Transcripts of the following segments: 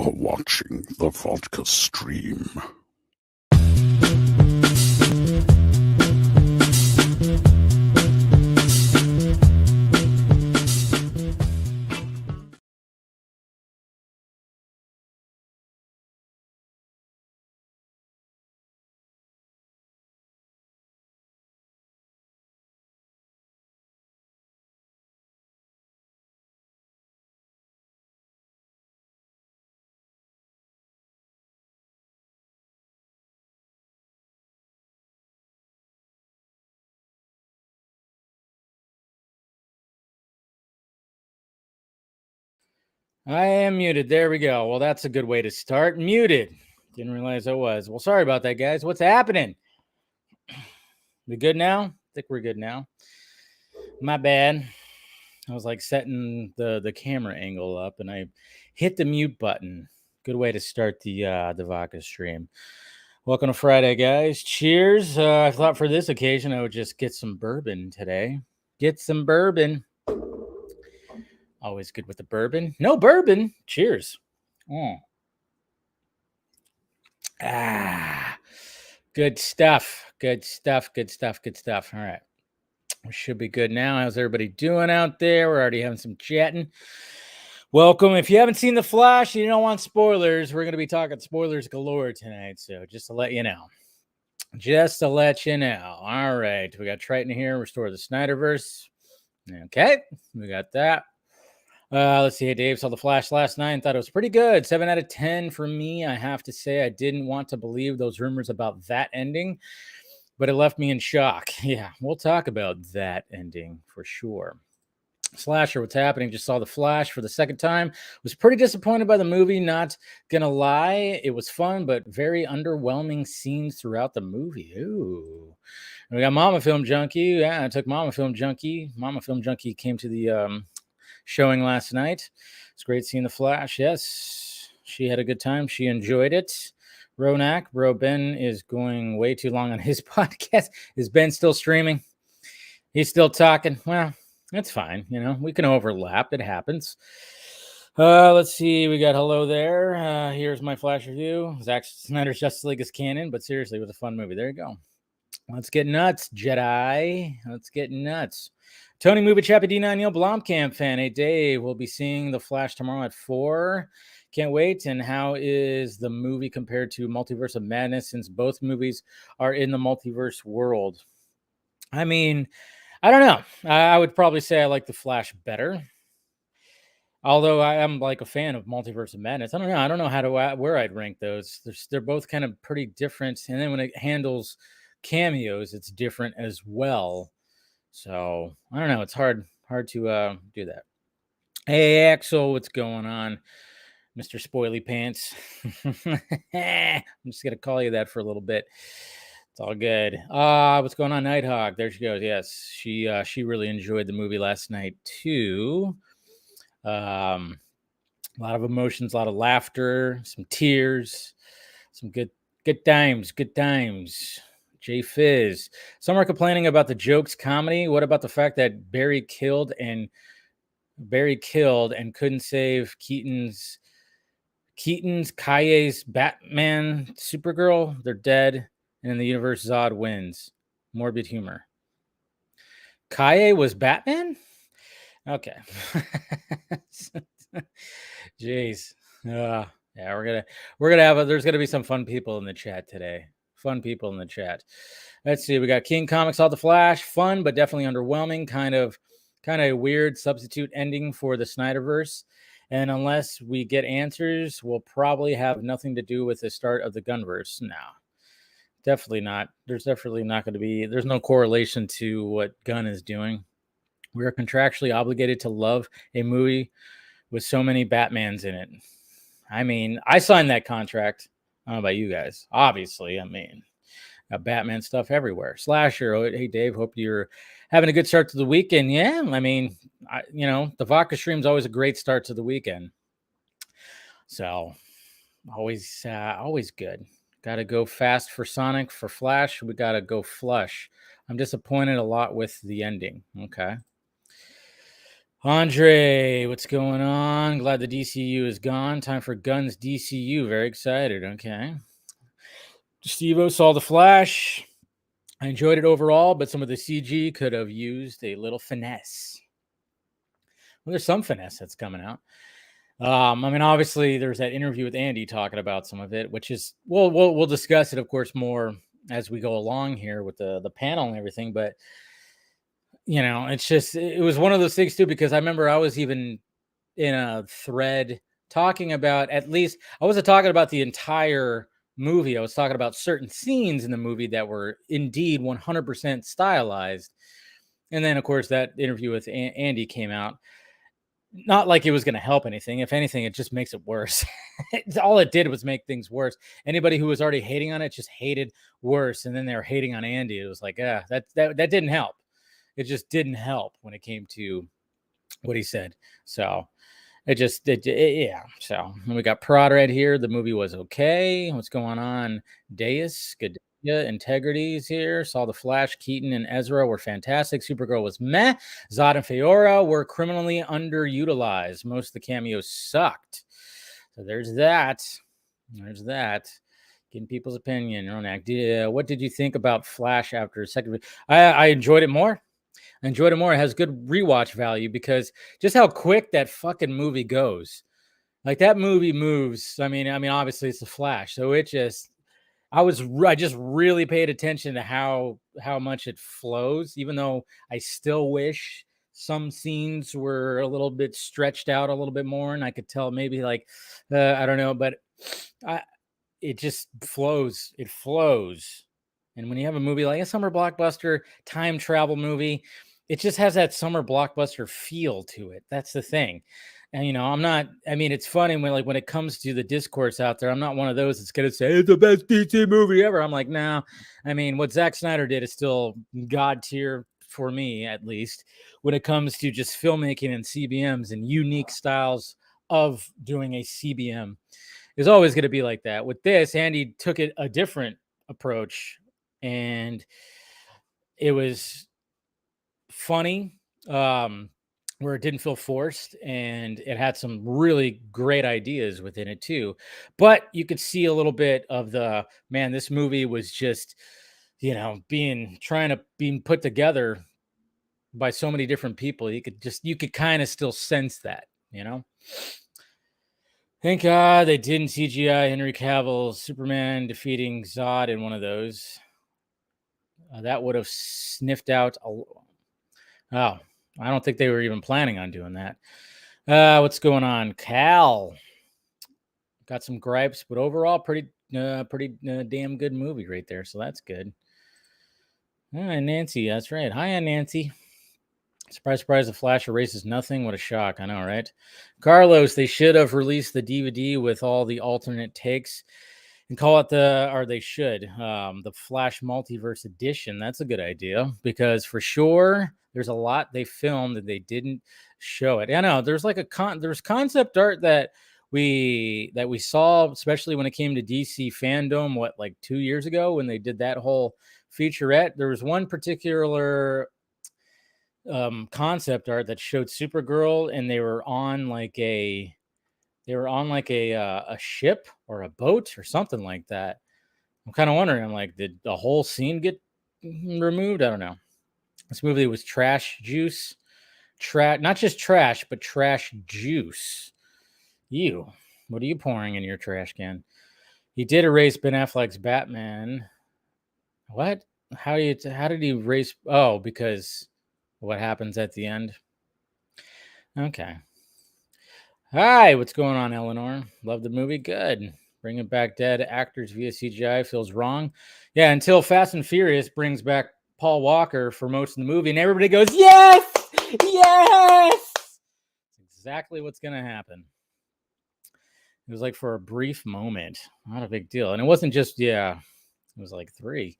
are watching the Vodka stream. I am muted. There we go. Well, that's a good way to start. Muted. Didn't realize I was. Well, sorry about that, guys. What's happening? We good now? I think we're good now. My bad. I was like setting the camera angle up and I hit the mute button. Good way to start the Vodka stream. Welcome to Friday, guys. Cheers. I thought for this occasion I would just get some bourbon today. Get some bourbon. Always good with the bourbon. No bourbon. Cheers. Good stuff. Good stuff. Good stuff. Good stuff. All right. We should be good now. How's everybody doing out there? We're already having some chatting. Welcome. If you haven't seen The Flash, you don't want spoilers. We're going to be talking spoilers galore tonight. So just to let you know. Just to let you know. All right. We got Triton here. Restore the Snyderverse. Okay. We got that. Let's see. Hey, Dave saw The Flash last night and thought it was pretty good. 7 out of 10 for me. I have to say I didn't want to believe those rumors about that ending, but it left me in shock. Yeah, we'll talk about that ending for sure. Slasher, what's happening? Just saw The Flash for the second time. Was pretty disappointed by the movie, not gonna lie. It was fun, but very underwhelming scenes throughout the movie. Ooh. And we got Mama Film Junkie. Yeah, I took Mama Film Junkie. Mama Film Junkie came to the showing last night. It's great seeing The Flash. Yes, she had a good time. She enjoyed it. Ronak, bro, Ben is going way too long on his podcast. Is Ben still streaming? He's still talking. Well, that's fine. You know, we can overlap. It happens. Let's see. We got hello there. Here's my Flash review. Zack Snyder's Justice League is canon, but seriously, it was a fun movie. There you go. Let's get nuts, Jedi. Let's get nuts. Tony Movie Chappie D9 Neil Blomkamp fan. Hey, Dave, we'll be seeing The Flash tomorrow at 4. Can't wait. And how is the movie compared to Multiverse of Madness since both movies are in the multiverse world? I mean, I don't know. I would probably say I like The Flash better. Although I am like a fan of Multiverse of Madness. I don't know. I don't know where I'd rank those. They're both kind of pretty different. And then when it handles cameos, it's different as well. So I don't know. It's hard to do that. Hey, Axel, what's going on, Mr. Spoily Pants? I'm just gonna call you that for a little bit. It's all good. What's going on, Nighthawk? There she goes. Yes, she really enjoyed the movie last night too. A lot of emotions, a lot of laughter, some tears, some good times. Good times. Jay Fizz. Some are complaining about the jokes comedy. What about the fact that Barry killed and couldn't save Keaton's Kaye's Batman Supergirl? They're dead, and in the universe Zod wins. Morbid humor. Kaye was Batman? Okay. Jeez. Yeah, we're gonna have there's gonna be some fun people in the chat today. Fun people in the chat. Let's see. We got King Comics All the Flash. Fun, but definitely underwhelming. Kind of a weird substitute ending for the Snyderverse. And unless we get answers, we'll probably have nothing to do with the start of the Gunverse. No, definitely not. There's definitely not going to be. There's no correlation to what Gunn is doing. We are contractually obligated to love a movie with so many Batmans in it. I mean, I signed that contract. I don't know about you guys. Obviously, I mean, got Batman stuff everywhere. Slasher. Oh, hey, Dave. Hope you're having a good start to the weekend. Yeah, I mean, the Vodka stream is always a great start to the weekend. So, always good. Got to go fast for Sonic. For Flash, we got to go flush. I'm disappointed a lot with the ending. Okay. Andre, what's going on? Glad the DCU is gone. Time for Gunn's DCU. Very excited. Okay. Steve-O saw The Flash. I enjoyed it overall, but some of the CG could have used a little finesse. Well, there's some finesse that's coming out. I mean, obviously, there's that interview with Andy talking about some of it, which is we'll discuss it, of course, more as we go along here with the panel and everything. But it's just it was one of those things too, because I remember I was even in a thread talking about, at least I wasn't talking about the entire movie. I was talking about certain scenes in the movie that were indeed 100% stylized. And then, of course, that interview with Andy came out. Not like it was going to help anything. If anything, it just makes it worse. All it did was make things worse. Anybody who was already hating on it just hated worse. And then they were hating on Andy. It was like, that didn't help. It just didn't help when it came to what he said. So yeah. So we got Prod right here. The movie was okay. What's going on? Deus, good. Yeah, Integrity's here. Saw The Flash. Keaton and Ezra were fantastic. Supergirl was meh. Zod and Feora were criminally underutilized. Most of the cameos sucked. So there's that. Getting people's opinion. Your own act. What did you think about Flash after a second? I enjoyed it more. It has good rewatch value because just how quick that fucking movie goes. Like that movie moves. I mean, obviously it's The Flash, so it just. I just really paid attention to how much it flows, even though I still wish some scenes were a little bit stretched out a little bit more, and I could tell maybe like I don't know, but it just flows. It flows, and when you have a movie like a summer blockbuster time travel movie, it just has that summer blockbuster feel to it. That's the thing. And I'm not. I mean, it's funny when it comes to the discourse out there. I'm not one of those that's gonna say it's the best DC movie ever. I'm like, no. I mean, what Zack Snyder did is still god tier for me, at least when it comes to just filmmaking and CBMs and unique styles of doing a CBM. Is always going to be like that. With this, Andy took it a different approach, and it was funny. Where it didn't feel forced, and it had some really great ideas within it too. But you could see a little bit of this movie was just, being put together by so many different people. You could kind of still sense that, Thank God they didn't CGI Henry Cavill's Superman defeating Zod in one of those. That would have sniffed out I don't think they were even planning on doing that. What's going on? Cal got some gripes, but overall pretty damn good movie right there. So that's good. Nancy, that's right. Hi, Nancy. Surprise, surprise, The Flash erases nothing. What a shock. I know, right? Carlos, they should have released the DVD with all the alternate takes and call it the Flash Multiverse Edition. That's a good idea because for sure there's a lot they filmed and they didn't show it. I know there's there's concept art that we saw, especially when it came to DC fandom, like 2 years ago when they did that whole featurette. There was one particular concept art that showed Supergirl, and they were on like a ship or a boat or something like that. I'm kind of wondering, I'm like, did the whole scene get removed? I don't know. This movie was trash juice. Not just trash, but trash juice. You, what are you pouring in your trash can? He did erase Ben Affleck's Batman. What? How did he erase? Oh, because what happens at the end? Okay. Hi, what's going on, Eleanor? Love the movie. Good. Bringing back dead actors via CGI feels wrong. Yeah, until Fast and Furious brings back Paul Walker for most of the movie, and everybody goes, yes! Yes! That's exactly what's going to happen. It was like for a brief moment. Not a big deal. And it wasn't just, it was like 3.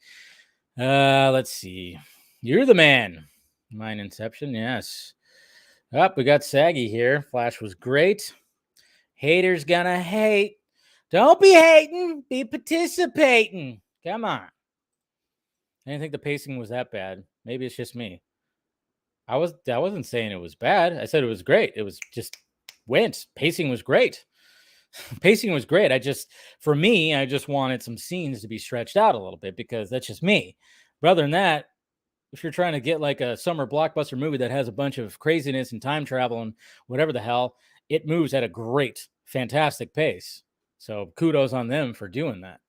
Let's see. You're the man. Mine Inception, yes. We got Saggy here. Flash was great. Haters gonna hate. Don't be hating. Be participating. Come on. I didn't think the pacing was that bad. Maybe it's just me. I wasn't saying it was bad. I said it was great. It was just went. Pacing was great. Pacing was great. For me, I just wanted some scenes to be stretched out a little bit because that's just me. But other than that, if you're trying to get like a summer blockbuster movie that has a bunch of craziness and time travel and whatever the hell, it moves at a great, fantastic pace. So kudos on them for doing that.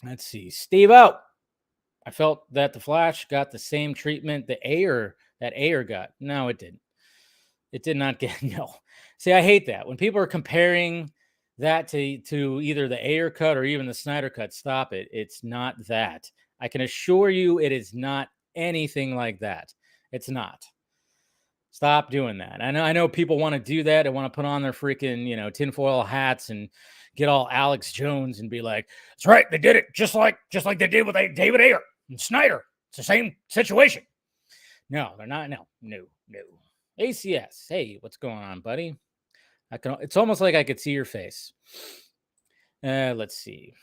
Let's see. Steve out. I felt that the Flash got the same treatment that Ayer got. No, it didn't. It did not get no. See, I hate that when people are comparing that to either the Ayer cut or even the Snyder cut. Stop it. It's not that. I can assure you, it is not anything like that. It's not. Stop doing that. I know people want to do that. They want to put on their freaking, tinfoil hats and get all Alex Jones and be like, "That's right, they did it just like they did with David Ayer and Snyder. It's the same situation." No, they're not. No. ACS. Hey, what's going on, buddy? It's almost like I could see your face. Let's see.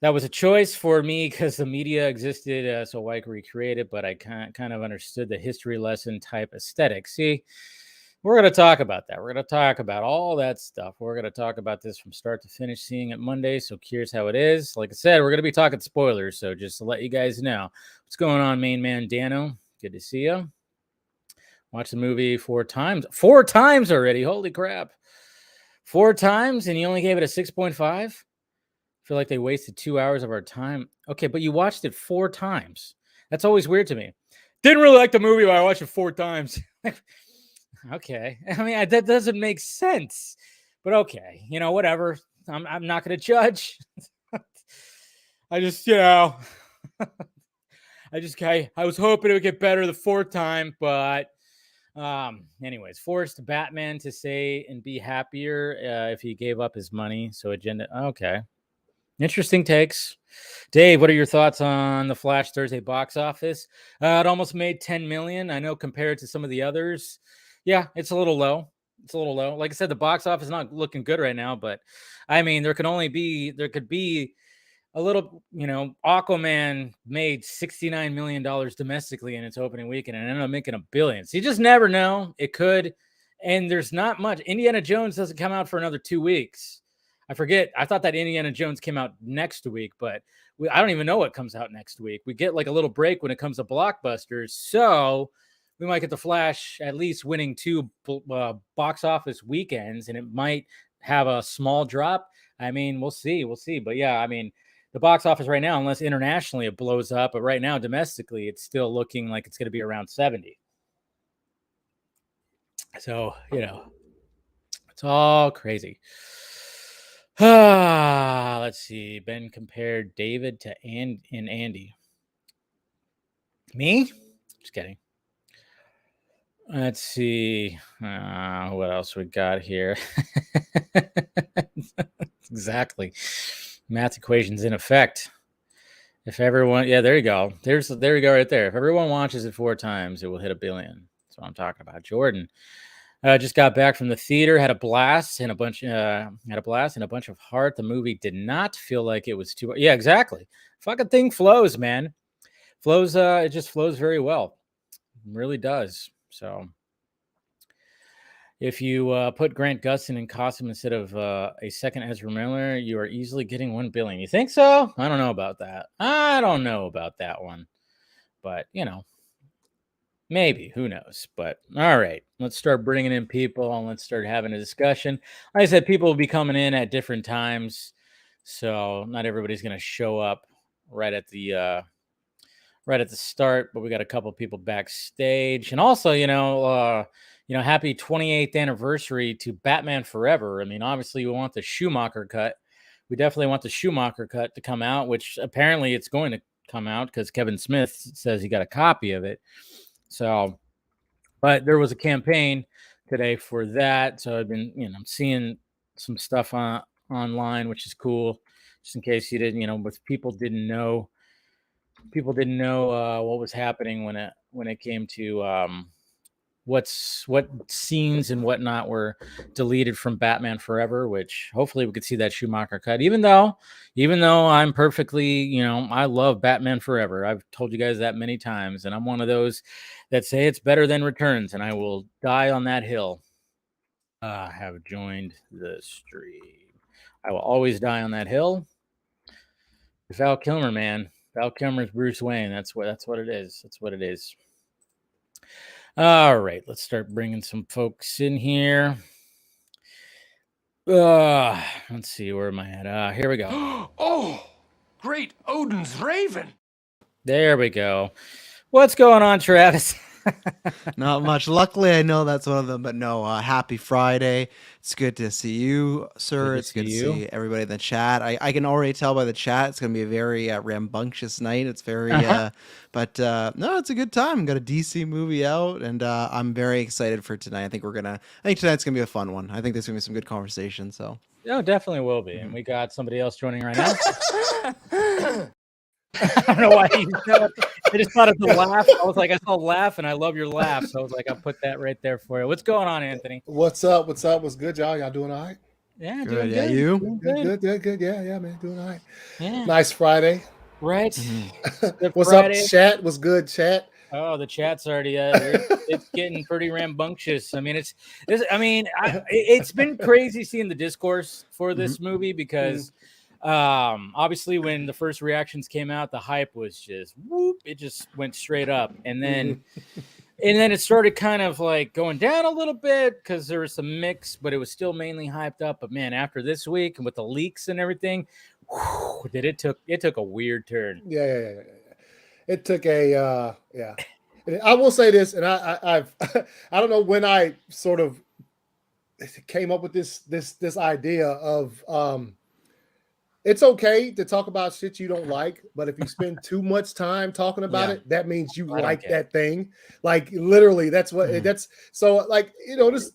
That was a choice for me because the media existed, so I could recreate it, but I kind of understood the history lesson type aesthetic. See, we're going to talk about that. We're going to talk about all that stuff. We're going to talk about this from start to finish, seeing it Monday. So curious how it is. Like I said, we're going to be talking spoilers. So just to let you guys know what's going on, main man Dano. Good to see you. Watch the movie 4 times. 4 times already. Holy crap. 4 times and you only gave it a 6.5? I feel like they wasted 2 hours of our time. Okay, but you watched it 4 times. That's always weird to me. Didn't really like the movie, but I watched it 4 times. Okay. I mean, that doesn't make sense. But okay, whatever. I'm not going to judge. I just, I was hoping it would get better the 4th time, but anyways, forced Batman to say and be happier if he gave up his money. So agenda. Okay. Interesting takes. Dave, what are your thoughts on the Flash Thursday box office? It almost made 10 million. I know compared to some of the others. Yeah, it's a little low. Like I said, the box office is not looking good right now, but I mean, there could be a little, Aquaman made $69 million domestically in its opening weekend and ended up making $1 billion. So you just never know. It could. And there's not much. Indiana Jones doesn't come out for another 2 weeks. I forget. I thought that Indiana Jones came out next week, but I don't even know what comes out next week. We get like a little break when it comes to blockbusters. So we might get the Flash at least winning 2 box office weekends, and it might have a small drop. I mean, we'll see. But yeah, I mean, the box office right now, unless internationally it blows up, but right now domestically, it's still looking like it's going to be around 70. So, it's all crazy. Let's see. Ben compared David to Andy. Me? Just kidding. Let's see. What else we got here? Exactly. Math equations in effect. If everyone, there you go. There you go right there. If everyone watches it 4 times, it will hit $1 billion. That's what I'm talking about. Jordan just got back from the theater, had a blast and a bunch of heart. The movie did not feel like it was too. Yeah, exactly. Fucking thing flows, man. It just flows very well. It really does. So if you put Grant Gustin in costume instead of a second Ezra Miller, you are easily getting $1 billion. You think so? I don't know about that. I don't know about that one. But, maybe. Who knows? But, all right. Let's start bringing in people and let's start having a discussion. Like I said, people will be coming in at different times. So not everybody's going to show up right at the start, but we got a couple people backstage. And also, happy 28th anniversary to Batman Forever. I mean, obviously we want the Schumacher cut. We definitely want the Schumacher cut to come out, which apparently it's going to come out because Kevin Smith says he got a copy of it. So, but there was a campaign today for that. So I've been, seeing some stuff online, which is cool. Just in case you didn't, but people didn't know what was happening when it came to what scenes and whatnot were deleted from Batman Forever, which hopefully we could see that Schumacher cut. Even though I'm perfectly, I love Batman Forever. I've told you guys that many times, and I'm one of those that say it's better than Returns, and I will die on that hill. Have joined the stream. I will always die on that hill. Val Kilmer, man. Val Kilmer's Bruce Wayne. That's what it is. That's what it is. All right, let's start bringing some folks in here. Let's see, where am I at? Here we go. Oh, great Odin's Raven. There we go. What's going on, Travis? Not much. Luckily, I know that's one of them, but no, happy Friday. It's good to see you, sir. It's good to see everybody in the chat. I can already tell by the chat it's going to be a very rambunctious night. It's very, but no, it's a good time. Got a DC movie out, and I'm very excited for tonight. I think tonight's going to be a fun one. I think there's going to be some good conversation. So, yeah, definitely will be. And we got somebody else joining right now. I don't know why I just thought of the laugh. I was like, I saw laugh, and I love your laugh. So I was like, I'll put that right there for you. What's going on, Anthony? What's up? What's good, y'all? Y'all doing all right? Yeah, good. Doing Yeah, good. you? Doing Good. Yeah, man, doing all right. Yeah. Nice Friday. Right. What's Friday. up, chat? What's good, chat? Oh, the chat's already it's getting pretty rambunctious. I mean, it's been crazy seeing the discourse for this movie because obviously when the first reactions came out, the hype was just whoop, it just went straight up, and then it started kind of like going down a little bit because there was some mix, but it was still mainly hyped up. But man, after this week and with the leaks and everything, it took a weird turn. Yeah. It took a yeah. And I will say this, and I've I don't know when I sort of came up with this idea of it's okay to talk about shit you don't like, but if you spend too much time talking about it, that means you like that thing. Like literally, that's what that's. So like,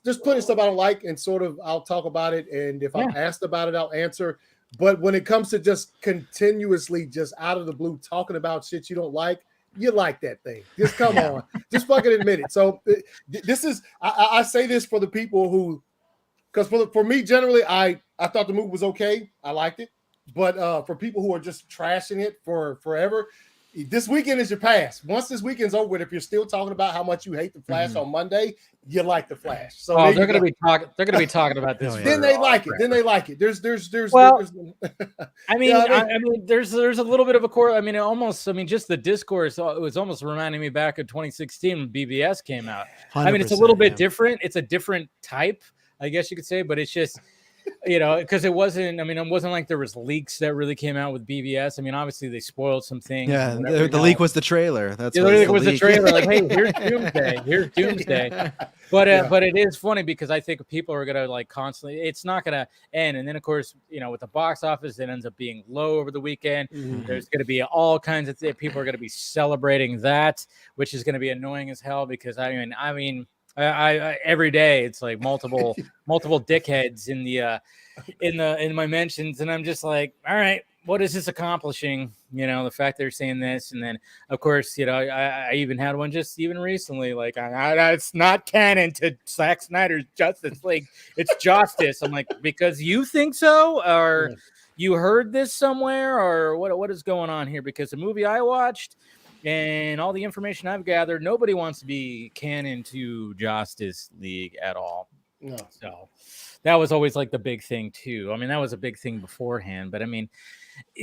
just putting stuff I don't like, and sort of I'll talk about it, and if I'm asked about it, I'll answer. But when it comes to just continuously, just out of the blue, talking about shit you don't like, you like that thing. Just come on, just fucking admit it. So this is I say this for the people who, because for me generally, I thought the movie was okay. I liked it. But for people who are just trashing it for forever, this weekend is your pass. Once this weekend's over with, if you're still talking about how much you hate the Flash on Monday, you like the Flash. So they're going to be talking. They're going to be talking about this. Then they like it. Then they like it. There's I mean, there's a little bit of a core. I mean, just the discourse. It was almost reminding me back of 2016 when BVS came out. I mean, it's a little bit different. It's a different type, I guess you could say, but it's just. Because it wasn't like there was leaks that really came out with BVS. I mean, obviously they spoiled some things. Yeah, the leak was the trailer. That's what it was. The trailer. Like, hey, here's Doomsday. Here's Doomsday. But it is funny because I think people are gonna like constantly. It's not gonna end, and then of course, with the box office, it ends up being low over the weekend. There's gonna be all kinds of people are gonna be celebrating that, which is gonna be annoying as hell because I mean. I every day it's like multiple dickheads in my mentions, and I'm just like, all right, what is this accomplishing? The fact they're saying this, and then of course, I even had one just even recently, like it's not canon to Zack Snyder's Justice League, it's Justice. I'm like, because you think so, or you heard this somewhere, or what is going on here? Because the movie I watched. And all the information I've gathered, nobody wants to be canon to Justice League at all. No. So that was always like the big thing too. I mean, that was a big thing beforehand, but I mean,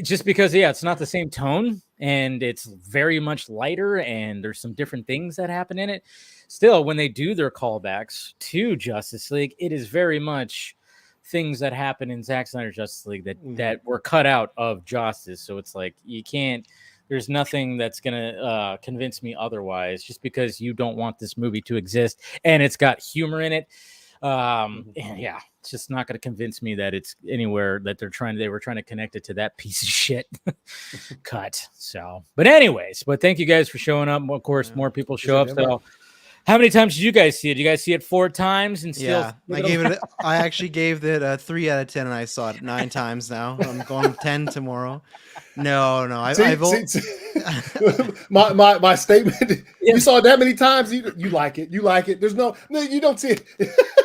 just because, it's not the same tone and it's very much lighter and there's some different things that happen in it. Still, when they do their callbacks to Justice League, it is very much things that happen in Zack Snyder's Justice League that were cut out of Justice. So it's like, you can't, there's nothing that's going to convince me otherwise just because you don't want this movie to exist and it's got humor in it. And it's just not going to convince me that it's anywhere that they were trying to connect it to that piece of shit cut. So, but thank you guys for showing up. Of course, more people show up. So how many times did you guys see it? Did you guys see it 4 times and still? Yeah, I actually gave it a 3 out of 10 and I saw it 9 times now. I'm going 10 tomorrow. No. my statement. Yeah. You saw it that many times. You like it. You like it. There's no, you don't see it.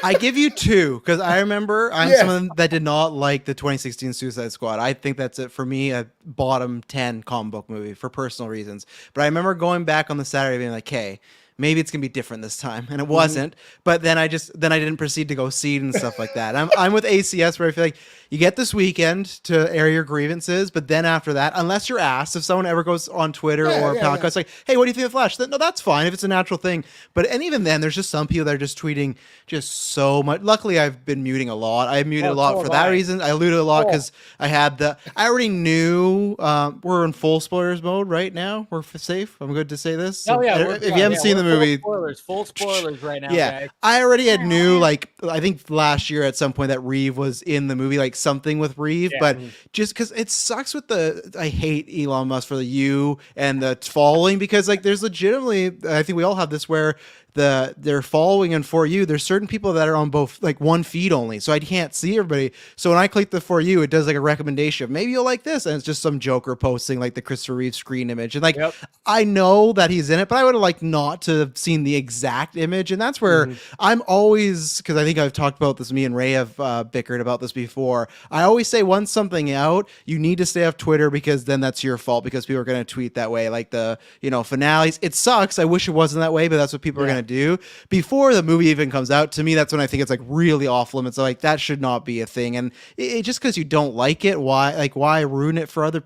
I give you 2 because I remember I'm someone that did not like the 2016 Suicide Squad. I think that's it for me, a bottom 10 comic book movie for personal reasons. But I remember going back on the Saturday being like, hey, maybe it's gonna be different this time, and it wasn't. But then I didn't proceed to go see it and stuff like that. I'm with ACS where I feel like you get this weekend to air your grievances, but then after that, unless you're asked, if someone ever goes on Twitter or podcast like, hey, what do you think of Flash? No, that's fine if it's a natural thing. And even then, there's just some people that are just tweeting just so much. Luckily, I've been muting a lot. I muted a lot for that reason. I alluded a lot because I already knew we're in full spoilers mode right now. We're safe. I'm good to say this. Oh yeah. If you haven't seen the movie, full spoilers right now. Yeah, guys. I already had knew, like, I think last year at some point that Reeve was in the movie, like something with Reeve, but just because it sucks with I hate Elon Musk for the U and the following, because like there's legitimately, I think we all have this where they're following and For You, there's certain people that are on both like one feed only, so I can't see everybody. So when I click the For You, it does like a recommendation of maybe you'll like this, and it's just some joker posting like the Christopher Reeve screen image, and like I know that he's in it, but I would have liked not to have seen the exact image. And that's where I'm always, because I think I've talked about this, me and Ray have bickered about this before, I always say once something out, you need to stay off Twitter, because then that's your fault, because people are going to tweet that way, like the finales. It sucks, I wish it wasn't that way, but that's what people are going to do before the movie even comes out. To me, that's when I think it's like really off limits. Like that should not be a thing. And it just because you don't like it, why ruin it for other,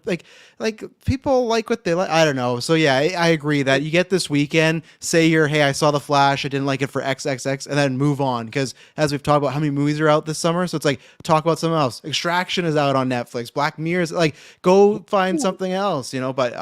like people like what they like? I don't know. So yeah, I agree that you get this weekend, say hey, I saw The Flash, I didn't like it for XXX, and then move on, because as we've talked about how many movies are out this summer, so it's like talk about something else. Extraction is out on Netflix, Black Mirror is like, go find something else, but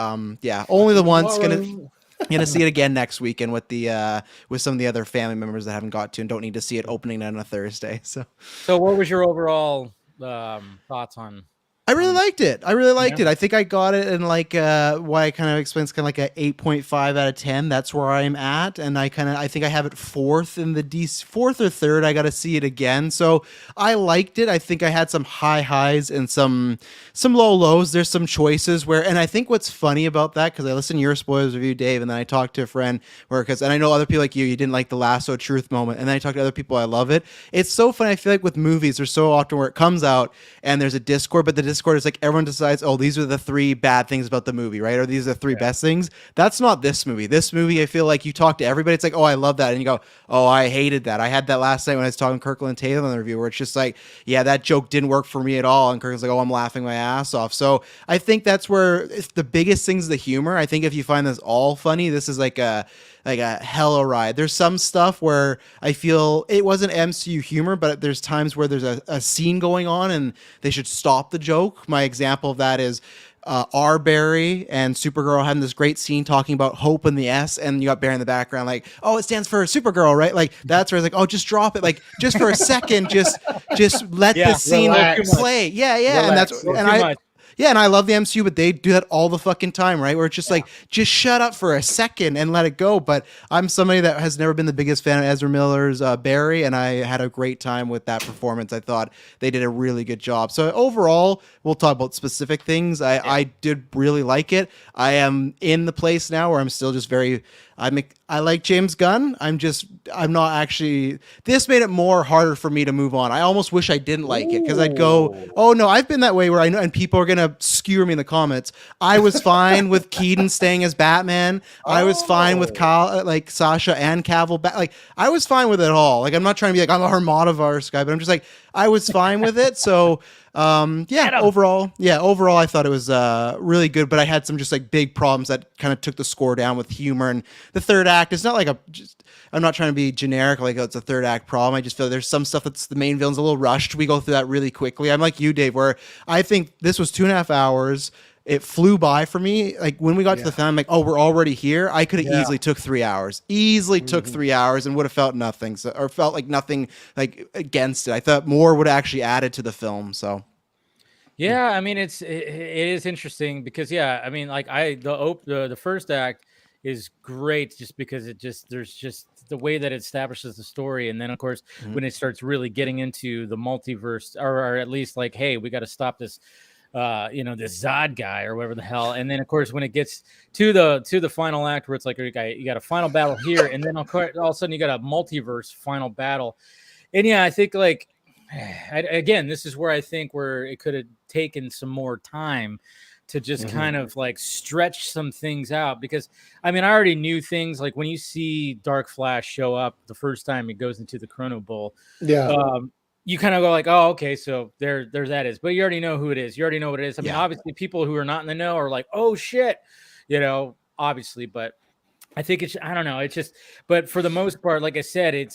yeah, only the ones gonna see it again next weekend with with some of the other family members that haven't got to and don't need to see it opening on a Thursday. So what was your overall thoughts on? I really liked it. I think I got it in like why I kind of explained, it's kind of like a 8.5 out of 10. That's where I'm at, and I think I have it fourth in the fourth or third. I got to see it again, so I liked it. I think I had some high highs and some low lows. There's some choices and I think what's funny about that, because I listened to your spoilers review, Dave, and then I talked to a friend and I know other people like you didn't like the lasso truth moment, and then I talked to other people, I love it. It's so funny. I feel like with movies, there's so often where it comes out and there's a Discord, but the Discord is like everyone decides, oh, these are the 3 bad things about the movie, right? Or these are the 3 best things. That's not this movie. This movie, I feel like you talk to everybody, it's like, oh, I love that, and you go, oh, I hated that. I had that last night when I was talking to Kirkland Taylor on the review, where it's just like, yeah, that joke didn't work for me at all, and Kirkland's like, oh, I'm laughing my ass off. So I think that's where the biggest thing's the humor. I think if you find this all funny, this is like a hella ride. There's some stuff where I feel it wasn't MCU humor, but there's times where there's a scene going on and they should stop the joke. My example of that is R. Barry and Supergirl having this great scene talking about hope and the S, and you got Barry in the background like, oh, it stands for Supergirl, right? Like that's where it's like, oh, just drop it, like just for a second, just let the scene play. Relax. And I love the MCU, but they do that all the fucking time, right? Where it's just like, just shut up for a second and let it go. But I'm somebody that has never been the biggest fan of Ezra Miller's Barry, and I had a great time with that performance. I thought they did a really good job. So overall, we'll talk about specific things. I did really like it. I am in the place now where I'm still just I like James Gunn. I'm not actually, this made it more harder for me to move on. I almost wish I didn't like it, because I'd go, oh no, I've been that way where I know, and people are going to skewer me in the comments. I was fine with Keaton staying as Batman. I was fine with Sasha and Cavill. Like I was fine with it all. Like I'm not trying to be like, I'm a Hermodovar's guy, but I'm just like, I was fine with it. So overall I thought it was really good, but I had some just like big problems that kind of took the score down with humor. And the third act is not like I'm not trying to be generic, like it's a third act problem. I just feel there's some stuff that's the main villain's a little rushed. We go through that really quickly. I'm like you, Dave, where I think this was 2.5 hours. It flew by for me. Like when we got to the film, I'm like, oh, we're already here. I could have easily took 3 hours. Took 3 hours and would have felt nothing. Or felt like nothing like against it. I thought more would have actually added to the film. So yeah, I mean it is interesting because I mean like the first act is great just because there's just the way that it establishes the story, and then of course when it starts really getting into the multiverse, or at least like, hey, we got to stop this this Zod guy or whatever the hell. And then of course when it gets to the final act where it's like you got a final battle here, and then all of a sudden you got a multiverse final battle. And yeah, I think like again, this is where I think where it could have taken some more time to just kind of like stretch some things out, because I mean I already knew things like when you see Dark Flash show up the first time he goes into the Chrono Bowl, you kind of go like, oh, okay, so there that is, but you already know who it is, you already know what it is. I mean, obviously people who are not in the know are like, oh shit, obviously, but I think I don't know. It's just, but for the most part, like I said, it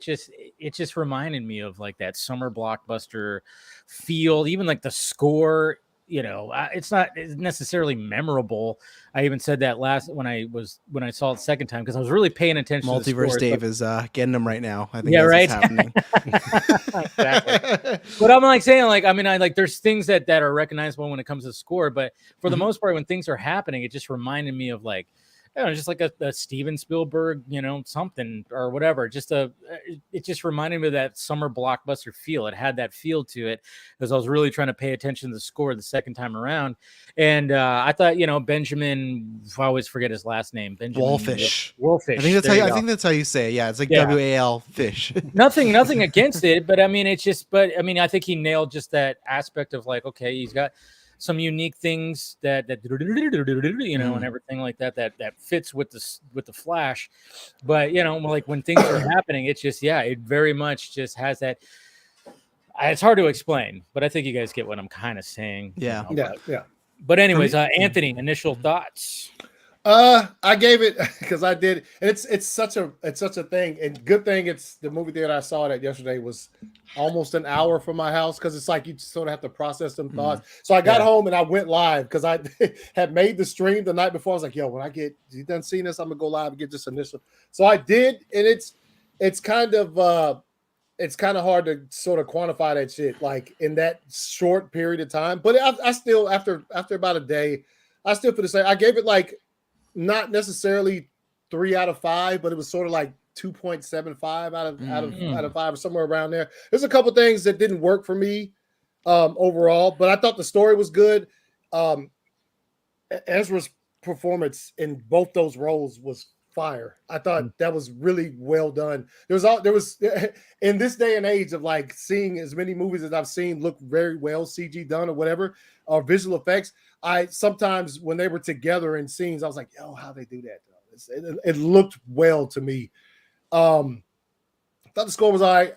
just reminded me of like that summer blockbuster feel, even like the score, it's not necessarily memorable. I even said that when I saw it the second time, because I was really paying attention. Multiverse Dave is getting them right now. I think that's what's happening. Exactly. But I'm like saying, like, I mean, there's things that are recognizable when it comes to score, but for the most part, when things are happening, it just reminded me of like, just like a Steven Spielberg, something or whatever. It just reminded me of that summer blockbuster feel. It had that feel to it, as I was really trying to pay attention to the score the second time around. And I thought, Benjamin, I always forget his last name. Benjamin Wolfish. I think that's how you say it. Yeah, it's like WAL fish. Nothing against it, but I mean, I think he nailed just that aspect of like, okay, he's got some unique things that and everything like that fits with the Flash. But like when things are happening, it's just it very much just has that. It's hard to explain, but I think you guys get what I'm kind of saying. Yeah. But anyways, Anthony, initial thoughts. I gave it because I did, and it's such a thing, and good thing it's the movie theater I saw it at yesterday was almost an hour from my house, because it's like you sort of have to process some thoughts. So I got home and I went live because I had made the stream the night before. I was like, yo, when I get you done seeing this, I'm gonna go live and get this initial. So I did, and it's kind of hard to sort of quantify that shit like in that short period of time. But I still after about a day, I still feel the same. I gave it like, not necessarily 3 out of 5, but it was sort of like 2.75 out of 5 or somewhere around there. There's a couple things that didn't work for me overall, but I thought the story was good. Ezra's performance in both those roles was fire. I thought that was really well done. There was in this day and age of like seeing as many movies as I've seen look very well CG done or whatever, or visual effects. I sometimes when they were together in scenes, I was like, yo, how they do that? It looked well to me. I thought the score was all right.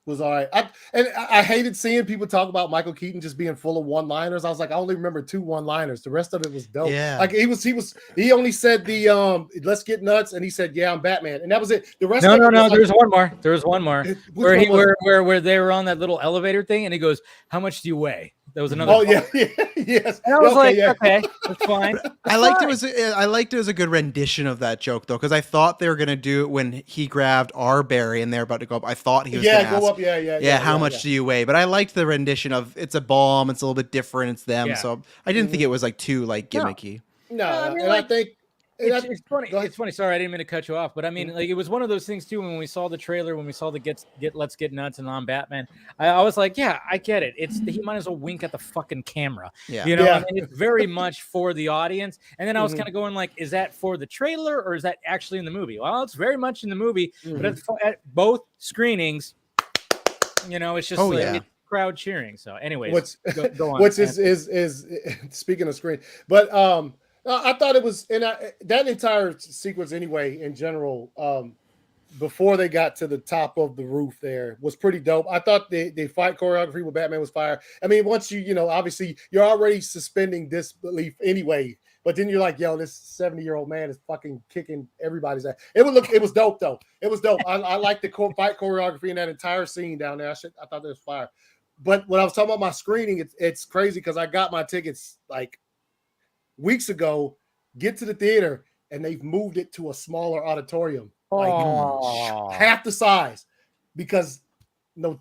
Was all right. I hated seeing people talk about Michael Keaton just being full of one-liners. I was like, I only remember 2 one-liners. The rest of it was dope. Yeah. Like he only said the let's get nuts, and he said, yeah, I'm Batman. And that was it. The rest No, like, there's one more. There's one more. Where they were on that little elevator thing, and he goes, how much do you weigh? That was another. Oh yeah, yes. And I was okay, that's fine. I liked it was a good rendition of that joke though, because I thought they were gonna do it when he grabbed Arbery and they're about to go up. I thought he was gonna go ask, up. Yeah. How much do you weigh? But I liked the rendition of it's a bomb. It's a little bit different. It's them. Yeah. So I didn't think it was like too like gimmicky. No, I mean, I think. It's funny. It's funny. Sorry, I didn't mean to cut you off, but I mean, like, it was one of those things too. When we saw the trailer, when we saw the Let's Get Nuts and on Batman, I was like, yeah, I get it. He might as well wink at the fucking camera. Yeah. I mean, it's very much for the audience. And then I was kind of going like, is that for the trailer or is that actually in the movie? Well, it's very much in the movie, but at both screenings, it's just it's crowd cheering. So, anyways, go on. Which is speaking of screen, but I thought it was, and that entire sequence anyway, in general, before they got to the top of the roof there was pretty dope. I thought the fight choreography with Batman was fire. I mean, once obviously you're already suspending disbelief anyway, but then you're like, yo, this 70-year-old man is fucking kicking everybody's ass. It was dope though. It was dope. I like the fight choreography in that entire scene down there. I thought that was fire. But when I was talking about my screening, it's crazy because I got my tickets like weeks ago, get to the theater, and they've moved it to a smaller auditorium, like half the size, because no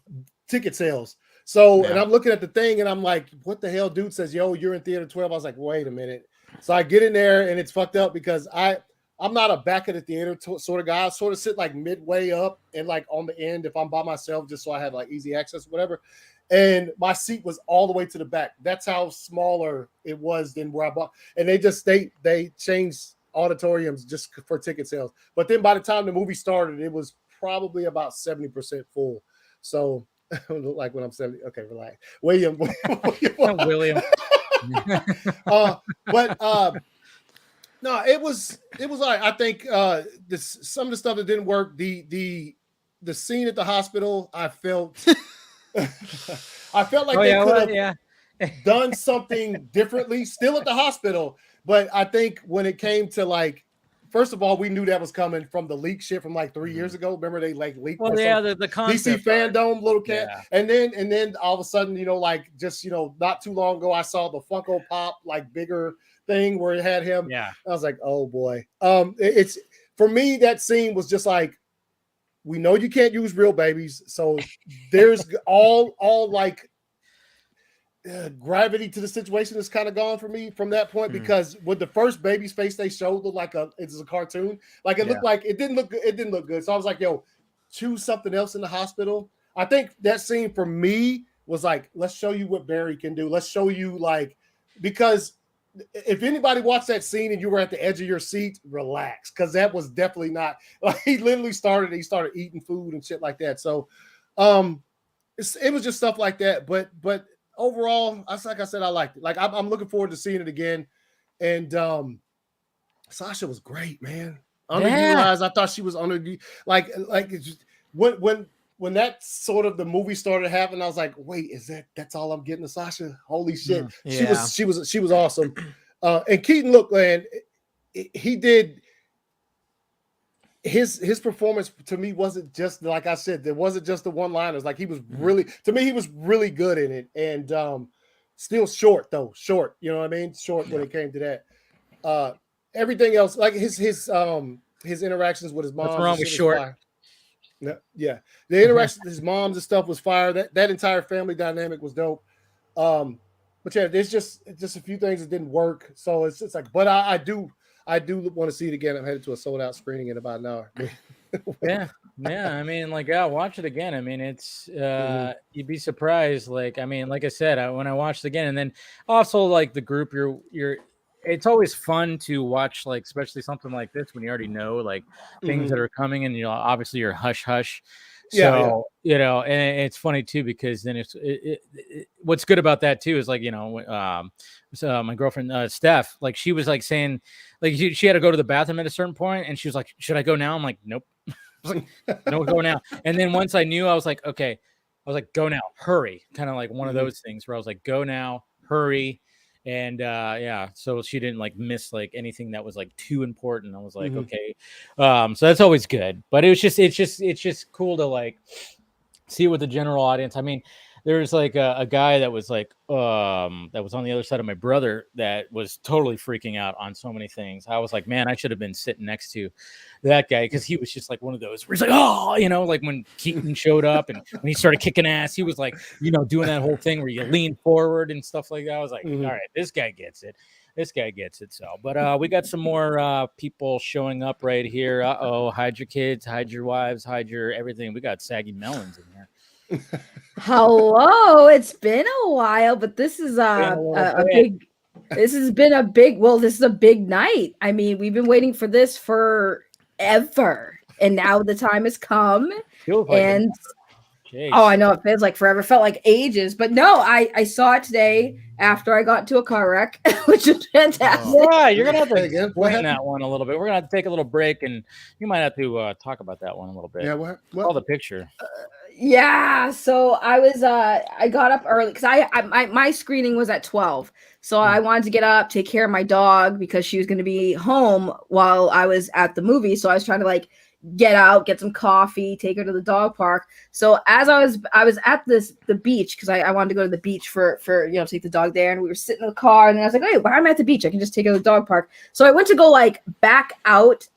ticket sales. So, and I'm looking at the thing, and I'm like, what the hell? Dude says, yo, you're in theater 12. I was like, wait a minute. So I get in there, and it's fucked up because I'm not a back of the theater sort of guy. I sort of sit like midway up and like on the end if I'm by myself, just so I have like easy access or whatever. and my seat was all the way to the back. That's how smaller it was than where I bought. And they changed auditoriums just for ticket sales. But then by the time the movie started, it was probably about 70% full. So like when I'm 70, okay, relax. William. William. No, it was all right. I think some of the stuff that didn't work, the scene at the hospital, I felt like they could have done something differently, still at the hospital. But I think when it came to like, first of all, we knew that was coming from the leak shit from like 3 years ago. Remember they like leaked the concept DC Fandom little cat. Yeah. And then all of a sudden, like just not too long ago, I saw the Funko Pop like bigger thing where it had him. Yeah. I was like, oh boy. It's for me, that scene was just like, we know you can't use real babies, so there's all like gravity to the situation is kind of gone for me from that point, because with the first baby's face they showed looked like it's a cartoon. Like it looked like it didn't look good. So I was like, yo, choose something else in the hospital. I think that scene for me was like, let's show you what Barry can do. Let's show you like, because if anybody watched that scene and you were at the edge of your seat, relax, because that was definitely not like he literally started eating food and shit like that. So it was just stuff like that. But overall, like I said, I liked it. Like I'm looking forward to seeing it again. And Sasha was great, man. Underutilized. I thought she was like when that sort of the movie started happening, I was like, wait, that's all I'm getting to Sasha? Holy shit. Yeah. She was awesome. And Keaton, look, man, he did his performance to me wasn't just, like I said, there wasn't just the one-liners. Like he was really, to me, he was really good in it. And still short, you know what I mean? Short when it came to that. Everything else, like his interactions with his mom. What's wrong with short? Fire. No, yeah, the interaction with his moms and stuff was fire. That entire family dynamic was dope. But yeah, there's just a few things that didn't work. So it's like, but I do want to see it again. I'm headed to a sold out screening in about an hour. yeah. I mean, like, watch it again. I mean, it's you'd be surprised. Like, I mean, like I said, when I watched it again, and then also like the group, you're. It's always fun to watch, like, especially something like this when you already know like things that are coming, and obviously you're hush. So and it's funny too, because then what's good about that too is like so my girlfriend Steph, like she was like saying like she had to go to the bathroom at a certain point, and she was like, should I go now? I'm like, nope. I was like, no, go now. And then once I knew, I was like, okay. I was like, go now, hurry. Kind of like one of those things where I was like, go now, hurry. And so she didn't like miss like anything that was like too important. I was like, okay. So that's always good. But it's just cool to like see it with the general audience. I mean, there's like a guy that was like that was on the other side of my brother that was totally freaking out on so many things. I was like, man, I should have been sitting next to that guy, because he was just like one of those where he's like, oh, like when Keaton showed up and when he started kicking ass, he was like, doing that whole thing where you lean forward and stuff like that. I was like, all right, this guy gets it. So, but we got some more people showing up right here. Hide your kids, hide your wives, hide your everything. We got saggy melons in here. Hello, it's been a while, but this is a big. This has been a big. Well, this is a big night. I mean, we've been waiting for this forever, and now the time has come. And I know it feels like forever. Felt like ages, but no, I saw it today after I got into a car wreck, which is fantastic. Yeah, you're gonna have to explain that one a little bit. We're gonna have to take a little break, and you might have to talk about that one a little bit. Yeah, what? All the picture. Yeah, so I was I got up early because my screening was at 12. So I wanted to get up, take care of my dog because she was going to be home while I was at the movie. So I was trying to like get out, get some coffee, take her to the dog park. So as I was at the beach because I wanted to go to the beach for take the dog there, and we were sitting in the car, and then I was like, hey, why am I at the beach? I can just take her to the dog park. So I went to go like back out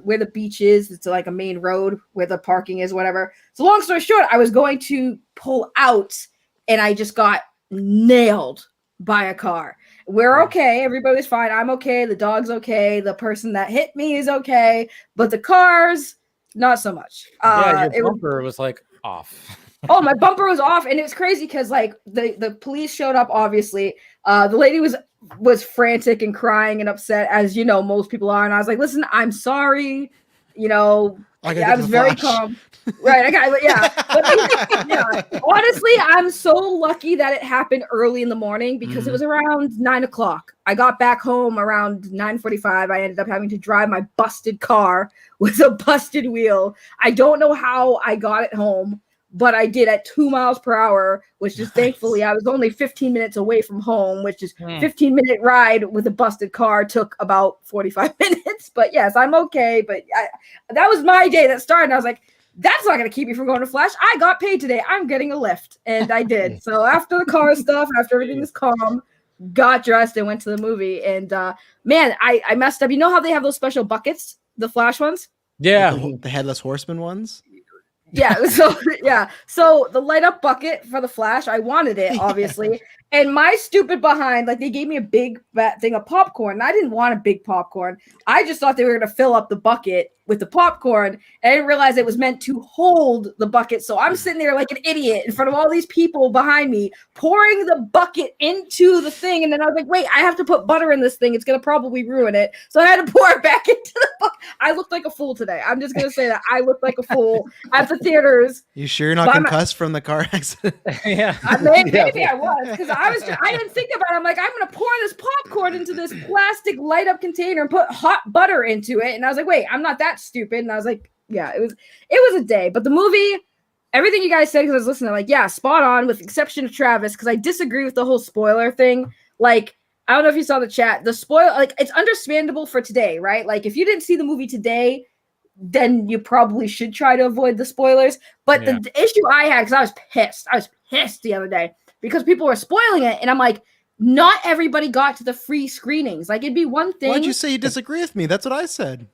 where the beach is. It's like a main road where the parking is, whatever. So long story short, I was going to pull out and I just got nailed by a car. We're okay. Everybody's fine. I'm okay. The dog's okay. The person that hit me is okay. But the cars, not so much. Your bumper was like off. Oh, my bumper was off, and it was crazy because like the police showed up. Obviously, the lady was frantic and crying and upset, as you know most people are. And I was like, "Listen, I'm sorry." You know, I was very calm. Right, I got But, yeah. Honestly, I'm so lucky that it happened early in the morning because it was around 9:00. I got back home around 9:45. I ended up having to drive my busted car with a busted wheel. I don't know how I got it home, but I did at 2 miles per hour, which is thankfully I was only 15 minutes away from home, which is 15-minute ride with a busted car took about 45 minutes. But yes, I'm okay. But that was my day that started. And I was like, that's not going to keep me from going to Flash. I got paid today. I'm getting a lift. And I did. So after the car stuff, after everything was calm, got dressed and went to the movie. And man, I messed up. You know how they have those special buckets, the Flash ones? Yeah. The Headless Horseman ones? Yeah, so the light up bucket for the Flash, I wanted it, obviously. And my stupid behind, like, they gave me a big thing of popcorn, and I didn't want a big popcorn. I just thought they were going to fill up the bucket with the popcorn, and I didn't realize it was meant to hold the bucket. So I'm sitting there like an idiot in front of all these people behind me, pouring the bucket into the thing. And then I was like, wait, I have to put butter in this thing. It's going to probably ruin it. So I had to pour it back into the bucket. I looked like a fool today. I'm just going to say that. I looked like a fool at the theaters. You sure you're not concussed from the car accident? Yeah. Maybe I was, because I didn't think about it. I'm like, I'm going to pour this popcorn into this plastic light up container and put hot butter into it. And I was like, wait, I'm not that stupid. And I was like, yeah, it was a day. But the movie, everything you guys said, because I was listening, like, yeah, spot on, with the exception of Travis, because I disagree with the whole spoiler thing. Like, I don't know if you saw the chat. The spoiler, like, it's understandable for today, right? Like, if you didn't see the movie today, then you probably should try to avoid the spoilers. But the issue I had, because I was pissed the other day because people were spoiling it, and I'm like, not everybody got to the free screenings. Like, it'd be one thing. Why'd you say you disagree with me? That's what I said.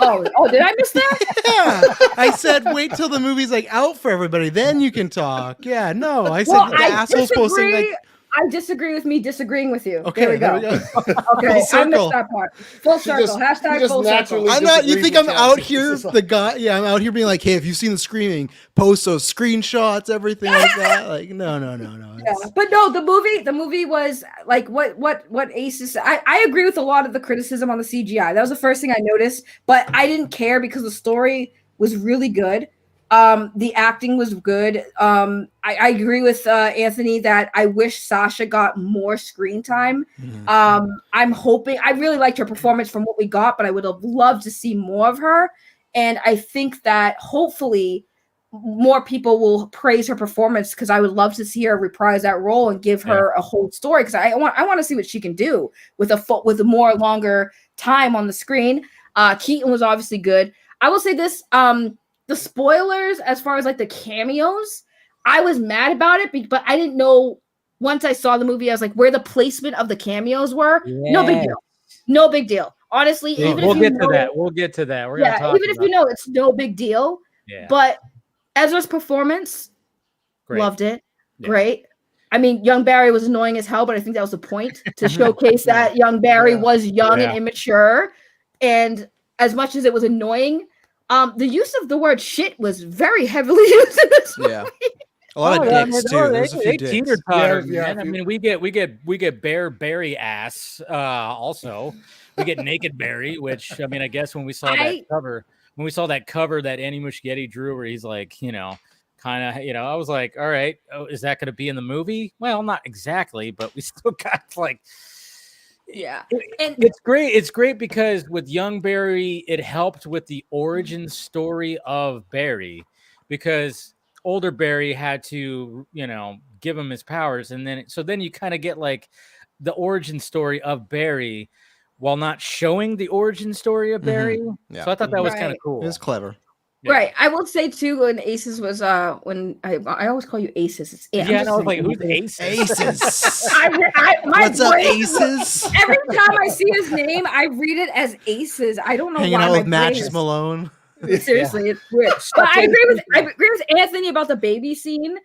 Oh, did I miss that? Yeah, I said wait till the movie's like out for everybody, then you can talk. Yeah, no, I said the asshole's posting like. I disagree with me disagreeing with you. Okay, there we go. Okay, I missed that part. Full circle. Hashtag full circle. I'm not. You think I'm out here? The guy? Yeah, I'm out here being like, hey, if you've seen the screening, post those screenshots, everything like that. Like, no. Yeah. But no, the movie was like what Ace is. I agree with a lot of the criticism on the CGI. That was the first thing I noticed, but I didn't care because the story was really good. The acting was good. I agree with Anthony that I wish Sasha got more screen time. I'm hoping, I really liked her performance from what we got, but I would have loved to see more of her. And I think that hopefully more people will praise her performance, because I would love to see her reprise that role and give her a whole story, because I want to see what she can do with a more longer time on the screen. Keaton was obviously good. I will say this, the spoilers, as far as like the cameos, I was mad about it, but I didn't know, once I saw the movie, I was like, where the placement of the cameos were. No big deal. Honestly, even we'll if get to that. We'll get to that. We're gonna talk even if you know, it's no big deal. Yeah. But Ezra's performance, loved it. Yeah. Great. I mean, young Barry was annoying as hell, but I think that was the point, to showcase that young Barry was young and immature. And as much as it was annoying, the use of the word shit was very heavily used in this movie. Yeah. A lot of dicks too. There's a few They dicks. teeter-totter, man. I mean, we get Bear Barry ass. Also, we get Naked Barry, which, I mean, I guess when we saw that cover that Annie Muschietti drew, where he's like, kind of, I was like, all right, is that going to be in the movie? Well, not exactly, but we still got like. Yeah, and it's great. It's great because with young Barry, it helped with the origin story of Barry, because older Barry had to, give him his powers, and then you kind of get like the origin story of Barry while not showing the origin story of Barry. Yeah. So I thought that was kind of cool. It was clever. Yeah. Right. I will say too, when Aces was when I always call you Aces. It's I was like, who's Aces? Aces. What's up, Aces? Every time I see his name, I read it as Aces. I don't know Hanging why. out with Matches Malone. Seriously, it's weird. But I agree with Anthony about the baby scene.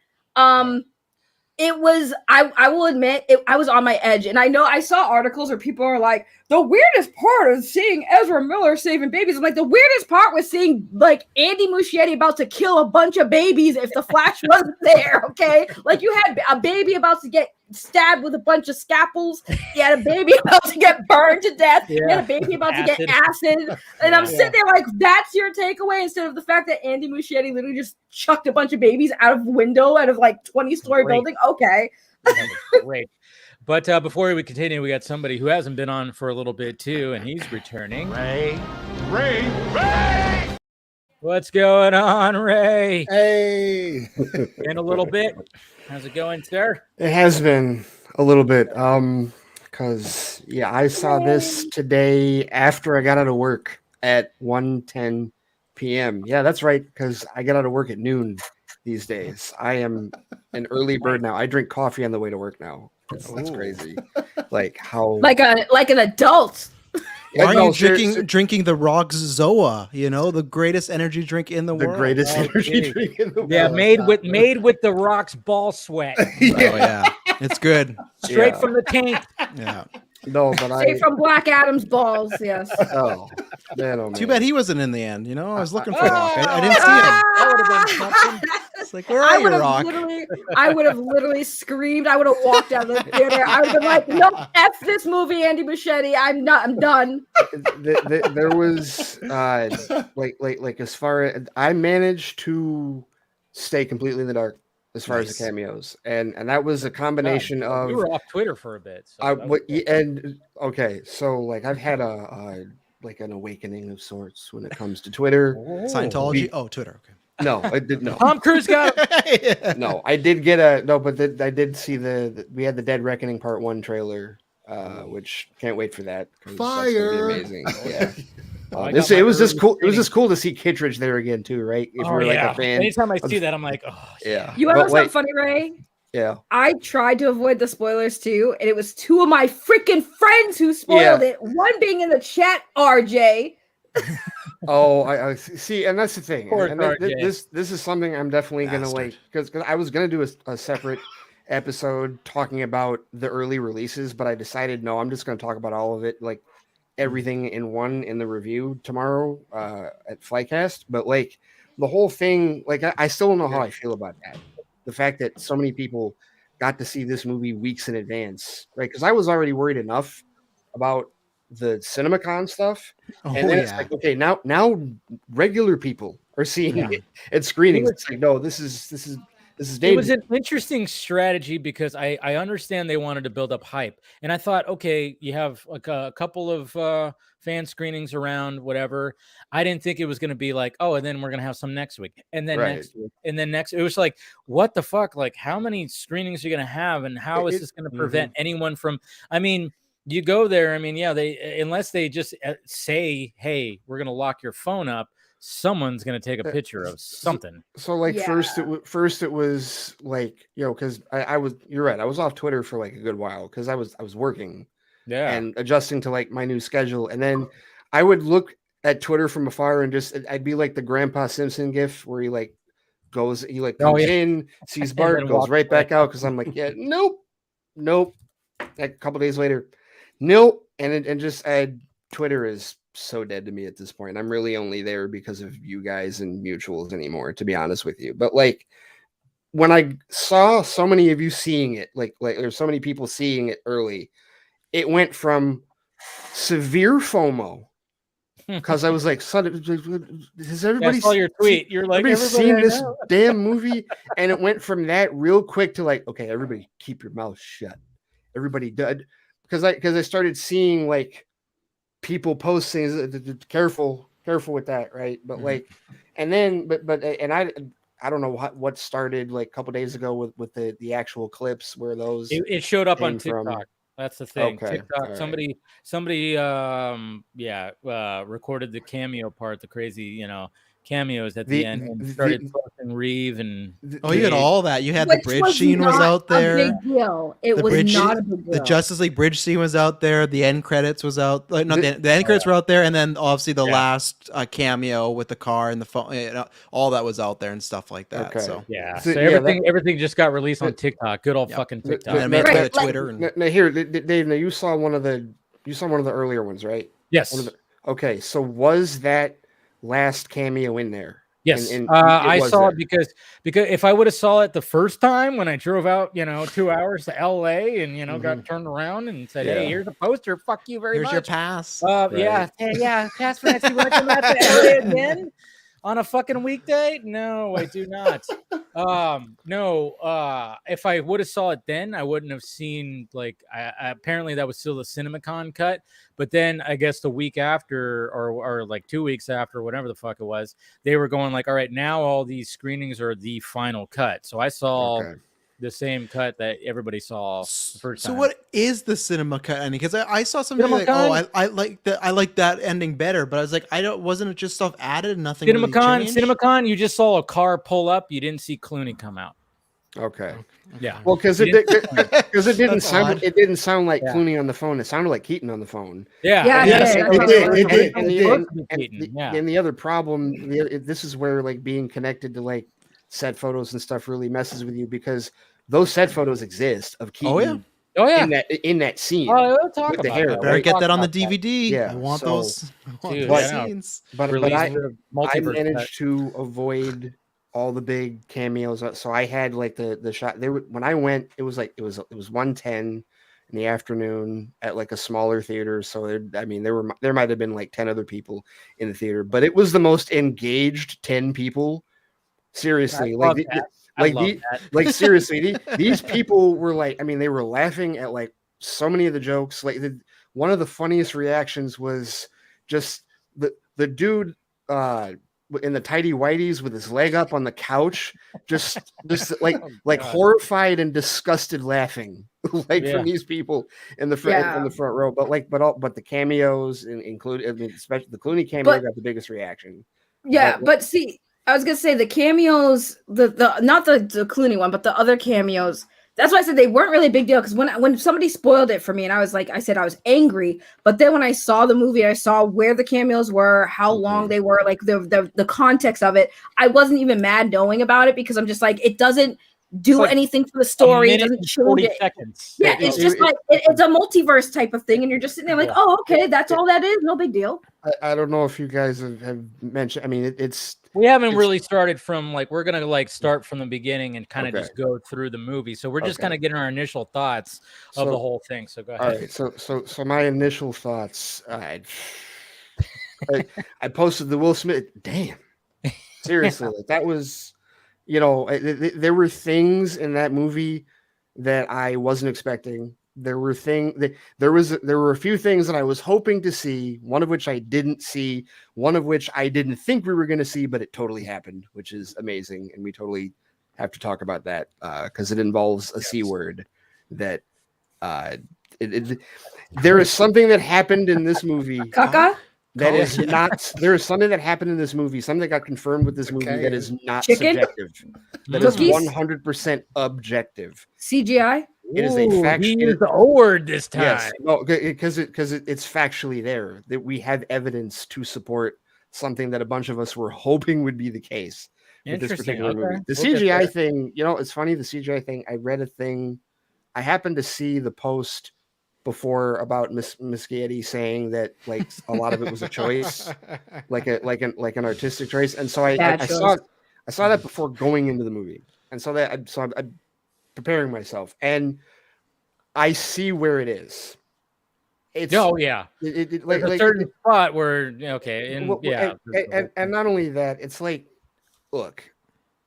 it was, I will admit, I was on my edge. And I know I saw articles where people are like, the weirdest part is seeing Ezra Miller saving babies. I'm like, the weirdest part was seeing like Andy Muschietti about to kill a bunch of babies if the Flash wasn't there. Okay. Like you had a baby about to get stabbed with a bunch of scalpels. You had a baby about to get burned to death. You had a baby about to get acid. And I'm sitting there like, that's your takeaway, instead of the fact that Andy Muschietti literally just chucked a bunch of babies out of window out of like 20-story building. Okay. Great. But before we continue, we got somebody who hasn't been on for a little bit too, and he's returning. Ray! What's going on, Ray? Hey. In a little bit. How's it going, sir? It has been a little bit. Because I saw this today after I got out of work at 1:10 p.m. Yeah, that's right, because I get out of work at noon these days. I am an early bird now. I drink coffee on the way to work now. That's crazy. Like how like an adult. Why are you drinking the Rock's Zoa? You know, the greatest energy drink in the world. The greatest energy drink in the world. Yeah, made with the Rock's ball sweat. Oh yeah, it's good. Straight from the tank. Yeah. No, but Straight from Black Adam's balls. Yes. Oh, man, Too bad he wasn't in the end. You know, I was looking for Rock. I didn't see him. That would have been something. It's like, where are you, Rock? I would have literally screamed. I would have walked out of the theater. I would have been like, "No, F this movie, Andy Muschietti. I'm done." There was like as far as I managed to stay completely in the dark as far as the cameos, and that was a combination of you were off Twitter for a bit. So so like I've had like an awakening of sorts when it comes to Twitter. Scientology. Twitter. Okay. No, I did no. Tom Cruise got it. No, I did get I did see we had the Dead Reckoning Part 1 trailer, which can't wait for that. Fire! That's amazing. Yeah. It was just cool. It was just cool to see Kittredge there again too, right? If you're like a fan. Anytime I see that, I'm like, oh yeah. You want to know something funny, Ray? Yeah. I tried to avoid the spoilers too, and it was two of my freaking friends who spoiled it. One being in the chat, RJ. I see, and that's the thing. And this is something I'm definitely gonna like because I was gonna do a separate episode talking about the early releases, but I decided no, I'm just gonna talk about all of it, like everything in the review tomorrow at Flycast. But like the whole thing, like I still don't know how I feel about that. The fact that so many people got to see this movie weeks in advance, right? Because I was already worried enough about the CinemaCon stuff, and then it's like, okay, now regular people are seeing it at screenings. It's like, no, this is dangerous. It was an interesting strategy because I understand they wanted to build up hype, and I thought, okay, you have like a couple of fan screenings around, whatever. I didn't think it was going to be like, oh, and then we're going to have some next week, and then next week, and then next. It was like, what the fuck? Like, how many screenings are you going to have, and how is this going to prevent anyone from? I mean. You go there. I mean, unless they just say, "Hey, we're gonna lock your phone up," someone's gonna take a picture of something. So like first it was like because you're right. I was off Twitter for like a good while because I was working, and adjusting to like my new schedule, and then I would look at Twitter from afar and I'd be like the Grandpa Simpson gif where he like comes in, sees Bart, goes right back out because I'm like, nope. Like a couple days later. Nope, and Twitter is so dead to me at this point. I'm really only there because of you guys and mutuals anymore, to be honest with you. But like when I saw so many of you seeing it, like there's so many people seeing it early, it went from severe FOMO because I was like, has everybody saw your tweet? You're like, everybody's seen this damn movie, and it went from that real quick to like, okay, everybody keep your mouth shut. Everybody did. Because I started seeing like people posting careful with that, right? But like, and then and I don't know what started like a couple days ago with the actual clips where those it showed up on TikTok. From. That's the thing. Okay. TikTok. Somebody recorded the cameo part, the crazy, cameos at the end and started fucking Reeve and you had all that. You had Which the bridge scene was out there. A big deal. It was not a big deal. The Justice League bridge scene was out there. The end credits was out. Like, no, the end credits were out there, and then obviously the last cameo with the car and the phone. You know, all that was out there and stuff like that. Okay. So so everything just got released on TikTok. Good old fucking TikTok. And made it to Twitter. Now here, Dave. Now you saw one of the earlier ones, right? Yes. Okay, so was that last cameo in there? Yes, I saw it because if I would have saw it the first time when I drove out, 2 hours to LA and got turned around and said, "Hey, here's a poster. Fuck you very much. Here's your pass." Yeah, pass for next week. Want to come out to LA again on a fucking weekday? No, I do not. No. If I would have saw it then, I wouldn't have seen apparently that was still the CinemaCon cut. But then I guess the week after or like 2 weeks after, whatever the fuck it was, they were going like, all right, now all these screenings are the final cut. So I saw the same cut that everybody saw the first time. So what is the cinema cut ending? Because I saw something like, I like that ending better, but I was like, wasn't it just stuff added and nothing really changed? CinemaCon, you just saw a car pull up, you didn't see Clooney come out. Okay. Yeah. Well, because it didn't sound like Clooney on the phone. It sounded like Keaton on the phone. Yeah. And the other problem, this is where like being connected to like set photos and stuff really messes with you, because those set photos exist of Keaton. Oh yeah. In that scene. Oh, we'll talk about hair. that. Better get that on the DVD. Yeah, I want those scenes. But I managed to avoid all the big cameos. So I had like the shot there when I went. It was 1:10 in the afternoon at like a smaller theater. So there might have been like 10 other people in the theater, but it was the most engaged 10 people. Seriously, seriously, these people were like, they were laughing at like so many of the jokes. Like one of the funniest reactions was just the dude in the tidy whities with his leg up on the couch, just like horrified and disgusted laughing, from these people in the front row. But the cameos included, especially the Clooney cameo, got the biggest reaction. Yeah, but see, I was gonna say the cameos, the not the Clooney one, but the other cameos. That's why I said they weren't really a big deal, because when somebody spoiled it for me, and I was angry. But then when I saw the movie, I saw where the cameos were, how long they were, like the context of it. I wasn't even mad knowing about it, because I'm just like, it doesn't do anything for the story. It doesn't change it. Seconds. Yeah, it's just like it's a multiverse type of thing, and you're just sitting there like, oh, okay, that's all that is, no big deal. I don't know if you guys have mentioned. We haven't really started from we're gonna start from the beginning and kind of just go through the movie. So we're just kind of getting our initial thoughts of the whole thing. So go ahead. All right. So my initial thoughts. I posted the Will Smith. Damn. Seriously, that was. There were things in that movie that I wasn't expecting. There were a few things that I was hoping to see, one of which I didn't see, one of which I didn't think we were going to see, but it totally happened, which is amazing. And we totally have to talk about that because it involves a C word that there is something that happened in this movie. Caca? That is not. There is something that happened in this movie. Something that got confirmed with this movie that is not subjective. That is 100% objective. CGI. It is a fact. He used the O word this time. Yes, no, because it's factually there that we have evidence to support something that a bunch of us were hoping would be the case with this particular movie. The CGI thing, it's funny. The CGI thing. I read a thing. I happened to see the post before about Muschietti saying that a lot of it was a choice, like an artistic choice, and so I saw that before going into the movie, and so I'm preparing myself, and I see where it is. It's there's a certain spot where and not only that, it's like, look.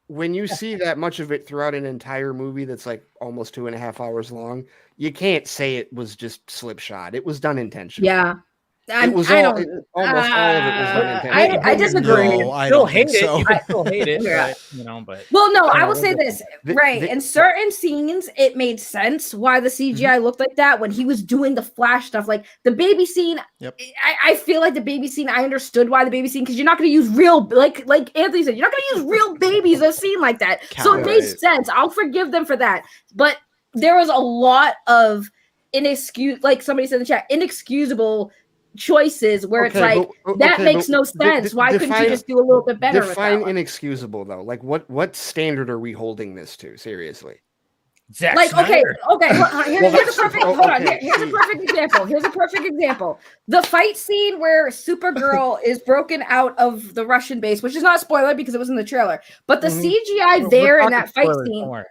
When you see that much of it throughout an entire movie that's almost 2.5 hours long, you can't say it was just slipshod. It was done intentionally. Yeah. Almost all of it was unintentional. I disagree. No, I don't think so. You can still hate it, Yeah. but Well, no, you I know, will say this. In certain scenes, it made sense why the CGI looked like that when he was doing the Flash stuff. Like the baby scene, I feel like the baby scene, I understood why the baby scene, because you're not going to use real, like Anthony said, you're not going to use real babies in a scene like that. So it made sense. I'll forgive them for that. But there was a lot of like somebody said in the chat, inexcusable choices where it's like that makes no sense. Why couldn't you just do a little bit better? Define inexcusable though. Like what standard are we holding this to? Seriously. Like Snyder. Here's a perfect example. The fight scene where Supergirl is broken out of the Russian base, which is not a spoiler because it was in the trailer, but the CGI there in that fight scene.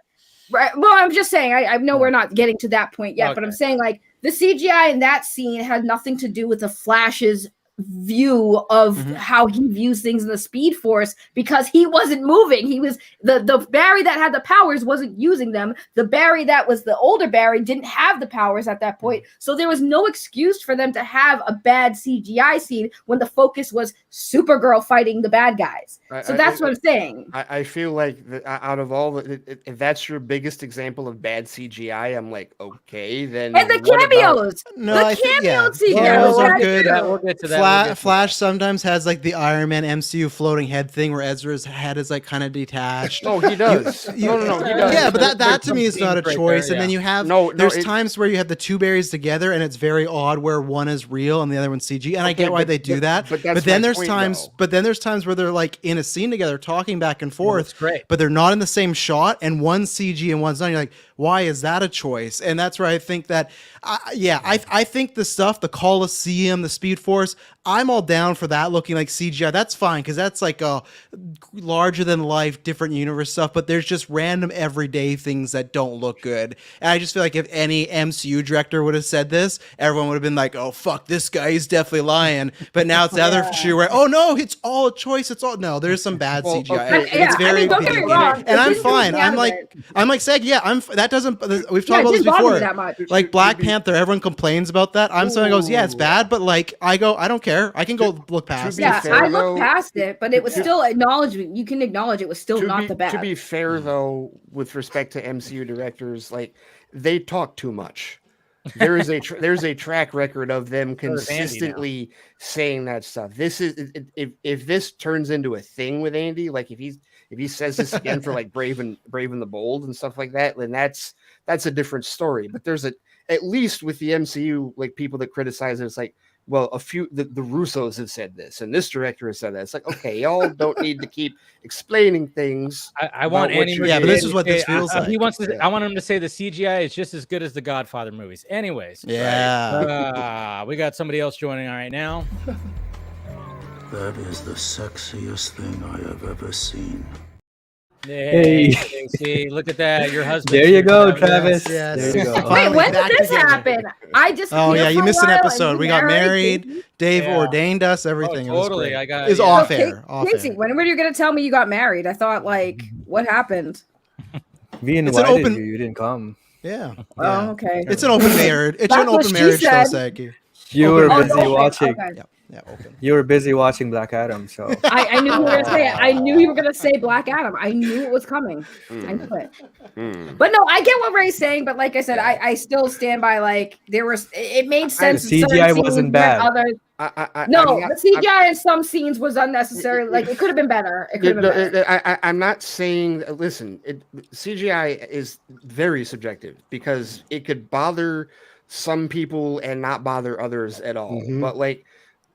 Right. Well, I'm just saying, I know we're not getting to that point yet, but I'm saying like the CGI in that scene had nothing to do with the Flash's view of how he views things in the Speed Force, because he wasn't moving. He was the Barry that had the powers wasn't using them. The Barry that was the older Barry didn't have the powers at that point. So there was no excuse for them to have a bad CGI scene when the focus was Supergirl fighting the bad guys. So that's what I'm saying. I feel like out of all if that's your biggest example of bad CGI, I'm like, okay, then. And the cameos. No, cameos are good. We'll get to that. Flash sometimes has like the Iron Man MCU floating head thing where Ezra's head is like kind of detached. No, he does. No, he does. Yeah, but that to me is not a choice. And then you have there's times where you have the two Barrys together and it's very odd where one is real and the other one's CG. And I get why they do that. But then there's times where they're like in a scene together talking back and forth. But they're not in the same shot and one's CG and one's not. You're like, why is that a choice? And that's where I think that I think the stuff, the Coliseum, the Speed Force, I'm all down for that looking like CGI. That's fine because that's like a larger than life, different universe stuff. But there's just random everyday things that don't look good. And I just feel like if any MCU director would have said this, everyone would have been like, "Oh fuck, this guy is definitely lying." But now it's the other shoe where, "Oh no, it's all a choice. It's all no." There's some bad CGI. It's very don't get me wrong. And I'm fine. I'm like saying, that doesn't. We've talked about this before. Like Black Panther, everyone complains about that. I'm someone who goes, yeah, it's bad, but like I don't care. I can go look past it. I looked past it, but it was still acknowledgement. You can acknowledge it was still not the bad. To be fair, though, with respect to MCU directors, like they talk too much. There's a track record of them consistently saying that stuff. This is if this turns into a thing with Andy, like if he says this again for like Brave and the Bold and stuff like that, then that's a different story. But there's at least with the MCU, like people that criticize it, it's like, well, the Russos have said this, and this director has said that. It's like, okay, y'all don't need to keep explaining things. I want Andy. Yeah, but this is what this feels like. He wants to. I want him to say the CGI is just as good as the Godfather movies. Anyways, we got somebody else joining right now. That is the sexiest thing I have ever seen. Hey, see, look at that. Your husband. There you go, Travis. Yes. There you go. Wait, when did this happen? I just. Oh yeah, you missed an episode. We got married. Dave ordained us. Everything. Totally. It was off air. Casey, when were you going to tell me you got married? I thought, like, what happened? We invited you. You didn't come. Yeah. Oh, okay. It's an open marriage. It's an open marriage show, Saki. You were busy watching. Okay. Yeah, open. You were busy watching Black Adam, so I knew you were gonna say it. I knew you were gonna say Black Adam. I knew it was coming. I knew it. But no, I get what Ray's saying. But like I said, I still stand by like it made sense. The CGI wasn't bad. Others, the CGI in some scenes was unnecessary. Like it could have been better. It could have been better. I'm not saying. Listen, CGI is very subjective because it could bother some people and not bother others at all. But like.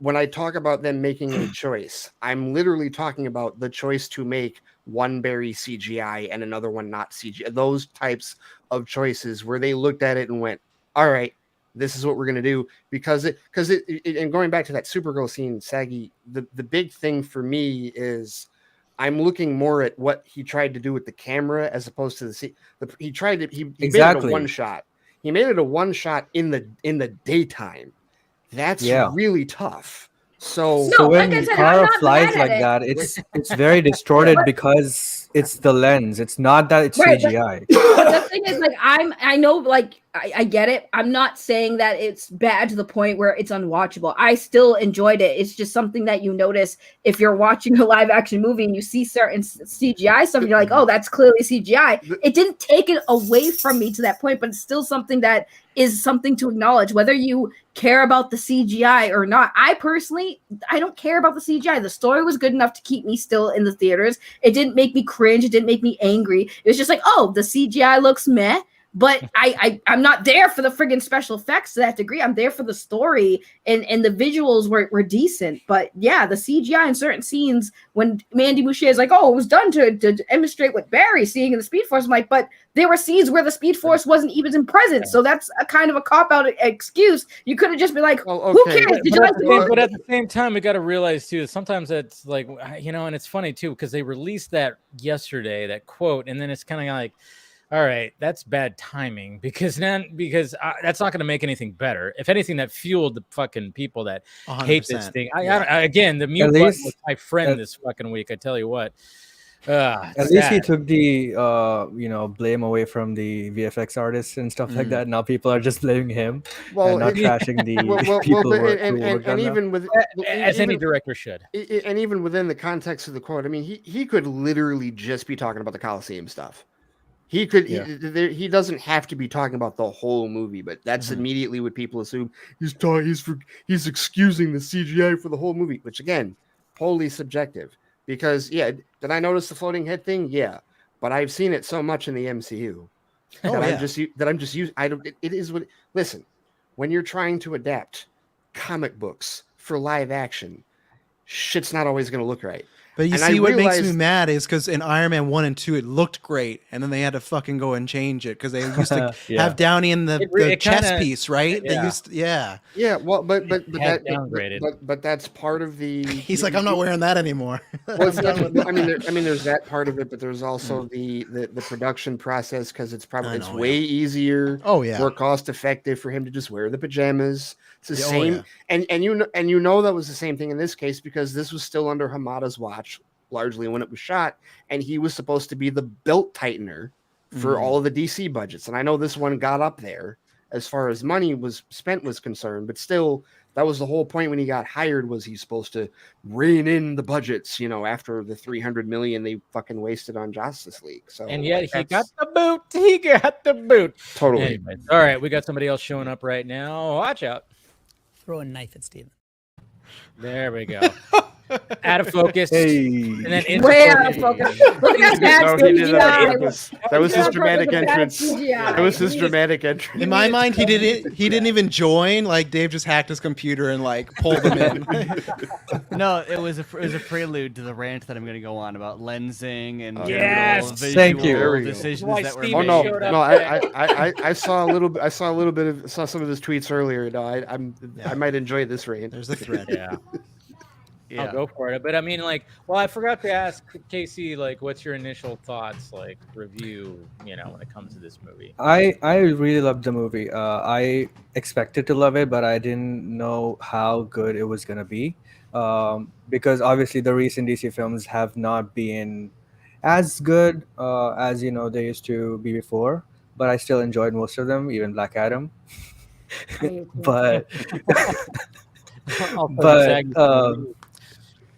When I talk about them making a choice, I'm literally talking about the choice to make one Barry CGI and another one not CGI. Those types of choices where they looked at it and went, all right, this is what we're going to do. Because and going back to that Supergirl scene, Saggy, the big thing for me is I'm looking more at what he tried to do with the camera as opposed to he made it a one shot. He made it a one shot in the daytime. That's really tough. So when the car flies like that, it's very distorted because it's the lens. It's not that it's CGI. But the thing is, like, I know, like, I get it. I'm not saying that it's bad to the point where it's unwatchable. I still enjoyed it. It's just something that you notice if you're watching a live action movie and you see certain CGI stuff and you're like, oh, that's clearly CGI. It didn't take it away from me to that point, but it's still something that is something to acknowledge, whether you care about the CGI or not. I personally, I don't care about the CGI. The story was good enough to keep me still in the theaters. It didn't make me cringe. It didn't make me angry. It was just like, oh, the CGI looks meh. But I'm not there for the friggin' special effects to that degree. I'm there for the story, and the visuals were decent. But yeah, the CGI in certain scenes when Mandy Muschietti is like, oh, it was done to demonstrate what Barry's seeing in the Speed Force. I'm like, but there were scenes where the Speed Force wasn't even present. So that's a kind of a cop-out excuse. You could have just been like, who cares? Did you like the movie? But at the same time, we got to realize too, sometimes it's like, and it's funny too, because they released that yesterday, that quote, and then it's kind of like, all right, that's bad timing because that's not going to make anything better. If anything, that fueled the fucking people that hate this thing. Again, the mute button was my friend this fucking week. I tell you what. At least he took the blame away from the VFX artists and stuff like that. Now people are just blaming him and not trashing the people who worked on even that. with as any director should. And even within the context of the quote, I mean, he could literally just be talking about the Coliseum stuff. He could. He doesn't have to be talking about the whole movie, but that's immediately what people assume. He's excusing the CGI for the whole movie, which again, wholly subjective. Because did I notice the floating head thing? Yeah, but I've seen it so much in the MCU I'm just used. I don't. It is what. Listen, when you're trying to adapt comic books for live action, shit's not always going to look right. But you see, what makes me mad is because in Iron Man 1 and 2, it looked great, and then they had to fucking go and change it because they used to have Downey in the chess piece, right? Yeah. They used to, yeah. Well, but that's part of the. He's like, I'm not wearing that anymore. Well, there's that part of it, but there's also the production process because it's way easier. Oh yeah, more cost effective for him to just wear the pajamas. It's the same, and that was the same thing in this case because this was still under Hamada's watch largely when it was shot, and he was supposed to be the belt tightener for all of the DC budgets. And I know this one got up there as far as money was spent was concerned, but still, that was the whole point when he got hired was he's supposed to rein in the budgets, after the $300 million they fucking wasted on Justice League. So, and yet he got the boot. He got the boot. Totally. Anyways, all right, we got somebody else showing up right now. Watch out. Throw a knife at Steven. There we go. Out of focus. And then way out of focus. Look at that That was his dramatic entrance. That was his dramatic entrance. In my mind, he didn't even join. Like Dave just hacked his computer and like pulled him in. No, it was a prelude to the rant that I'm going to go on about lensing and thank you. Decisions that were made. Oh no! I saw a little bit. I saw some of his tweets earlier. No, I might enjoy this rant. There's the thread. Yeah. I'll go for it. But I mean, I forgot to ask Casey, what's your initial thoughts, review, when it comes to this movie? I really loved the movie. I expected to love it, but I didn't know how good it was going to be. Because obviously the recent DC films have not been as good as, they used to be before. But I still enjoyed most of them, even Black Adam.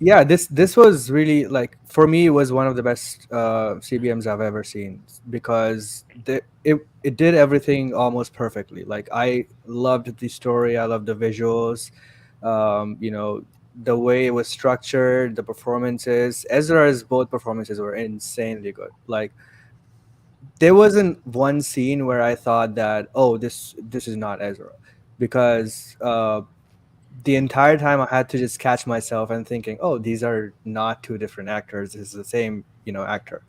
Yeah, this was really for me it was one of the best CBMs I've ever seen because it did everything almost perfectly. I loved the story, I loved the visuals, the way it was structured, the performances. Ezra's both performances were insanely good. There wasn't one scene where I thought that this is not Ezra, because the entire time I had to just catch myself and thinking, these are not two different actors. This is the same, actor.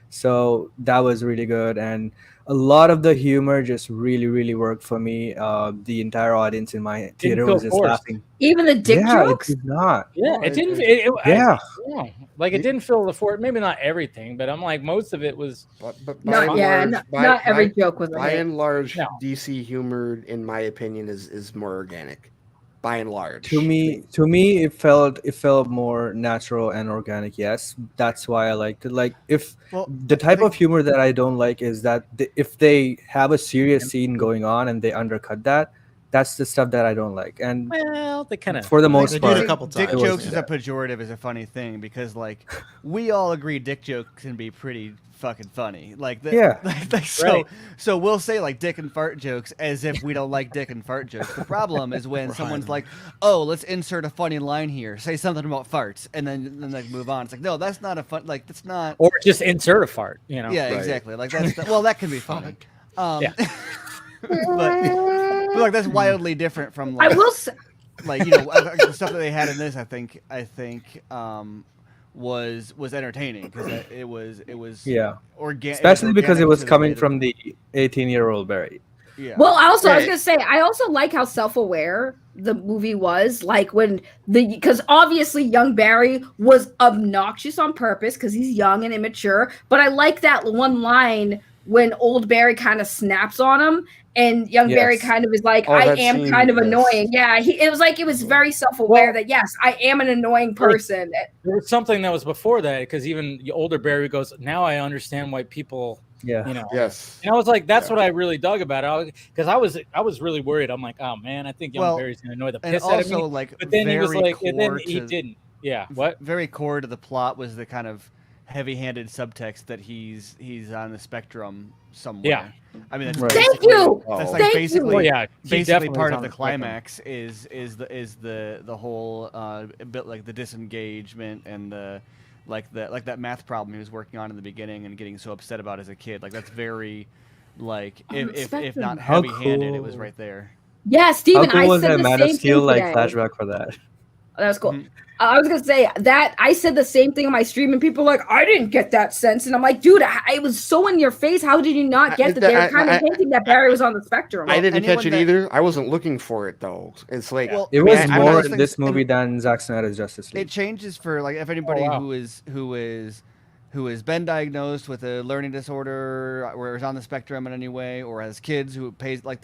So that was really good. And a lot of the humor just really, really worked for me. The entire audience in my theater was just laughing. Even the dick jokes? It did not. Yeah, it didn't. It didn't fill the fort. Maybe not everything, but I'm most of it was. Not every joke was. By and large, DC humor, in my opinion, is more organic. by and large. To me, it felt more natural and organic. Yes, that's why I liked it. Like, if the type of humor that I don't like is that if they have a serious scene going on and they undercut that, that's the stuff that I don't like. And well, they kind of, for the most They part, did a couple Dick times. jokes is a pejorative, is a funny thing because like we all agree dick jokes can be pretty fucking funny. Like so we'll say like dick and fart jokes as if we don't like dick and fart jokes. The problem is when someone's like, "Oh, let's insert a funny line here. Say something about farts," and then like move on. It's like, no, that's not a fun. Like that's not. Or just insert a fart. You know. Yeah, exactly. Like that's well, that can be funny. Yeah. but like that's wildly different from like I will say, like the stuff that they had in this. I think was entertaining because it was organic, especially because it was to the coming way that- from the 18-year-old Barry. Yeah. well, I was gonna say, I also like how self-aware the movie was. Like when because obviously young Barry was obnoxious on purpose because he's young and immature. But I like that one line when old Barry kind of snaps on him. And young Barry kind of is like, I am kind of annoying. Yeah, it was very self-aware that, yes, I am an annoying person. There was something that was before that because even the older Barry goes, now I understand why people, Yes. And I was like, that's what I really dug about it because I was really worried. I'm like, oh man, I think young Barry's gonna annoy the piss out of me. Like, but then he was like, and then he to, didn't. Yeah. What? Very core to the plot was the kind of heavy-handed subtext that he's on the spectrum somewhere. Yeah. I mean, that's Thank you. That's like basically, basically part of the on the climax is the whole bit like the disengagement and the that math problem he was working on in the beginning and getting so upset about as a kid. Like that's very like if not heavy-handed, it was right there. Yeah, Steven, How cool I was said that the Man same of Steel thing like today. flashback for that? That was cool. I was gonna say that I said the same thing on my stream, and people were like, I didn't get that sense, and I'm like, dude, it was so in your face. How did you not get that? They were kind of hinting that Barry was on the spectrum. I didn't catch it either. I wasn't looking for it though. It's like It was more in this movie than Zack Snyder's Justice League. It changes for like if anybody who has been diagnosed with a learning disorder or is on the spectrum in any way or has kids who pays like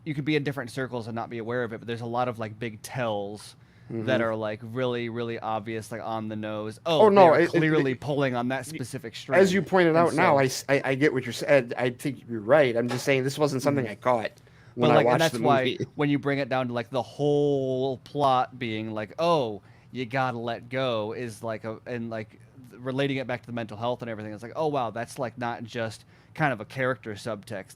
you could be in different circles and not be aware of it, but there's a lot of like big tells that are like really, really obvious, like on the nose. They're clearly pulling on that specific string. As you pointed out now, I get what you're saying. I think you're right. I'm just saying this wasn't something I caught when I watched and that's the movie. why when you bring it down to like the whole plot being like, oh, you gotta let go is like and like relating it back to the mental health and everything. It's like, oh wow, that's like not just kind of a character subtext.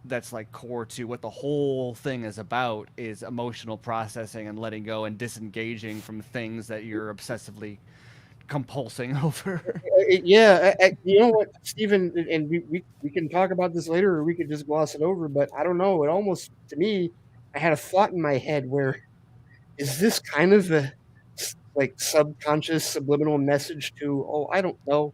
That's like core to what the whole thing is about is emotional processing and letting go and disengaging from things that you're obsessively compulsing over. You know what, Stephen, and we can talk about this later or we could just gloss it over, but I don't know. It almost, to me, I had a thought in my head where is this kind of a like subconscious subliminal message to, I don't know,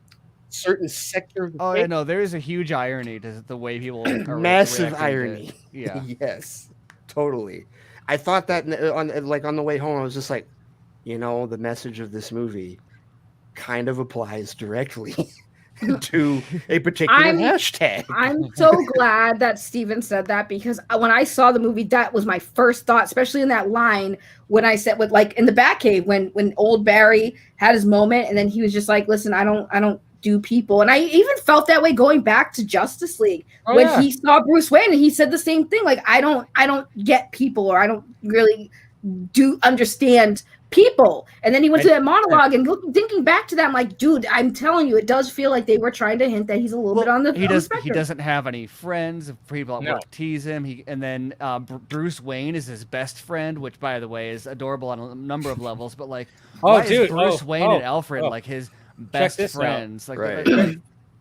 certain sector of the I know there is a huge irony to the way people are massive reacting irony. Yeah. Yes, totally. I thought that on the way home, I was just like, the message of this movie kind of applies directly to a particular hashtag. I'm so glad that Steven said that because when I saw the movie, that was my first thought, especially in that line when I said with like in the Batcave when old Barry had his moment and then he was just like, listen, I don't do people. And I even felt that way going back to Justice League when he saw Bruce Wayne and he said the same thing. Like, I don't get people or I don't really do understand people. And then he went to that monologue and thinking back to that, I'm like, dude, I'm telling you, it does feel like they were trying to hint that he's a little bit on the spectrum. He doesn't have any friends. People at work tease him. And then Bruce Wayne is his best friend, which by the way is adorable on a number of levels. But like, is Bruce Wayne and Alfred like his best friends? Like, right.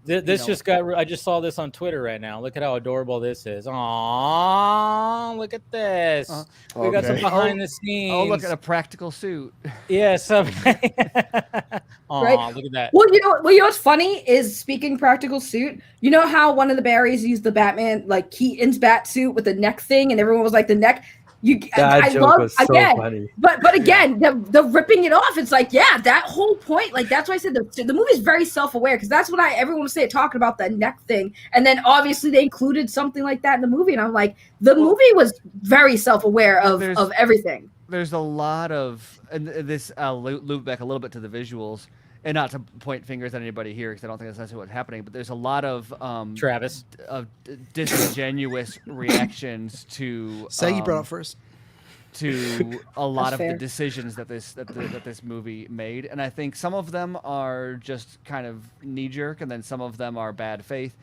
This just got. I just saw this on Twitter right now. Look at how adorable this is. Aww, look at this. We got some behind the scenes. Oh, look at a practical suit. Yes. Look at that. Well, you know what's funny is speaking practical suit. You know how one of the Barrys used the Batman like Keaton's bat suit with the neck thing, and everyone was like the neck. That joke was so funny. But again, the ripping it off, it's like, yeah, that whole point, like that's why I said the movie is very self-aware because that's what everyone was saying, talking about the neck thing, and then obviously they included something like that in the movie, and I'm like, the movie was very self-aware of everything. there's a lot of, and this I'll loop back a little bit to the visuals, and not to point fingers at anybody here because I don't think that's necessarily what's happening, but there's a lot of Travis of disingenuous reactions to Say you brought up first. to a lot of fair. the decisions that this movie made, and I think some of them are just kind of knee jerk, and then some of them are bad faith.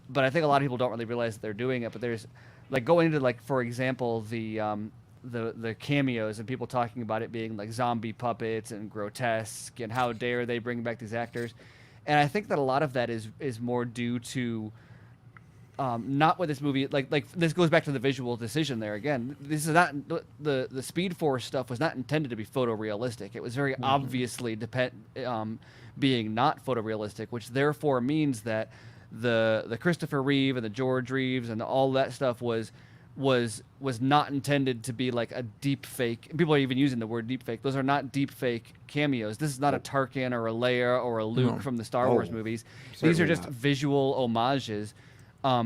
But I think a lot of people don't really realize that they're doing it. But there's like going into like, for example, the cameos and people talking about it being like zombie puppets and grotesque and how dare they bring back these actors. And I think that a lot of that is more due to not what this movie like this goes back to the visual decision there again. This is not the Speed Force stuff was not intended to be photorealistic. It was very obviously being not photorealistic, which therefore means that the Christopher Reeve and the George Reeves and all that stuff was not intended to be like a deep fake. People are even using the word deep fake. Those are not deep fake cameos. This is not a Tarkin or a Leia or a Luke from the Star Wars movies. These are just visual homages,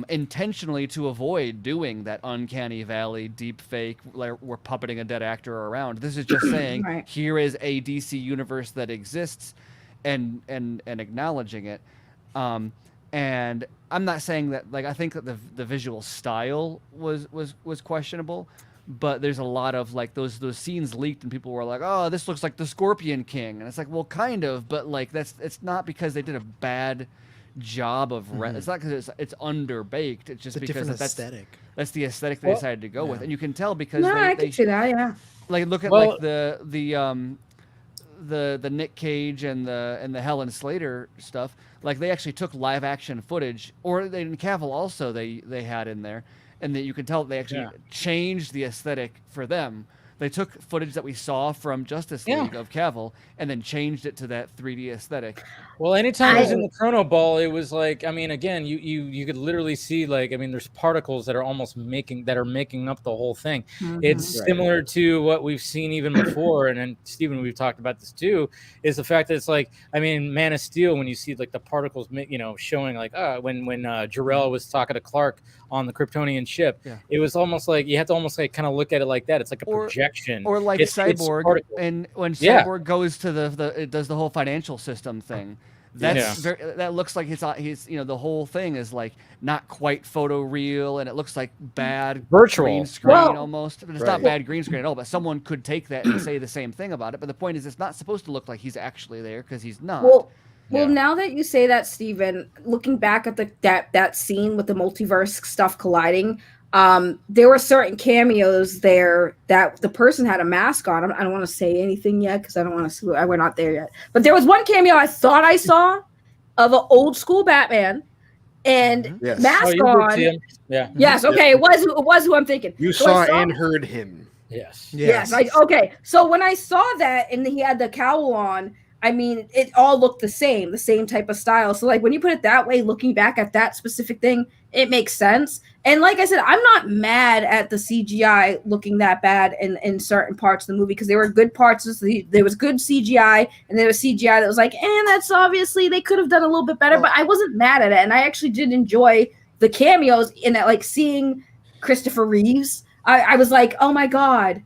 intentionally to avoid doing that uncanny valley deep fake, like we're puppeting a dead actor around. This is just saying here is a DC universe that exists, and acknowledging it. And I'm not saying that, like, I think that the visual style was questionable, but there's a lot of like those scenes leaked and people were like, oh, this looks like the Scorpion King, and it's like, well, kind of, but like it's not because they did a bad job of it's not because it's underbaked. It's just because that's the aesthetic they decided to go with, and you can tell because I can see that, yeah. Like look at like the Nick Cage and the Helen Slater stuff. Like they actually took live action footage, or they in Cavill also they had in there, and that you can tell they actually changed the aesthetic for them. They took footage that we saw from Justice League of Cavill and then changed it to that 3D aesthetic. Well, anytime it was in the Chrono Ball, it was like, I mean, again, you could literally see, like, I mean, there's particles that are almost making up the whole thing. It's similar to what we've seen even before, and then Stephen, we've talked about this too, is the fact that it's like, I mean, Man of Steel, when you see like the particles, showing like when Jor-El was talking to Clark on the Kryptonian ship, it was almost like you have to almost like kind of look at it like that. It's like a projection, or like Cyborg, and when Cyborg goes to it does the whole financial system thing. That looks like he's the whole thing is like not quite photoreal, and it looks like bad virtual green screen almost. But it's not bad green screen at all. But someone could take that and say the same thing about it. But the point is, it's not supposed to look like he's actually there because he's not. Well, now that you say that, Steven, looking back at that scene with the multiverse stuff colliding, there were certain cameos there that the person had a mask on. I don't want to say anything yet because I don't want to. We're not there yet. But there was one cameo I thought I saw of an old school Batman and mask on. Yeah. Yes. Okay. It was who I'm thinking. You saw and heard him. Yes. Okay. So when I saw that and he had the cowl on, I mean, it all looked the same type of style. So like when you put it that way, looking back at that specific thing, it makes sense. And like I said, I'm not mad at the CGI looking that bad in certain parts of the movie because there were good parts. There was good CGI and there was CGI that was like, that's obviously they could have done a little bit better, but I wasn't mad at it. And I actually did enjoy the cameos in that, like seeing Christopher Reeves. I was like, oh my God.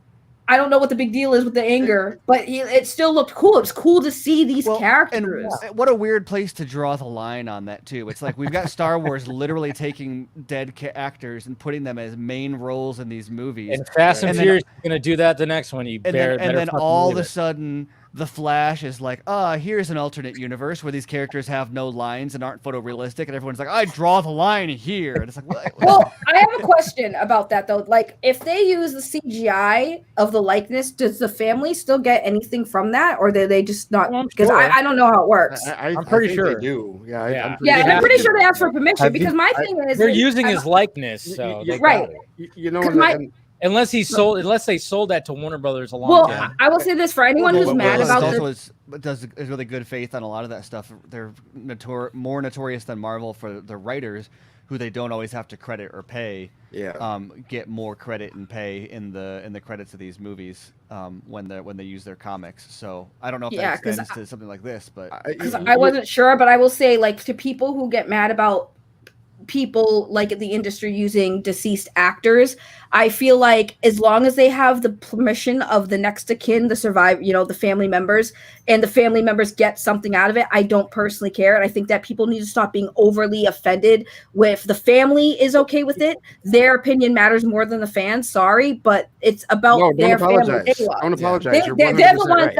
I don't know what the big deal is with the anger, but it still looked cool. It was cool to see these characters. And what a weird place to draw the line on that, too. It's like we've got Star Wars literally taking dead actors and putting them as main roles in these movies. And Fast and Furious is going to do that the next one. And then all of a sudden, The Flash is like, here's an alternate universe where these characters have no lines and aren't photorealistic, and everyone's like, I draw the line here. And it's like, well, I have a question about that though. Like, if they use the CGI of the likeness, does the family still get anything from that, or do they just not? Because I don't know how it works. I'm pretty sure they do. I'm pretty sure they ask for permission because my thing is they're using his likeness, so right. Unless they sold that to Warner Brothers a long time. I will say this for anyone who's mad about this. Does really good faith on a lot of that stuff. They're more notorious than Marvel for the writers, who they don't always have to credit or pay. Get more credit and pay in the credits of these movies when they use their comics. So I don't know if that extends to something like this, but because I wasn't sure, but I will say, like, to people who get mad about people like the industry using deceased actors. I feel like as long as they have the permission of the next of kin, the survivor, the family members, and the family members get something out of it, I don't personally care. And I think that people need to stop being overly offended with the family is okay with it. Their opinion matters more than the fans. Sorry, but it's about their family. Don't apologize. They're the ones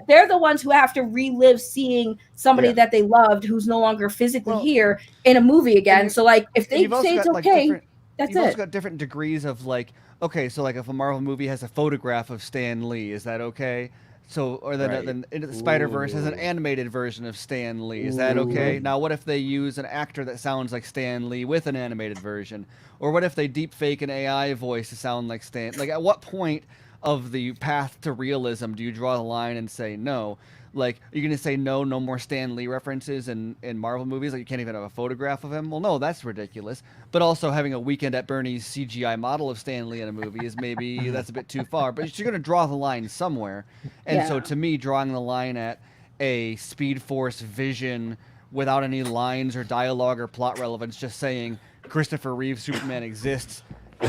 they're the ones who have to relive seeing somebody that they loved who's no longer physically here in a movie again. So like if they say it's okay, that's you've it. also got different degrees of like, okay, so like if a Marvel movie has a photograph of Stan Lee, is that okay? So, or then Into the Spider-Verse has an animated version of Stan Lee. Is that okay? Now, what if they use an actor that sounds like Stan Lee with an animated version? Or what if they deep fake an AI voice to sound like Stan? Like, at what point of the path to realism do you draw the line and say no? Like, are you going to say no more Stan Lee references in Marvel movies? Like, you can't even have a photograph of him? Well, no, that's ridiculous. But also having a Weekend at Bernie's CGI model of Stan Lee in a movie is maybe, that's a bit too far. But you're going to draw the line somewhere. And so to me, drawing the line at a Speed Force vision without any lines or dialogue or plot relevance, just saying Christopher Reeve Superman exists,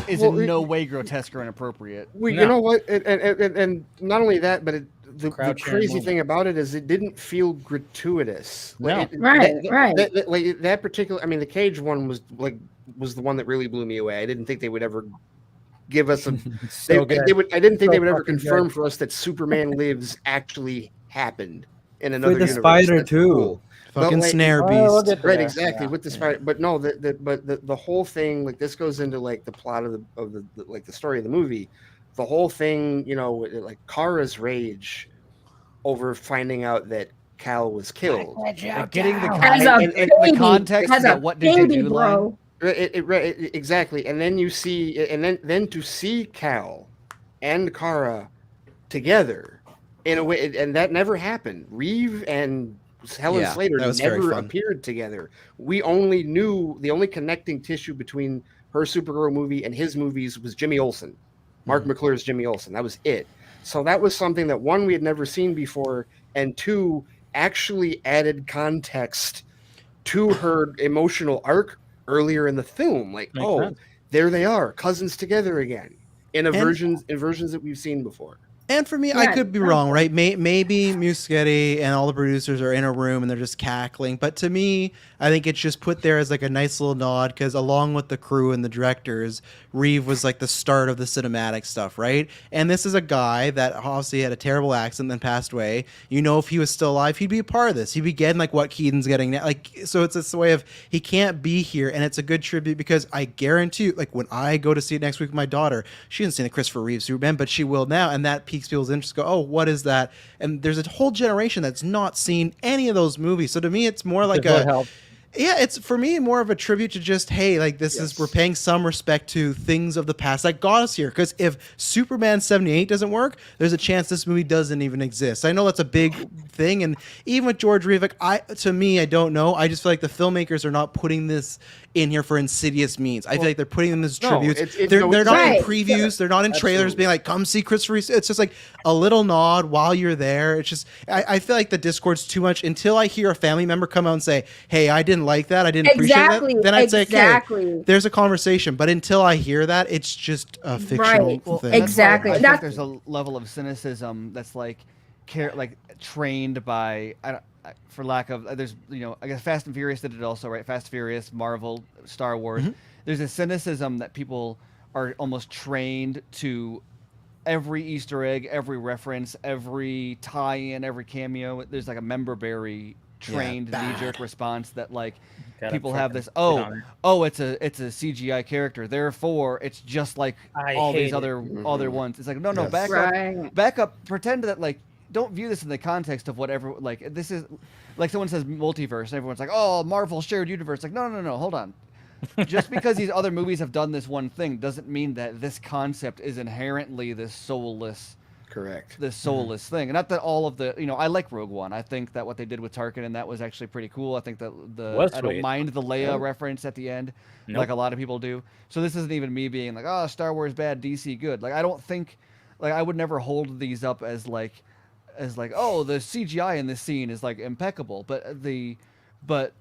is in no way grotesque or inappropriate. Well, you know what? And not only that, but the crazy thing about it is it didn't feel gratuitous. Right. That particular, I mean, the Cage one was the one that really blew me away. I didn't think they would ever give us a. I didn't think they would ever confirm for us that Superman Lives actually happened in another with the universe. spider That's too. cool. Fucking But, snare beast. Right, exactly, with the spider. But no, the whole thing, like, this goes into like the plot of the story of the movie. The whole thing, like Kara's rage over finding out that Cal was killed. Getting the context of what did you do, line. Exactly, and then you see, and then to see Cal and Kara together in a way, and that never happened. Reeve and Helen Slater never appeared together. We only knew the only connecting tissue between her Supergirl movie and his movies was Jimmy Olsen, Mark McClure's Jimmy Olsen. That was it. So that was something that, one, we had never seen before, and two, actually added context to her emotional arc earlier in the film. Like, there they are, cousins together again, in versions that we've seen before. And for me, I could be wrong, right? Maybe Muschietti and all the producers are in a room and they're just cackling. But to me, I think it's just put there as like a nice little nod because along with the crew and the directors, Reeve was like the start of the cinematic stuff, right? And this is a guy that obviously had a terrible accident and then passed away. If he was still alive, he'd be a part of this. He'd be getting like what Keaton's getting now. Like, so it's this way of he can't be here. And it's a good tribute because I guarantee you, like when I go to see it next week with my daughter, she hasn't seen the Christopher Reeve Superman, but she will now. And that piques people's interest. Go, oh, what is that? And there's a whole generation that's not seen any of those movies. So to me, it's more like it's for me more of a tribute to just, hey, like this is, we're paying some respect to things of the past that got us here. Because if Superman 78 doesn't work, there's a chance this movie doesn't even exist. I know that's a big thing. And even with George Reeve, to me, I don't know. I just feel like the filmmakers are not putting this in here for insidious means. I feel like they're putting them as tributes. They're not in previews. They're not in trailers being like, come see Christopher Reeve. It's just like a little nod while you're there. It's just, I feel like the Discord's too much until I hear a family member come out and say, hey, I didn't like that. I didn't appreciate that. Then I'd say, okay, there's a conversation. But until I hear that, it's just a fictional thing. Exactly. I think there's a level of cynicism that's like trained by, for lack of, there's, I guess Fast and Furious did it also, right? Fast and Furious, Marvel, Star Wars. There's a cynicism that people are almost trained to every Easter egg, every reference, every tie-in, every cameo. There's like a member berry trained knee-jerk response that like people have this, it's a CGI character, therefore it's just like all these other ones. It's like, no, back up, pretend that like, don't view this in the context of whatever, like, this is, like someone says multiverse, and everyone's like, oh, Marvel shared universe. Like, no, hold on. Just because these other movies have done this one thing doesn't mean that this concept is inherently this soulless thing. And not that all of the, I like Rogue One. I think that what they did with Tarkin and that was actually pretty cool. I think that I don't mind the Leia reference at the end, like a lot of people do. So this isn't even me being like, oh, Star Wars bad, DC good. Like, I don't think, like, I would never hold these up as like, oh, the CGI in this scene is like impeccable, but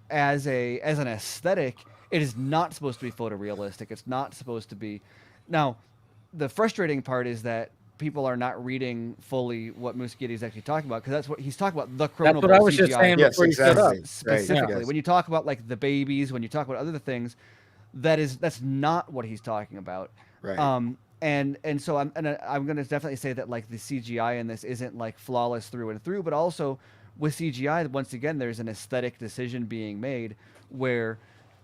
as an aesthetic, It is not supposed to be photorealistic. It's not supposed to be. Now, the frustrating part is that people are not reading fully what Muschietti is actually talking about, because that's what he's talking about. The chronable That's what I was CGI. just saying before you stood up. Specifically, Right. when you talk about like the babies, when you talk about other things, that's not what he's talking about. Right. And so I'm going to definitely say that like the CGI in this isn't like flawless through and through, but also with CGI, once again, there's an aesthetic decision being made where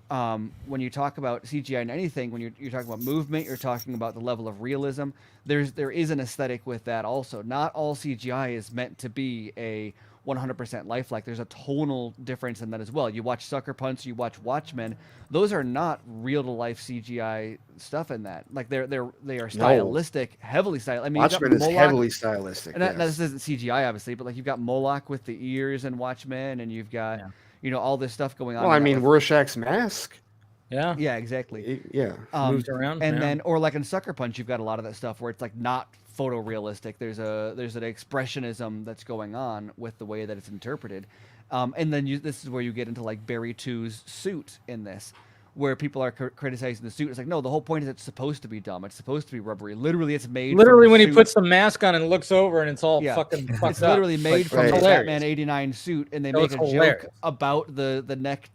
when you talk about CGI in anything, when you're talking about movement, you're talking about the level of realism. There is an aesthetic with that also. Not all CGI is meant to be a 100% lifelike. There's a tonal difference in that as well. You watch Sucker Punch, you watch Watchmen. Those are not real to life CGI stuff in that. Like they are stylistic, heavily stylistic. I mean, Watchmen is heavily stylistic. And this isn't CGI, obviously, but like you've got Moloch with the ears and Watchmen, and you've got all this stuff going on. Well, I mean, Rorschach's mask. Yeah, exactly. Yeah, moves around, and then or like in Sucker Punch, you've got a lot of that stuff where it's like not photorealistic. There's an expressionism that's going on with the way that it's interpreted, and then this is where you get into like Barry 2's suit in this, where people are criticizing the suit. It's like, no, the whole point is it's supposed to be dumb. It's supposed to be rubbery. Literally, it's made. Literally, when suit. he puts the mask on and looks over, and it's all fucking fucked It's literally up. made from the Batman '89 suit, and they make a hilarious. joke about the neck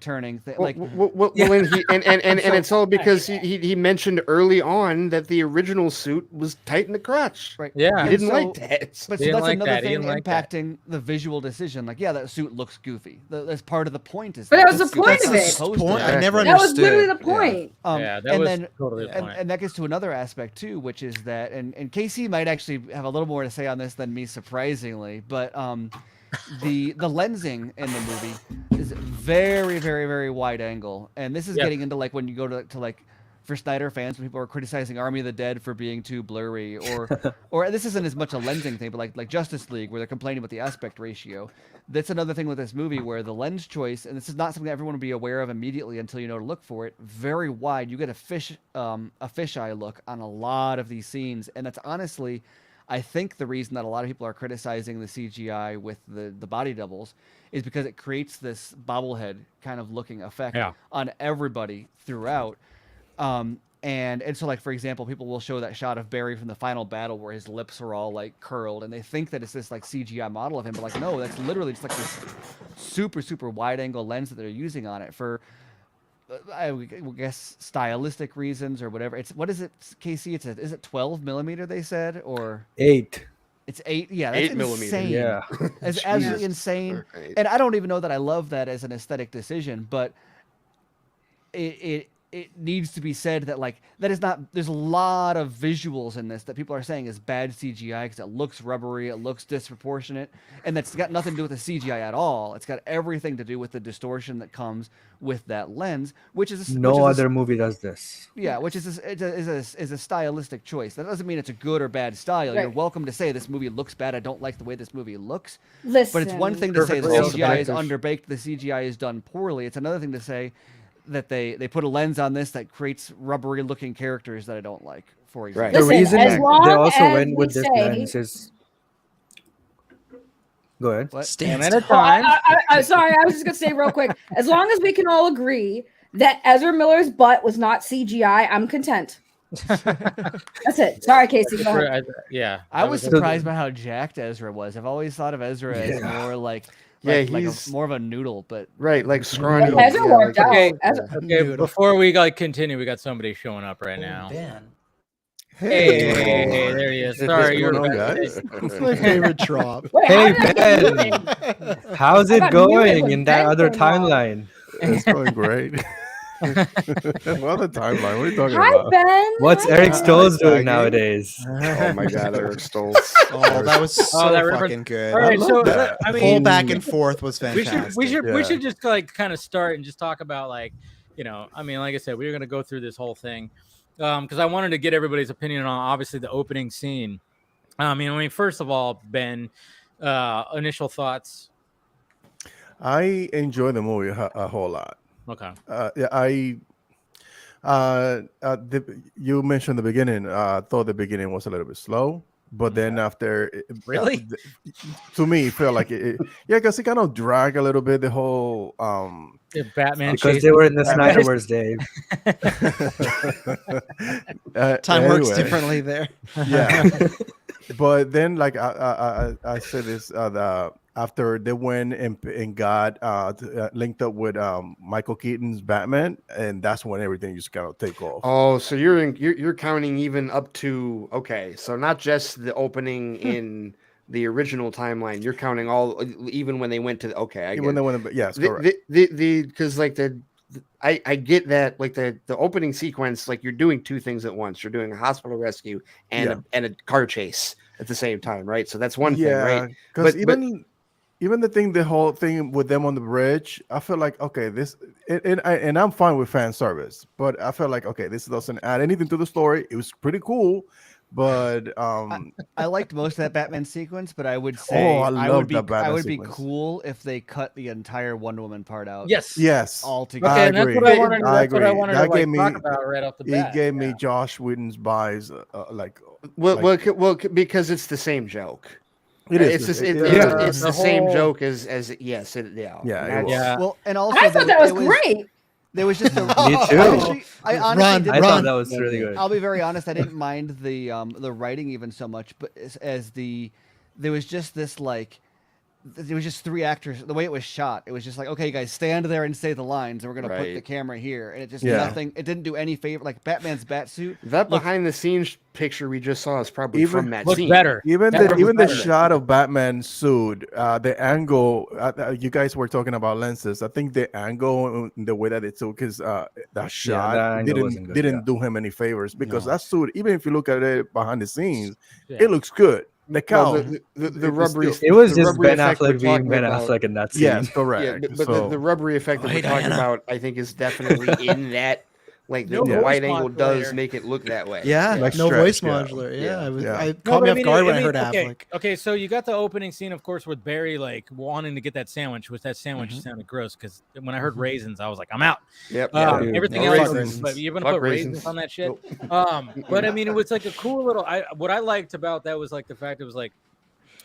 turning thing. Well, and it's all because he mentioned early on that the original suit was tight in the crotch. Right. Yeah. He didn't like that. But He so didn't that's like another that. He thing didn't like that. impacting the visual decision. Like, yeah, that suit looks goofy. That's part of the point. Is But that was this the suit point is of it. supposed to Point. be. I never That was understood. literally the point. Yeah, that and was then, totally the point. And that gets to another aspect too, which is that, and Casey might actually have a little more to say on this than me, surprisingly. But the lensing in the movie is very, very, very wide angle, and this is getting into like when you go to like for Snyder fans, when people are criticizing Army of the Dead for being too blurry, or this isn't as much a lensing thing, but like Justice League, where they're complaining about the aspect ratio. That's another thing with this movie where the lens choice, and this is not something that everyone will be aware of immediately until you know to look for it. Very wide. You get a fisheye look on a lot of these scenes, and that's honestly, I think the reason that a lot of people are criticizing the CGI with the body doubles is because it creates this bobblehead kind of looking effect on everybody throughout. And so, like, for example, people will show that shot of Barry from the final battle where his lips are all like curled, and they think that it's this like CGI model of him, but like, no, that's literally just like this super, super wide angle lens that they're using on it for, I guess, stylistic reasons or whatever. It's, what is it, Casey? Is it 12 millimeter? They said, or 8. It's 8. Yeah, that's 8 millimeter. insane. Yeah, It's absolutely insane. Right. And I don't even know that I love that as an aesthetic decision, but it needs to be said that like that is not. There's a lot of visuals in this that people are saying is bad CGI because it looks rubbery, it looks disproportionate, and that's got nothing to do with the CGI at all. It's got everything to do with the distortion that comes with that lens, which is no other movie does this. Yeah, which is a stylistic choice. That doesn't mean it's a good or bad style. Right. You're welcome to say this movie looks bad. I don't like the way this movie looks. Listen, but it's one thing to say the CGI is underbaked, the CGI is done poorly. It's another thing to say that they put a lens on this that creates rubbery looking characters that I don't like, for example. Right. The reason they also went with this lens is... Go ahead. Stand at a time. I'm sorry, I was just gonna say real quick. As long as we can all agree that Ezra Miller's butt was not CGI, I'm content. That's it. Sorry, Casey. Go ahead. Yeah, I was surprised by how jacked Ezra was. I've always thought of Ezra as more like he's more of a noodle, but like scrawny. Ezra worked out. Okay, before we continue, we got somebody showing up right now. Ben. Hey, there he is. Sorry, you're guys. It's my favorite trop. Hey Ben, how's it going in that other timeline? It's going great. What other timeline? What are you talking Hi, about? Ben. What's Eric Stoltz doing nowadays? Oh my God, Eric Stoltz. Oh, that was so fucking good. All right, so I mean, whole back and forth was fantastic. We should just like kind of start and just talk about like, I mean, like I said, we were gonna go through this whole thing because I wanted to get everybody's opinion on obviously the opening scene. I mean, first of all, Ben, initial thoughts. I enjoy the movie a whole lot. Okay. You mentioned the beginning. I thought the beginning was a little bit slow. but then after Really? to me it felt like yeah, because it kind of dragged a little bit the whole Batman because they were in the Snyderverse, Dave. Time works anyway. differently there. Yeah. But then, like I said this, after they went and got linked up with Michael Keaton's Batman, and that's when everything just kind of take off. Oh, so you're counting even up to so not just the opening in the original timeline. You're counting all, even when they went to I get when they went, yes, correct. Because like I get that, like the opening sequence, like you're doing two things at once. You're doing a hospital rescue and a car chase at the same time, right? So that's one thing, right? Because even the whole thing with them on the bridge, I feel like this, and I'm fine with fan service, but I feel like this doesn't add anything to the story. It was pretty cool. But I liked most of that Batman sequence, but I would say I would be cool if they cut the entire Wonder Woman part out. Yes, all together. Okay, and that's what I wanted. That's what I wanted to talk about right off the bat. It gave me Josh Whedon's buys, because it's the same joke. It is. It's the same joke as Well, and also I thought that was great. There was just me too. Honestly, I thought that was really good. I'll be very honest. I didn't mind the writing even so much, but there was just this there was just three actors. The way it was shot, it was just like, okay, guys, stand there and say the lines, and we're gonna put the camera here, and it just nothing. It didn't do any favor. Like Batman's bat suit. That behind the scenes picture we just saw is probably from that scene. Better. Even the shot of Batman's suit, the angle. You guys were talking about lenses. I think the angle, the way that it took his that shot didn't do him any favors, because that suit, even if you look at it behind the scenes, it looks good. The cowl, the rubbery. It was just Ben Affleck being Ben Affleck in that scene. Yes, correct. Yeah, but the rubbery effect that we're talking about, I think, is definitely in that. Like the wide angle does make it look that way. Yeah, like no stretch, voice modulator. Yeah. I caught me off guard when I heard Affleck. Okay, so you got the opening scene, of course, with Barry like wanting to get that sandwich, which that sandwich sounded gross, because when I heard raisins, I was like, I'm out. Yep. Everything else, but you're gonna put raisins on that shit. But I mean, it was like a cool little. What I liked about that was like the fact it was like,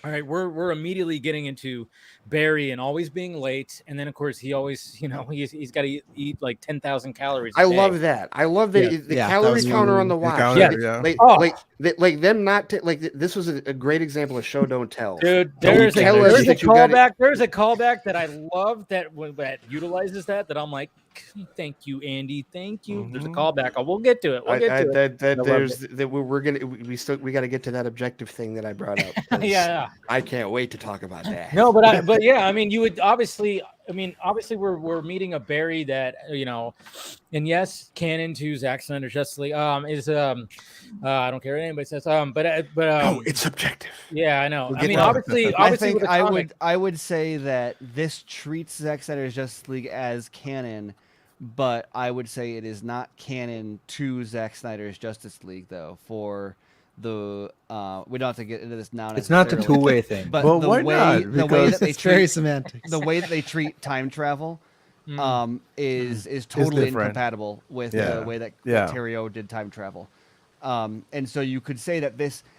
all right, we're immediately getting into Barry and always being late, and then of course he always, he's got to eat like 10,000 calories. I love that. I love that the calorie counter on the watch. Like them not this was a great example of show don't tell. Dude, there's a callback. There's a callback that I love that utilizes that I'm like, thank you, Andy. Thank you. There's a callback. We'll get to it. We got to get to that objective thing that I brought up. Yeah. I can't wait to talk about that. No, but yeah, I mean, you would obviously we're meeting a Barry that, and yes, canon to Zack Snyder's Justice League is I don't care what anybody says, but it's subjective. Yeah, I know. I mean, obviously, I think I would say that this treats Zack Snyder's Justice League as canon, but I would say it is not canon to Zack Snyder's Justice League, though. For we don't have to get into this now. It's not the two-way thing, but well, why not? The way that they very semantics. The way that they treat time travel is totally incompatible with the way that Terrio did time travel. And so you could say that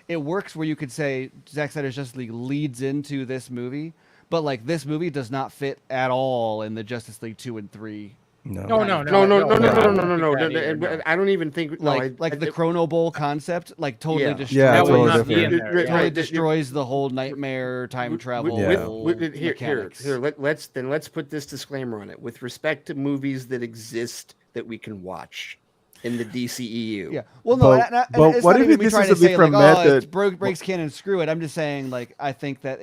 it works where you could say Zack Snyder's Justice League leads into this movie, but like this movie does not fit at all in the Justice League 2 and 3. No. I don't even think the Chrono Bowl concept totally destroys the whole nightmare time travel mechanics. Here. Let's put this disclaimer on it with respect to movies that exist that we can watch in the DCEU. Yeah. Well, no, but what if this is a different method? Breaks canon, screw it. I'm just saying, like, I think that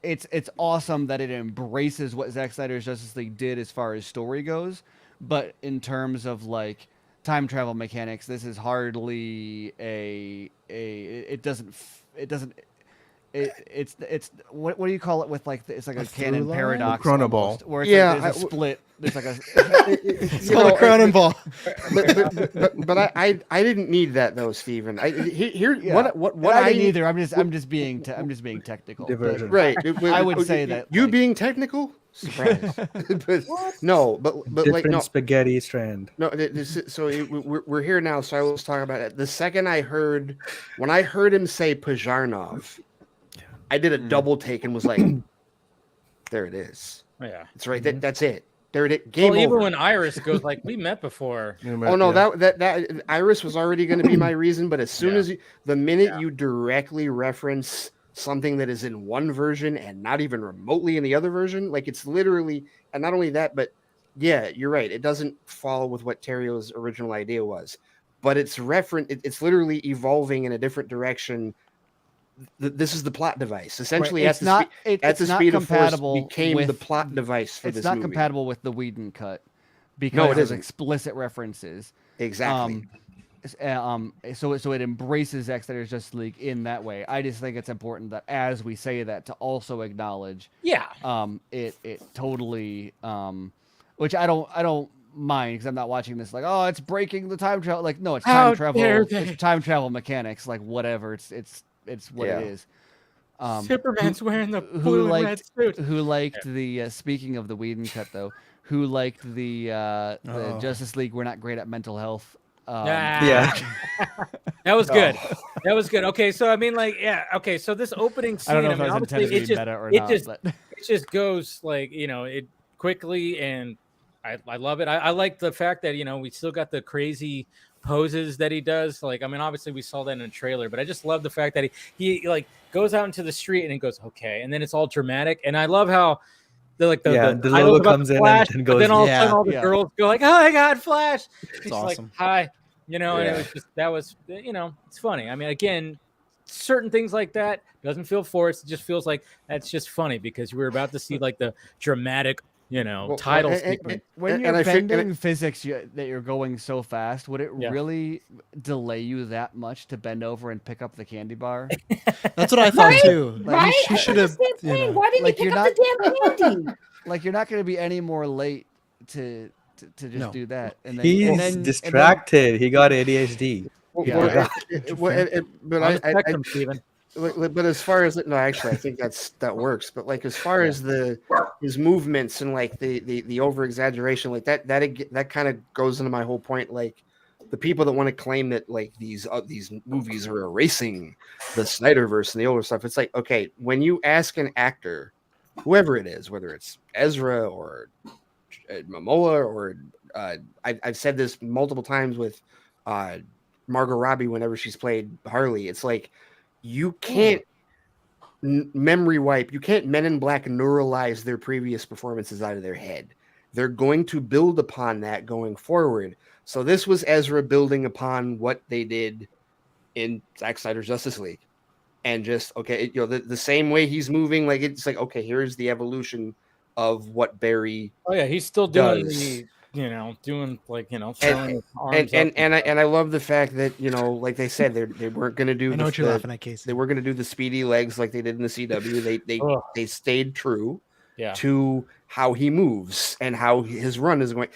it's awesome that it embraces what Zack Snyder's Justice League did as far as story goes, but in terms of like time travel mechanics, this is hardly it's what do you call it with like it's like a canon paradox almost, where it's there's a split. There's like it's called a crown ball. But I didn't need that though, Steven. What I didn't either. I'm just being technical. Right. I would say that being technical. Surprise. But no, but different like no spaghetti strand. No, we're here now, so I was talking about it. The second when I heard him say Pazharnov, I did a double take and was like, "There it is. Yeah, it's right. That's it. There it is. Game over." Even when Iris goes like, "We met before." Oh no, that Iris was already going to be my reason, but as soon as the minute you directly reference something that is in one version and not even remotely in the other version, like it's literally, and not only that, but yeah, you're right. It doesn't follow with what Terrio's original idea was, but it's it's literally evolving in a different direction. This is the plot device. Essentially, right. at the speed of force became the plot device for this movie. It's not compatible with the Whedon cut because of explicit references. Exactly. So it embraces Exeter's Justice League in that way. I just think it's important that as we say that to also acknowledge, it totally, which I don't mind because I'm not watching this like, oh, it's breaking the time travel. Like, no, it's time travel. It's time travel mechanics. Like whatever. It's what it is. Superman's wearing the blue and red suit. Who liked the speaking of the Whedon cut though? Who liked the Justice League? We're not great at mental health. That was good. That was good. Okay, so I mean, like, okay, so this opening scene, I don't know if it was intended to be meta or not. It just goes like, it quickly, and I love it. I like the fact that we still got the crazy poses that he does. Like, I mean, obviously we saw that in a trailer, but I just love the fact that he like goes out into the street and he goes, okay, and then it's all dramatic, and I love how. The logo comes in and goes. Then all of a sudden, all the girls go like, "Oh my God, Flash!" It's awesome. Like, hi, and it was just it's funny. I mean, again, certain things like that doesn't feel forced. It just feels like that's just funny because we're about to see like the dramatic, title sequence. When you're bending physics that you're going so fast, would it really delay you that much to bend over and pick up the candy bar? That's what I thought too. Right? You should have. Why didn't you pick up the damn candy? Like you're not going to be any more late to just do that. And then, he's distracted. He got ADHD. But as far as actually, I think that works. But like as far as his movements and like the over exaggeration, like that kind of goes into my whole point. Like the people that want to claim that like these movies are erasing the Snyderverse and the older stuff. It's like, okay, when you ask an actor, whoever it is, whether it's Ezra or Momoa or I've said this multiple times with Margot Robbie whenever she's played Harley, it's like. You can't memory wipe. You can't Men in Black neuralize their previous performances out of their head. They're going to build upon that going forward. So this was Ezra building upon what they did in Zack Snyder's Justice League. And just, okay, the same way he's moving, like it's like, okay, here's the evolution of what Barry he's still doing doing like throwing his arms up and I love the fact that like they said they weren't going to do. I know what you're laughing at, Casey. They were going to do the speedy legs like they did in the CW. They stayed true to how he moves and how his run is going.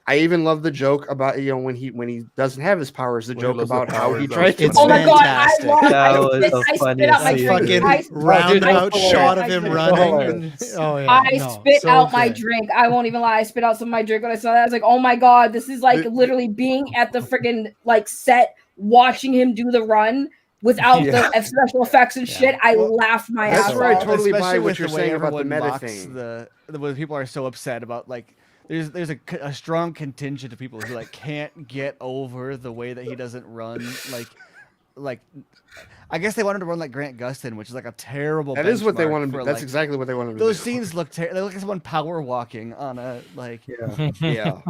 I even love the joke about when he doesn't have his powers. The joke about how he tries. It's oh my fantastic. God! That was the funniest fucking roundabout shot of him running. I spit out my drink. I won't even lie. I spit out some of my drink when I saw that. I was like, oh my God, this is like literally being at the friggin' like set, watching him do the run. Without the special effects and shit, I laughed my ass off. That's where I totally buy what you're saying about the meta thing. When people are so upset about like, there's a strong contingent of people who like can't get over the way that he doesn't run like. I guess they wanted to run like Grant Gustin, which is like a terrible. That is what they want to do. That's exactly what they want to do. Those scenes look terrible. They look like someone power walking on a like. Yeah.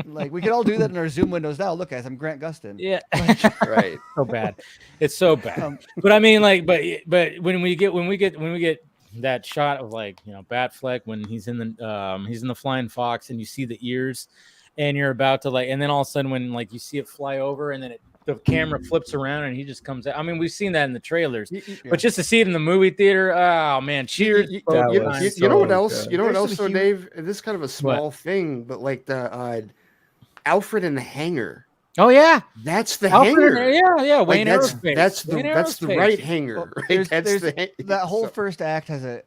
Like we could all do that in our Zoom windows now. Look, guys, I'm Grant Gustin. Yeah. Right. So bad. It's so bad. But I mean, like, but when we get that shot of like Batfleck when he's in the Flying Fox and you see the ears, and you're about to like, and then all of a sudden when like you see it fly over and then the camera flips around and he just comes out. I mean, we've seen that in the trailers, but just to see it in the movie theater, oh man, cheers! You know what else? You know what else? So Dave, this is kind of a small thing, but like the Alfred in the hangar. Oh yeah, that's the hanger. Yeah. Like, Wayne that's Aerospace. the right hanger. Right? That whole first act has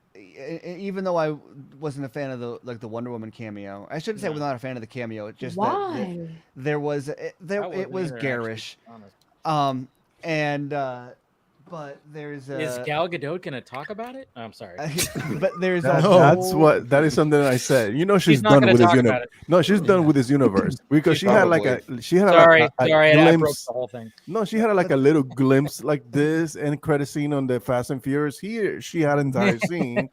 even though I wasn't a fan of the Wonder Woman cameo, I shouldn't say I was not a fan of the cameo. It's just that there was it was garish. But there's is Gal Gadot gonna talk about it? I'm sorry, but there's that is something I said. You know, she's done with this universe. No, she's done with this universe because she had like a sorry, I broke the whole thing. No, she had like a little glimpse like this and credit scene on the Fast and Furious. Here, she had an entire scene.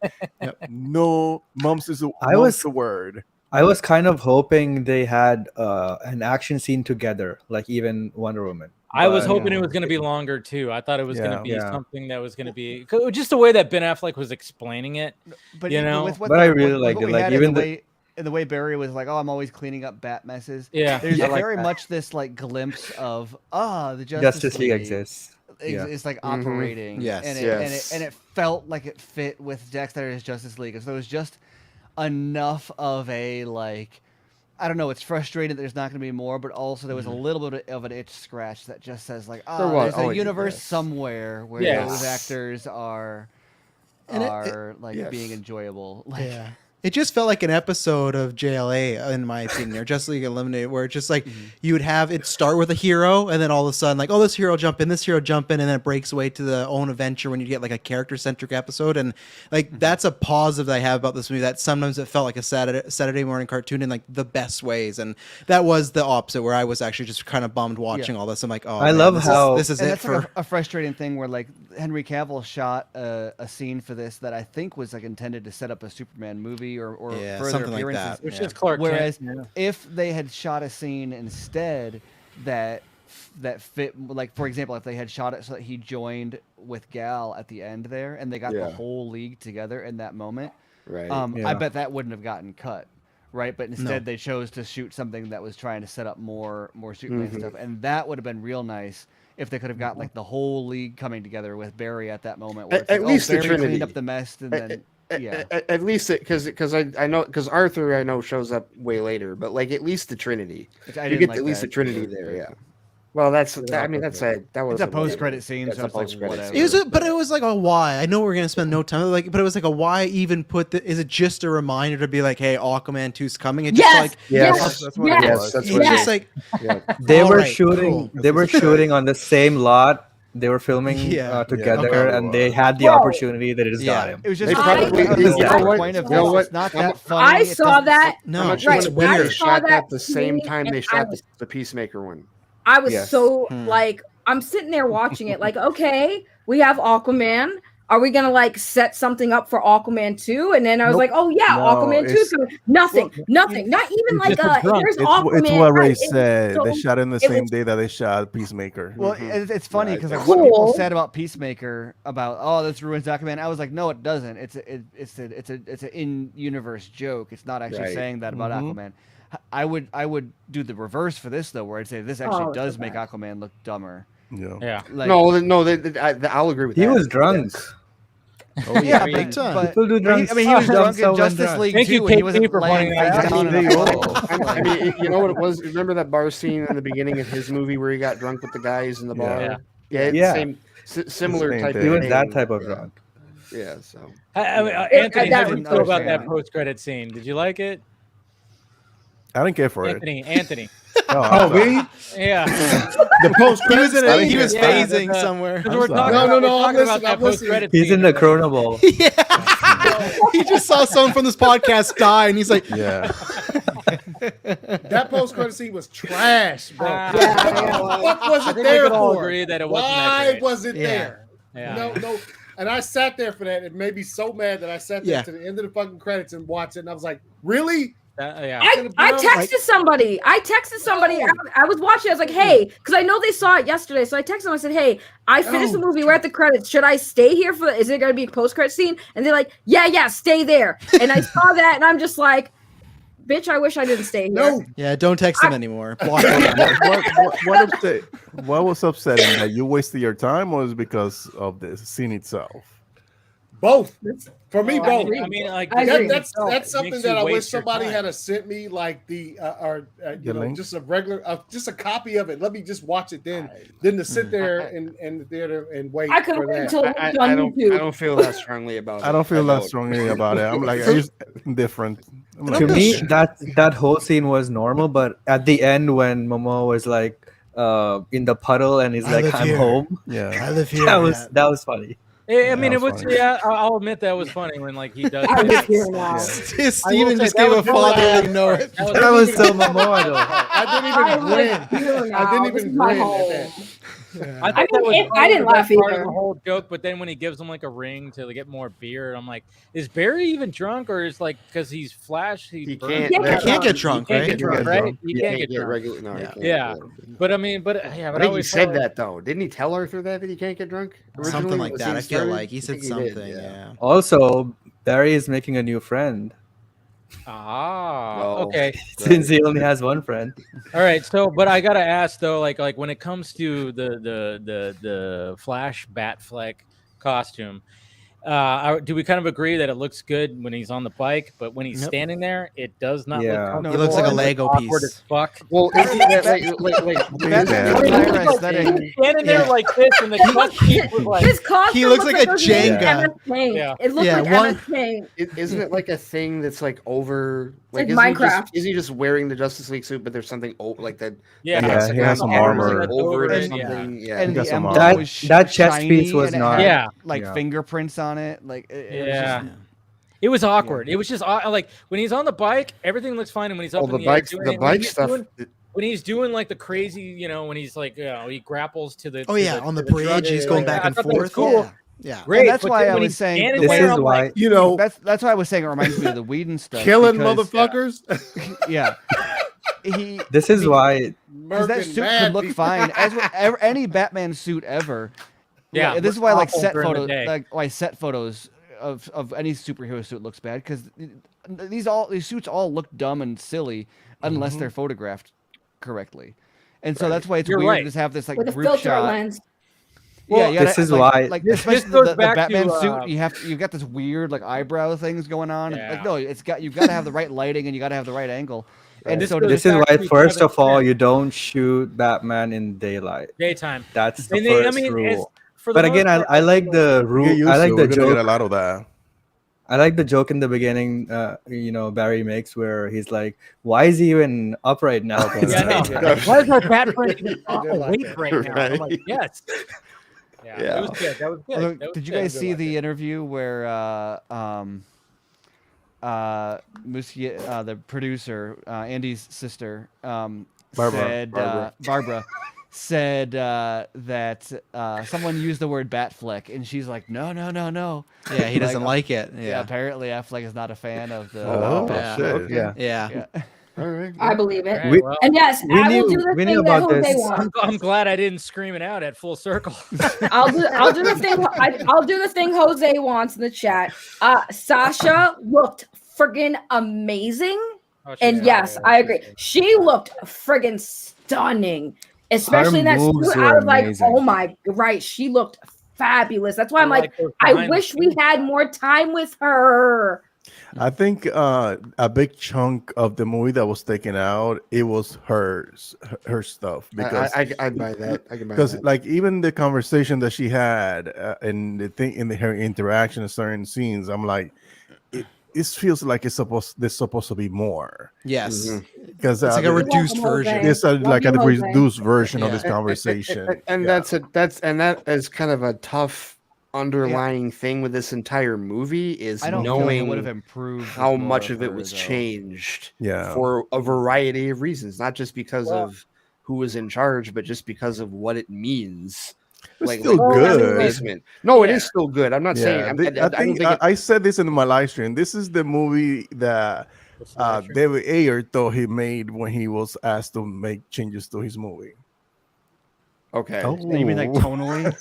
No, mums is the word. I was kind of hoping they had an action scene together, like even Wonder Woman. I was hoping it was going to be longer too. I thought it was going to be something that was going to be just the way that Ben Affleck was explaining it. But you know, I really liked it. Like even the way Barry was like, "Oh, I'm always cleaning up bat messes." Yeah, there's very much this like glimpse of the Justice League exists. It's like operating. Yes, and it felt like it fit with Zack Snyder's Justice League. So there was just enough of a like. I don't know. It's frustrating that there's not going to be more, but also there was a little bit of an itch scratch that just says like, there's a universe somewhere where those actors are being enjoyable. Like, It just felt like an episode of JLA, in my opinion, or Justice League Eliminated, where it's just like you would have it start with a hero, and then all of a sudden, like, oh, this hero jump in, and then it breaks away to the own adventure when you get like a character-centric episode. And like that's a positive that I have about this movie, that sometimes it felt like a Saturday morning cartoon in like the best ways. And that was the opposite, where I was actually just kind of bummed watching all this. I'm like, oh, I love how this is it that's for like a frustrating thing where like Henry Cavill shot a scene for this that I think was like intended to set up a Superman movie or further appearances, like that. Which is Clark whereas Kent, if they had shot a scene instead that fit, like for example, if they had shot it so that he joined with Gal at the end there and they got the whole league together in that moment, right? I bet that wouldn't have gotten cut, right? But instead they chose to shoot something that was trying to set up more Superman stuff, and that would have been real nice if they could have got like the whole league coming together with Barry at that moment. Where at least Barry the Trinity cleaned up the mess, and then. At least because I know because Arthur I know shows up way later, but like at least the Trinity, you get at least the Trinity there, yeah. Well, that's I mean that's a that was a post credit scene. That's so a post credit scene. But it was like a why. I know we're gonna spend no time but it was like a why even put the. Is it just a reminder to be like, hey, Aquaman 2's coming? It's just like that's what it was. That's what it is. Just like they were shooting. They were shooting on the same lot. They were filming together, and they had the opportunity. They just got him. It was just it's not that funny. I saw that. No, they shot that at the same time they shot the Peacemaker one. I was so like, I'm sitting there watching it, like, okay, we have Aquaman. Are we gonna like set something up for Aquaman 2? And then I was like, oh yeah, Aquaman 2 is coming. Nothing. Not even like here's Aquaman. It's what Ray said. They shot in the same day that they shot Peacemaker. Well, it's funny because like what people said about Peacemaker about this ruins Aquaman. I was like, no, it doesn't. It's an in-universe joke. It's not actually saying that about Aquaman. I would do the reverse for this though, where I'd say this actually does make Aquaman look dumber. Yeah. Like, no, I'll agree with that. He was drunk. Oh yeah, big time. But, people do drunk. I mean, he was drunk in Justice League too, and he wasn't laying face down. I mean, you know what it was? Remember that bar scene in the beginning of his movie where he got drunk with the guys in the bar? Similar type. He was that type of drunk. Yeah. So. Anthony, how did you feel about that post-credit scene? Did you like it? I didn't care for Anthony. Me? Yeah. The post-credit. He was phasing somewhere. I'm listening. He's in the Chrono Ball. He just saw someone from this podcast die, and he's like, That post-credit scene was trash, bro. What was it we there could all for? agree that it wasn't that Why great. was it there? Yeah. No. And I sat there for that. It made me so mad that I sat there to the end of the fucking credits and watched it, and I was like, really? I texted somebody. I was watching. I was like, hey, because I know they saw it yesterday. So I texted them. I said, hey, I finished the movie. We're at the credits. Should I stay here for? Is it going to be a post-credit scene? And they're like, yeah, stay there. And I saw that, and I'm just like, bitch, I wish I didn't stay here. No. Yeah, don't text them anymore. Block what was upsetting that you wasted your time, or was because of the scene itself? Both. For me, both. I mean, like that's something that I wish somebody had sent me, like the just a regular, just a copy of it. Let me just watch it then to sit there in the theater and wait. I could wait until I don't feel that strongly about it. I don't feel that strongly about it. I'm like, I just indifferent. To me, that whole scene was normal, but at the end when Momo was like in the puddle and he's like, "I'm home." Yeah, I live here. That was funny. I mean, it was. Funny. Yeah, I'll admit that was funny when like he does. Steven just gave a fatherly note. That was so Momo. I didn't even grin. I didn't even grin at that. I didn't laugh part of either. the whole joke, but then when he gives him like a ring to get more beer, I'm like, is Barry even drunk, or is like because he's Flash? He can't get drunk, right? He can't get drunk. Regular. No, yeah. But I mean, but I think he said that though. Didn't he tell Arthur that he can't get drunk? Something like that. I feel like he said something. Yeah. Also, Barry is making a new friend. Okay. Since he only has one friend. All right. So, but I gotta ask though, like when it comes to the Flash Batfleck costume, do we kind of agree that it looks good when he's on the bike, but when he's standing there, it does not look comfortable? He looks like a Lego piece. As fuck. Well, standing there like this, and the his costume he looks like a Jenga. It looks like Emma King. Isn't it like a thing that's like over? Like Minecraft. Is he just wearing the Justice League suit, but there's something like that? Yeah, he has some armor over it. And Yeah, the emblem was that chest piece was not. Fingerprints on it. Like it was awkward. It was just like when he's on the bike, everything looks fine, and when he's up in the air, the bike stuff. When he's doing like the crazy, when he's like, he grapples to the. On the bridge, he's going back and forth. Cool. Yeah, great. And that's why I was saying this is why that's why I was saying it reminds me of the Whedon stuff. Killing motherfuckers. Yeah. This is why that suit could look fine as any Batman suit ever. Yeah, this is why set photos of any superhero suit looks bad, because these suits all look dumb and silly unless they're photographed correctly, and so that's why it's weird to just have this like with a group filter shot. lens. Well, this is why, especially the Batman suit, you've got this weird like eyebrow things going on. Yeah. And, you've got to have the right lighting and you got to have the right angle. And this is why, first of all, you don't shoot Batman in daytime. That's the first rule. But again, I like the rule. I like the joke. Get a lot of that. I like the joke in the beginning. Barry makes where he's like, "Why is he even upright now?" Why is our Batman even awake right now? I'm like, yes. Yeah, it was good. That was good. Did you guys see the interview where Muschietti, the producer, Andy's sister, Barbara said that someone used the word Batfleck, and she's like, no. Yeah, he doesn't like it. Yeah, apparently Affleck is not a fan of the. Shit. Yeah. All right. I believe it. Well, and yes, I will do the thing that Jose wants. I'm glad I didn't scream it out at full circle. I'll do the thing. I'll do the thing Jose wants in the chat. Sasha looked friggin' amazing, and yes, I agree. She looked friggin' stunning, especially in that suit. I was like, oh my, right? She looked fabulous. That's why I'm like, I wish we had more time with her. I think a big chunk of the movie that was taken out, it was her stuff, because I buy that. I can buy because that. like even the conversation that she had and the thing in her interaction in certain scenes, I'm like, it feels like there's supposed to be more. Yes, because it's like a reduced version. It's like a reduced version of this conversation, and that is kind of a tough underlying thing with this entire movie, is knowing would have improved how much of it was changed for a variety of reasons, not just because of who was in charge, but just because of what it means. It's still good. No, it is still good. I'm not saying. I said this in my live stream. This is the movie that David Ayer thought he made when he was asked to make changes to his movie. Okay. Oh. So you mean like tonally?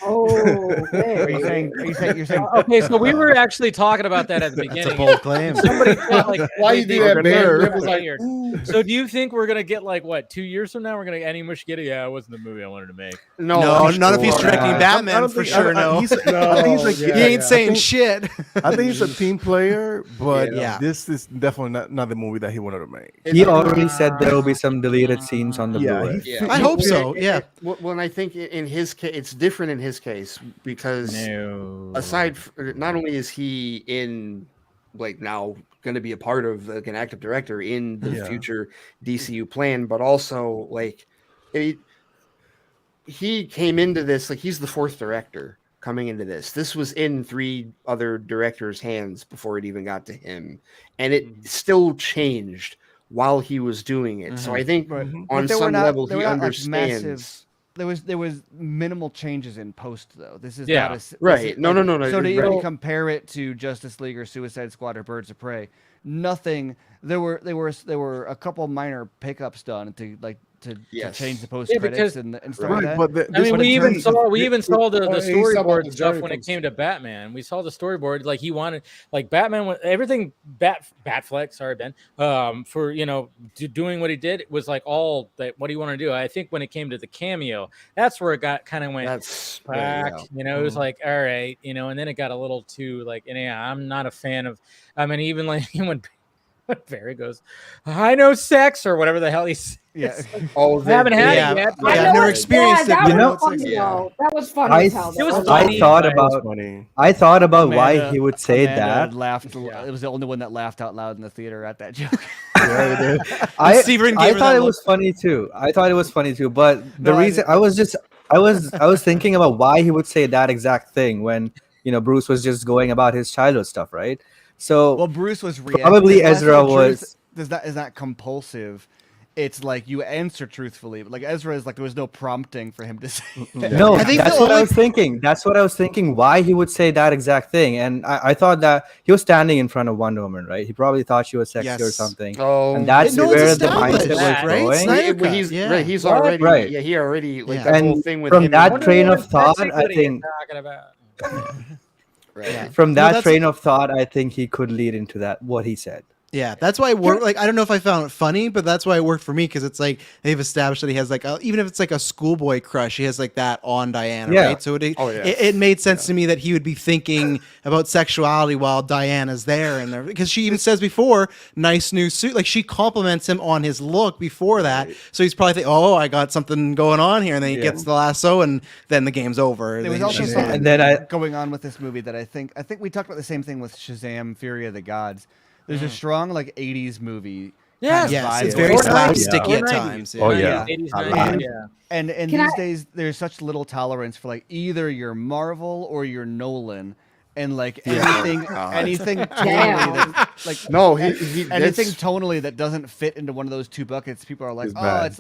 Okay. Are you saying? You're saying? Okay, so we were actually talking about that at the beginning. That's a bold claim. Somebody felt like Why you do that, man? It was like, weird. So do you think we're gonna get like what 2 years from now? We're gonna any Muschietti? Yeah, it wasn't the movie I wanted to make. No, none if he's directing Batman for sure. No, I think he's like, he ain't saying shit. I think he's a team player, but Yeah. this is definitely not the movie that he wanted to make. He already said there will be some deleted scenes on the Yeah, Blu-ray. Yeah. I hope so. Yeah. Well, and I think in his case, it's different in his case because aside, not only is he in like now going to be a part of like an active director in the future DCU plan, but also like he came into this like he's the fourth director coming into this. This was in 3 other directors' hands before it even got to him, and it still changed while he was doing it. So I think on some level he understands. There was minimal changes in post though. This is Yeah. not a, Right. No. So to right. even compare it to Justice League or Suicide Squad or Birds of Prey, nothing. There were a couple minor pickups done to change the post credits and stuff like that. I mean, we even saw the storyboard the stuff Jerry when it post. came to Batman. We saw the storyboard like he wanted like Batman everything Batfleck, sorry Ben, for doing what he did was like all that what he wanted to do. I think when it came to the cameo, that's where it got kind of went back. It was like all right, and then it got a little too like, I'm not a fan of. I mean, even like when Barry goes, I know sex or whatever the hell he's. Yeah. I haven't had it yet. I've never experienced it. That was funny. I thought about why he would say Amanda that. Laughed. It was the only one that laughed out loud in the theater at that joke. I thought it was funny too. But the reason I was thinking about why he would say that exact thing when Bruce was just going about his childhood stuff, right? So Bruce was probably Ezra was. Is that compulsive? It's like you answer truthfully, but like Ezra is like there was no prompting for him to say. No, that's what I was thinking. That's what I was thinking. Why he would say that exact thing, and I thought that he was standing in front of Wonder Woman, right? He probably thought she was sexy or something. Oh, and that's where the mindset was going. He's already right. Yeah, he already like that whole thing with from him. That train of thought, I think. From that train of thought, I think he could lead into that what he said. Yeah, that's why it worked. Like, I don't know if I found it funny, but that's why it worked for me because it's like they've established that he has like even if it's like a schoolboy crush, he has like that on Diana, right? So it made sense to me that he would be thinking about sexuality while Diana's there, and because she even says before, nice new suit. Like she compliments him on his look before that, so he's probably thinking, oh, I got something going on here, and then he gets the lasso, and then the game's over. There was also something going on with this movie that I think we talked about the same thing with Shazam: Fury of the Gods. There's a strong like 80s movie. Yes, it's very slapsticky at times. Oh yeah. And these days there's such little tolerance for like either you're Marvel or you're Nolan. And like anything tonally that, like anything tonally that doesn't fit into one of those two buckets, people are like, it's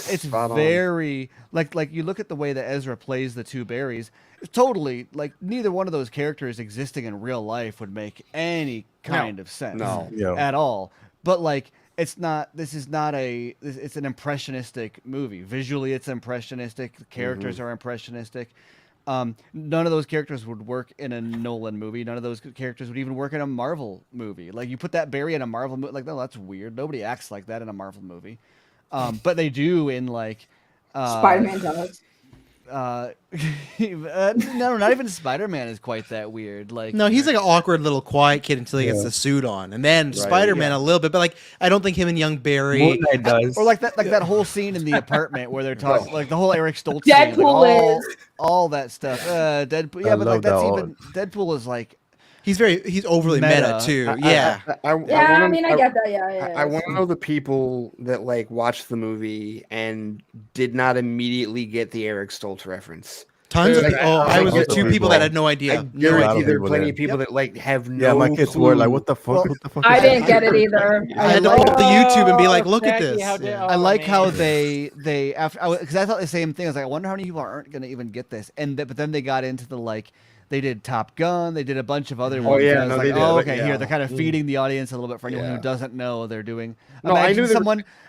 it's very like you look at the way that Ezra plays the two Barrys. Totally, like neither one of those characters existing in real life would make any kind of sense at all. But like, it's an impressionistic movie. Visually, it's impressionistic. The characters are impressionistic. None of those characters would work in a Nolan movie. None of those characters would even work in a Marvel movie. Like you put that Barry in a Marvel movie, like, no, that's weird. Nobody acts like that in a Marvel movie. But they do in like Spider-Man does. No, not even Spider-Man is quite that weird. Like, no, he's like an awkward little quiet kid until he gets the suit on, and then Spider-Man a little bit. But like, I don't think him and young Barry does. Or like that whole scene in the apartment where they're talking, like the whole Eric Stoltz Deadpool scene, is all that stuff. Deadpool, but like that's even Deadpool is like. He's overly meta too. I get that. Yeah. I want to know the people that like watched the movie and did not immediately get the Eric Stoltz reference. Tons of people. I was with two people that had no idea. There are plenty of people that like have no. Yeah, my kids were like, "What the fuck? What the fuck?" I didn't get it either. I had to pull up the YouTube and be like, "Look at this." I like how they after because I thought the same thing. I was like, I wonder how many people aren't going to even get this, but then they got into the like They did Top Gun. They did a bunch of other Oh, ones. yeah, And I was no, like, they did. oh, okay, Yeah. here they're kind of feeding the audience a little bit for anyone Yeah. who doesn't know they're doing. No, I knew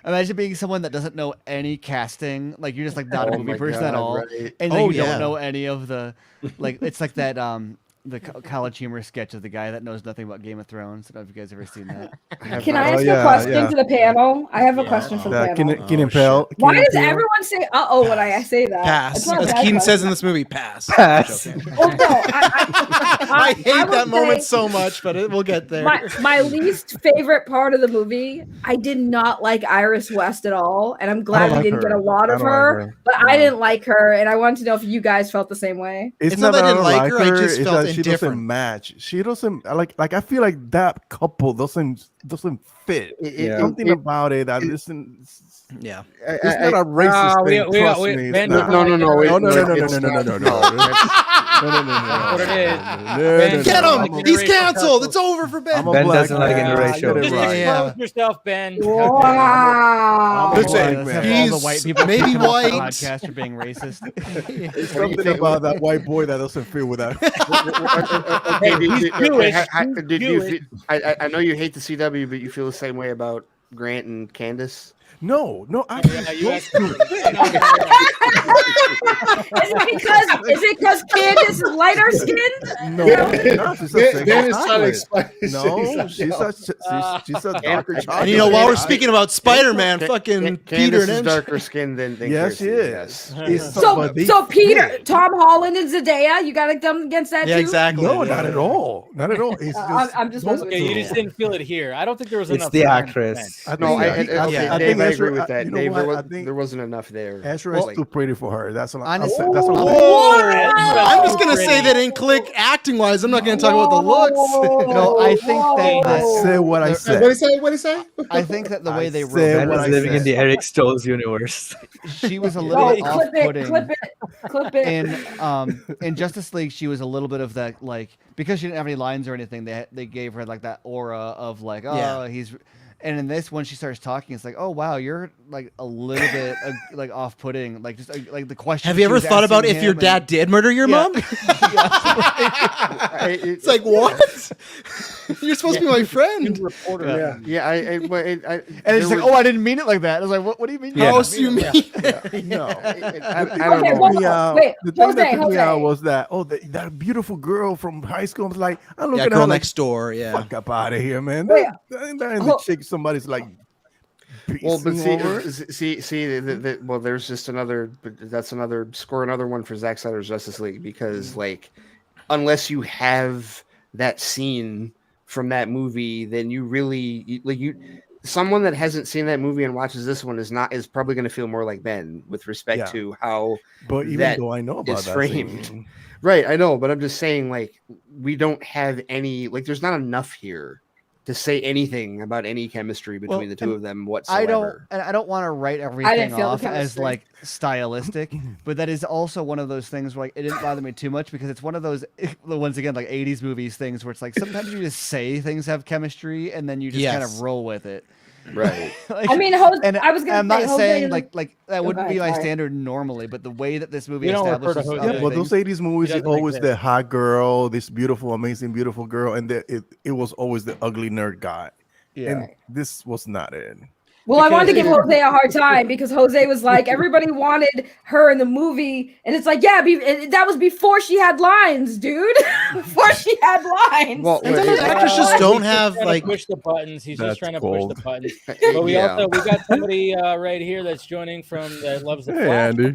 Imagine being someone that doesn't know any casting. Like you're just like not a Oh movie my person at God, all, right. and Oh, you yeah. don't know any of the like. It's like that the College Humor sketch of the guy that knows nothing about Game of Thrones. I don't know if you guys ever seen that. Can I ask yeah, a question yeah. to the panel? I have a question for the panel. Keenan Pell. Why Keenan does Peele. everyone say "uh-oh" when I say that? Pass. It's not a As bad Keenan says question. in this movie, pass. Pass. Well, no, I hate will that moment say so much, but we'll get there. my least favorite part of the movie, I did not like Iris West at all, and I'm glad we like didn't get her. a lot I of don't like her, her. but I didn't like her, and I wanted to know if you guys felt the same way. It's not that I didn't don't like her, I just it's felt that she indifferent. doesn't match. She doesn't like. I feel like that couple doesn't fit. Something about it that isn't. Yeah, it's not a racist thing. Trust me. Ben it's not. doesn't like No. That's what it is. Get him! He's canceled. It's over for Ben. I'm a Ben black doesn't like man. interracial. Get it Just right. expose yourself, Ben. Wow. Listen, Let's have all the white people maybe on the white. podcast are being racist. It's something about that white boy that doesn't fit with that. I know you hate the CW, but you feel the same way about Grant and Candace. No, I Is it because Candace is lighter skinned? No, Ben is trying to explain. No, she's a darker chocolate. And you know, while we're speaking about Spider-Man, fucking Peter Candace is and darker skinned than Yes, she Kirsten, is. So Peter, Tom Holland and Zendaya, you got to come against that Yeah, too? exactly. No, not at all. Not at all. It's just, I'm just Okay, you just didn't feel it here. I don't think there was It's enough. the time actress. spent. No, I Dave, think I Ezra- agree with that. you know Dave, what? there wasn't enough there. Ezra is too pretty for her. That's what I'm Honestly- saying. That's what I'm saying. I'm just gonna say that didn't click acting wise. I'm not gonna talk about the looks. No, I think that I said what I said. What did he say? What did he say? I think that the way they wrote said Ben what is I living in said. the Eric Stoltz universe. she was a No, little clip it, off-putting. clip it. In Justice League, she was a little bit of that, like, because she didn't have any lines or anything. They gave her like that aura of like, oh, Yeah. he's. And in this, when she starts talking, it's like, oh wow, you're like a little bit like off-putting, like just like the question. Have you ever thought about if your dad did murder your mom? It's like, what? You're supposed to be my friend. Reporter. and it's like, oh, I didn't mean it like that. I was like, what do you mean? How else do you mean? No, I Okay, don't know. well, wait, the thing that Jose, took me out Jose. was that that beautiful girl from high school. I was like, I'm looking Yeah, at girl her like, next door. Yeah. fuck up out of here, man. Wait. That ain't the chick somebody's like. Well, but over. well, there's just another. But that's another score, another one for Zack Snyder's Justice League because, like, unless you have that scene from that movie, then you really someone that hasn't seen that movie and watches this one is probably going to feel more like Ben with respect to how. But even that though I know about is that framed. scene. Right, I know, but I'm just saying, like, we don't have any, like, there's not enough here to say anything about any chemistry between the two of them whatsoever. I don't want to write everything off as like stylistic, but that is also one of those things where like it didn't bother me too much because it's one of those once again like 80s movies things where it's like sometimes you just say things have chemistry and then you just kind of roll with it. Right. Like, I mean, I'm not Jose saying is- like that wouldn't Okay, be my sorry. standard normally, but the way that this movie You don't refer to establishes Jose. other Yeah, but things- those 80s movies, He it's doesn't always exist. the hot girl, this beautiful, amazing, beautiful girl, and it was always the ugly nerd guy. Yeah. And this was not it. Well, I wanted to give Because- Jose a hard time because Jose was like, everybody wanted her in the movie. And it's like, yeah, that was before she had lines, dude. Before she had lines. Well, And sometimes actors just don't have Trying to like. push the buttons. He's just That's trying to cold. push the buttons. But we Yeah. got somebody right here that's joining from that loves the Hey, Flash. Andy.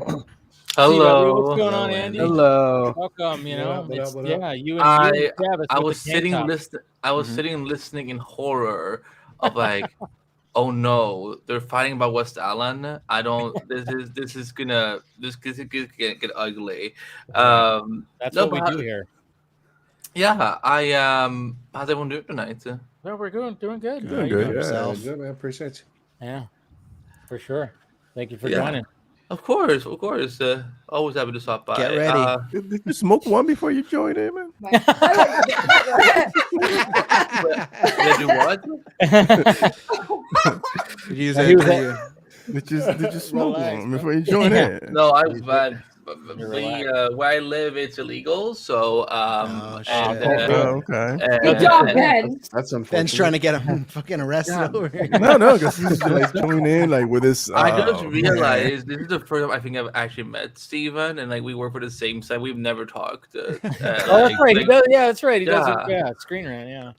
Hello. What's going on, Andy? Hello. Welcome. You know, What up, it's, what up? yeah, you and Travis. I with was the tank sitting top. listening in horror of like, oh no, they're fighting about West Allen. I don't. This is gonna get ugly. That's no, what we but do here. Yeah, how's everyone doing tonight? Well, we're doing good. Doing How you good, doing? yeah. Good, man. Appreciate you. Yeah, for sure. Thank you for Yeah. joining. Of course. Always happy to stop by. Get ready. Did you smoke one before you joined in, man? Did I do what? Did you smoke one before you joined in? No, I've had where I live, it's illegal. So, okay. Good job, Ben. That's unfortunate. Ben's trying to get him fucking arrested over here. No, because he's like coming in like with this. I just realized this is the first time I think I've actually met Steven, and like we work for the same site. We've never talked. That's right. He does, yeah, that's right. He does. Yeah, Screen Rant. Yeah.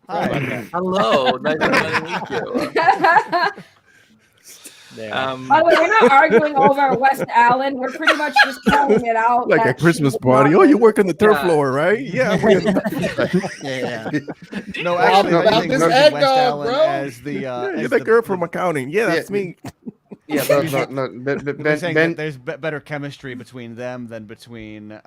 Hi. Hello. Nice to meet you. By the way, we're not arguing over West Allen. We're pretty much just calling it out. Like a Christmas party. Oh, you work on the third floor, right? Yeah. No, actually, I think this West egg dog, Allen bro. as the You're the girl from accounting. Yeah, that's me. Yeah, They're saying that there's better chemistry between them than between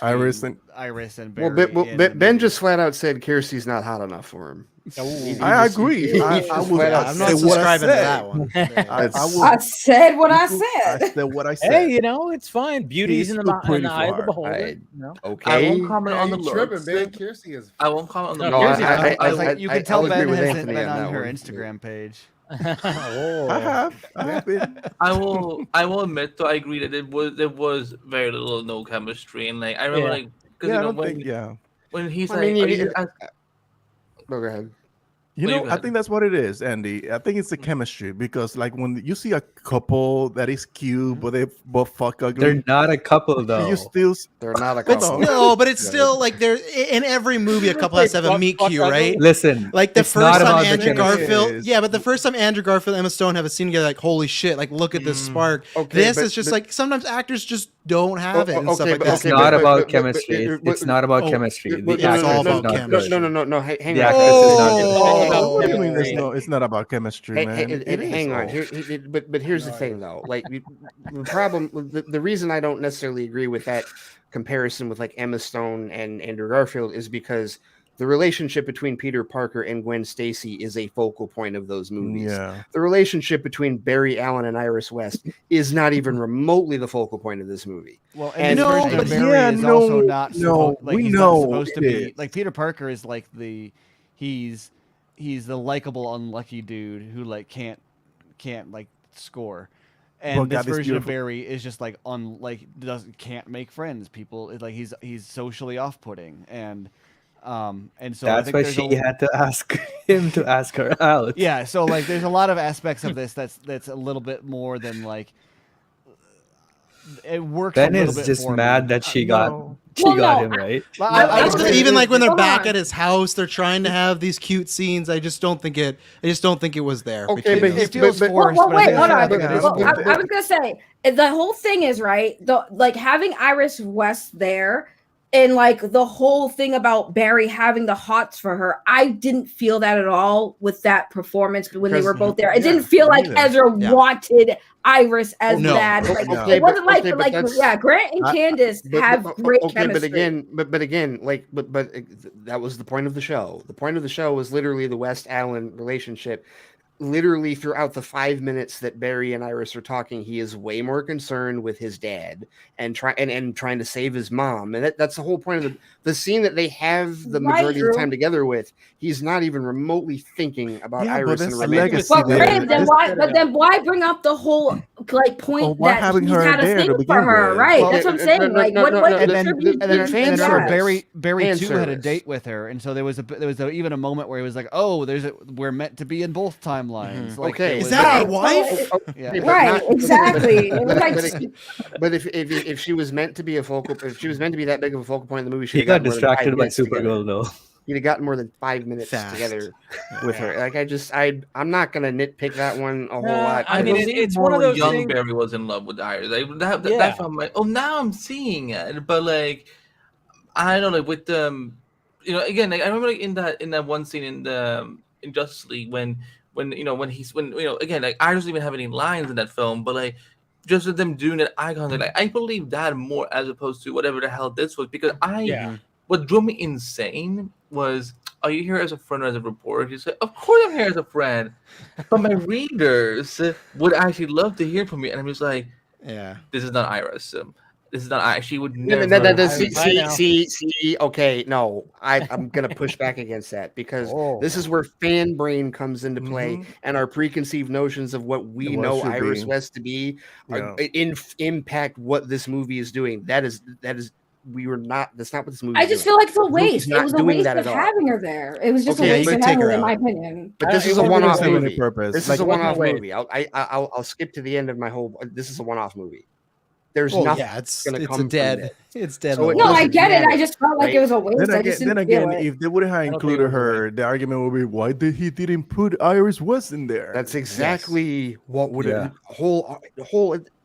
Iris and Barry. Well, Ben just flat out said Kirsty's not hot enough for him. I agree. I'm not subscribing to that one. I said what I said. I said what I said. Hey, it's fine. Beauty's in the eye of the beholder. Okay. I won't comment on the tripping, looks. man. Kirsty is. I won't comment on the No, looks. You can tell Ben hasn't Anthony been on on that her one. Instagram page. I have been. I will admit though, I agree that there was very little no chemistry, and like I remember when he's go ahead. I think that's what it is, Andy. I think it's the chemistry because, like, when you see a couple that is cute, but they both fuck ugly. They're not a couple, though. They're not a couple. No, but it's still like there in every movie, a couple has to have a meet cute, right? Listen, like the first time Andrew Garfield, is. but the first time Andrew Garfield and Emma Stone have a scene together, like holy shit, like look at this spark. Okay, this is just like sometimes actors just don't have it and stuff like that. It's not about chemistry. It's not about chemistry. It's all about chemistry. No. Hang What do you mean on. it's not about chemistry, man? Hang on. But here's the thing, though. Like the problem, the reason I don't necessarily agree with that comparison with like Emma Stone and Andrew Garfield is because the relationship between Peter Parker and Gwen Stacy is a focal point of those movies. Yeah. The relationship between Barry Allen and Iris West is not even remotely the focal point of this movie. Well, and Barry is also not supposed to be like Peter Parker is like he's the likable unlucky dude who like can't like score. And this version of Barry is just like can't make friends. People like he's socially off-putting and so that's why she had to ask him to ask her out. Yeah, so like there's a lot of aspects of this that's a little bit more than like it works. Ben is just mad that she got him right. Even like when they're back at his house, they're trying to have these cute scenes. I just don't think it was there. Okay, but it feels forced. Wait, hold on. I was gonna say the whole thing is right. Like having Iris West there. And like the whole thing about Barry having the hots for her, I didn't feel that at all with that performance when they were both there. It didn't feel like Ezra wanted Iris as bad. Like, it wasn't like Grant and Candace have great chemistry. But again, that was the point of the show. The point of the show was literally the West Allen relationship. Literally throughout the 5 minutes that Barry and Iris are talking, he is way more concerned with his dad and trying to save his mom. And that's the whole point of the scene that they have the majority of the time together with. He's not even remotely thinking about Iris and romantic. Then why bring up the whole point that he's had a thing for her? Right. That's what I'm saying. And then Barry too had a date with her, and so there was even a moment where he was like, "Oh, we're meant to be in both timelines." Like, okay, is that our wife? Right, exactly. But if she was meant to be if she was meant to be that big of a focal point in the movie, she got distracted by Supergirl though. He'd have gotten more than 5 minutes together with her. Like I'm not gonna nitpick that one a whole lot. I mean, it's one of those young Barry was in love with Iris. That's I'm like, now I'm seeing it. But like, I don't know, with the, again, like, I remember like in that one scene in Justice League when again, like I don't even have any lines in that film, but like just with them doing that eye contact, like I believe that more as opposed to whatever the hell this was, because what drove me insane was, are you here as a friend or as a reporter? He said, of course I'm here as a friend, but my readers would actually love to hear from me. And I'm just like, this is not Iris. This is not. I actually would never. See. Okay, no, I'm gonna push back against that because this is where fan brain comes into play, and our preconceived notions of what we know Iris West to be impact what this movie is doing. That is. That's not what this movie. I just feel like it's a waste. It was a waste of having her there. It was just a waste of having her, in my opinion. But this is a one-off movie. This is a one-off movie. I'll skip to the end of my whole. This is a one-off movie. There's nothing. Yeah, it's dead. It's dead. So no, I get it. I just felt like it was a waste. Then again, if they would have included her, the argument would be, why didn't put Iris West in there? That's exactly what would have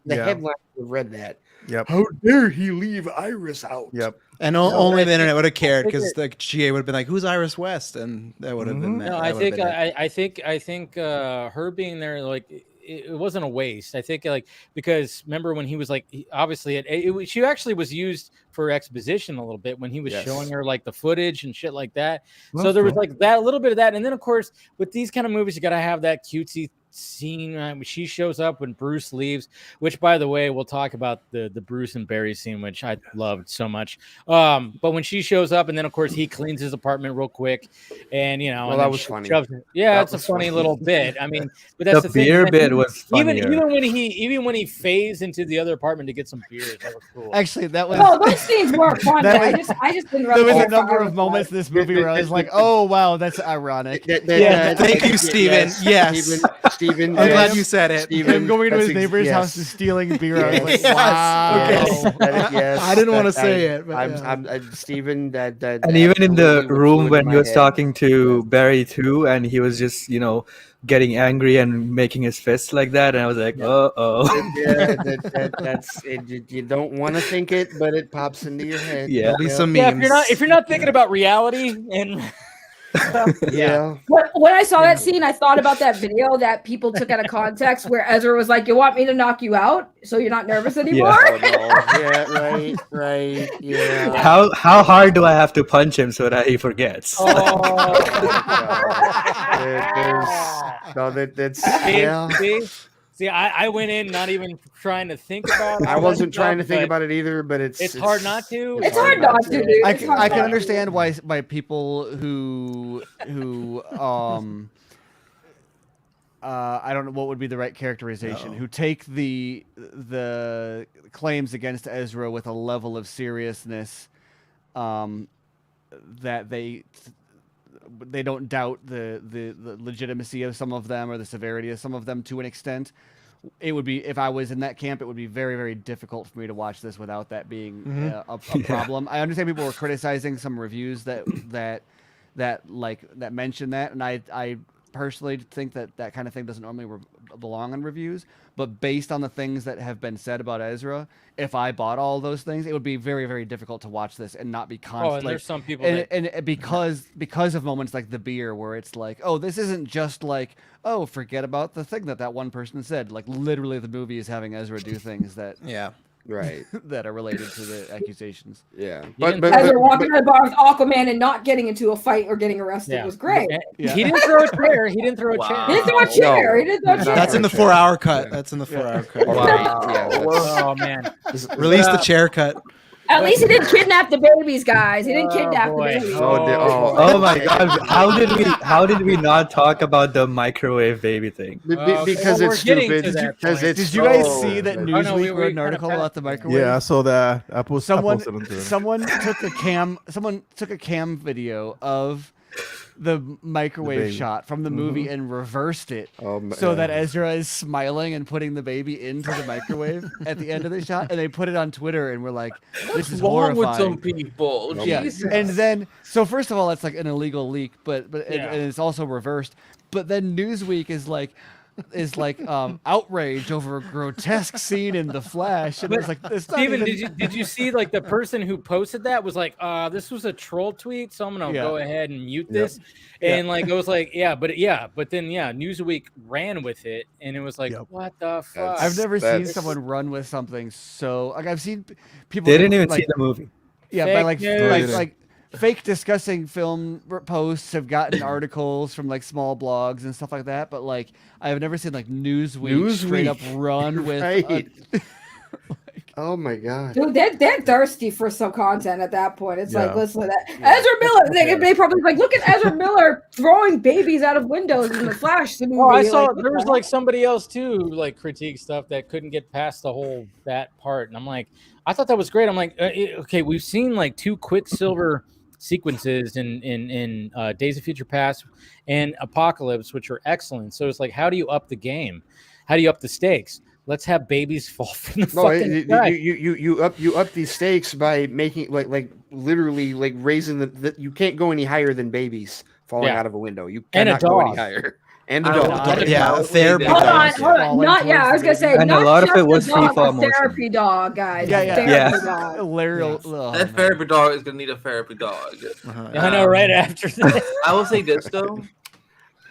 the headline would have read that. Yep. How dare he leave Iris out? Yep. And only the internet would have cared because the GA would have been like, "Who's Iris West?" And that would have been. No, I think her being there, like, it wasn't a waste. I think, like, because remember when he was like, obviously she actually was used for exposition a little bit when he was showing her like the footage and shit like that. So there was like that, a little bit of that, and then of course with these kind of movies you got to have that cutesy scene. She shows up when Bruce leaves, which, by the way, we'll talk about the Bruce and Barry scene, which I loved so much. But when she shows up, and then of course he cleans his apartment real quick, and that was funny. It's a funny little bit. I mean, but that's the beer thing. bit was funnier. even when he phased into the other apartment to get some beers, that was cool. Actually, that was those scenes weren't fun. I just didn't. There was a number of moments in this movie where I was like, "Oh wow, that's ironic." Thank you, Steven. Yes. Steven, I'm glad you said it. Steven, him going to his neighbor's house and stealing beer. I was like, wow. Yes. I didn't want to say it, but I'm Steven. And even in the room when he was talking to Barry too, and he was just, getting angry and making his fists like that, and I was like, that's it. You don't want to think it, but it pops into your head. Yeah, there'll be some memes. If you're not thinking about reality and. When I saw that scene, I thought about that video that people took out of context where Ezra was like, "You want me to knock you out so you're not nervous anymore?" Right. Yeah. How hard do I have to punch him so that he forgets? See, I went in not even trying to think about it. I wasn't trying to think about it either, but it's hard not to. It's hard not to, dude. I can understand why people who I don't know what would be the right characterization, who take the claims against Ezra with a level of seriousness that they don't doubt the legitimacy of some of them or the severity of some of them to an extent. It would be, if I was in that camp, it would be very, very difficult for me to watch this without that being a problem. I understand people were criticizing some reviews that mention that, and I personally think that kind of thing doesn't normally belong on reviews. But based on the things that have been said about Ezra, if I bought all those things, it would be very, very difficult to watch this and not be conflict. And there's some people and because of moments like the beer, where it's like, oh, this isn't just like, oh, forget about the thing that one person said. Like, literally, the movie is having Ezra do things that right that are related to the accusations. Yeah, Ezra walking to the bar with Aquaman and not getting into a fight or getting arrested was great. Yeah. He didn't throw a chair. He didn't throw a chair. He didn't throw a chair. That's in the 4-hour cut. That's in the 4-hour cut. Oh man! Release the chair cut. At least he didn't kidnap the babies, guys. He didn't kidnap the babies. Oh my God! How did we not talk about the microwave baby thing? Because it's stupid. Did you guys see that Newsweek wrote an article about the microwave? Yeah, I saw that. Someone took a cam video of the microwave shot from the movie and reversed it so that Ezra is smiling and putting the baby into the microwave at the end of the shot, and they put it on Twitter and we're like, this is horrifying. With some people? Jesus. And then, so first of all, it's like an illegal leak, but and it's also reversed. But then Newsweek is like outrage over a grotesque scene in The Flash, and it's like, Steven, did you see, like, the person who posted that was like, this was a troll tweet, so I'm gonna go ahead and mute this. And like, it was like, but then Newsweek ran with it, and it was like, what the fuck? I've never seen someone run with something so, like, I've seen people. They didn't even see the movie. Yeah, by like fake discussing film posts have gotten articles from like small blogs and stuff like that, but like I've never seen like Newsweek straight up run with Oh my god, dude, they're thirsty for some content at that point. It's like, listen to that. Ezra Miller, they probably like, look at Ezra Miller throwing babies out of windows in the Flash movie. Oh, I saw like, there was like somebody else too who like critique stuff that couldn't get past the whole that part, and I'm like, I thought that was great. I'm like, okay, we've seen like 2 Quicksilver sequences in Days of Future Past and Apocalypse, which are excellent. So it's like, how do you up the game? How do you up the stakes? Let's have babies fall from the fucking sky. You up these stakes by making like literally like raising the you can't go any higher than babies falling out of a window. You cannot go any higher. And a dog. Yeah, a therapy hold dog. on. Not I was gonna say, and not a lot just of it was a dog, FIFA a therapy dog, guys. Yeah. Dog. That therapy dog is gonna need a therapy dog. I know, right after that. I will say this though.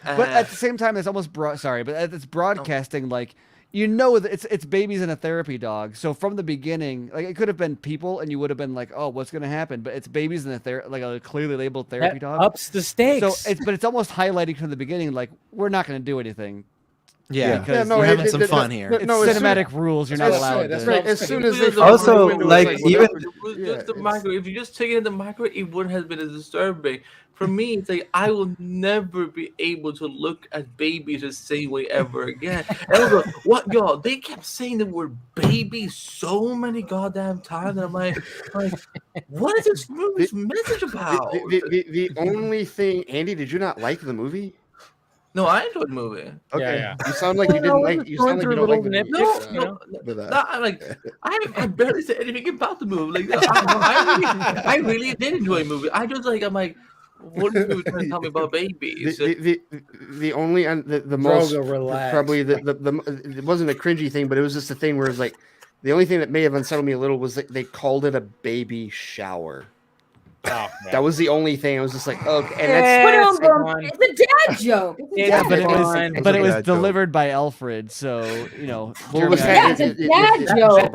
But at the same time, it's almost it's broadcasting like, you know, it's babies and a therapy dog. So from the beginning, like, it could have been people, and you would have been like, "Oh, what's going to happen?" But it's babies and a clearly labeled therapy dog. Ups the stakes. So it's almost highlighting from the beginning, like, we're not going to do anything. Yeah, we're having some fun here. It's cinematic rules. You're not allowed. That's right. As soon as they also like even just the microwave. If you just take it in the microwave, it wouldn't have been as disturbing. For me, it's like I will never be able to look at babies the same way ever again. And I was like, what, y'all? They kept saying the word baby so many goddamn times. And I'm like, what is this movie's message about? The only thing, Andy, did you not like the movie? No, I enjoyed the movie. Okay, yeah. You sound like you didn't like. You sound like you don't like the movie. I barely said anything about the movie. Like, I really did enjoy the movie. I'm like, what are you trying to tell me about babies? The only the most probably it wasn't a cringy thing, but it was just a thing where it's like the only thing that may have unsettled me a little was that they called it a baby shower. Oh, that was the only thing. I was just like, okay, and it's a dad joke. But it was delivered by Alfred, so you know. It's a dad joke.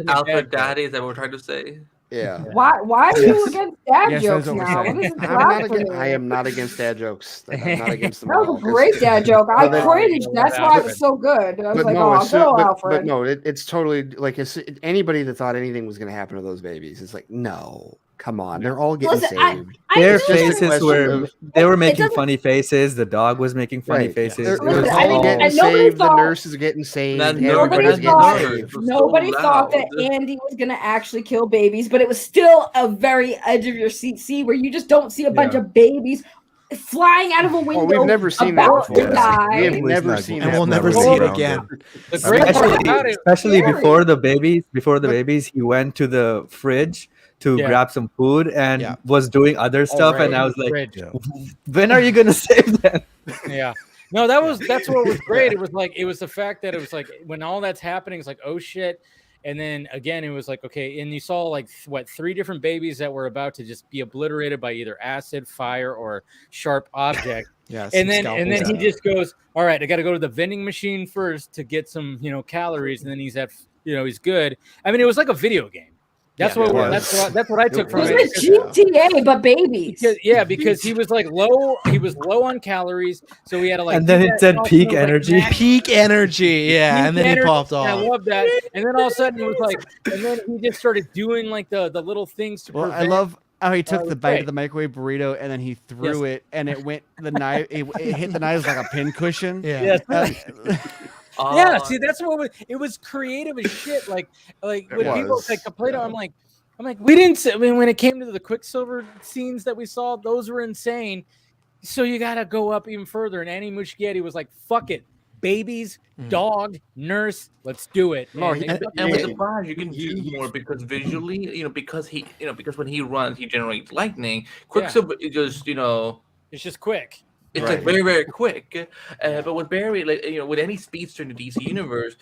Alfred Daddy, is that what we're trying to say? Yeah. Why are you against dad jokes now? I am not against dad jokes. I'm not against them. That was a great dad joke. I cringed. That's why it was so good. I was like, Alfred. But no, it's totally like anybody that thought anything was going to happen to those babies. It's like, no, come on, they're all getting saved. Their faces were making funny faces. The dog was making funny faces. They're getting saved. The nurse is getting saved. Everybody's getting saved. Nobody thought that Andy was going to actually kill babies, but it was still a very edge of your seat scene where you just don't see a bunch of babies flying out of a window. We've never seen that before. We have never seen that. And we'll never see it again. Especially before the babies, he went to the fridge to grab some food and was doing other stuff, and I was like, when are you gonna save them? Yeah. No, that's what was great. It was the fact that it was like when all that's happening, it's like, oh shit. And then again, it was like, okay, and you saw like 3 different babies that were about to just be obliterated by either acid, fire, or sharp object. And then he just goes, all right, I got to go to the vending machine first to get some, calories, and then he's he's good. I mean, it was like a video game. That's what I took from it. It was like GTA, but babies. Because he was like low. He was low on calories, so we had to like. And then it said peak energy. Peak energy, yeah. And then he popped off. I love that. And then all of a sudden it was like, and then he just started doing like the little things to. Well, I love how he took the bite of the microwave burrito and then he threw it, and it went the knife. It hit the knives like a pin cushion. Yeah. Yeah, see, that's what it was creative as shit. Like when people like complain, I'm like, we didn't. I mean, when it came to the Quicksilver scenes that we saw, those were insane. So you got to go up even further. And Andy Muschietti was like, "Fuck it, babies, dog, nurse, let's do it." And with the Flash, you can do more because visually, because when he runs, he generates lightning. Quicksilver is just, it's just quick. It's like very, very quick. But with Barry, with any speedster in the DC universe,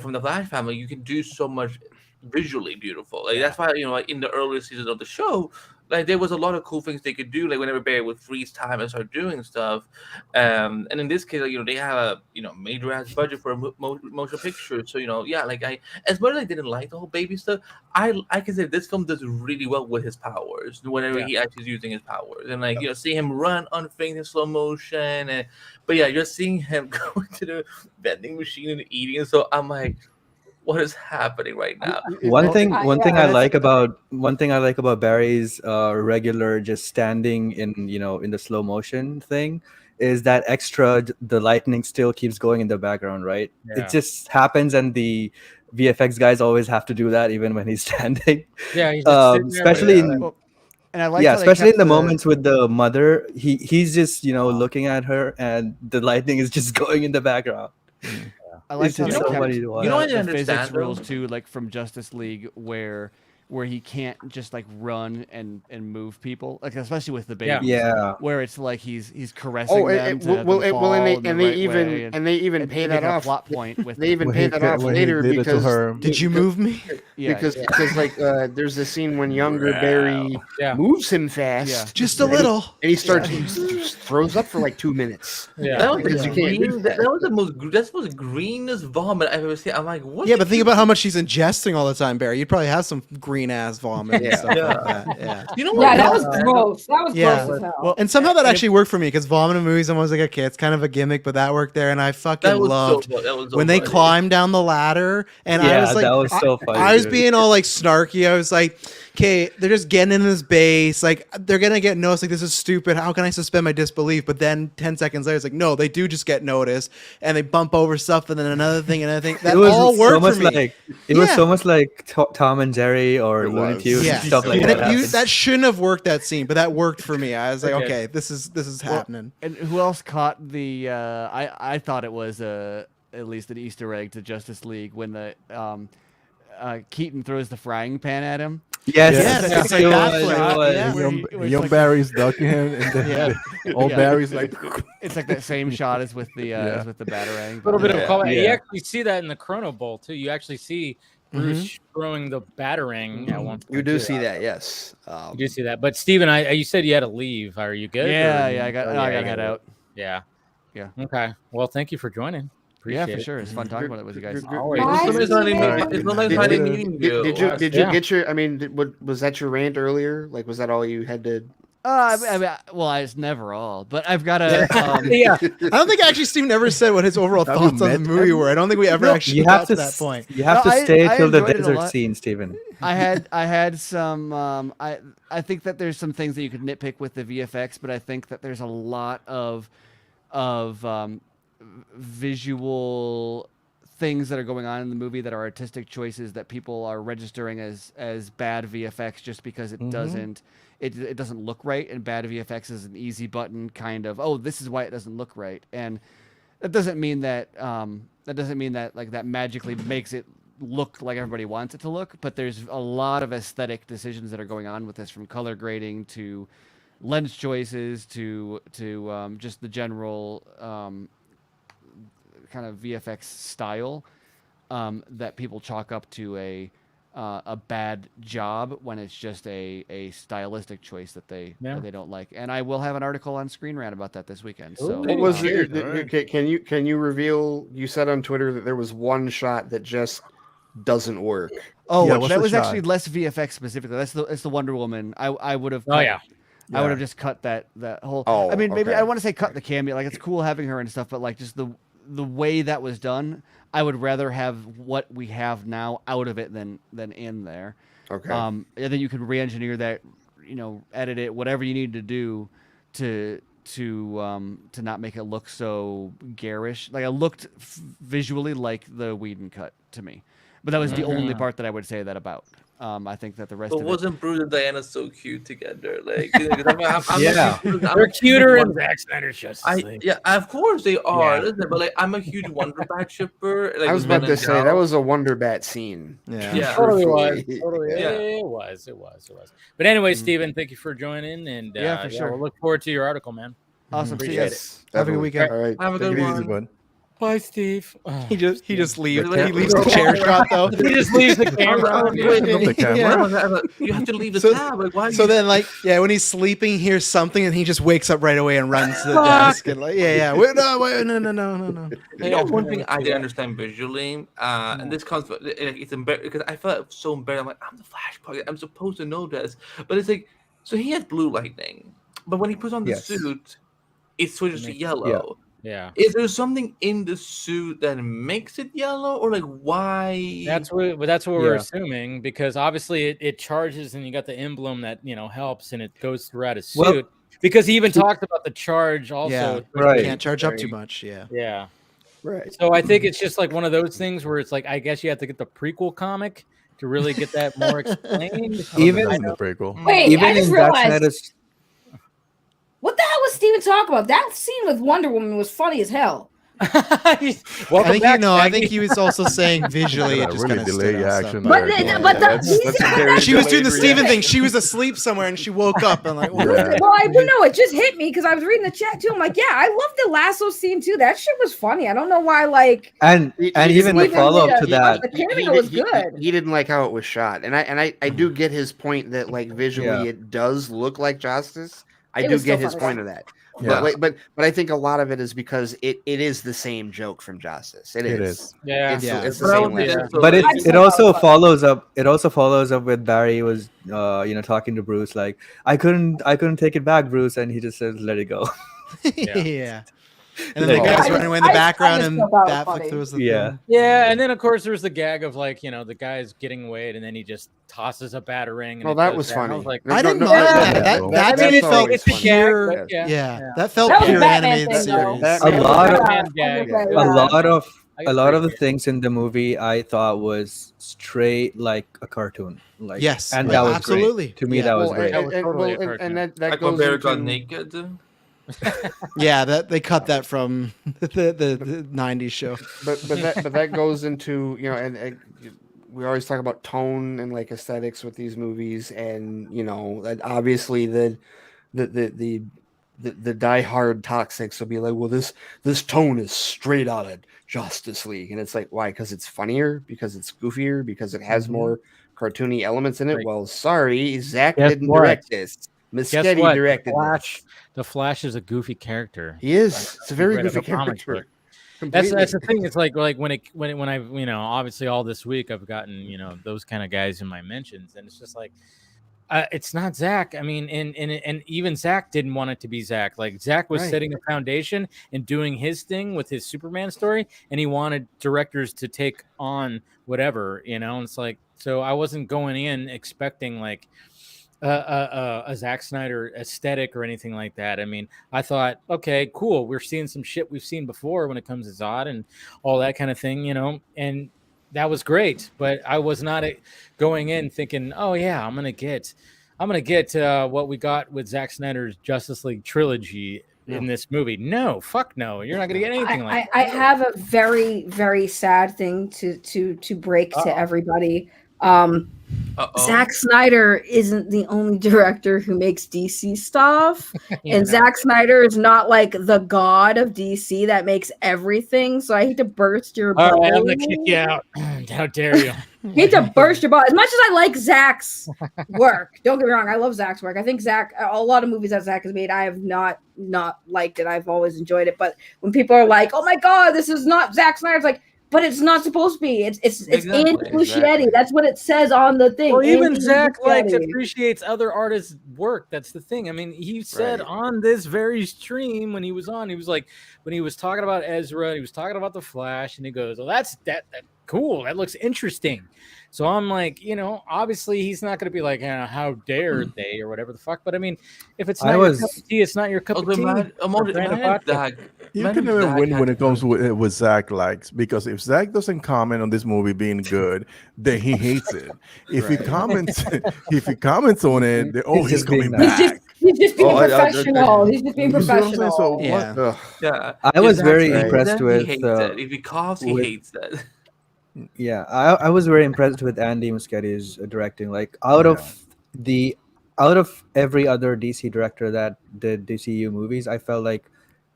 from the Flash family, you can do so much visually beautiful. Like that's why, in the earlier seasons of the show, like there was a lot of cool things they could do. Like whenever Barry would freeze time and start doing stuff. And in this case, they have a major ass budget for a motion picture. So as much as I didn't like the whole baby stuff, I can say this film does really well with his powers. Whenever he actually is using his powers, and see him run on things in slow motion, but just seeing him go to the vending machine and eating. And so I'm like, what is happening right now. One thing I like about Barry's regular just standing in in the slow motion thing is that extra, the lightning still keeps going in the background, right? Yeah. It just happens, and the VFX guys always have to do that even when he's standing. Yeah, he's just sitting there especially like in and I like especially in the moments with the mother, he's just looking at her, and the lightning is just going in the background. I like how they kept the physics rules too, like from Justice League, where he can't just like run and move people, like especially with the babies. Yeah. Where it's like he's caressing them. And they even pay that off. Plot point with they even pay that off later because did you move me? Yeah, because like there's a scene when younger Barry moves him fast, just a little, and he starts he just throws up for like 2 minutes. Yeah, that was the most greenest vomit I've ever seen. I'm like, what? Yeah, but think about how much she's ingesting all the time, Barry. You'd probably have some green ass vomit and stuff like that. Yeah. You know what? Yeah, that was gross. That was gross as hell. Well, and somehow that actually worked for me because vomit in movies, I'm always like, okay, it's kind of a gimmick, but that worked there, and I fucking loved when they climbed down the ladder, and I was like, that was so funny. I was being all like snarky. I was like, okay, they're just getting in this base, like they're gonna get noticed. Like, this is stupid. How can I suspend my disbelief? But then 10 seconds later, it's like, no, they do just get noticed, and they bump over stuff, and then another thing. That all worked for me. It was so much like Tom and Jerry or Looney Tunes and stuff like that. That shouldn't have worked, that scene, but that worked for me. I was like, okay, this is happening. And who else caught the? I thought it was at least an Easter egg to Justice League when the Keaton throws the frying pan at him. Yes. It's like that. Young Barry's ducking him, and then old Barry's like. It's like that same shot as with the batarang. A little bit of a callback. You actually see that in the Chrono Bowl too. You actually see Bruce throwing the batarang at one point. You do see that, yes. You do see that. But Steven, you said you had to leave. Are you good? Yeah, I got to head out. Yeah. Okay. Well, thank you for joining. Appreciate for sure. It's fun talking about it with you guys. Did you get your? I mean, was that your rant earlier? Like, was that all you had to? It's never all, but I've got to. Yeah, I don't think actually Steven ever said what his overall thoughts on the movie were. I don't think we ever actually got to that point. You have to stay till the desert scene, Steven. I had some. I think that there's some things that you could nitpick with the VFX, but I think that there's a lot of visual things that are going on in the movie that are artistic choices that people are registering as bad VFX just because it doesn't look right, and bad VFX is an easy button kind of, oh, this is why it doesn't look right. And that doesn't mean that like that magically makes it look like everybody wants it to look, but there's a lot of aesthetic decisions that are going on with this, from color grading to lens choices to just the general kind of VFX style that people chalk up to a bad job when it's just a stylistic choice that they don't like. And I will have an article on Screen Rant about that this weekend. So what was it? Can you reveal? You said on Twitter that there was one shot that just doesn't work. Oh, yeah, that was actually less VFX specifically. That's the Wonder Woman. I would have. I would have just cut that whole. Oh, I mean, maybe I want to say cut the cameo. Like, it's cool having her and stuff, but like just the way that was done, I would rather have what we have now out of it than in there. Okay. And then you can re-engineer that, edit it, whatever you need to do to not make it look so garish. Like, it looked visually like the Whedon cut to me, but that was the only part that I would say that about. I think that the rest. But of wasn't Bruce and Diana so cute together? Like, they're cuter in Zack Snyder's Justice League. Yeah, of course they are. Yeah. Listen, but like, I'm a huge Wonder Bat shipper. Like, I was about to say that was a Wonder Bat scene. Yeah. Totally was. It was. But anyway, Steven, thank you for joining, and for sure. We'll look forward to your article, man. Awesome. Appreciate it. Have a good weekend. All right. Have a good one. Bye, Steve. He just leaves. He leaves the chair shot though. He just leaves the camera. You have to leave the tab. Like, why? So then, when he's sleeping, he hears something, and he just wakes up right away and runs to the desk and like, Wait, no. You know, one thing I didn't understand visually, and this comes, it's embarrassing because I felt so embarrassed. I'm like, I'm the Flash Pocket. I'm supposed to know this, but it's like, so he has blue lightning, but when he puts on the suit, it switches to yellow. Yeah. Is there something in the suit that makes it yellow, or like why? That's what we're assuming, because obviously it charges and you got the emblem that helps and it goes throughout his suit. Well, because he even talked about the charge also. Yeah, right. Can't charge up too much. Yeah. Yeah. Right. So I think it's just like one of those things where it's like, I guess you have to get the prequel comic to really get that more explained. Even in the prequel. Wait, even I just in Zack realized. Snyder's What the hell was Steven talking about? That scene with Wonder Woman was funny as hell. I think he was also saying visually it just really kind of delay stood out action. something. She was doing the Steven Steven thing. She was asleep somewhere and she woke up and like, Well, I don't know. It just hit me because I was reading the chat too. I'm like, yeah, I love the lasso scene too. That shit was funny. I don't know why. Like, and even the follow up to that. The cameo was good. He didn't like how it was shot, and I do get his point that like visually it does look like Justice. I do get his point of that. Yeah. But I think a lot of it is because it is the same joke from Justice. It is. Yeah. It's the same lesson. But it also follows up. It also follows up with Barry was talking to Bruce like, I couldn't take it back, Bruce, and he just says let it go. Yeah. And then the guy's running away in the background and Batfleck throws the thing. Yeah, and then of course there's the gag of like, the guy's getting away and then he just tosses a batarang. And that was funny. I was like, I didn't know that to me felt pure. Yeah. That felt That was a pure Batman animated thing, though. series. A lot of the things in the movie I thought was straight like a cartoon. Like, yes, and that was absolutely great. To me, that was great. And that Like goes when Barry into... got naked. Yeah, that they cut that from the 90s show. But that goes into and we always talk about tone and like aesthetics with these movies, and obviously the diehard toxics will be like, well, this tone is straight out of Justice League, and it's like, why? Because it's funnier, because it's goofier, because it has more cartoony elements in it. Right. Well, sorry, Zach didn't direct this. Muschietti directed this. The Flash is a goofy character. He is. It's a very goofy character. That's the thing. It's like when I obviously all this week I've gotten those kind of guys in my mentions, and it's just like it's not Zach. I mean, and even Zach didn't want it to be Zach. Like Zach was setting a foundation and doing his thing with his Superman story, and he wanted directors to take on whatever, and it's like, so I wasn't going in expecting like a Zack Snyder aesthetic or anything like that. I mean, I thought, okay, cool. We're seeing some shit we've seen before when it comes to Zod and all that kind of thing, and that was great. But I was not going in thinking, oh yeah, I'm gonna get what we got with Zack Snyder's Justice League trilogy in this movie. No, fuck no. You're not gonna get anything like that. I have a very, very sad thing to break to everybody. Zack Snyder isn't the only director who makes DC stuff, and Zack Snyder is not like the god of DC that makes everything. So I hate to burst your bubble. All right, I'm gonna kick you out. How dare you? I hate to burst your bubble. As much as I like Zack's work, don't get me wrong, I love Zack's work. I think a lot of movies that Zack has made, I have not liked it. I've always enjoyed it. But when people are like, "Oh my god, this is not Zack Snyder," it's like, but it's not supposed to be. It's Andy Muschietti. That's what it says on the thing. Well, even Andy Zach Muschietti. appreciates other artists' work. That's the thing. I mean, he said on this very stream when he was on, he was like, when he was talking about Ezra, he was talking about the Flash, and he goes, "Oh, that's cool. That looks interesting." So I'm like, obviously he's not going to be like, how dare they or whatever the fuck. But I mean, if it's not your cup of tea, it's not your cup of tea. You can never win when it comes with Zach likes, because if Zach doesn't comment on this movie being good, then he hates it. If he comments, on it, then, he's coming back. He's just being professional. He's just being professional. So, yeah. I was very impressed with. He hates it. If he coughs, he hates that. Yeah, I was very impressed with Andy Muschietti's directing. Like out of every other DC director that did DCU movies, I felt like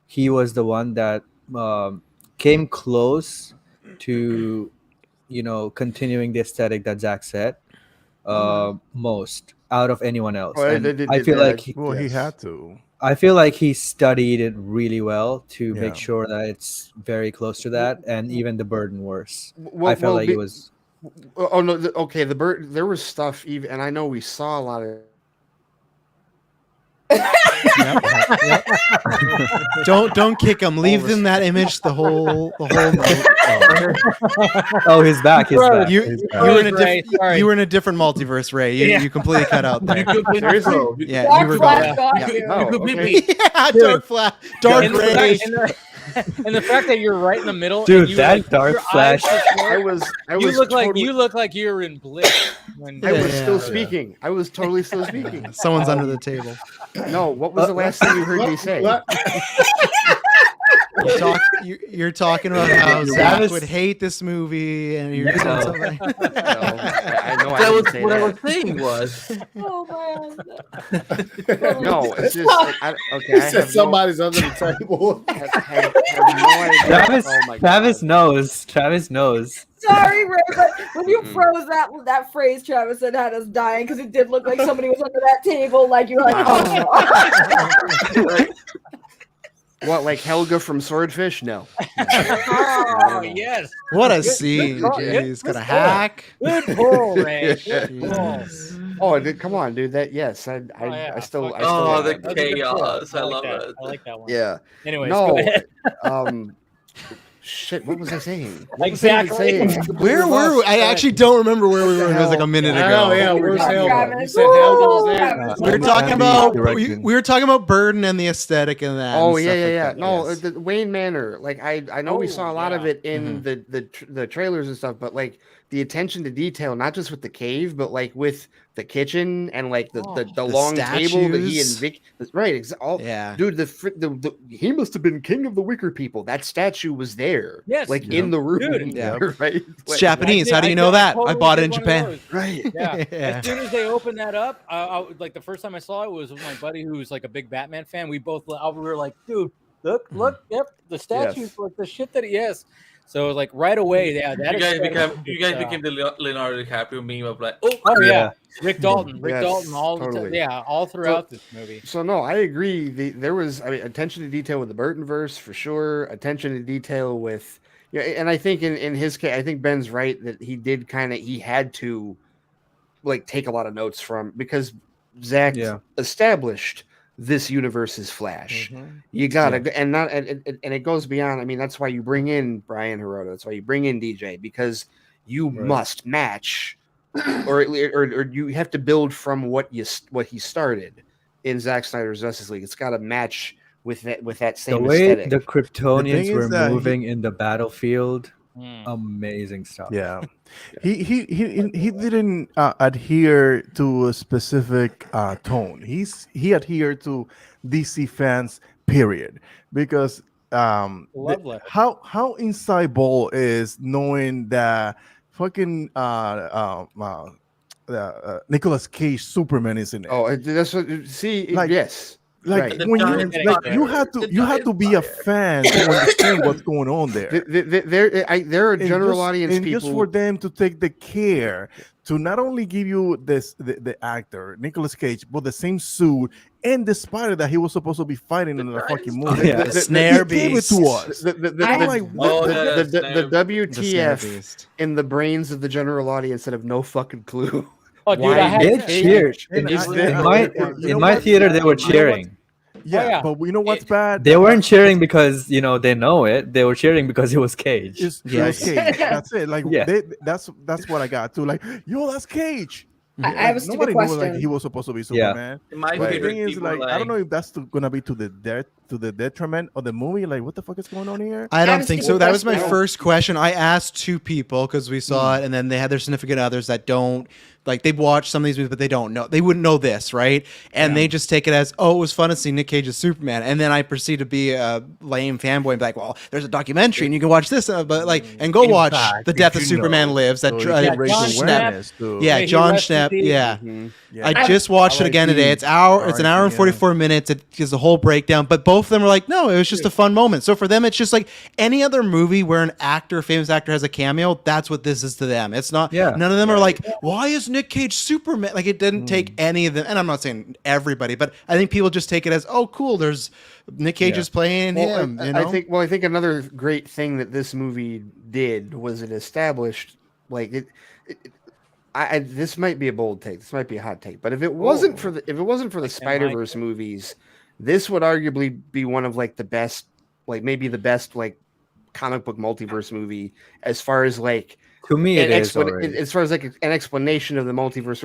he was the one that came close to continuing the aesthetic that Zack set most out of anyone else. I feel like he had to. I feel like he studied it really well to make sure that it's very close to that, and even the burden worse. I felt like it was. Oh no! Okay, the burden. There was stuff even, and I know we saw a lot of. Don't kick him. Leave them that image the whole night. Oh, he's back. He's back. You were in a different multiverse, Ray. You completely cut out there. Seriously? Yeah, you were gone. Yeah, dark flash, dark Ray. And the fact that you're right in the middle, dude, that dark flash. You look like you were in bliss. I was still speaking. I was totally still speaking. Someone's under the table. No, what was the last thing you heard me say? You're talking about how Zach would hate this movie, and you're saying something. That was what I was saying was. Oh man. No, it's just okay. He said somebody's under the table. Travis knows. Travis knows. Sorry, Ray, but when you froze that phrase, Travis said had us dying because it did look like somebody was under that table. Like you're like, oh. What, like Helga from Swordfish? No. Oh, yes. What a scene. Jeez, got a hack. Good pull, Ray. Good pull. Oh, come on, dude. That yes, I still. The chaos. I love it. I like that one. Yeah. Anyways, no. go ahead. Shit. What was I saying? Exactly. Where were we? I actually don't remember where we were. It was like a minute ago. Oh yeah, where's Helga? You said Helga was there. We were talking about Burden and the aesthetic and that. Oh and yeah. like No, the Wayne Manor. Like I know we saw a lot of it in the trailers and stuff, but like the attention to detail, not just with the cave, but like with the kitchen and like the long table that he and Vic. Right. Dude, he must have been king of the Wicker people. That statue was there. Yes. Like in the room. Dude. Yeah. Right. It's Japanese. How do you know that? I bought it in Japan. Right. Yeah. As soon as they opened that up, I like the first time I saw it was with my buddy who's like a big Batman fan. We were like, dude, look, yep, the statues, like the shit that he has. So like right away, yeah, that you guys became the Leonardo DiCaprio meme of like, oh yeah, Rick Dalton, all totally. the time, all throughout this movie. So no, I agree. There was, attention to detail with the Burton verse for sure. Attention to detail with, and I think in his case, I think Ben's right that he had to like take a lot of notes from because Zach established this universe is Flash. You gotta and it goes beyond. I mean, that's why you bring in Brian Hirota. That's why you bring in DJ because you must match, or you have to build from what he started in Zack Snyder's Justice League. It's got to match with that same the way aesthetic. the Kryptonians were moving in the battlefield. Amazing stuff. Yeah, he didn't adhere to a specific tone. He adhered to DC fans, period. Because how inside ball is knowing that fucking Nicolas Cage Superman is in it. Oh, that's what. See, yes. Like when you have to be a fan to understand what's going on there. There are general audience and people, just for them to take the care to not only give you the actor Nicolas Cage, but the same suit and the spider that he was supposed to be fighting in the fucking movie. The snare beast. Gave it to us. The WTF in the brains of the general audience that have no fucking clue. Oh, dude, they cheered. In my theater, they were cheering. Yeah, but you know what's bad? They weren't cheering because they know it. They were cheering because it was Cage. It was Cage. That's it. Like that's what I got too. Like, yo, that's Cage. I have a stupid question. Nobody knew he was supposed to be Superman. Yeah. But the thing is, like, I don't know if that's gonna be to the detriment of the movie. Like, what the fuck is going on here? I don't think so. That was my first question. I asked two people because we saw it, and then they had their significant others that don't. Like, they've watched some of these movies, but they don't know. They wouldn't know this, right? And they just take it as, oh, it was fun to see Nick Cage's Superman. And then I proceed to be a lame fanboy and be like, well, there's a documentary and you can watch this. But like, and go watch The Death of Superman Lives. That John Schnepp. Yeah, John Schnepp. Yeah. I just watched it again today. It's an hour and 44 minutes. It gives a whole breakdown. But both of them are like, no, it was just a fun moment. So for them, it's just like any other movie where an actor, famous actor, has a cameo. That's what this is to them. It's not. None of them are like, why is Nick Cage Superman? Like, it didn't take any of them, and I'm not saying everybody, but I think people just take it as, oh, cool, there's Nick Cage is playing him. I think another great thing that this movie did was it established, like, this might be a bold take, this might be a hot take, but if it wasn't for the Spider-Verse movies, this would arguably be one of like the best, like maybe the best like comic book multiverse movie as far as like to me it is as far as like an explanation of the multiverse.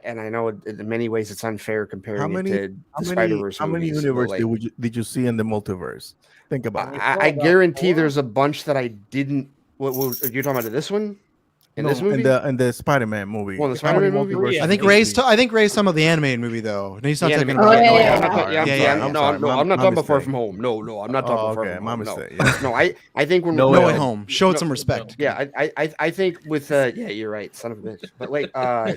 And I know in many ways it's unfair comparing it to the Spider-Verse. How many universes did you see in the multiverse? Think about it. I guarantee there's a bunch that I didn't. What you're talking about? This one? This movie? In the Spider-Man movie. Well, the Spider-Man movie. I think Ray's some of the animated movie though. He's not talking about. I'm not talking about Far From Home. No, I'm not talking about Far From Home. My mistake. No, I think when No Way Home. Show it some respect. Yeah, I think with you're right, son of a bitch. But like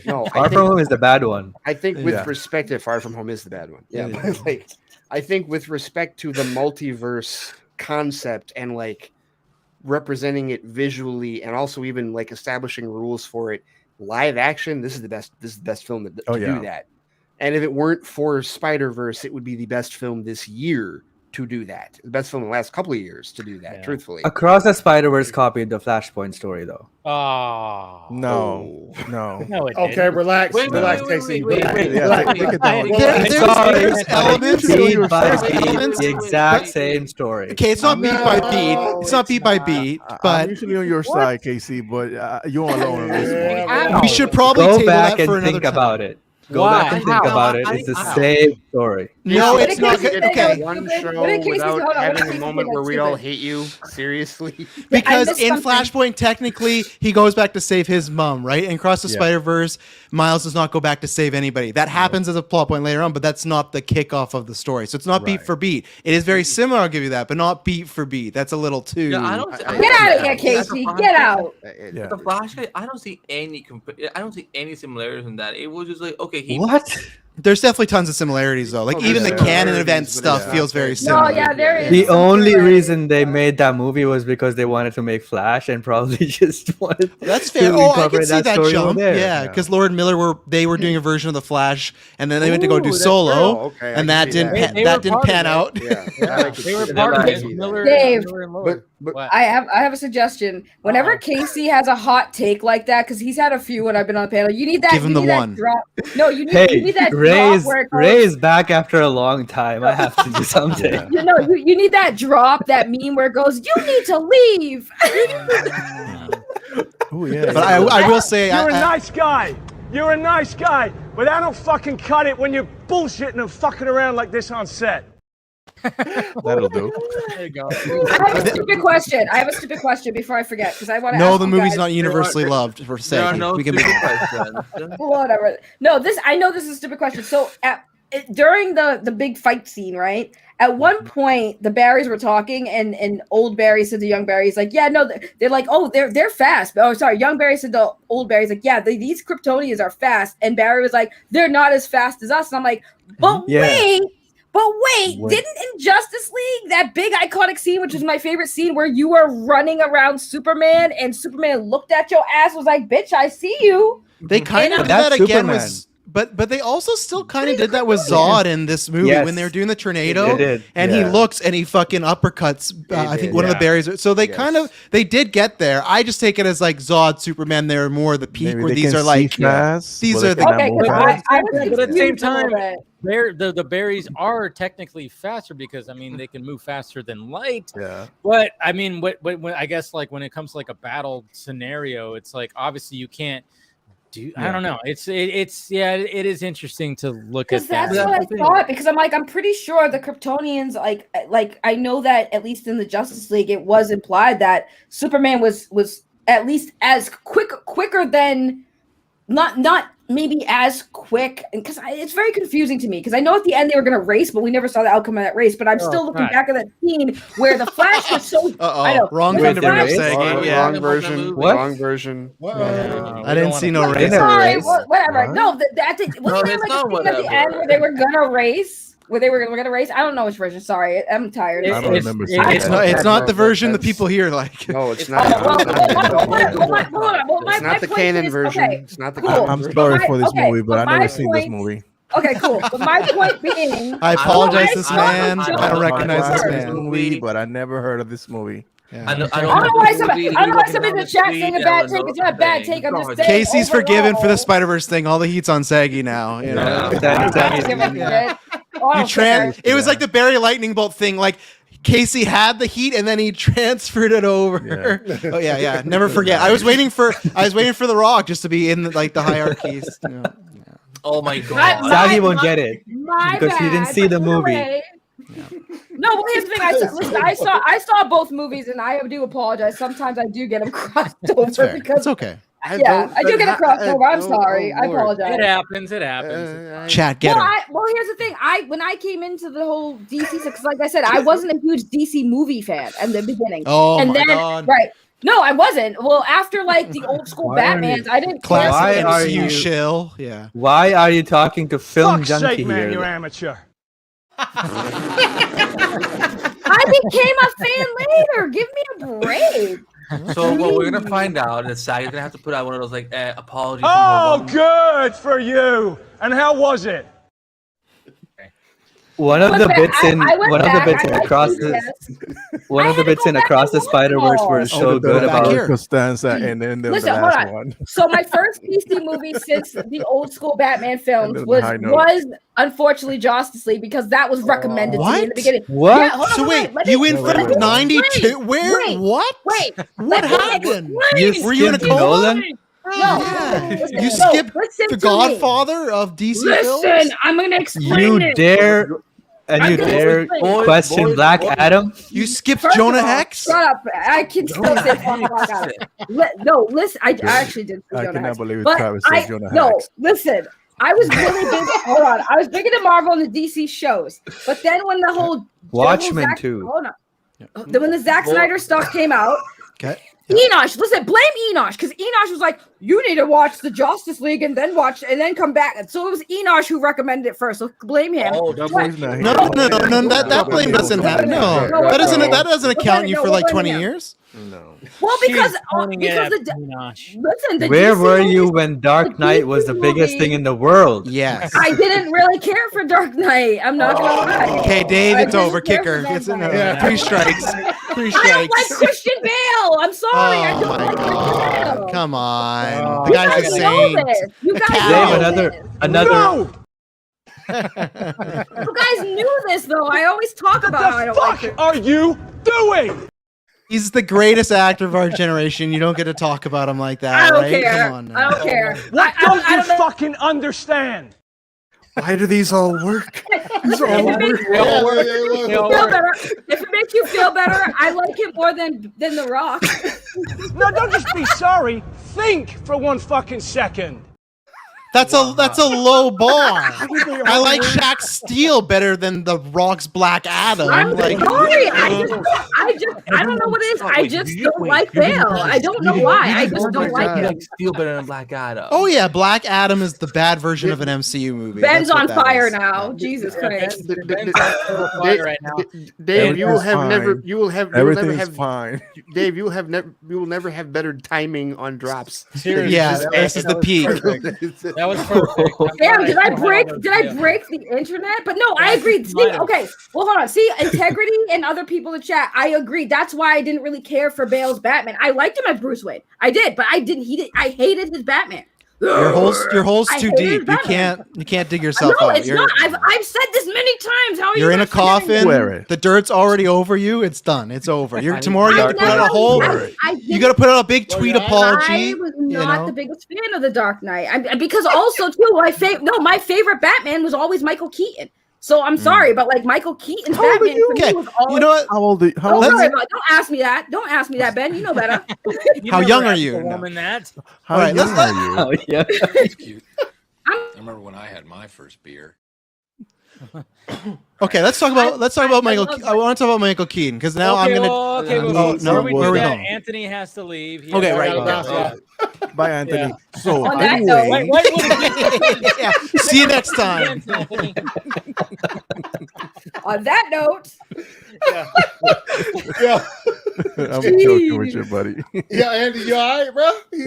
no, Far From Home is the bad one. I think with respect to Far From Home is the bad one. Yeah, but like I think with respect to the multiverse concept and like representing it visually and also even like establishing rules for it live action, this is the best film to do that. And if it weren't for Spider-Verse, it would be the best film this year to do that. The best film in the last couple of years to do that, truthfully. Across the Spider-Verse copied the Flashpoint story though. Oh no. Okay, relax, Casey. There's elements the exact same story. Okay, it's not beat by beat. It's not beat by beat, but I'm usually on your side, Casey, but you're alone on this one. We should probably go table back that for and another think about time. it. Go back and think about it. It's the same story. No, it's not. Okay, one show without having a moment where we all hate you. Seriously, because in Flashpoint, technically, he goes back to save his mom, right? And Across the Spider-Verse, Miles does not go back to save anybody. That happens as a plot point later on, but that's not the kickoff of the story. So it's not beat for beat. It is very similar. I'll give you that, but not beat for beat. That's a little too. Get out of here, Casey. Get out. The Flash guy, I don't see any similarities in that. It was just like, okay, what? There's definitely tons of similarities though. Like even the canon event stuff feels very similar. No, yeah, there is. The only reason they made that movie was because they wanted to make Flash and probably just wanted. That's fair. I can see that jump. Yeah, because Lord and Miller were doing a version of the Flash, and then they went to go do Solo, and that didn't pan out. They were part of it. Dave, I have a suggestion. Whenever Casey has a hot take like that, because he's had a few when I've been on the panel, you need that. Give him the one. No, you need that. Ray is back after a long time. I have to do something. You need that drop, that meme where it goes, "You need to leave." Oh yeah. But I will say, you're a nice guy. You're a nice guy, but I don't fucking cut it when you're bullshitting and fucking around like this on set. That'll do. There you go. I have a stupid question before I forget, because I want to. No, the movie's not universally loved for saying. We can make whatever. No, I know this is a stupid question. So during the big fight scene, right? At one point, the Barrys were talking, and old Barry said to young Barry, he's like, "Yeah, no, they're like, oh, they're fast." Oh, sorry, young Barry said to old Barry, he's like, "Yeah, these Kryptonians are fast," and Barry was like, "They're not as fast as us." And I'm like, "But wait." Didn't in Justice League, that big iconic scene, which is my favorite scene, where you were running around Superman and Superman looked at your ass, was like, "Bitch, I see you." They kind of did that again with, but they also still kind of did that with Zod in this movie when they were doing the tornado, and he looks and he fucking uppercuts. I think one of the Barrys. So they they did get there. I just take it as like Zod, Superman. They're more the peak where these are like these are the but at the same time. The Barrys are technically faster because they can move faster than light. Yeah. But I mean, when I guess like when it comes to like a battle scenario, it's like obviously you can't do. I don't know. It is interesting to look at that. That's what I thought, because I'm pretty sure the Kryptonians like I know that at least in the Justice League it was implied that Superman was at least as quicker than not maybe as quick, because it's very confusing to me, because I know at the end they were going to race, but we never saw the outcome of that race. But I'm still looking back at that scene where the Flash was so wrong version. Wrong version. I didn't see no race. Sorry, whatever. No, that's it. Wasn't there like a scene at the end where they were gonna race? Where they were gonna race? I don't know which version. Sorry, I'm tired. I don't remember. It's not the version the people here like. No, it's not. It's not the canon version. It's not the. I'm sorry for this movie, but I've never seen this movie. Okay, cool. But my point being, I apologize, this man. I don't recognize this man. Movie, but I never heard of this movie. Yeah. I don't know why somebody in the chat saying a bad take. It's not a bad take. I'm just saying. Casey's forgiven for the Spider-Verse thing. All the heat's on Saggy now. You know. It was like the Barry Lightning Bolt thing. Like Casey had the heat and then he transferred it over. Yeah. Oh yeah. Never forget. I was waiting for The Rock just to be in the hierarchies. Oh my god. Zaggy won't get it because he didn't see the movie. No, well, here's the thing. I saw both movies, and I do apologize. Sometimes I do get them crossed over because it's okay. I do get a crossover. I'm sorry. I apologize. It happens. Chat, get her. Well, here's the thing. When I came into the whole DC, because like I said, I wasn't a huge DC movie fan at the beginning. Oh, and my then, God. Right. No, I wasn't. Well, after like the old school Batmans, I didn't care. Why are you shill? Yeah. Why are you talking to film Fuck's junkie sake, man, here? you're amateur. I became a fan later. Give me a break. So what we're gonna find out is Saga's gonna have to put out one of those like apologies. Oh, good for you. And how was it? One of the bits in Across the Spider-Verse were so good about Costanza, and then the Listen, last hold on. one. So my first DC movie since the old school Batman films was unfortunately Justice League because that was recommended to me in the beginning. What? Yeah, hold on, So wait, you went from 92? Where? What? Wait. What happened? Were you in a coma? No, you skipped the Godfather of DC films? Listen, I'm gonna explain it. You dare question Black Adam? You skipped Jonah Hex? Shut up! I can still say Black Adam. No, listen. I actually did. I Jonah cannot Hex. believe But Travis said Jonah Hex. No, listen. I was really big. Hold on. I was big into Marvel and the DC shows, but then when the whole Watchmen too. Hold on. Then when the Zack Snyder stuff came out, okay. Enosh, listen, blame Enosh because Enosh was like, "You need to watch the Justice League and then come back." And so it was Enosh who recommended it first. So blame him. Oh, No. That blame doesn't happen. No, that doesn't account you for like 20 years. No. Well, because where were you when Dark Knight was the biggest thing in the world? Yes. I didn't really care for Dark Knight. I'm not gonna lie. Okay, Dave, it's over. Kicker. It's 3 strikes. 3 strikes. I don't like Christian Bale. I'm sorry. I Oh don't my like Christian God! Bale. Come on, You the guy's a guys know saint. this. You guys Dave, know another. this. You guys knew this though. I always talk about how I don't like it. What are you doing? He's the greatest actor of our generation. You don't get to talk about him like that, I don't right? care. Come on now. I don't care. What don't you fucking understand? Why do these all work? These all work. If it makes you feel better, I like him more than The Rock. No, don't just be sorry. Think for 1 fucking second. That's a low bar. I like Shaq Steele better than The Rock's Black Adam. I'm Like, sorry. I don't know what it is. I just don't like Bale. I don't know why. I just don't like him. Feel better than Black Adam. oh yeah, Black Adam is the bad version of an MCU movie. Ben's That's on what that fire is. now. Jesus Christ. right now. Dave, you will have Fine. never. You will have. Everything's fine. Dave, you will never have better timing on drops. Seriously, Yeah, this is the peak. That was perfect. Damn, did I break the internet? But no, I agree. See, okay, well, hold on. See, integrity and other people in chat, I agree. That's why I didn't really care for Bale's Batman. I liked him as Bruce Wayne. I did, but I hated his Batman. Your hole's I too hated deep. Batman. You can't dig yourself No, out. it's not. I've said this many times. How are You're you in a not hearing coffin. me? The dirt's already over you. It's done. It's over. Tomorrow you I got to put out a never- whole. I You got to put out a big tweet apology. I was not know? the biggest fan of the Dark Knight. Because also too, my favorite Batman was always Michael Keaton. So I'm sorry, but like Michael Keaton's Batman for me was always. You know what? How old are you? Don't worry about it. Don't ask me that. Don't ask me that, Ben. You know better. How young are you? Woman, that. How All right, young let's- are you? Oh yeah. That's cute. I remember when I had my first beer. Okay, let's talk about Michael. I want to talk about Michael Keaton because now I'm gonna. Before no, we where do are we that, going? Anthony has to leave. He Okay, has right. to go. Bye, Anthony. Yeah. So On that anyway, note, Yeah. See you next time. On that note, Yeah. I'm joking with you, buddy. Yeah, Andy, you all right, bro? He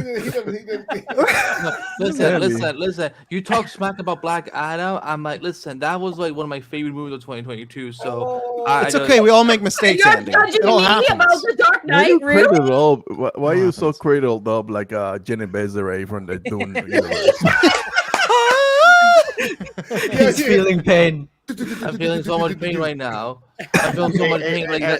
didn't. Listen. You talk smack about Black Adam. I'm like, listen, that was like one of my favorite movies of 2022. So It's okay. We all make mistakes, you're Andy. judging It all me about happens. the Dark Why you Knight, really? cradled up? Why are you so cradled up like Jenny Desiree from the Dune universe? He's feeling pain. I'm feeling so much pain right now. I'm feeling so much pain right now.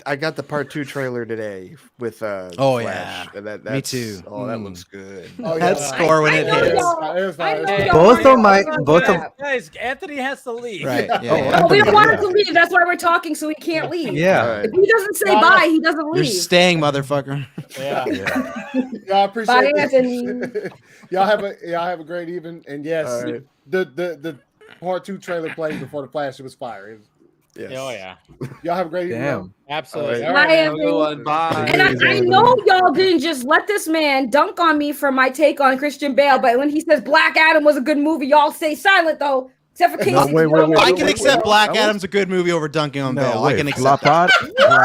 I got the part 2 trailer today with Flash. And that's, me too. Oh, that looks good. Oh, that score when it hits. Both of guys, Anthony has to leave. Right. No, we don't want him to leave. That's why we're talking, so he can't leave. Yeah. If he doesn't say bye, he doesn't leave. You're staying, motherfucker. Yeah. Y'all appreciate Bye, it. Anthony. Y'all have a great evening. And yes, the part 2 trailer played before the Flash. It was fire. Yes. Oh yeah. Y'all have a great evening. Absolutely. All right, Bye. And I know y'all didn't just let this man dunk on me for my take on Christian Bale, but when he says Black Adam was a good movie, y'all stay silent though. Except for Casey. I can accept Black Adam's a good movie over dunking on Bale. I can accept Black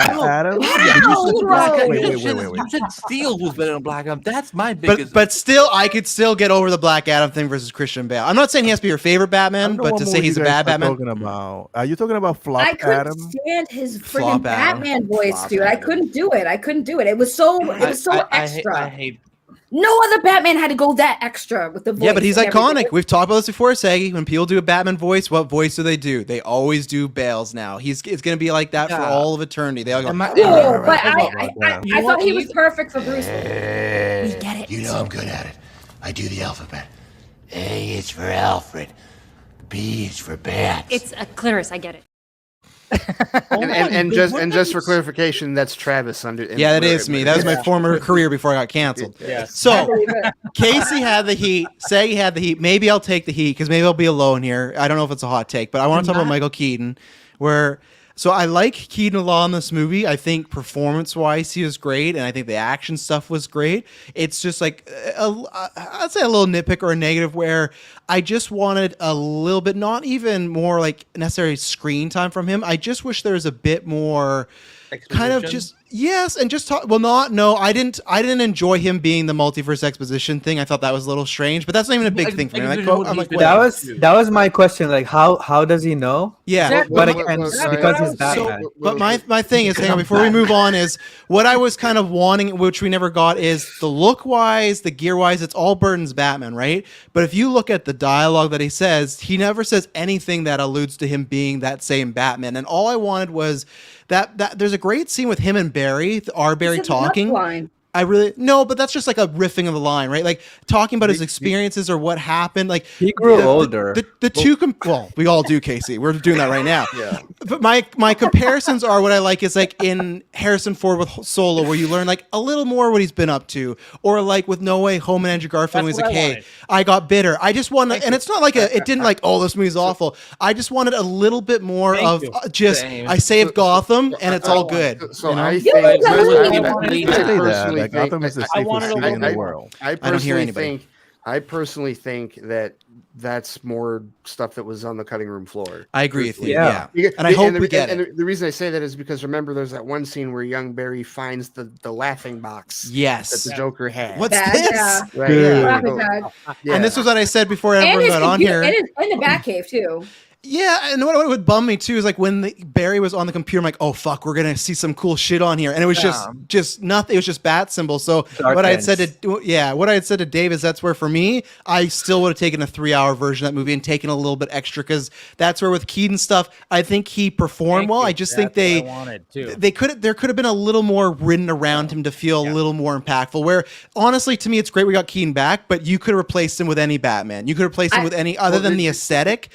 Adam. Wait. You said Steel was better than Black Adam. That's my biggest. But still, I could still get over the Black Adam thing versus Christian Bale. I'm not saying he has to be your favorite Batman, but to say he's a bad Batman. Are you talking about Flop I couldn't Adam? stand his freaking Batman voice, dude. I couldn't do it. It was so extra. I hate. No other Batman had to go that extra with the voice. Yeah, but he's and iconic. everything. We've talked about this before, Saggy. When people do a Batman voice, what voice do? They always do Bale's now. It's going to be like that for all of eternity. They all go. Cool, but I thought he was perfect for Bruce. We get it. You know I'm good at it. I do the alphabet. A is for Alfred. B is for Bats. It's a clitoris. I get it. and just for clarification, that's Travis under. Yeah, that is me. That was my former career before I got canceled. Yes. So Casey had the heat. Saggy had the heat. Maybe I'll take the heat because maybe I'll be alone here. I don't know if it's a hot take, but I want to talk about Michael Keaton. So I like Keaton a lot in this movie. I think performance-wise, he was great, and I think the action stuff was great. It's just like, I'd say a little nitpick or a negative where I just wanted a little bit, not even more like necessary screen time from him. I just wish there was a bit more kind of just and just talk. Well, I didn't enjoy him being the multiverse exposition thing. I thought that was a little strange, but that's not even a big thing for me. That was my question. Like, how does he know? Yeah, but again, because he's Batman. But my thing is, hang on, before we move on, is what I was kind of wanting, which we never got, is the look wise, the gear wise, it's all Burton's Batman, right? But if you look at the dialogue that he says, he never says anything that alludes to him being that same Batman. And all I wanted was that there's a great scene with him and Barry, Barry talking. But that's just like a riffing of the line, right? Like talking about his experiences or what happened. Like he grew older. We all do, Casey. We're doing that right now. Yeah. But my comparisons are what I like is like in Harrison Ford with Solo, where you learn like a little more what he's been up to, or like with No Way Home and Andrew Garfield when he's like, hey, I got bitter. I just wanted, and it's not like it didn't like, oh, this movie's awful. I just wanted a little bit more of I saved Gotham and it's all good. So I think Gotham is the safest city in the world. I personally think that that's more stuff that was on the cutting room floor. I agree with you. Yeah. And I hope we get it. And the reason I say that is because remember there's that one scene where young Barry finds the laughing box that the Joker had. What's this? Yeah. Right. Yeah. And this was what I said before everyone got on here. And in the Batcave too. Yeah, and what would bum me too is like when Barry was on the computer, I'm like, oh fuck, we're gonna see some cool shit on here, and it was just nothing. It was just bat symbols. So what I had said to Dave is that's where for me, I still would have taken a 3-hour version of that movie and taken a little bit extra because that's where with Keaton stuff, I think he performed well. I just think there could have been a little more written around him to feel a little more impactful. Where honestly, to me, it's great we got Keaton back, but you could have replaced him with any Batman. You could have replaced him with any other than the aesthetic,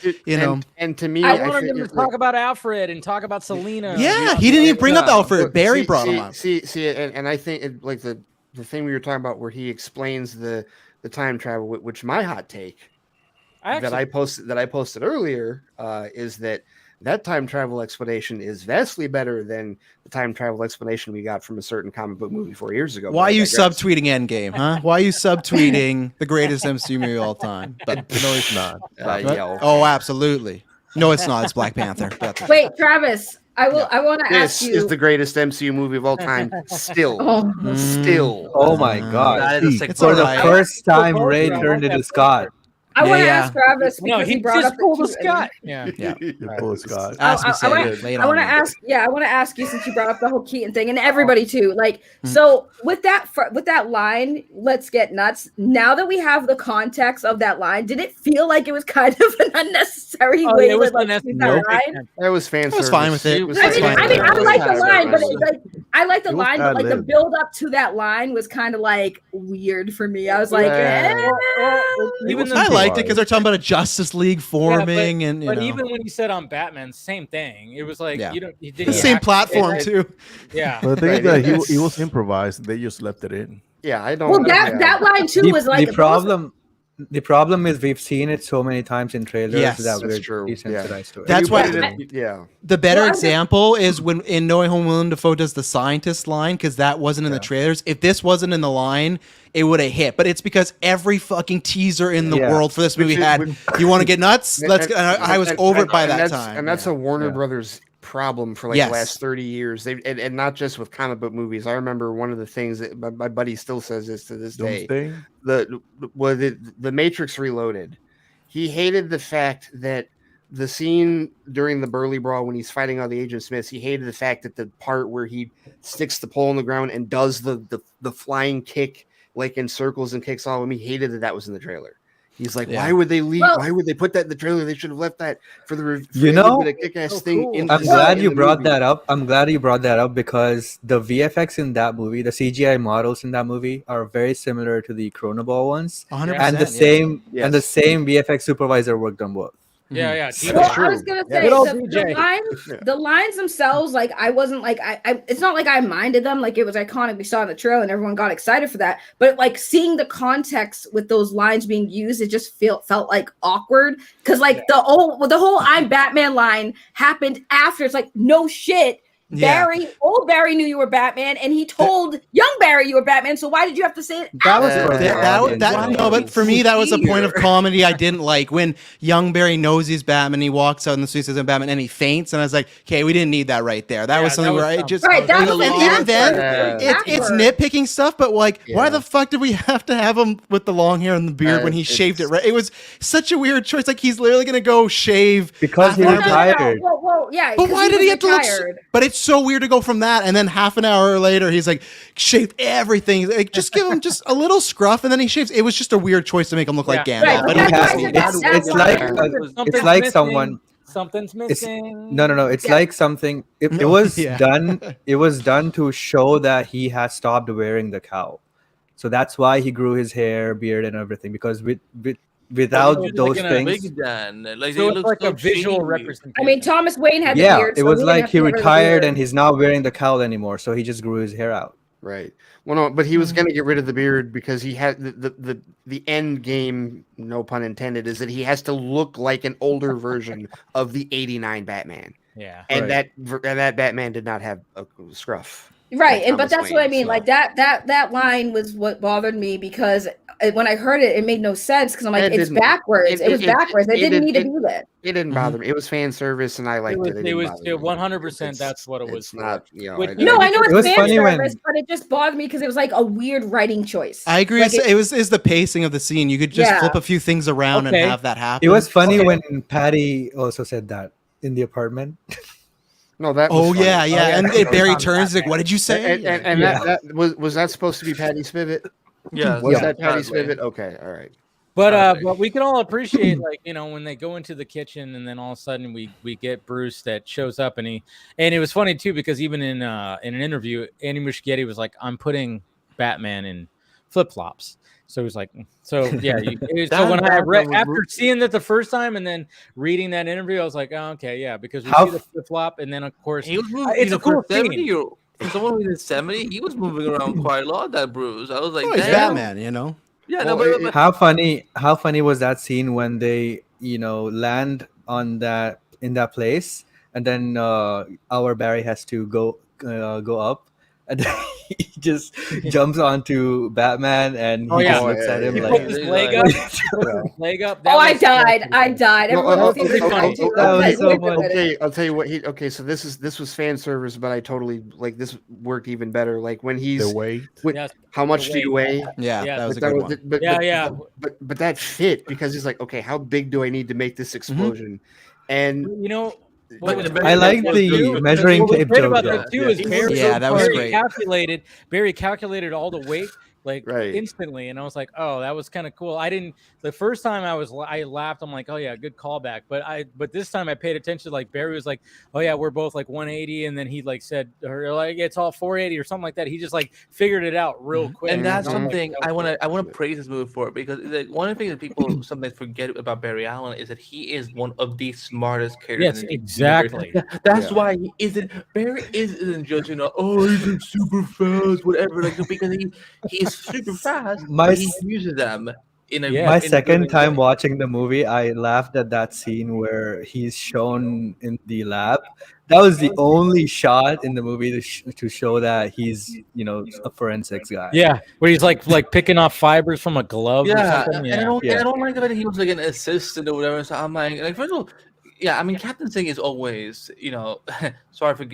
And to me, I wanted him to talk about Alfred and talk about Selena. Yeah, he didn't even bring up Alfred. Barry brought him up. And I think like the thing we were talking about where he explains the time travel, which my hot take that I posted earlier is that time travel explanation is vastly better than the time travel explanation we got from a certain comic book movie 4 years ago. Why are you subtweeting Endgame, huh? Why are you subtweeting the greatest MCU movie of all time? But no, it's not. Oh, absolutely. No, it's not. It's Black Panther. Wait, Travis. I want to ask you. This is the greatest MCU movie of all time. Still. Oh my God. That is for the first time, Ray turned into Scott. I want to ask Travis because he brought up pulled a Scott. Yeah, pull a Scott. Ask me, I want to ask. Yeah, I want to ask you since you brought up the whole Keaton thing and everybody too. Like, so with that line, "Let's get nuts." Now that we have the context of that line, did it feel like it was kind of an unnecessary way to use that line? That was fan service. I was fine with it. I mean, I like the line, but I like the line, but like the build up to that line was kind of like weird for me. I was like, I liked it because they're talking about a Justice League forming, and but even when he said on Batman, same thing. It was like the same platform too. Yeah, but the thing is that he was improvised. They just left it in. Yeah, I don't. Well, that line too was like the problem is we've seen it so many times in trailers that we're desensitized to it. That's why. The better example is when in No Way Home, Willem Dafoe does the scientist line, because that wasn't in the trailers. If this wasn't in the line, it would have hit. But it's because every fucking teaser in the world for this movie had, "You want to get nuts? Let's." I was over it by that time, and that's a Warner Brothers problem for like the last 30 years. They and not just with comic book movies. I remember one of the things that my buddy still says this to this day. The Matrix Reloaded. He hated the fact that the scene during the Burly Brawl when he's fighting all the Agent Smiths, he hated the fact that the part where he sticks the pole in the ground and does the flying kick like in circles and kicks all of them. He hated that was in the trailer. He's like, why would they leave? Why would they put that in the trailer? They should have left that for the kick-ass thing. I'm glad you brought that up. I'm glad you brought that up because the VFX in that movie, the CGI models in that movie, are very similar to the Chronoball ones, 100%, and the same VFX supervisor worked on both. Yeah. Well, I was gonna say the lines themselves, like I wasn't like I it's not like I minded them, like it was iconic. We saw in the trailer and everyone got excited for that. But like seeing the context with those lines being used, it just felt like awkward because like the whole "I'm Batman" line happened after. It's like no shit. Old Barry knew you were Batman, and he told young Barry you were Batman. So why did you have to say it? No, but for me, that was a point of comedy I didn't like when young Barry knows he's Batman. He walks out in the streets as Batman, and he faints, and I was like, okay, we didn't need that right there. That was something where I just even then it's nitpicking stuff, but like, why the fuck did we have to have him with the long hair and the beard when he shaved it? Right, it was such a weird choice. Like he's literally gonna go shave because he retired. Well, yeah, but why did he have to look? But it's so weird to go from that, and then half an hour later, he's like shaved everything. Like, just give him just a little scruff, and then he shaves. It was just a weird choice to make him look like Gandalf. But it's like someone. Something's missing. No. It's like something. It was done. It was done to show that he has stopped wearing the cowl. So that's why he grew his hair, beard, and everything. Because without those things, like a visual representation. I mean, Thomas Wayne had the beard. It was like he retired and he's not wearing the cowl anymore, so he just grew his hair out. Right. Well, no, but he was going to get rid of the beard because he had the end game, no pun intended, is that he has to look like an older version of the '89 Batman. Yeah. And that Batman did not have a scruff. Right, but that's what I mean. So. Like that line was what bothered me because when I heard it, it made no sense because I'm like, it's backwards. It was backwards. They didn't need to do that. It didn't bother me. It was fan service, and I liked it. It was 100%. That's what it was. It's not, I know it's fan service, but it just bothered me because it was like a weird writing choice. I agree. Like it was the pacing of the scene. You could just flip a few things around and have that happen. It was funny when Patty also said that in the apartment. No, that. Was funny. And Barry turns like, "What did you say?" And that was that supposed to be Patty Spivot? Yeah, was that Patty Spivot? Okay, all right. But we can all appreciate, like, when they go into the kitchen and then all of a sudden we get Bruce that shows up and it was funny too because even in an interview, Andy Muschietti was like, "I'm putting Batman in flip flops." So it was like, so when I read after seeing that the first time and then reading that interview, I was like, oh, okay, yeah, because we see the flip flop, and then of course he was moving. It's a cool 70-year-old. For someone in his 70s, he was moving around quite a lot. That Bruce, I was like, he's Batman, Yeah, well, how funny was that scene when they land on in that place, and then our Barry has to go up. and then he just jumps onto Batman and he just looks at him he like put his leg up. Leg up. Oh, I died. I died. Everyone was okay, so funny. Okay, I'll tell you what. Okay, so this was fan service, but I totally like this worked even better. Like when he's the weight. How much do you weigh? Yeah, that was a good one. But that fit because he's like, okay, how big do I need to make this explosion? And you know. I like the measuring tape joke. About that too is Barry, that was great. Barry calculated all the weight instantly, and I was like, oh, that was kind of cool. The first time I laughed. I'm like, oh yeah, good callback. But this time I paid attention. Like Barry was like, oh yeah, we're both like 180, and then he like said, or like it's all 480 or something like that. He just like figured it out real quick. And that's something I want to praise this movie for, because like, one of the things that people sometimes forget about Barry Allen is that he is one of the smartest characters. Yes, exactly. That's why he isn't. Barry isn't just oh, he's super fast, whatever. Like because he's super fast. He uses them. My second time watching the movie, I laughed at that scene where he's shown in the lab. That was the only shot in the movie to show that he's, a forensics guy. Yeah, where he's like picking off fibers from a glove. Yeah, or something. And I don't like the fact that he was like an assistant or whatever. So I'm like first of all, yeah, I mean, Captain Singh is always, sorry for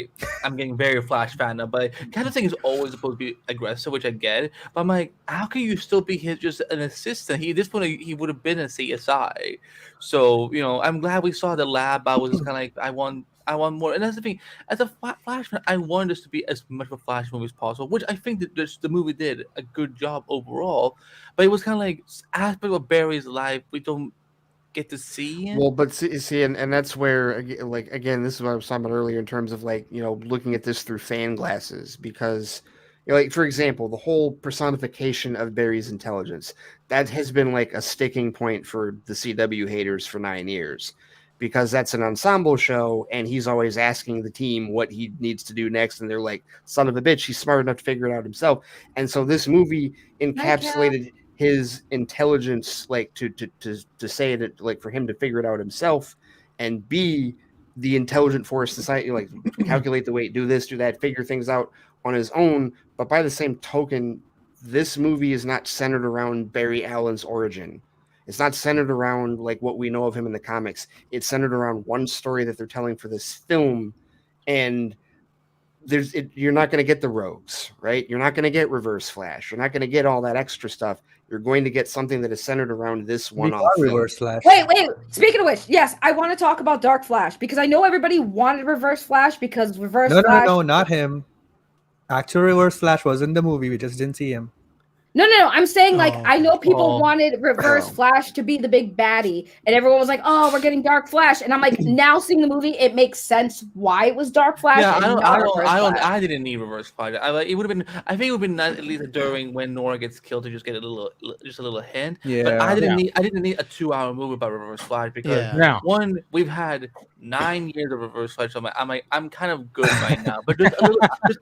I'm getting very Flash fan now, but Captain Singh is always supposed to be aggressive, which I get. But I'm like, how can you still be just an assistant? At this point, he would have been a CSI. So, I'm glad we saw the lab. I was just kind of like, I want more. And that's the thing. As a Flash fan, I want this to be as much of a Flash movie as possible, which I think that the movie did a good job overall. But it was kind of like aspect of Barry's life we don't get to see. Well, but see, and that's where, again, this is what I was talking about earlier in terms of looking at this through fan glasses, because for example, the whole personification of Barry's intelligence, that has been like a sticking point for the CW haters for 9 years, because that's an ensemble show and he's always asking the team what he needs to do next, and they're like, son of a bitch, he's smart enough to figure it out himself. And so this movie encapsulated his intelligence, to say that, for him to figure it out himself and be the intelligent force society, calculate the weight, do this, do that, figure things out on his own. But by the same token, this movie is not centered around Barry Allen's origin. It's not centered around what we know of him in the comics. It's centered around one story that they're telling for this film, and you're not going to get the rogues, right? You're not going to get Reverse Flash. You're not going to get all that extra stuff. You're going to get something that is centered around this one-off Reverse Flash. Wait. Speaking of which, yes, I want to talk about Dark Flash, because I know everybody wanted Reverse Flash because Flash. No, not him. Actual Reverse Flash was in the movie. We just didn't see him. No. I'm saying I know people wanted Reverse Flash to be the big baddie, and everyone was like, "Oh, we're getting Dark Flash," and I'm like, now seeing the movie, it makes sense why it was Dark Flash. Yeah, I didn't need Reverse Flash. It would have been. I think it would have been nice at least during when Nora gets killed to just get a little hint. Yeah, but I didn't need a 2-hour movie about Reverse Flash, because one, we've had 9 years of Reverse Flash. So I'm kind of good right now, but just a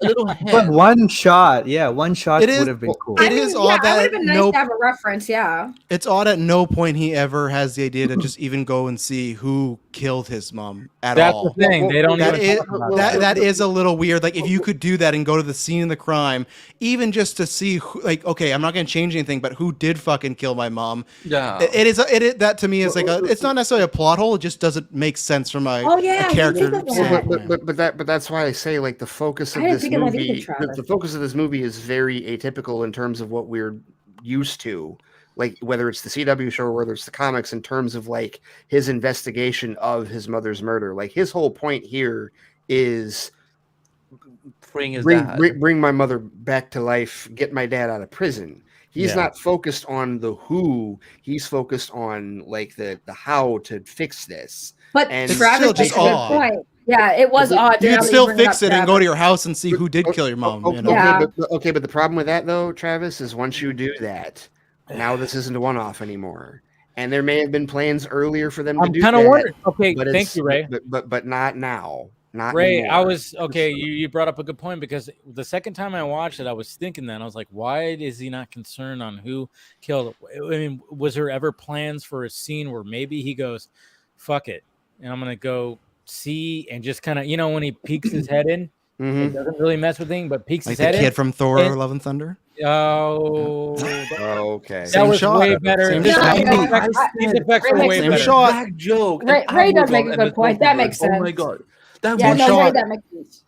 little hint. But one shot would have been cool. It is odd that it would have been nice to have a reference. Yeah, it's odd at no point he ever has the idea to just even go and see who killed his mom at all. That's the thing. They don't. That is a little weird. Like, if you could do that and go to the scene of the crime, even just to see, okay, I'm not going to change anything, but who did fucking kill my mom? Yeah, that to me is it's not necessarily a plot hole. It just doesn't make sense from a character standpoint. But that's why I say the focus of this movie. The focus of this movie is very atypical in terms of what we're used to, whether it's the CW show or whether it's the comics, in terms of his investigation of his mother's murder. His whole point here is bring my mother back to life, get my dad out of prison. He's not focused on the who. He's focused on the how to fix this. But Travis makes a good point. Yeah, it was odd. You could still fix it and go to your house and see who did kill your mom. But the problem with that, though, Travis, is once you do that, now this isn't a one-off anymore. And there may have been plans earlier for them to do that. I'm kind of wondering. Okay, thank you, Ray. But not now. Not Ray, anymore. I was okay. You brought up a good point, because the second time I watched it, I was thinking that I was like, why is he not concerned on who killed? I mean, was there ever plans for a scene where maybe he goes, "Fuck it," and I'm gonna go see and just kind of, when he peeks his head in It doesn't really mess with things, but peeks like his head the kid in. from Thor: Love and Thunder. Oh, okay. That Same was shot. way better. Same These shot. effects were way Same better. shot. Black joke. Ray does make a good point. That makes sense. Oh my god. That Yeah, one no, shot. Ray, that makes sense.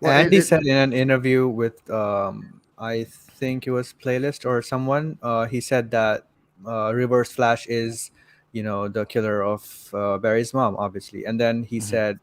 Andy said in an interview with I think it was Playlist or someone, he said that Reverse Flash is, the killer of Barry's mom, obviously. And then he said,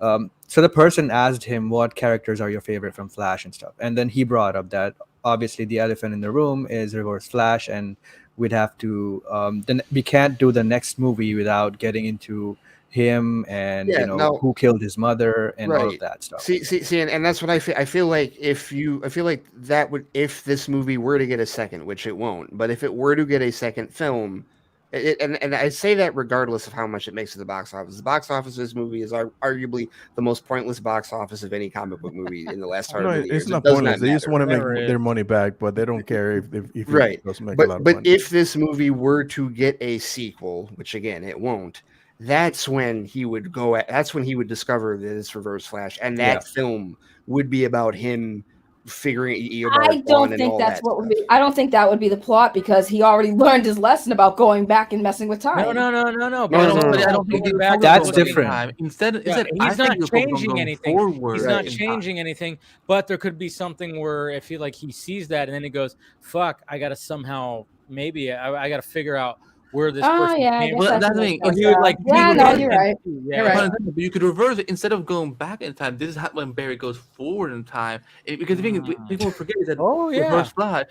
so the person asked him, what characters are your favorite from Flash and stuff. And then he brought up that obviously the elephant in the room is Reverse Flash, and we'd have to then we can't do the next movie without getting into him and who killed his mother and all of that stuff. See, and that's what I feel. I feel like that would, if this movie were to get a second, which it won't, but if it were to get a second film, and I say that regardless of how much it makes to the box office. The box office of this movie is arguably the most pointless box office of any comic book movie in the last 100 years. It's not pointless. They just want to make their money back, but they don't care if it does make a lot of money. But if this movie were to get a sequel, which again it won't, that's when he would discover that it's Reverse Flash, and that film would be about him figuring. I don't think that's what would be. I don't think that would be the plot, because he already learned his lesson about going back and messing with time. No. I don't think that's different. Instead, he's not changing anything. He's not changing anything. But there could be something where I feel like he sees that and then he goes, "Fuck, I gotta somehow maybe I gotta figure out where this person came." Well, that's the thing. You're right. You're right. But you could reverse it instead of going back in time. This is when Barry goes forward in time, because the thing people forget is that Reverse Flash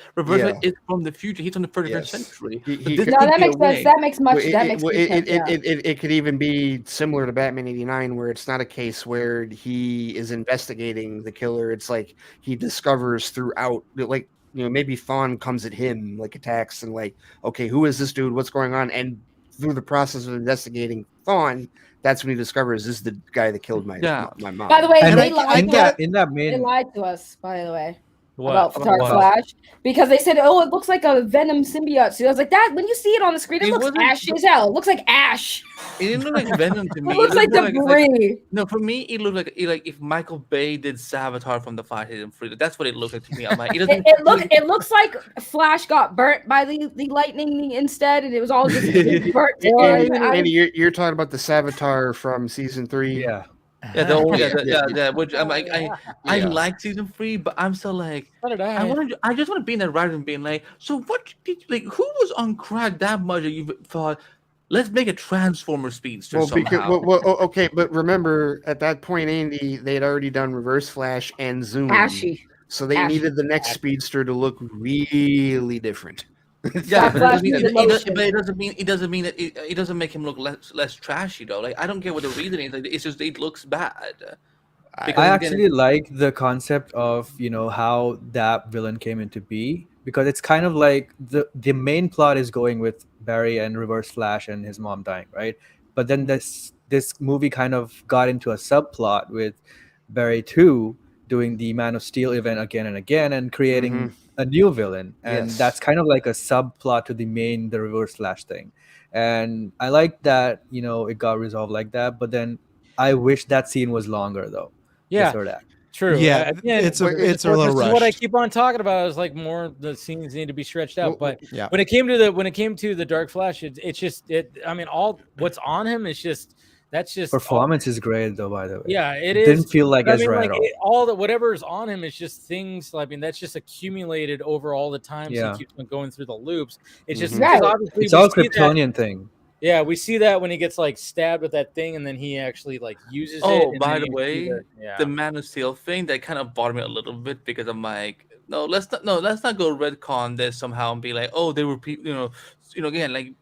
is from the future. He's from the 31st century. That makes sense. That makes much. It could even be similar to Batman '89, where it's not a case where he is investigating the killer. It's like he discovers throughout, like, maybe Thawne comes at him, like attacks, and like, okay, who is this dude? What's going on? And through the process of investigating Thawne, that's when he discovers this is the guy that killed my mom. By the way, they lied to us, by the way. About Dark Flash, because they said, "Oh, it looks like a Venom symbiote." So I was like, "That when you see it on the screen, it looks ashy as hell. It looks like ash." It didn't look like Venom to me. It looks like debris. No, for me, it looked like if Michael Bay did Savitar from the Flash Hidden Free. That's what it looked like to me. I'm like, it looks like Flash got burnt by the lightning instead, and it was all just burnt. Andy, you're talking about the Savitar from season 3. Which I'm like, I like season 3, but I'm still like, I just want to be in that writer and being like, so what did who was on crack that much that you thought, let's make a Transformer speedster somehow? Okay, but remember at that point, Andy, they had already done Reverse Flash and Zoom, so they needed the next speedster to look really different. Yeah, but it doesn't mean that it doesn't make him look less trashy though. Like, I don't care what the reason is. Like, it's just it looks bad. I actually like the concept of how that villain came into be, because it's kind of like the main plot is going with Barry and Reverse Flash and his mom dying, right? But then this movie kind of got into a subplot with Barry 2 doing the Man of Steel event again and again and creating a new villain, and that's kind of like a subplot to the Reverse Flash thing. And I like that it got resolved like that, but then I wish that scene was longer though. True. Yeah, it's a little rushed. What I keep on talking about is like more the scenes need to be stretched out. But when it came to the Dark Flash, it's just I mean, all what's on him is just. That's just performance is great though, by the way. Yeah, it is. Didn't feel like Ezra at all. Whatever's on him is just things. I mean, that's just accumulated over all the times he keeps on going through the loops. It's just obviously it's all Kryptonian thing. Yeah, we see that when he gets like stabbed with that thing, and then he actually like uses it. Oh, by the way, the Man of Steel thing that kind of bothered me a little bit, because I'm like, let's not go retcon this somehow and be like, oh, they were again like.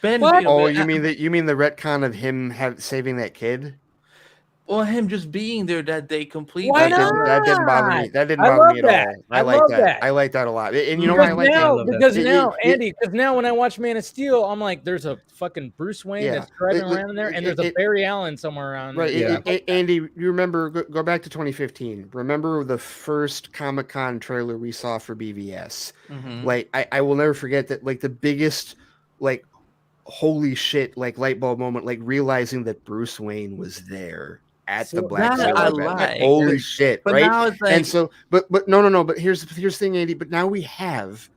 Ben, you mean the retcon of him saving that kid? Or him just being there that day completely. Why not? That didn't bother me. That didn't bother me at all. I like that. I like that a lot. And you know why I like that? Because now when I watch Man of Steel, I'm like, there's a fucking Bruce Wayne that's driving around in there, and there's a Barry Allen somewhere around there. Andy, you remember, go back to 2015. Remember the first Comic-Con trailer we saw for BVS? Like, I will never forget that, like, the biggest, like, holy shit, like light bulb moment, like realizing that Bruce Wayne was there at the Black that Sabbath event. like. Holy shit, But right? now it's like, and so, but no. But here's the thing, Andy. But now we have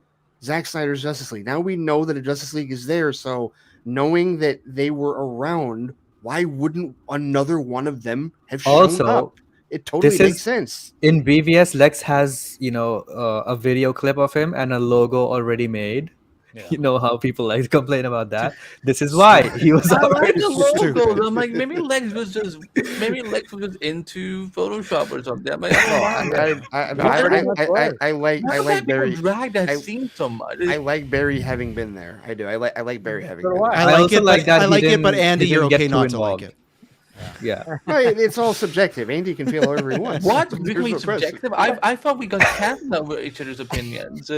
Zack Snyder's Justice League. Now we know that a Justice League is there. So knowing that they were around, why wouldn't another one of them have shown up? It totally makes sense. In BVS, Lex has, a video clip of him and a logo already made. Yeah. You know how people like to complain about that. This is why he was. I like the logos. I'm like, maybe Lex was just into Photoshop or something. I'm like, I like Barry. Drag that scene so much. I like Barry having been there. I do. I like Barry having been there. I like it, but Andy, you're okay not to like it. Yeah. Well, it's all subjective. Andy can feel whatever he wants. What? Really subjective? I thought we got canceled over each other's opinions.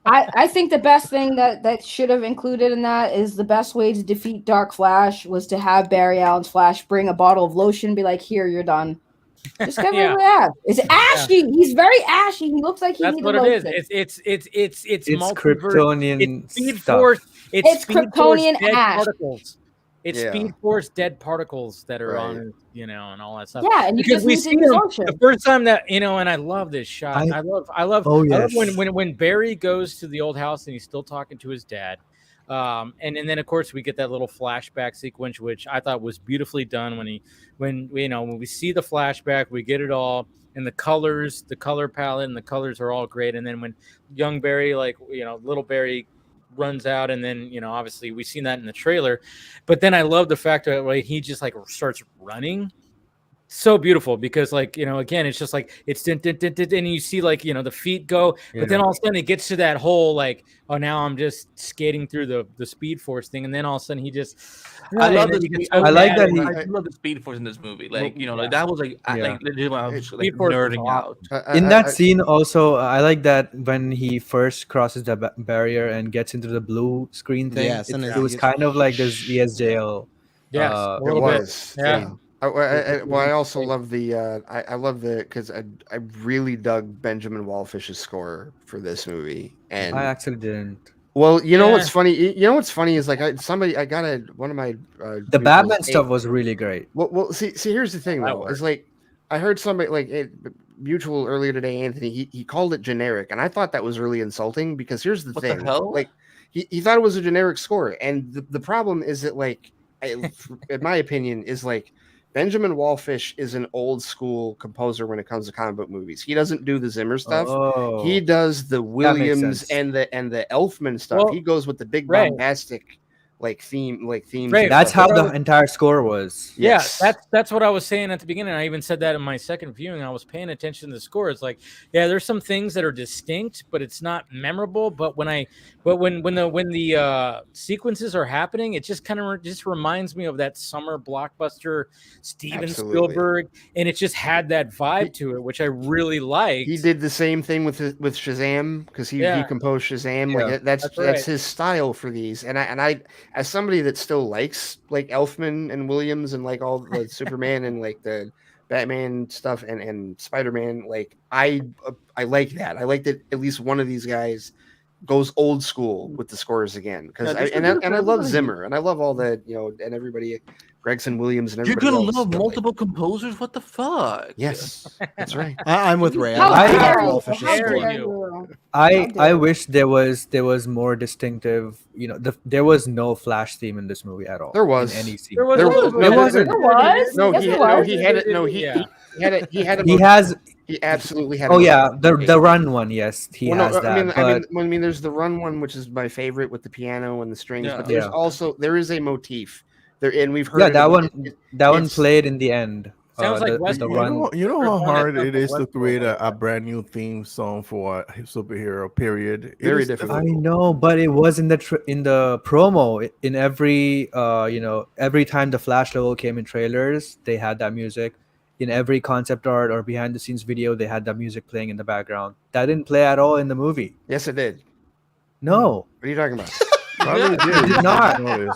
I think the best thing that should have included in that is the best way to defeat Dark Flash was to have Barry Allen's Flash bring a bottle of lotion and be like, here, you're done. Just get rid of that. It's ashy. Yeah. He's very ashy. He looks like he needs a lotion. It's Kryptonian it's Speed Force. It's Kryptonian ash. Particles. It's Speed Force dead particles that are on, and all that stuff. Yeah, and because we see them the first time that and I love this shot. I love when Barry goes to the old house and he's still talking to his dad. And then of course we get that little flashback sequence, which I thought was beautifully done when we see the flashback, we get it all, and the colors, the color palette and the colors are all great. And then when young Barry, little Barry runs out, and then obviously we've seen that in the trailer, but then I love the fact that he just starts running. So beautiful, because again, it's just it's and you see the feet go, but then all of a sudden it gets to that whole now I'm just skating through the Speed Force thing, and then all of a sudden he just I love the Speed Force in this movie. That was legit, I was nerding out. In that scene also, I like that when he first crosses the barrier and gets into the blue screen thing. Yes, it was kind of like this ESJL. Yes, it was. Yeah. I also love I love because I really dug Benjamin Wallfish's score for this movie, and I actually didn't. Well, what's funny? What's funny is one of my the Batman stuff was really great. Well, see, here's the thing though. It's I heard somebody Mutual earlier today, Anthony. He called it generic, and I thought that was really insulting because here's the thing. The hell? He thought it was a generic score, and the problem is that in my opinion is Benjamin Wallfish is an old school composer when it comes to comic book movies. He doesn't do the Zimmer stuff. Oh, he does the Williams and the Elfman stuff. Well, he goes with the big bombastic themes. Right. That's how the entire score was. Yes. Yeah, that's what I was saying at the beginning. I even said that in my second viewing. I was paying attention to the score. It's there's some things that are distinct, but it's not memorable. But when the sequences are happening, it just kind of just reminds me of that summer blockbuster Steven Spielberg, and it just had that vibe to it, which I really liked. He did the same thing with Shazam because he composed Shazam. Yeah, that's his style for these, and I as somebody that still likes Elfman and Williams and all the Superman and the Batman stuff and Spider-Man, I like that. I like that at least one of these guys goes old school with the scores again because I love Zimmer and I love all the and everybody, Gregson Williams and everybody. You're gonna love multiple composers. What the fuck? Yes, that's right. I'm with Ray. I wish there was more distinctive. There was no Flash theme in this movie at all. There was in any scene. There wasn't. No, he had it. No, he had it. He absolutely had it. Oh yeah, the run one. Yes, he has that. I mean, there's the run one, which is my favorite with the piano and the strings. Yeah. But there is a motif there, and we've heard. Yeah, that one played in the end. Sounds like the run. You know how hard it is to create a brand new theme song for a superhero. Period. Very difficult. I know, but it was in the promo. In every every time the Flash logo came in trailers, they had that music. In every concept art or behind the scenes video, they had that music playing in the background. That didn't play at all in the movie. Yes, it did. No. What are you talking about? Probably did not. I'm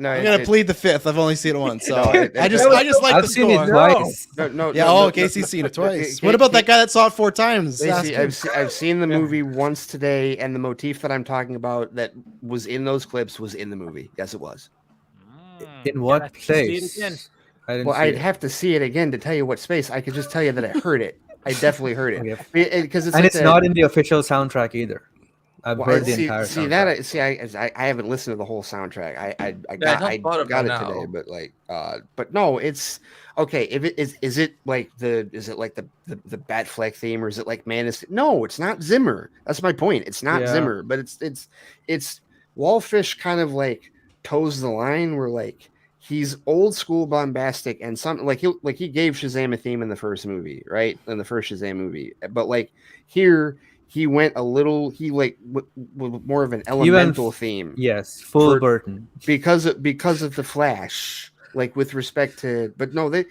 gonna plead the fifth. I've only seen it once, so I just like I've the seen score. It twice. Casey's seen it twice. What about that guy that saw it 4 times? I've seen the movie once today, and the motif that I'm talking about that was in those clips was in the movie. Yes, it was. In what place? I'd have to see it again to tell you what space. I could just tell you that I heard it. I definitely heard it. Because it's not in the official soundtrack either. I've heard the entire soundtrack. I haven't listened to the whole soundtrack. I got it today, but but no, it's okay. If it is it like the Batfleck theme, or is it like No, it's not Zimmer. That's my point. It's not Zimmer, but it's Wallfish kind of like toes the line where like he's old school bombastic and something like he gave Shazam a theme in the first movie, right? In the first Shazam movie, but like here. He went a little. He with more of an elemental theme. Yes, full Burton. Because of the Flash, like with respect to. But no, there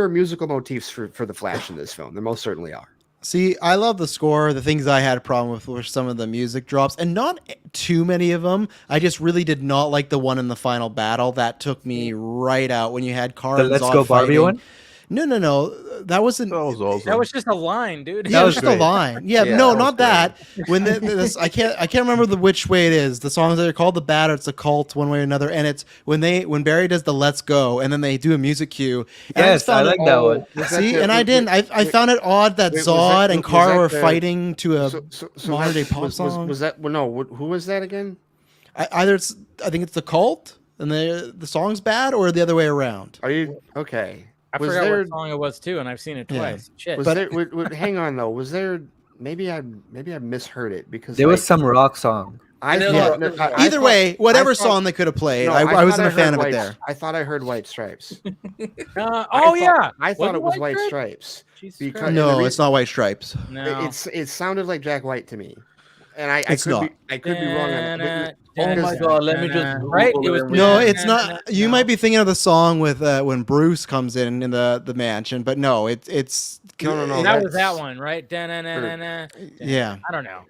are musical motifs for the Flash in this film. There most certainly are. See, I love the score. The things I had a problem with were some of the music drops, and not too many of them. I just really did not like the one in the final battle. That took me right out when you had Kara and Zod Let's Go Barbie fighting. one. No. That wasn't. That was awesome. That was just a line, dude. Yeah, it was just a line. Yeah, no, not that. When I can't remember which way it is. The songs that are called the Bat, or it's a Cult, one way or another. And it's when Barry does the Let's Go, and then they do a music cue. Yes, I like that one. See, and I didn't. I found it odd that Zod and Kara were fighting to a modern day pop song. Was that no? Who was that again? I think it's the Cult, and the song's bad, or the other way around. Are you okay? I forgot what song it was too, and I've seen it twice. Shit. Hang on though. Was there maybe I misheard it because there was some rock song. Either way, whatever song they could have played, I wasn't a fan of it there. I thought I heard White Stripes. I thought it was White Stripes. No, it's not White Stripes. No. It sounded like Jack White to me, and I could be wrong on that. Oh my god! Let me just right. No, it's not. You might be thinking of the song with when Bruce comes in the mansion, but no, it's no. That was that one, right? Yeah. I don't know.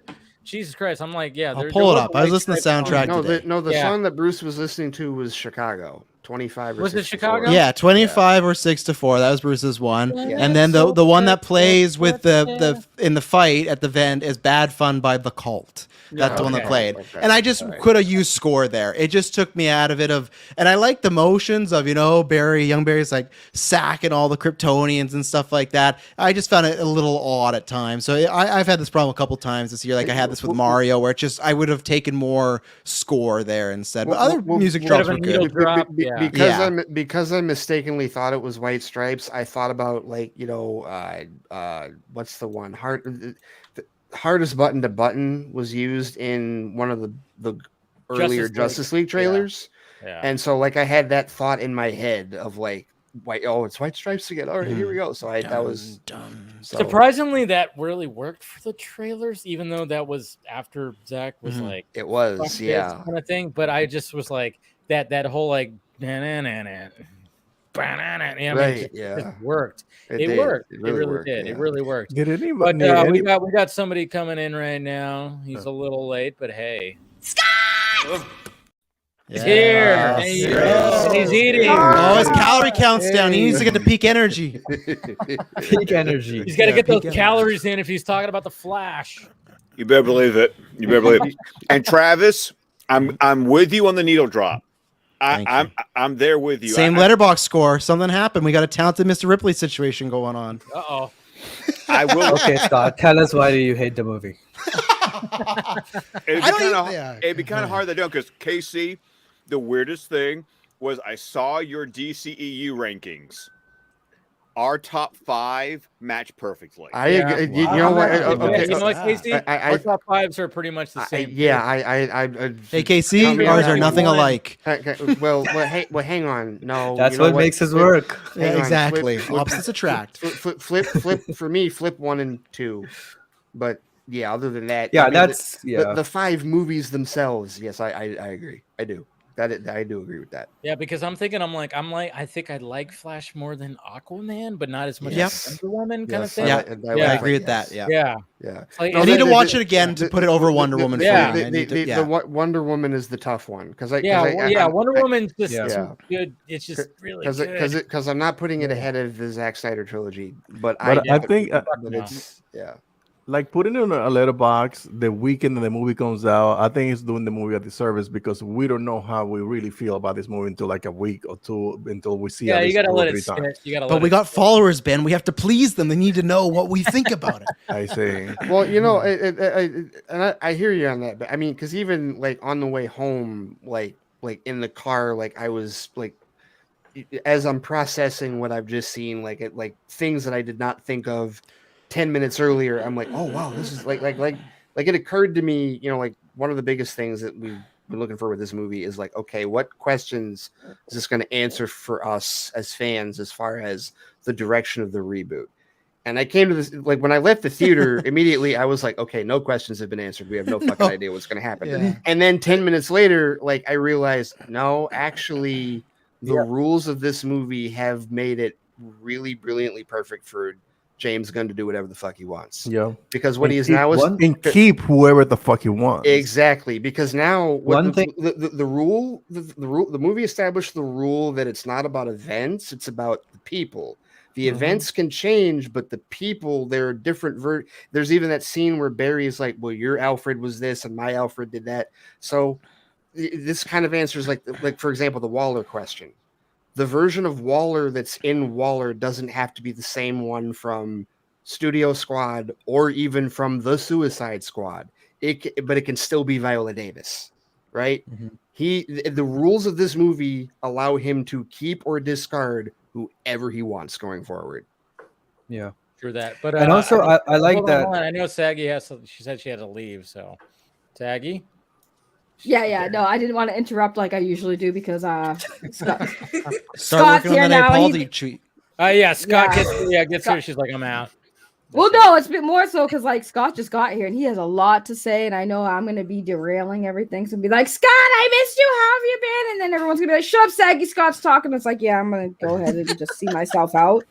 Jesus Christ! I'm like, yeah. I'll pull it up. I was listening to the soundtrack today. The song that Bruce was listening to was Chicago. 25 or was 64. it Chicago? Yeah, 25 or 6-4. That was Bruce's one. And then the one that plays with the in the fight at the vent is Bad Fun by The Cult. That's the one that played. Okay. And I just could have used score there. It just took me out of it and I like the motions of, young Barry's like sacking all the Kryptonians and stuff like that. I just found it a little odd at times. So I've had this problem a couple times this year. Like I had this with Mario where I would have taken more score there instead. But other music drops were good. Because I mistakenly thought it was White Stripes, I thought about like, what's the one? Hardest Button to Button was used in one of the earlier Justice League trailers. Yeah. And so like I had that thought in my head of like it's White Stripes again. All right, here we go. So that was surprisingly that really worked for the trailers, even though that was after Zach was like it was kind of thing. But I just was like that whole like it worked. It worked. It really did. Yeah. It really worked. Did anybody? But we got somebody coming in right now. He's a little late, but hey, Scott! He's here. And he's eating. Oh, his calorie count's down. He needs to get the peak energy. Peak energy. He's got to get those calories in if he's talking about the Flash. You better believe it. And Travis, I'm with you on the needle drop. I'm there with you. Same letterbox score. Something happened. We got a talented Mr. Ripley situation going on. Uh-oh. I will. Okay, Scott, tell us why do you hate the movie? It'd be kind of hard to do because KC, the weirdest thing was I saw your DCEU rankings. Our top 5 match perfectly. You know what? Okay. You know what, Casey? Our top 5s are pretty much the same. Hey, KC, ours are nothing alike. Well, hang on. No, that's what makes us work. Yeah, exactly. Opposites attract. Flip for me. Flip 1 and 2, but yeah. Other than that, the 5 movies themselves. Yes, I agree. I do. I do agree with that. Yeah, because I think I like Flash more than Aquaman, but not as much as Wonder Woman kind of thing. Yeah, I agree with that. Yeah. Like, I need to watch it again to put it over Wonder Woman. The Wonder Woman is the tough one because Wonder Woman's just good. It's just really good because I'm not putting it ahead of the Zack Snyder trilogy, but I think it's like putting it in a letterbox the weekend that the movie comes out, I think it's doing the movie a disservice because we don't know how we really feel about this movie until like a week or two until we see Yeah, it. you gotta let it sit. You gotta. But we got followers, Ben. We have to please them. They need to know what we think about it. I see. Well, and I hear you on that, but I mean, because even like on the way home, like in the car, like I was like, as I'm processing what I've just seen, like things that I did not think of 10 minutes earlier, I'm like, oh wow, this is like it occurred to me, like one of the biggest things that we've been looking for with this movie is like, okay, what questions is this going to answer for us as fans as far as the direction of the reboot? And I came to this, like when I left the theater, immediately I was like, okay, no questions have been answered. We have no fucking idea what's going to happen. Yeah. And then 10 minutes later, like I realized, no, actually the rules of this movie have made it really brilliantly perfect for James Gunn to do whatever the fuck he wants. Yeah. Because what he is now is keep whoever the fuck he wants. Exactly. Because now the movie established the rule that it's not about events, it's about the people. The events can change, but the people, there are different there's even that scene where Barry is like, well, your Alfred was this and my Alfred did that. So this kind of answers like for example, the Waller question. The version of Waller that's in Waller doesn't have to be the same one from Studio Squad or even from the Suicide Squad. But it can still be Viola Davis, right? Mm-hmm. The rules of this movie allow him to keep or discard whoever he wants going forward. Yeah, true that. But and also I like that. Hold on. I know Saggy she said she had to leave. So, Saggy. Yeah. No, I didn't want to interrupt like I usually do because Start Scott's working here on that now. apology tweet. Yeah, Scott gets here. She's like, I'm out. Well, no, it's a bit more so because like Scott just got here and he has a lot to say, and I know I'm gonna be derailing everything. So be like, Scott, I missed you. How have you been? And then everyone's gonna be like, shut up, Saggy. Scott's talking. It's like, yeah, I'm gonna go ahead and just see myself out.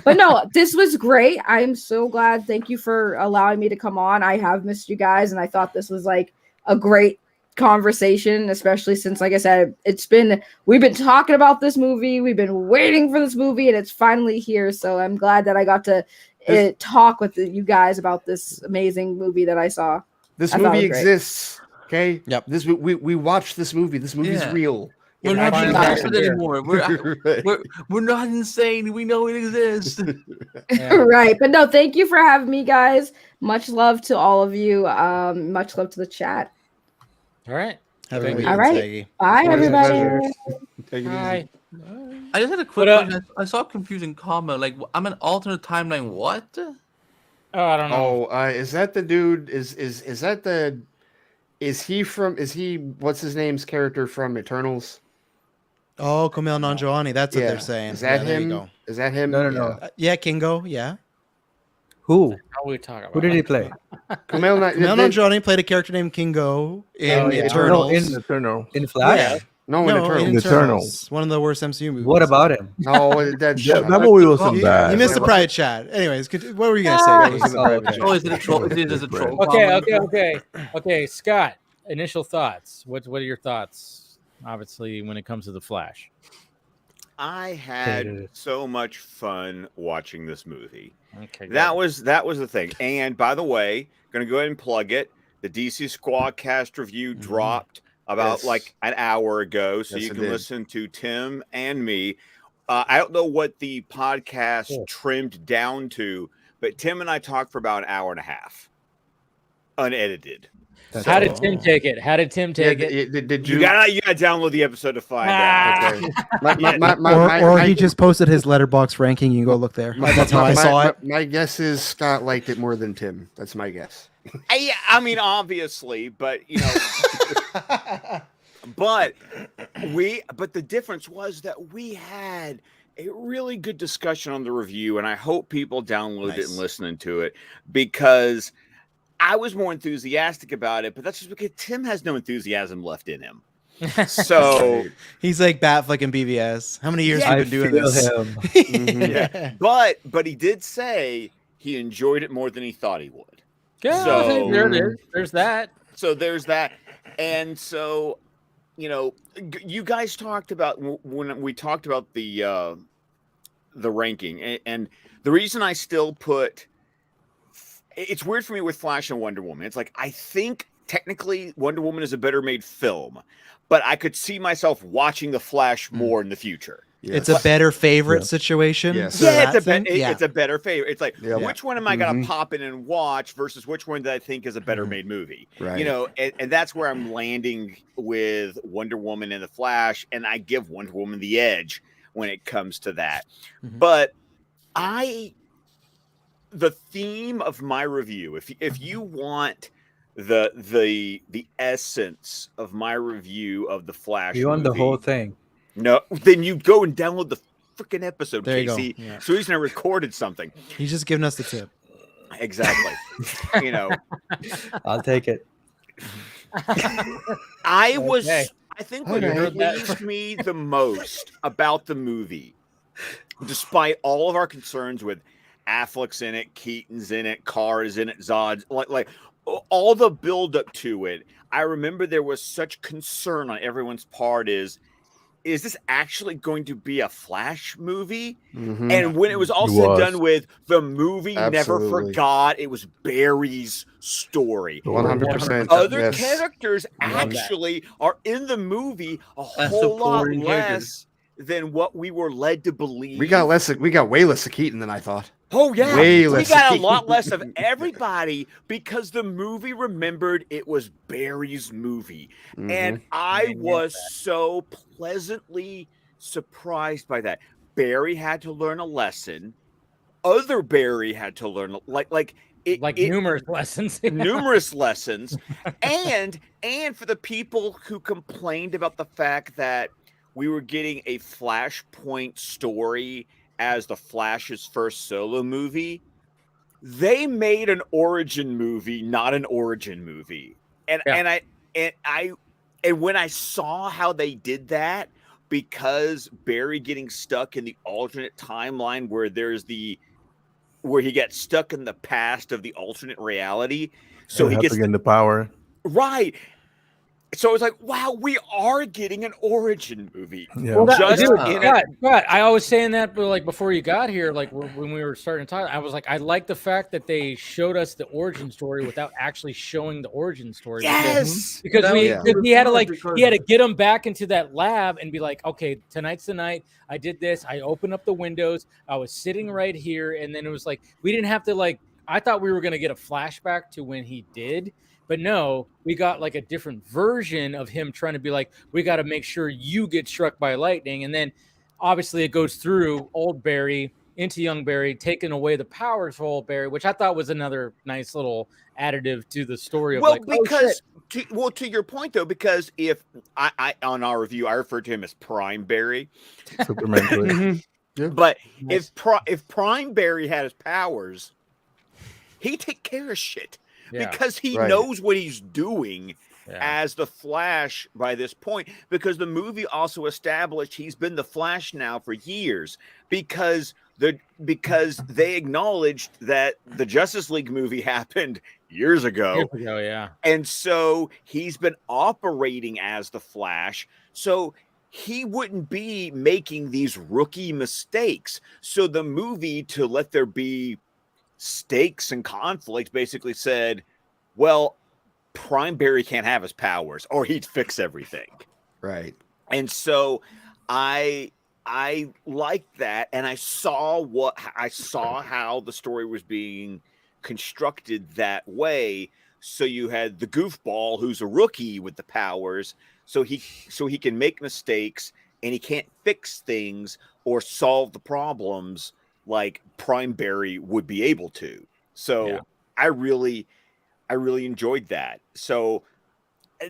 But no, this was great. I am so glad. Thank you for allowing me to come on. I have missed you guys, and I thought this was like a great conversation, especially since, like I said, we've been talking about this movie, we've been waiting for this movie, and it's finally here. So I'm glad that I got to talk with you guys about this amazing movie that I saw. This movie exists. Okay. Yep. We watched this movie. This movie is real. We're not invested anymore. We're not insane. We know it exists. Right. But no, thank you for having me, guys. Much love to all of you. Much love to the chat. All right. All right. Bye, everybody. Bye. I just had a quick question. I saw a confusing comment. Like, I'm an alternate timeline. What? Oh, I don't know. Oh, is that the dude? Is he what's his name's character from Eternals? Oh, Kumail Nanjiani. That's what they're saying. Is that him? Is that him? No. Yeah, Kingo. Yeah. Who? How we talking about? Who did he play? Kumail Nanjiani played a character named Kingo in Eternals. In Flash? Yeah. No, in Eternals. One of the worst MCU movies. What about him? No, that movie wasn't bad. You missed the private chat. Anyways, what were you gonna say? Is it a troll? Is it a troll? Okay. Scott, initial thoughts. What are your thoughts? Obviously, when it comes to the Flash. I had so much fun watching this movie. Okay, that was the thing. And by the way, going to go ahead and plug it. The DC Squad cast review dropped about like an hour ago, so you can listen to Tim and me. I don't know what the podcast trimmed down to, but Tim and I talked for about an hour and a half, unedited. How did Tim take it? Did you gotta download the episode to find out. Okay. Or he just posted his letterbox ranking. You can go look there. That's how I saw it. My guess is Scott liked it more than Tim. That's my guess. I mean, obviously, but but the difference was that we had a really good discussion on the review, and I hope people download it and listening to it, because I was more enthusiastic about it, but that's just because Tim has no enthusiasm left in him. So he's like Batfleck and BVS. How many years have we been doing this? But he did say he enjoyed it more than he thought he would. Yeah, so there's that. So there's that. And so, you guys talked about when we talked about the ranking, and the reason I still put it's weird for me with Flash and Wonder Woman. It's like, I think technically Wonder Woman is a better made film, but I could see myself watching the Flash more in the future. It's a better favorite situation. Yes. Yeah, it's a better favorite. It's like, which one am I going to pop in and watch versus which one that I think is a better made movie? Right. You know, and that's where I'm landing with Wonder Woman and the Flash, and I give Wonder Woman the edge when it comes to that. But the theme of my review, if you want the essence of my review of the Flash, you want the whole thing. No, then you go and download the freaking episode, there Casey. You go. Yeah. So he's not recorded something. He's just giving us the tip. Exactly. You know, I'll take it. I think what pleased me the most about the movie, despite all of our concerns with Affleck's in it, Keaton's in it, Carr is in it, Zod's, like all the build up to it. I remember there was such concern on everyone's part is this actually going to be a Flash movie? And when it was all said and done with, the movie never forgot it was Barry's story. 100%. Other characters actually are in the movie a whole lot less than what we were led to believe. We got way less of Keaton than I thought. Oh yeah, way we less got a lot less of everybody because the movie remembered it was Barry's movie, and I was so pleasantly surprised by that. Barry had to learn a lesson. Other Barry had to learn numerous lessons, numerous lessons, and for the people who complained about the fact that we were getting a Flashpoint story as the Flash's first solo movie, they made an origin movie, not an origin movie. And when I saw how they did that, because Barry getting stuck in the alternate timeline where he gets stuck in the past of the alternate reality, so he gets the power. Right. So it's like, wow, we are getting an origin movie. Yeah. But I was saying that, but like before you got here, like when we were starting to talk, I was like, I like the fact that they showed us the origin story without actually showing the origin story. Yes, because he had to get him back into that lab and be like, okay, tonight's the night. I did this. I opened up the windows. I was sitting right here, and then it was like we didn't have to I thought we were gonna get a flashback to when he did. But no, we got like a different version of him trying to be like, we got to make sure you get struck by lightning. And then obviously it goes through old Barry into young Barry, taking away the powers of old Barry, which I thought was another nice little additive to the story. Of to your point though, because if I on our review, I referred to him as Prime Barry. Superman. But if Prime Barry had his powers, he'd take care of shit. Yeah. Because he knows what he's doing as the Flash by this point, because the movie also established he's been the Flash now for years because they acknowledged that the Justice League movie happened years ago. And so he's been operating as the Flash. So he wouldn't be making these rookie mistakes. So the movie, to let there be stakes and conflict, basically said, well, Prime Barry can't have his powers or he'd fix everything. Right. And so I liked that, and I saw how the story was being constructed that way. So you had the goofball who's a rookie with the powers, so he can make mistakes and he can't fix things or solve the problems like Prime Barry would be able to. So I really enjoyed that. So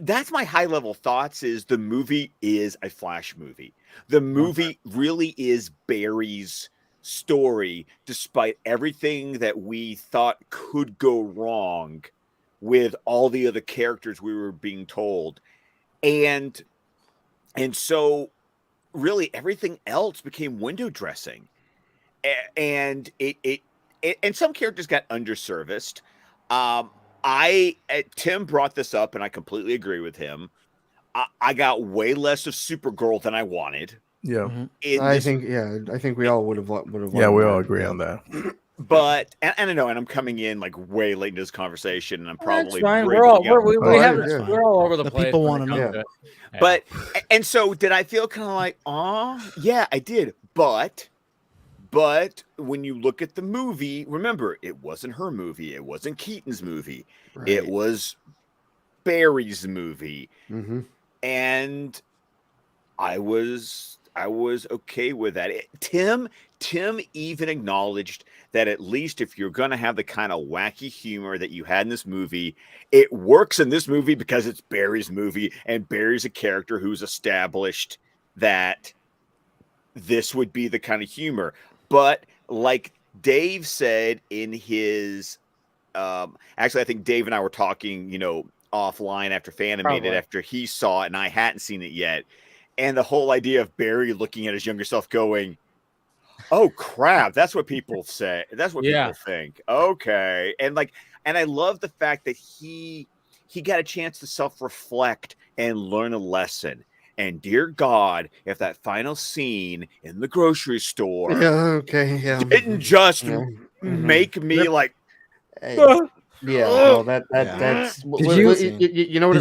that's my high level thoughts. Is the movie is a Flash movie. The movie really is Barry's story, despite everything that we thought could go wrong with all the other characters we were being told. And so really everything else became window dressing. And and some characters got underserviced. Tim brought this up, and I completely agree with him. I got way less of Supergirl than I wanted. Yeah, I think we all would have. Yeah, we all agree on that. But and I know, and I'm coming in like way late into this conversation, and I'm probably we're all over the place. People want to know. Yeah. But and so did I feel kind of like, yeah, I did. But when you look at the movie, remember, it wasn't her movie, it wasn't Keaton's movie, it was Barry's movie, and I was okay with that. Tim even acknowledged that at least if you're going to have the kind of wacky humor that you had in this movie, it works in this movie because it's Barry's movie, and Barry's a character who's established that this would be the kind of humor. But like Dave said in his, actually, I think Dave and I were talking, offline after Fanimated, after he saw it and I hadn't seen it yet. And the whole idea of Barry looking at his younger self going, oh crap, that's what people say. That's what people think. Okay. And I love the fact that he got a chance to self-reflect and learn a lesson. And dear God, if that final scene in the grocery store didn't just make me like, that's. Did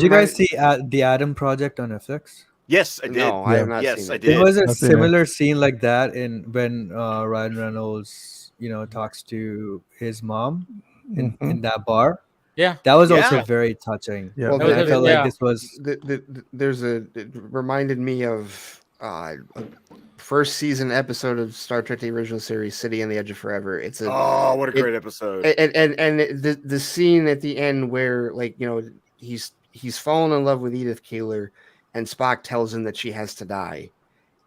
you guys see the Adam Project on Netflix? Yes, I did. No, I have not seen it. I did. There was a similar scene like that when Ryan Reynolds, talks to his mom in that bar. Yeah, that was also very touching. Yeah, well, I felt like this was. It reminded me of first season episode of Star Trek: The Original Series, City on the Edge of Forever. What a great episode! And the scene at the end where he's fallen in love with Edith Keeler, and Spock tells him that she has to die.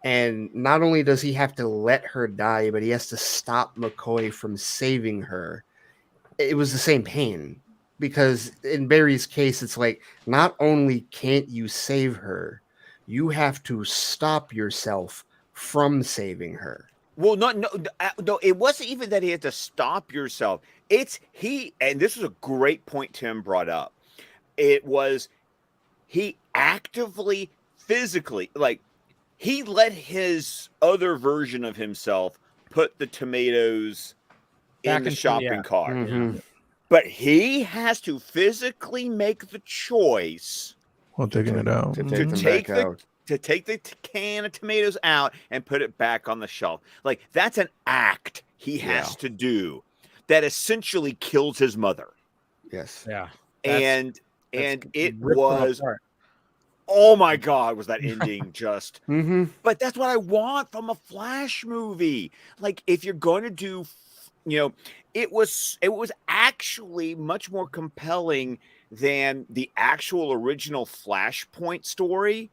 And not only does he have to let her die, but he has to stop McCoy from saving her. It was the same pain, because in Barry's case, it's like, not only can't you save her, you have to stop yourself from saving her. Well, no, it wasn't even that he had to stop yourself. And this was a great point Tim brought up. It was, he actively, physically, he let his other version of himself put the tomatoes in the shopping cart. Mm-hmm. But he has to physically make the choice taking it out. To take the can of tomatoes out and put it back on the shelf. That's an act he has to do that essentially kills his mother. Yes. Yeah. And it was, oh my God, was that ending just, but that's what I want from a Flash movie. If you're going to do, it was actually much more compelling than the actual original Flashpoint story,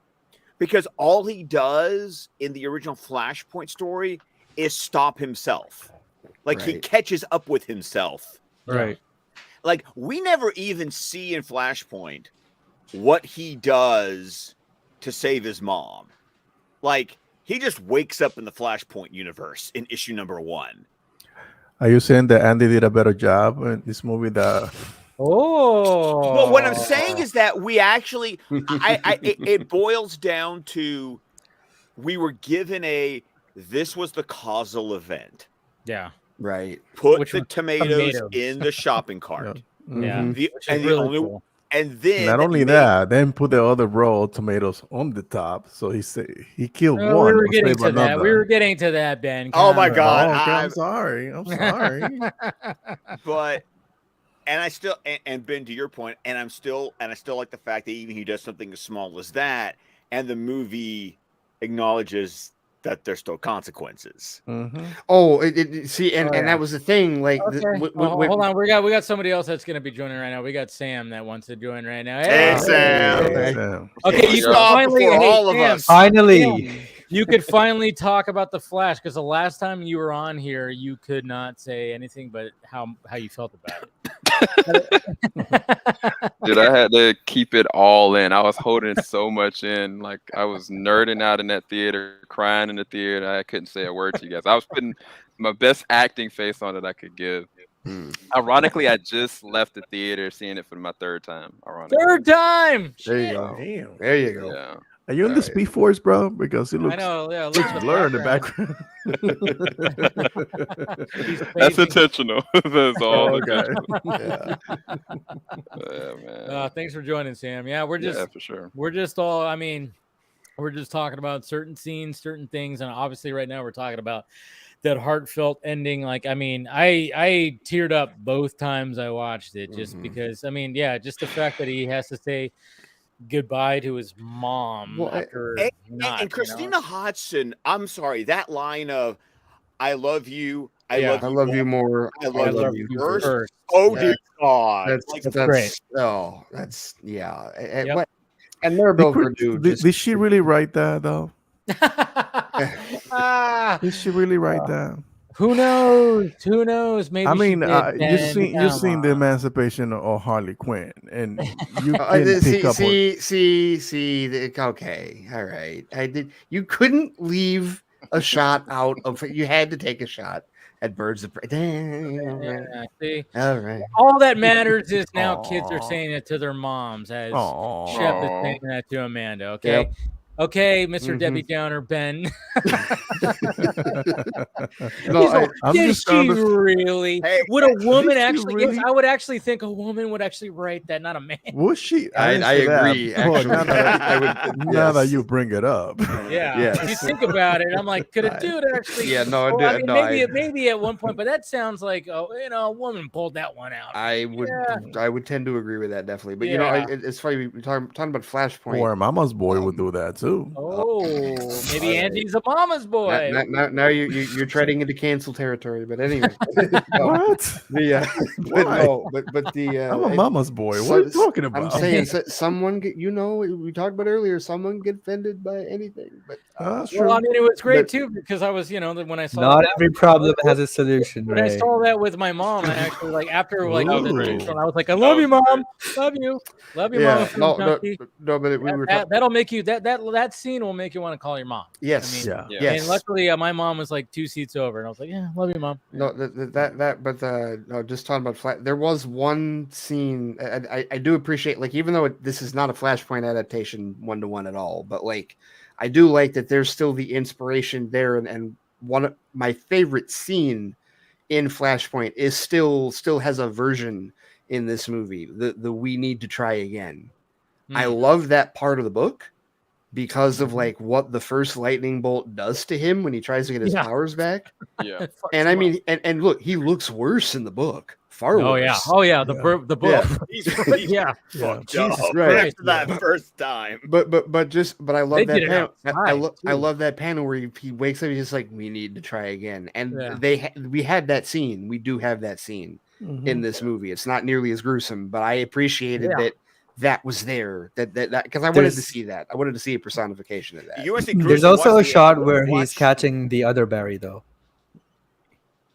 because all he does in the original Flashpoint story is stop himself. He catches up with himself. Right. We never even see in Flashpoint what he does to save his mom. He just wakes up in the Flashpoint universe in issue number 1. Are you saying that Andy did a better job in this movie? Well, what I'm saying is that we actually, it boils down to, we were given this was the causal event. Yeah. Right. Put the tomatoes in the shopping cart. Yeah. Cool. And then not only that, then put the other row of tomatoes on the top. So he killed one. We were getting to that. We were getting to that, Ben. Oh my God! I'm sorry. But and I still and Ben, to your point, and I still like the fact that even he does something as small as that, and the movie acknowledges that there's still consequences. Oh, see, and that was the thing. Hold on, we got somebody else that's going to be joining right now. We got Sam that wants to join right now. Hey Sam. Okay, you finally, finally, you could finally talk about the Flash, because the last time you were on here, you could not say anything but how you felt about it. Dude, I had to keep it all in. I was holding so much in. I was nerding out in that theater, crying in the theater. I couldn't say a word to you guys. I was putting my best acting face on it I could give. Ironically, I just left the theater seeing it for my 3rd time. Ironically. 3rd time. There you go. Damn. There you go. Yeah. Are you in the Speed Force, bro? Because it looks, I know, yeah, looks blurred in the background. That's intentional. That's all okay. intentional. Yeah, man. Thanks for joining, Sam. Yeah, we're just for sure. We're just all. I mean, we're just talking about certain scenes, certain things, and obviously, right now, we're talking about that heartfelt ending. Like, I mean, I teared up both times I watched it, just because. I mean, yeah, just the fact that he has to say goodbye to his mom after and Christina Hodgson. I'm sorry, that line of "I love you, I love you more, I love you first." Oh dear God, that's great. Oh, that's yeah. Yep. And they're both produced. Did she really write that though? Did she really write that? Who knows? Who knows? Maybe. I mean, you've seen the Emancipation of Harley Quinn, and you can pick up. See. Okay, all right. I did. You couldn't leave a shot out of. You had to take a shot at Birds of Prey. Yeah, see? All right. All that matters is now kids are saying it to their moms, as Shep is saying that to Amanda. Okay. Yep. Okay, Mr. Debbie Downer, Ben. I'm just she really? Hey, would a woman she actually? really? Yes, I would actually think a woman would actually write that, not a man. Was she? I agree. Actually, now that you bring it up, yeah. If you think about it, I'm like, could a dude actually? Yeah, no, well, I mean, maybe at one point, but that sounds like a woman pulled that one out. I would tend to agree with that definitely. But you know, it's funny we're talking about Flashpoint. or Mama's Boy would do that too. Oh, maybe Angie's a mama's boy. Now you're treading into cancel territory. But anyway, What? I'm a mama's boy. What are you talking about? I'm saying someone get. We talked about earlier. Someone get offended by anything. But that's well, true. I mean, it was great too because I was, when I saw Not every problem has a solution. When I saw that with my mom, I actually after I was like, I love you, mom, love you, mom. That'll make you that scene will make you want to call your mom. Yes, And luckily, my mom was like 2 seats over, and I was like, yeah, love you, mom. No, just talking about there was one scene I do appreciate, like, even though this is not a Flashpoint adaptation 1-to-1 at all, but like I do like that there's still the inspiration there, and one of my favorite scene in Flashpoint is still has a version in this movie, the "we need to try again." I love that part of the book because of like what the first lightning bolt does to him when he tries to get his powers back. Yeah. And I mean, and look, he looks worse in the book. Far worse. The book. He's fucked up right after that first time. But I love that panel. I love that panel where he wakes up. He's just like, we need to try again. And we had that scene. We do have that scene in this movie. It's not nearly as gruesome, but I appreciated that was there. That because I wanted to see that. I wanted to see a personification of that. There's also a shot where he's catching the other Barry though.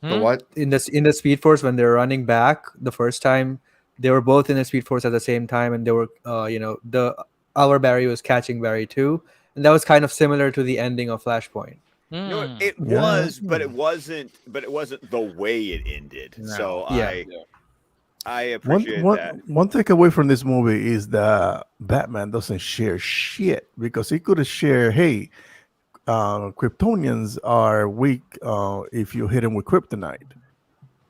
The what? In the Speed Force, when they're running back the first time, they were both in the Speed Force at the same time, and they were our Barry was catching Barry too, and that was kind of similar to the ending of Flashpoint. No, it was, but it wasn't the way it ended. No. So I appreciate that. One takeaway from this movie is that Batman doesn't share shit, because he could have shared, hey, Kryptonians are weak if you hit them with kryptonite.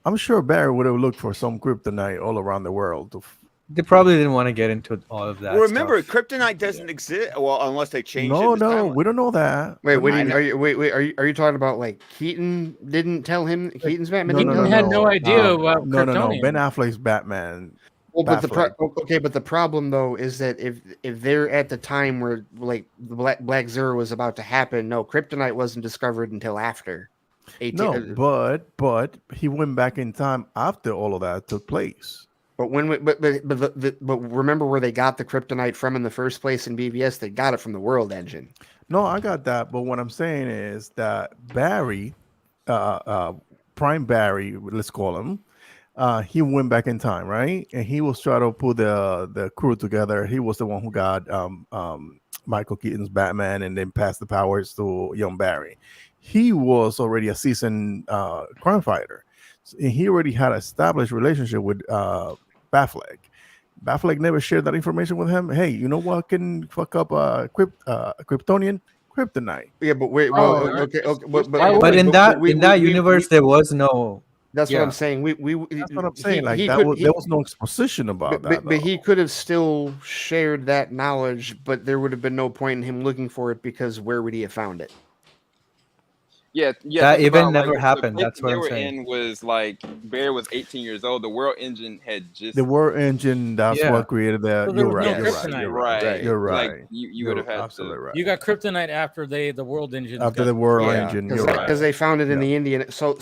I'm sure Barry would have looked for some kryptonite all around the world. They probably didn't want to get into all of that. Well, remember, kryptonite doesn't exist. Well, unless they change it. No, we don't know that. Wait, are you talking about like Keaton didn't tell him? Keaton's Batman? Keaton had no idea about Kryptonian. No. Ben Affleck's Batman. Well, but the problem though is that if they're at the time where like the Black Zero was about to happen, no, kryptonite wasn't discovered until after. But he went back in time after all of that took place. But but remember where they got the kryptonite from in the first place in BVS? They got it from the World Engine. No, I got that. But what I'm saying is that Barry, Prime Barry, let's call him. He went back in time, right? And he was trying to put the crew together. He was the one who got Michael Keaton's Batman and then passed the powers to young Barry. He was already a seasoned crime fighter. And he already had an established relationship with Batfleck. Batfleck never shared that information with him. Hey, you know what can fuck up Kryptonian? Kryptonite. Yeah, but wait, but in that universe there was no. That's what I'm saying. That's what I'm saying. Like there was no exposition about that. But he could have still shared that knowledge, but there would have been no point in him looking for it because where would he have found it? Yeah. That event never happened. That's what I'm saying. In was like Barry was 18 years old. The World Engine had just the World Engine. That's what created that. So You're right. Right. You would have had absolutely right. You got kryptonite after the World Engine. After the World Engine, because they found it in the Indian. So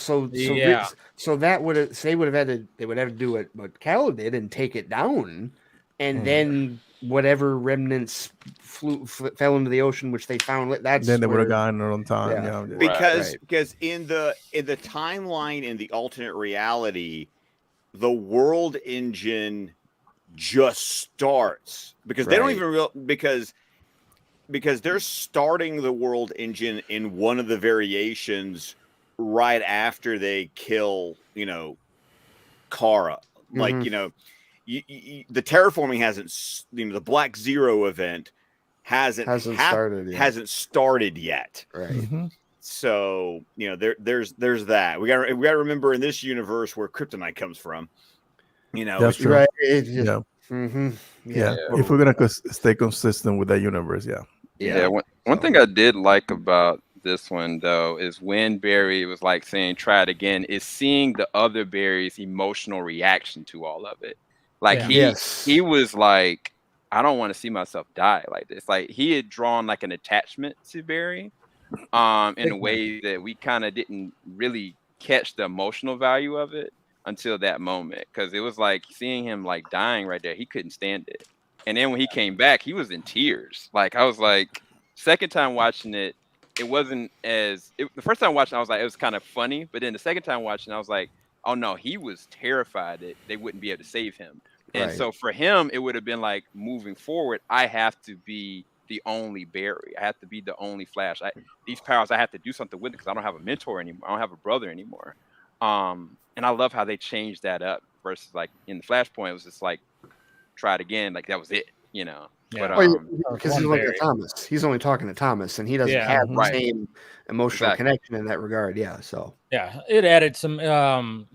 that would have they would have had to do it, but Cal did and take it down, and then whatever remnants fell into the ocean, which they found. That's then they would have gone on time. Yeah. Because in the timeline in the alternate reality, the World Engine just starts because they don't even because they're starting the World Engine in one of the variations right after they kill Kara. Like the terraforming hasn't the Black Zero event hasn't started yet. Right. Mm-hmm. So there's that. We got to remember in this universe where kryptonite comes from. That's true. Right. Yeah. If we're gonna stay consistent with that universe, One thing I did like about this one though is when Barry was like saying try it again, is seeing the other Barry's emotional reaction to all of it. Like he was like, I don't want to see myself die like this. Like he had drawn like an attachment to Barry in a way that we kind of didn't really catch the emotional value of it until that moment, because it was like seeing him like dying right there. He couldn't stand it. And then when he came back, he was in tears. Like I was like, second time watching it, it wasn't as the first time watching I was like, it was kind of funny, but then the second time watching I was like, oh no, he was terrified that they wouldn't be able to save him. And so for him, it would have been like, moving forward, I have to be the only Barry. I have to be the only Flash. These powers, I have to do something with it because I don't have a mentor anymore. I don't have a brother anymore. And I love how they changed that up versus like in the Flashpoint, it was just like, try it again. Like that was it, Yeah. Because he's like Thomas. He's only talking to Thomas, and he doesn't have the same emotional connection in that regard. Yeah. So it added some. One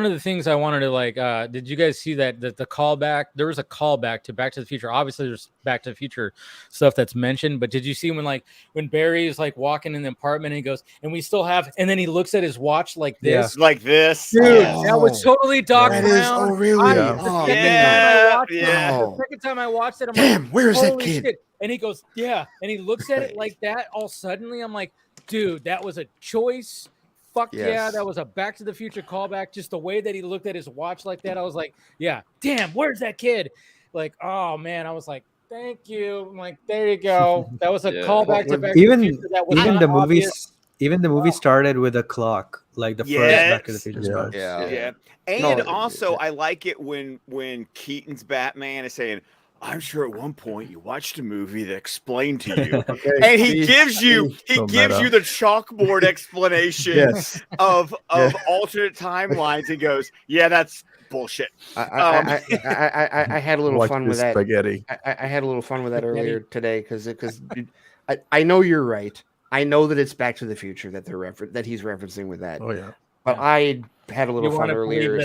of the things I wanted to did you guys see that the callback? There was a callback to Back to the Future. Obviously, there's Back to the Future stuff that's mentioned, but did you see when Barry is like walking in the apartment and he goes, and we still have, and then he looks at his watch like this, like this, dude. That was totally Doc Brown. Oh, really? The second time I watched it, I'm damn, like, where is that kid? Shit. And he goes, and he looks at it like that. All suddenly, I'm like, dude, that was a choice. Fuck yeah, that was a Back to the Future callback. Just the way that he looked at his watch like that, I was like, damn, where's that kid? Like, oh man, I was like, thank you. I'm like, there you go. That was a callback to Back to the Future. That was even the movies. Obvious. Even the movie started with a clock, like the first Back to the Future starts. And also, I like it when Keaton's Batman is saying, I'm sure at one point you watched a movie that explained to you, and he gives you the chalkboard explanation of alternate timelines. He goes, "Yeah, that's bullshit." I had a little fun with that. Spaghetti. I had a little fun with that earlier today because I know you're right. I know that it's Back to the Future that that he's referencing with that. Oh yeah. But I had a little fun earlier.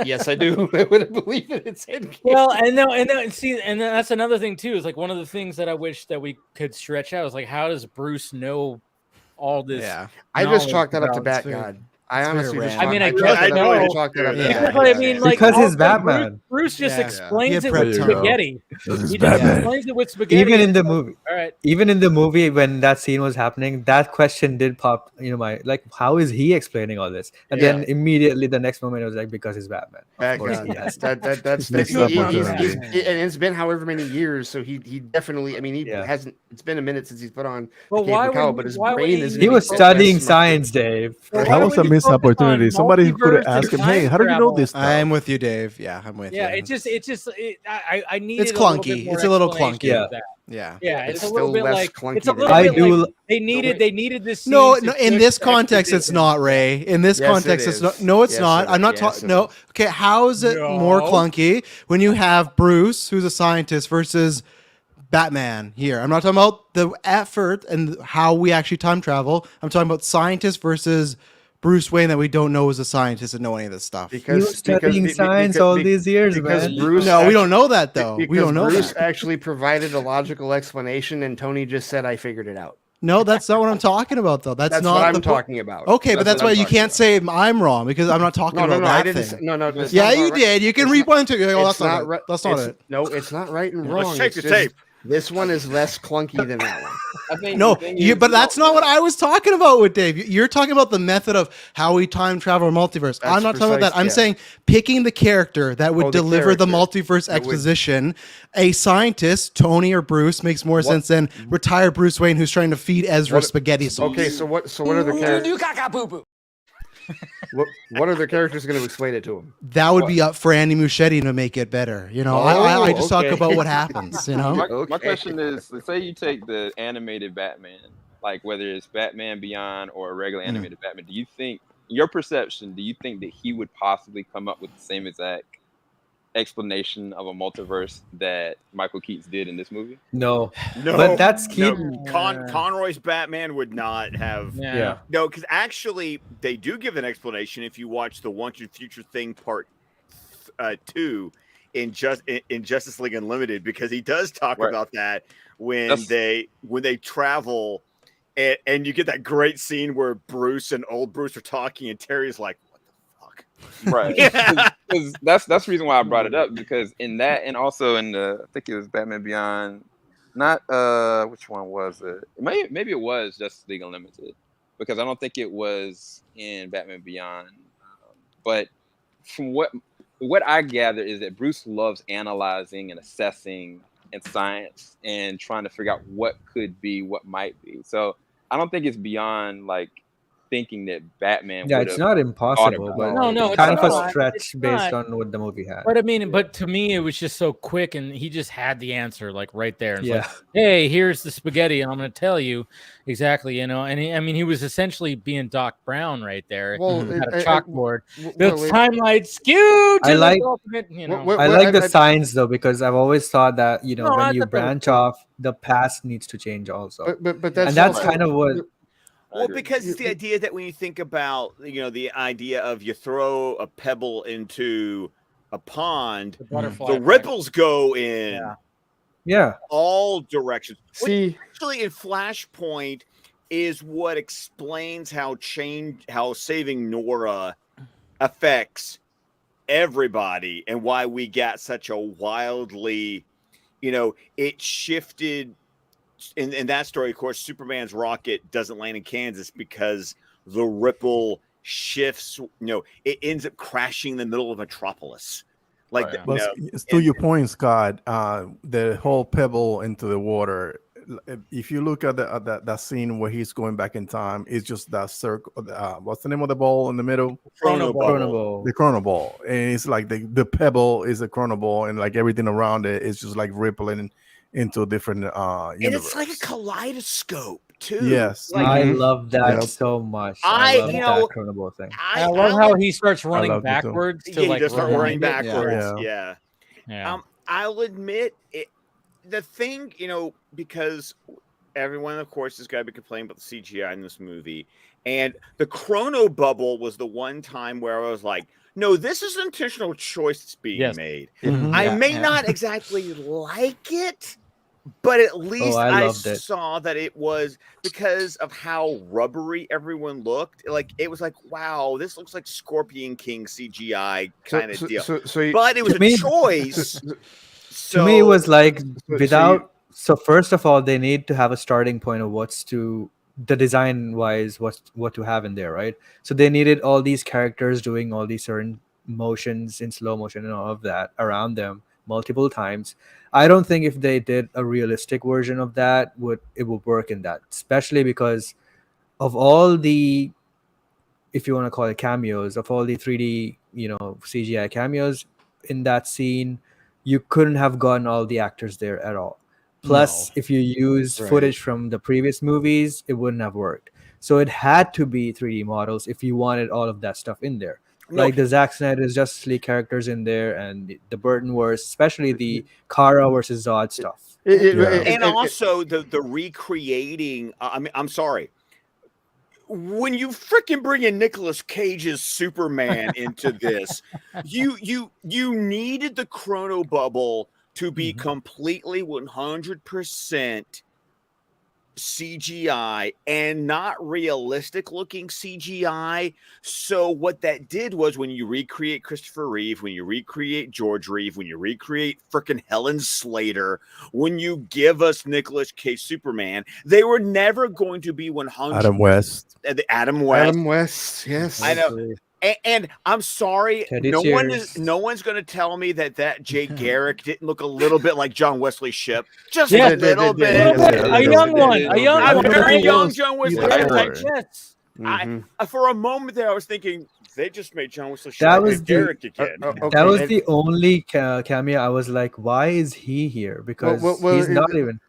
Yes, I do. I would believe that it's Endgame. Well, and that's another thing too. Is like one of the things that I wish that we could stretch out is like, how does Bruce know all this? Yeah, I just chalked that up to Bat God. I honestly just. I mean, like because he's Batman. Bruce just explains it with spaghetti. He just explains it with spaghetti. Even in the movie, all right. Even in the movie when that scene was happening, that question did pop. Like, how is he explaining all this? And then immediately the next moment it was like, because he's Batman. That's and it's been however many years, so he definitely. I mean, he hasn't. It's been a minute since he's put on. Well, but his brain is. He was studying science, Dave. That was a missed opportunity. Somebody could have asked him, "Hey, how do you know this stuff?" I'm with you, Dave. Yeah, I'm with you. Yeah, I needed. It's clunky. It's a little clunky. Yeah. It's a little bit less like clunky it's a than little it bit is. like they needed this. No, in this context, it's not, Ray. In this context, it's not. No, it's not. I'm not talking. No. Okay, how is it more clunky when you have Bruce, who's a scientist, versus Batman here? I'm not talking about the effort and how we actually time travel. I'm talking about scientist versus Bruce Wayne that we don't know is a scientist and know any of this stuff. He was studying science all these years, man. Bruce No, we don't know that though. Because We don't know Bruce that. actually provided a logical explanation, and Tony just said, "I figured it out." No, that's not what I'm talking about though. That's not what I'm the talking about. Okay, but that's why you can't say I'm wrong because I'm not talking about that I didn't thing. say, no. Yeah, you did. You can rewind to. Oh, that's not right. it. That's not it. No, it's not right and Let's wrong. check It's the just- tape. This one is less clunky than that one. I think No, the thing is, but that's not what I was talking about with Dave. You're talking about the method of how we time travel multiverse. I'm not talking about that. I'm saying picking the character that would deliver the multiverse exposition. A scientist, Tony or Bruce, makes more sense than retired Bruce Wayne who's trying to feed Ezra spaghetti sauce. Okay, so what are the characters? What are the characters going to explain it to him? That would be up for Andy Muschietti to make it better. You know, I just talk about what happens. You know, my question is: say you take the animated Batman, like whether it's Batman Beyond or a regular animated Batman, do you think, your perception, do you think that he would possibly come up with the same exact explanation of a multiverse that Michael Keaton did in this movie? No, but that's Keaton. Conroy's Batman would not have. Yeah. No, because actually they do give an explanation if you watch the Wanted Future Thing Part 2 in Justice League Unlimited, because he does talk about that when they travel, and you get that great scene where Bruce and old Bruce are talking, and Terry's like, Right. Because that's the reason why I brought it up, because in that, and also in the, I think it was Batman Beyond, not which one was it? Maybe it was Justice League Unlimited, because I don't think it was in Batman Beyond. But from what I gather is that Bruce loves analyzing and assessing and science and trying to figure out what could be, what might be. So I don't think it's beyond like thinking that Batman. Yeah, it's not impossible, but it's kind of a stretch based on what the movie had. But I mean, but to me, it was just so quick, and he just had the answer like right there. It's Yeah. like, hey, here's the spaghetti, and I'm going to tell you exactly. You know, and he was essentially being Doc Brown right there. Well, He had a chalkboard. The timeline skewed. I like, you know. I like the science though, because I've always thought that when you branch off, the past needs to change also. But that's and that's kind of what. Well, because it's the idea that when you think about, the idea of you throw a pebble into a pond, the ripples go in all directions. See, actually, in Flashpoint is what explains how saving Nora affects everybody and why we got such a wildly, it shifted. In that story, of course, Superman's rocket doesn't land in Kansas because the ripple shifts. It ends up crashing in the middle of Metropolis. To your point, Scott, the whole pebble into the water. If you look at that scene where he's going back in time, it's just that circle. What's the name of the ball in the middle? Chrono ball. The chrono ball, and it's like the pebble is a chrono ball, and like everything around it is just like rippling into a different universe. And it's like a kaleidoscope too. Yes, I love that so much. I love that chrono ball thing. I love how he starts running backwards to he does start running backwards. Yeah. I'll admit it. The thing, because everyone, of course, has got to be complaining about the CGI in this movie, and the chrono bubble was the one time where I was like, no, this is an intentional choice that's being made. Mm-hmm. I may not exactly like it, but at least I saw that it was because of how rubbery everyone looked. Like, it was like, wow, this looks like Scorpion King CGI kind of deal. But it was a choice. To me, it was like So first of all, they need to have a starting point of the design wise, what to have in there, right? So they needed all these characters doing all these certain motions in slow motion and all of that around them multiple times. I don't think if they did a realistic version of that, it would work in that, especially because of all the, if you want to call it cameos, of all the 3D, CGI cameos in that scene, you couldn't have gotten all the actors there at all. Plus, if you used footage from the previous movies, it wouldn't have worked. So it had to be 3D models if you wanted all of that stuff in there. Like the Zack Snyder's Justice League characters in there, and the Burton Wars, especially the Kara versus Zod stuff. And also the recreating. I mean, I'm sorry. When you freaking bring in Nicolas Cage's Superman into this, you needed the chrono bubble to be completely 100% CGI and not realistic looking CGI. So what that did was, when you recreate Christopher Reeve, when you recreate George Reeve, when you recreate frickin' Helen Slater, when you give us Nicolas Cage Superman, they were never going to be 100. Adam West. Adam West. Adam West. Yes, I know. And I'm sorry, Teddy no Sears. one's going to tell me that Jay Garrick didn't look a little bit like John Wesley Shipp. Just a little bit. A young one. A very young John Wesley Shipp. Yes. For a moment there, I was thinking they just made John Wesley Shipp That was Garrick again. That was the only cameo I was like, why is he here? Because he's not even.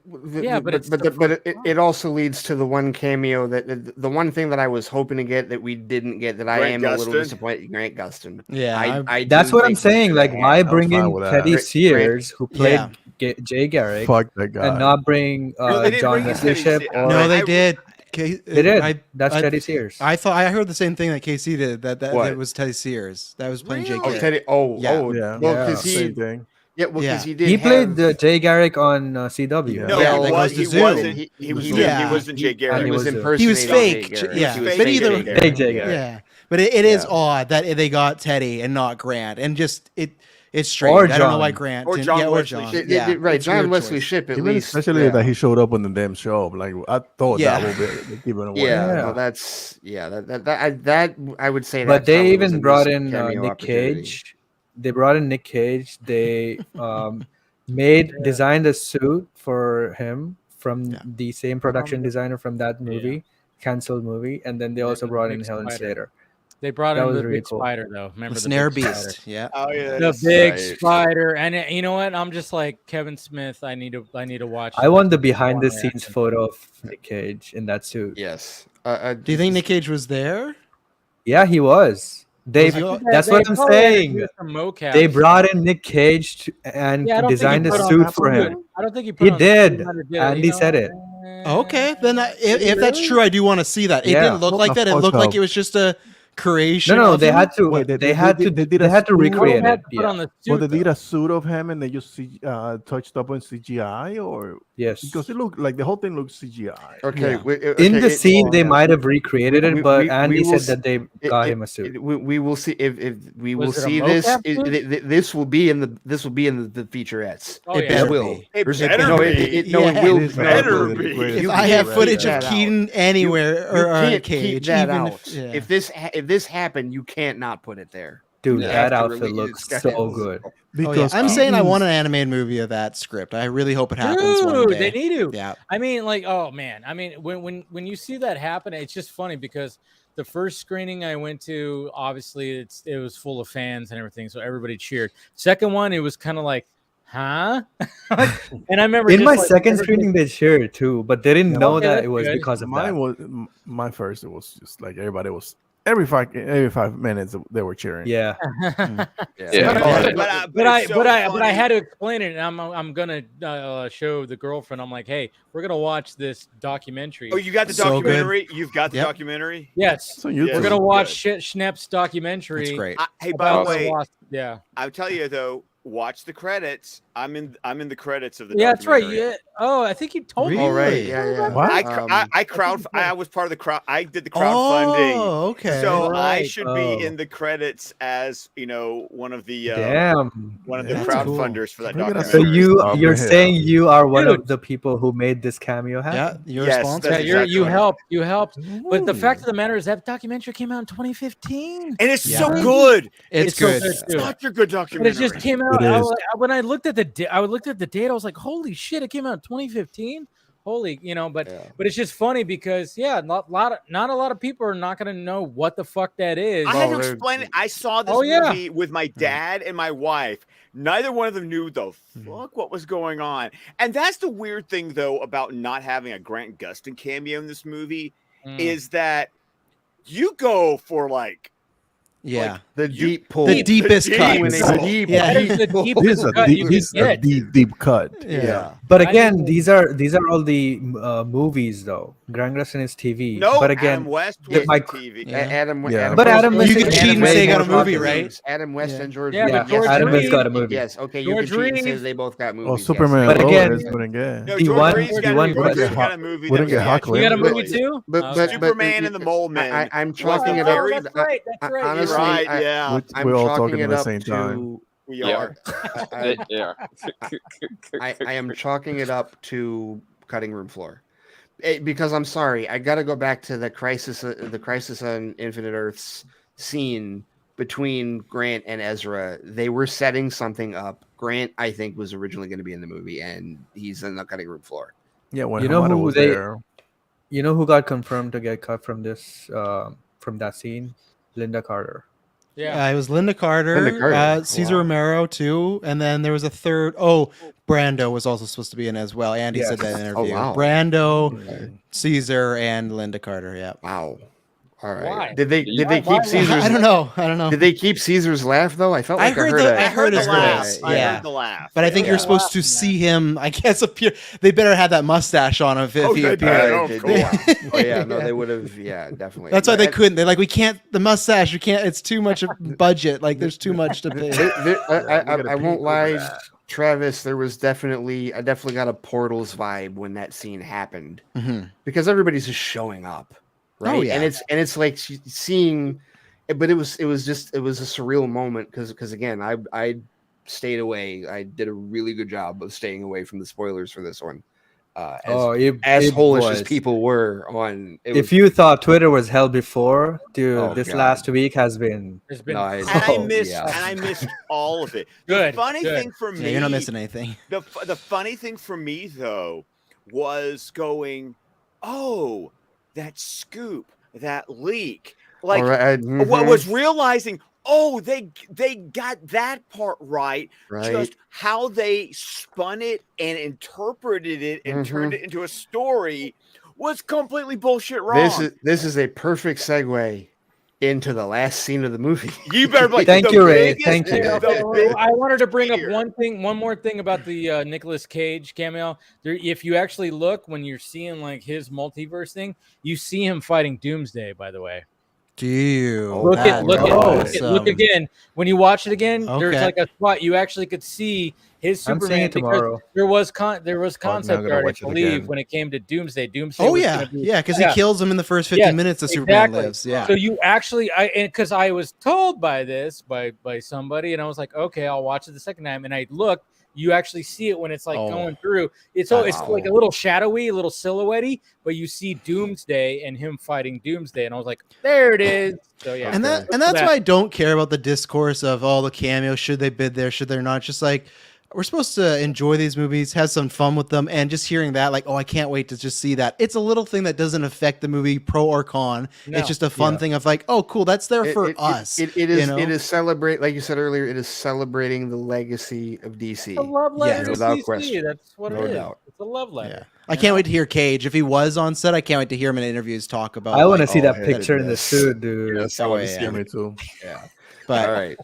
But it also leads to the one cameo that the one thing that I was hoping to get that we didn't get, that I am a little disappointed. Grant Gustin. Yeah, I that's what I'm saying. Like, why bring in Teddy Sears, who played Yeah. Jay Garrick, Fuck that guy. and not bring John Wesley Shipp? No, they did. They did. That's Teddy Sears. I heard the same thing that KC did. That it was Teddy Sears that was playing Jay Garrick. Teddy. Yeah. Well, because same thing. Yeah, well, because he did. He played Jay Garrick on CW. No, he wasn't. He wasn't Jay Garrick. He was He was fake. Yeah, but either fake Jay Garrick. Yeah, but it is odd that they got Teddy and not Grant, and just it's strange. Or I don't know John. why Grant Or didn't- John yeah, or Wesley John. Shipp. Yeah, Right, it's a John weird Wesley choice. Shipp at Even least. especially that he showed up on the damn show. Like, I thought Yeah. that would be given away. Well, that's that I would say. But that they probably was even a brought missed in cameo Nick opportunity. Cage. They brought in Nick Cage. They designed a suit for him from the same production designer from that movie, canceled movie, and then they also brought in Helen Slater. They brought That in was the really big cool. spider, though. Remember The the Snare big Beast. spider? Yeah. Oh yeah, The that's big right. spider, and you know what? I'm just like Kevin Smith. I need to watch. I want the behind the scenes photo of Nick Cage in that suit. Yes. Do you think Nick Cage was there? Yeah, he was. That's what I'm saying. They brought in Nick Cage and designed a suit for him. I don't think he He did. Andy said it. Okay, then if that's true, I do want to see that. It didn't look like that. It looked like it was just a creation. No, of they him? had to. Wait, they had to recreate it. Well, they did a suit of him and they just touched up on CGI, or yes, because it looked like the whole thing looked CGI. Okay, in the scene they might have recreated it, but Andy said that they got him a suit. We will see if we will Was it a see this. mocap suit? This will be in the featurettes. Oh, It yeah. will. It There's- better no, be. it will. It better is be. great. If You I have can't footage keep of that Keaton out. anywhere You or can't Cage, keep that even out. if, If this happened, you can't not put it there. Dude, You that have to outfit release looks this so guy. good. Because I'm saying I Keaton's- want an animated movie of that script. I really hope it happens one Dude, day. they need to. Yeah. I mean, like, oh man. I mean, when you see that happen, it's just funny because the first screening I went to, obviously, it was full of fans and everything, so everybody cheered. Second one, it was kind of like, huh? And I remember In just, my like, second everybody- screening, they cheered too, but they didn't know Okay, that that's it was good. because of that. Mine was my first. It was just like everybody was every 5 minutes they were cheering. Yeah. But I had to explain it, and I'm gonna show the girlfriend. I'm like, hey, we're gonna watch this documentary. Oh, you got the So good. documentary? You've got the Yep. documentary? Yes, So you we're gonna watch Schnepp's documentary. That's great. Hey, by the about way, lost- yeah, I'll tell you though, watch the credits. I'm in the credits of the yeah, that's right. documentary. Yeah. Oh, I think you told me. All right. Really? Yeah. What? I was part of the crowd. I did the crowdfunding. Oh, okay. So I Right. should Oh. be in the credits as one of the Damn. one of the That's crowdfunders for that We're gonna documentary. So you're man. saying you are one Dude. of the people who made this cameo happen? Yeah, you're Yes, responsible. Yeah, that's you exactly right. you helped. But the fact of the matter is that documentary came out in 2015. And it's so Yeah. good. It's so good. It's too. such a good But documentary. it just came out. It is. When I looked at the date, I I was like, "Holy shit! It came out in 2015." Holy, but it's just funny because not a lot of people are not going to know what the fuck that is. I had to explain it. I saw this Oh, yeah. movie with my dad and my wife neither one of them knew the fuck what was going on. And that's the weird thing, though, about not having a Grant Gustin cameo in this movie is that you go for like the deep pull, the deepest cut. Deep cut. Yeah. But again, these are all the movies though. Grant Gustin is TV. No, but again, Adam West was TV. But Adam West, you could cheat and say got a movie, right? Adam West and George. Yeah, but Adam West got a movie. Yes, okay, you could cheat and say they both got movies. Oh, Superman. But again, no, George Reeves got a movie. Wouldn't get Hawk. You got a movie too? But Superman and the Mole Man. I'm chalking it up. That's right. Honestly, right, yeah. We're all talking at the same time. We are. I am chalking it up to cutting room floor. Because I'm sorry, I got to go back to the Crisis on Infinite Earths scene between Grant and Ezra. They were setting something up. Grant, I think, was originally going to be in the movie, and he's in the cutting room floor. Yeah, when you know Hamada who was there. You know who got confirmed to get cut from this from that scene? Linda Carter. Yeah, it was Linda Carter, Cesar Romero too, and then there was a third. Oh, Brando was also supposed to be in as well. Andy said that in an interview. Oh, wow. Brando, Caesar, and Linda Carter. Yeah. Wow. All right. Why? Did they keep Caesar's? I don't know. Did they keep Caesar's laugh though? I felt like I heard his laugh. voice. I heard the laugh. But I think you're supposed to see him. I guess appear. They better have that mustache on him if he appeared. Oh yeah, no, they would have. Yeah, definitely. That's why they couldn't. They're like, we can't. The mustache. We can't. It's too much of budget. Like, there's too much to pay. I won't lie, Travis. I definitely got a Portals vibe when that scene happened because everybody's just showing up. Right. Oh, yeah. And it's like seeing, but it was a surreal moment because again, I stayed away. I did a really good job of staying away from the spoilers for this one. As holish as people were on. If you thought Twitter was hell before, dude, last week has been. I missed all of it. Good. The funny thing for me, you're not missing anything. The funny thing for me though was going, oh, that scoop, that leak, like what was realizing. Oh, they got that part right. Just how they spun it and interpreted it and turned it into a story was completely bullshit wrong. This is a perfect segue into the last scene of the movie. You better like thank you, Ray. Thank you. I wanted to bring up one more thing about the Nicolas Cage cameo. If you actually look when you're seeing like his multiverse thing, you see him fighting Doomsday. By the way. Do you look again? When you watch it again, there's like a spot you actually could see his Superman. Because there was concept art, I believe, when it came to Doomsday. Oh yeah, because he kills him in the first 15 minutes of Superman Lives. Yeah. So you actually, because I was told by somebody, and I was like, okay, I'll watch it the second time, and I looked. You actually see it when it's like going through. It's like a little shadowy, a little silhouette-y, but you see Doomsday and him fighting Doomsday, and I was like, there it is. So yeah, and that's why I don't care about the discourse of all the cameos. Should they bid there? Should they not? Just like we're supposed to enjoy these movies, have some fun with them, and just hearing that, like, oh, I can't wait to just see that. It's a little thing that doesn't affect the movie pro or con. No. It's just a fun thing of like, oh, cool, that's there for us. It is celebrate, like you said earlier, it is celebrating the legacy of DC. It's a love letter to without DC. question. That's what it is. It's a love letter. Yeah. I can't wait to hear Cage. If he was on set, I can't wait to hear him in interviews talk about. I want to see that picture in the suit, dude. Yes, I want to see me too. Yeah. But all right.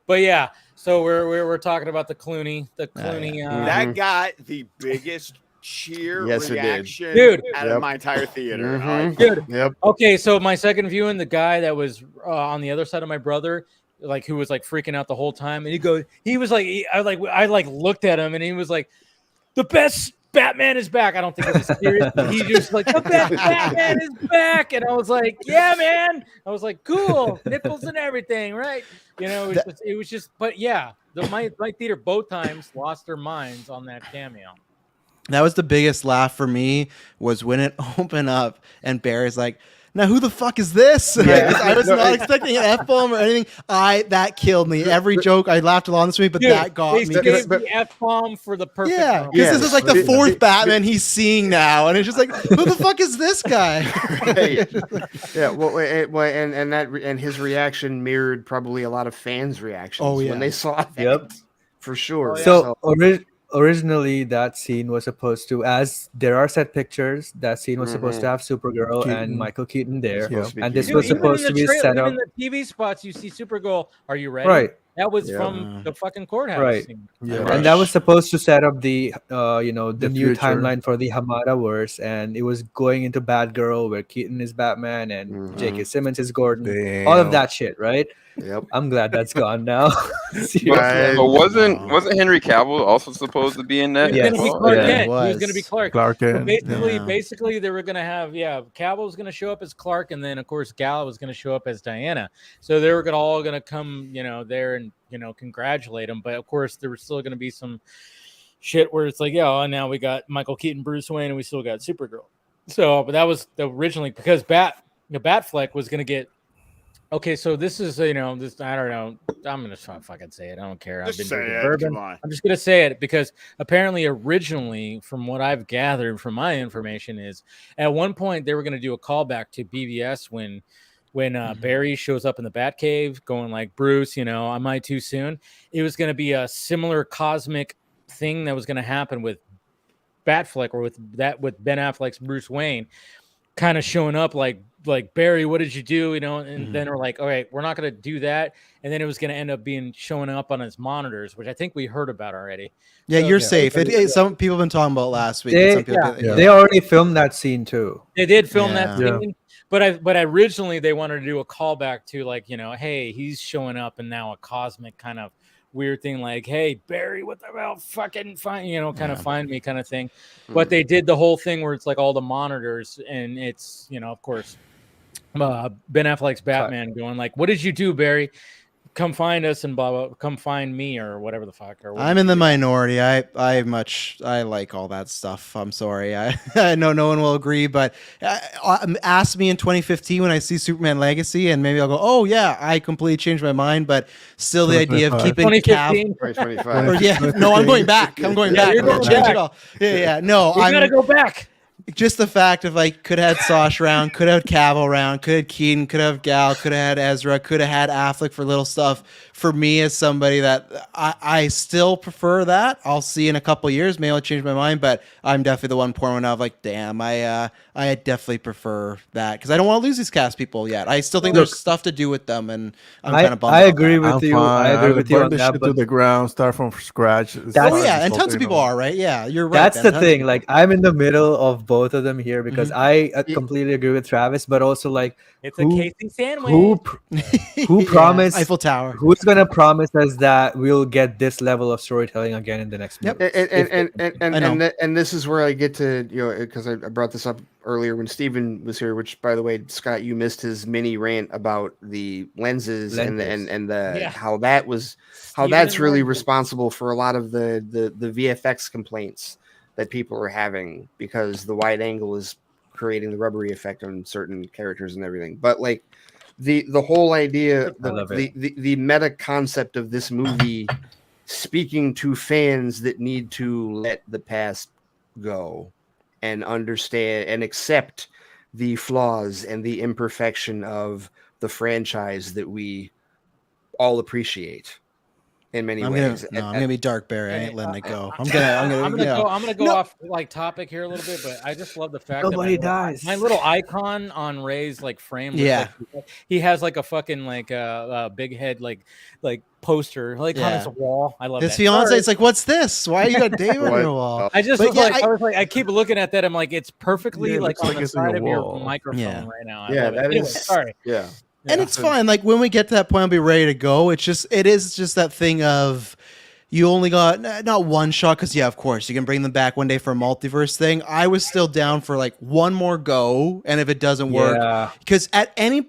But yeah. So we're talking about the Clooney. That got the biggest cheer reaction out of my entire theater. Dude. Yep. Okay, so my second viewing, the guy that was on the other side of my brother, like who was like freaking out the whole time, and I looked at him, and he was like, the best Batman is back. I don't think it was serious. He just like, the best Batman is back. And I was like, yeah, man. I was like, cool. Nipples and everything, right? You know, it was just, but yeah, my theater both times lost their minds on that cameo. That was the biggest laugh for me was when it opened up and Barry's like, now who the fuck is this? Yeah. I was not expecting an F-bomb or anything. That killed me. Every joke I laughed along this week, but that got me. They gave the F-bomb for the perfect. Yeah, because this is like the fourth Batman he's seeing now, and it's just like, who the fuck is this guy? Yeah, and his reaction mirrored probably a lot of fans' reactions when they saw that. Yep. for sure. So originally, that scene was supposed to, as there are set pictures, that scene was supposed to have Supergirl and Michael Keaton there, and this was supposed to be set up. Even in the TV spots, you see Supergirl. Are you ready? Right. That was from the fucking courthouse. Right. Scene. And that was supposed to set up the the new future. timeline for the Hamada verse, and it was going into Batgirl where Keaton is Batman and J.K. Simmons is Gordon. All of that shit, right? Yep. I'm glad that's gone now. But wasn't Henry Cavill also supposed to be in that? He was going to be Clark Kent. He was going to be Clark. Kent. So basically, they were going to have Cavill was going to show up as Clark, and then of course Gal was going to show up as Diana. So they were all going to come, there and congratulate him. But of course, there was still going to be some shit where it's like, now we got Michael Keaton, Bruce Wayne, and we still got Supergirl. So, but that was originally because Batfleck was going to get. Okay, so this is this. I don't know. I'm gonna fucking say it. I don't care. I've been drinking bourbon. I'm just gonna say it because apparently, originally, from what I've gathered from my information, is at one point they were gonna do a callback to BVS when Barry shows up in the Batcave, going like, Bruce, am I too soon? It was gonna be a similar cosmic thing that was gonna happen with Batfleck or with Ben Affleck's Bruce Wayne, kind of showing up like Barry, what did you do? And then we're like, all right, we're not going to do that. And then it was going to end up showing up on his monitors, which I think we heard about already. Yeah, so, you're safe. Some people have been talking about last week. They already filmed that scene too. They did film that scene, but originally they wanted to do a callback to hey, he's showing up and now a cosmic kind of weird thing like, hey, Barry, what the hell, fucking find, kind of find me kind of thing. But they did the whole thing where it's like all the monitors and it's, of course, Ben Affleck's Batman going like, what did you do, Barry? Come find us and blah, blah, come find me or whatever the fuck. I'm in the minority. I like all that stuff. I'm sorry. I know no one will agree, but ask me in 2015 when I see Superman Legacy and maybe I'll go, oh yeah, I completely changed my mind, but still the idea of keeping 2025. No, I'm going back. I'm going back. I'm going to change it all. Yeah. No, I'm going to go back. Just the fact of could have had Sosh around, could have had Cavill around, could have Keaton, could have Gal, could have had Ezra, could have had Affleck for little stuff. For me, as somebody that I still prefer that. I'll see in a couple of years, maybe I'll change my mind, but I'm definitely the one pouring out damn, I definitely prefer that because I don't want to lose these cast people yet. I still think there's stuff to do with them, and I'm kind of bummed. I agree with you. I agree with you on that. To the ground, start from scratch. And tons of people are right. Yeah, you're right. That's the thing. I'm in the middle of both of them here because I completely agree with Travis, but also it's a Casey sandwich. Who promised Eiffel Tower? Who's gonna promise us that we'll get this level of storytelling again in the next movie? And this is where I get to because I brought this up earlier when Steven was here. Which, by the way, Scott, you missed his mini rant about the lenses. and the how that's really responsible for a lot of the VFX complaints that people are having because the wide angle is creating the rubbery effect on certain characters and everything. But the whole idea, the meta concept of this movie speaking to fans that need to let the past go and understand and accept the flaws and the imperfection of the franchise that we all appreciate. In many ways, I'm gonna be dark, Barry. I ain't letting it go. I'm gonna go off topic here a little bit, but I just love the fact nobody dies. My little icon on Ray's frame. He has a fucking big head poster on his wall. I love his fiance. It's what's this? Why you got Dave on your wall? I just I keep looking at that. I'm like, it's perfectly on the side of your microphone right now. Sorry. Yeah. And it's fine. When we get to that point, I'll be ready to go. It is just that thing of you only got not one shot because of course you can bring them back one day for a multiverse thing. I was still down for one more go, and if it doesn't work, because at any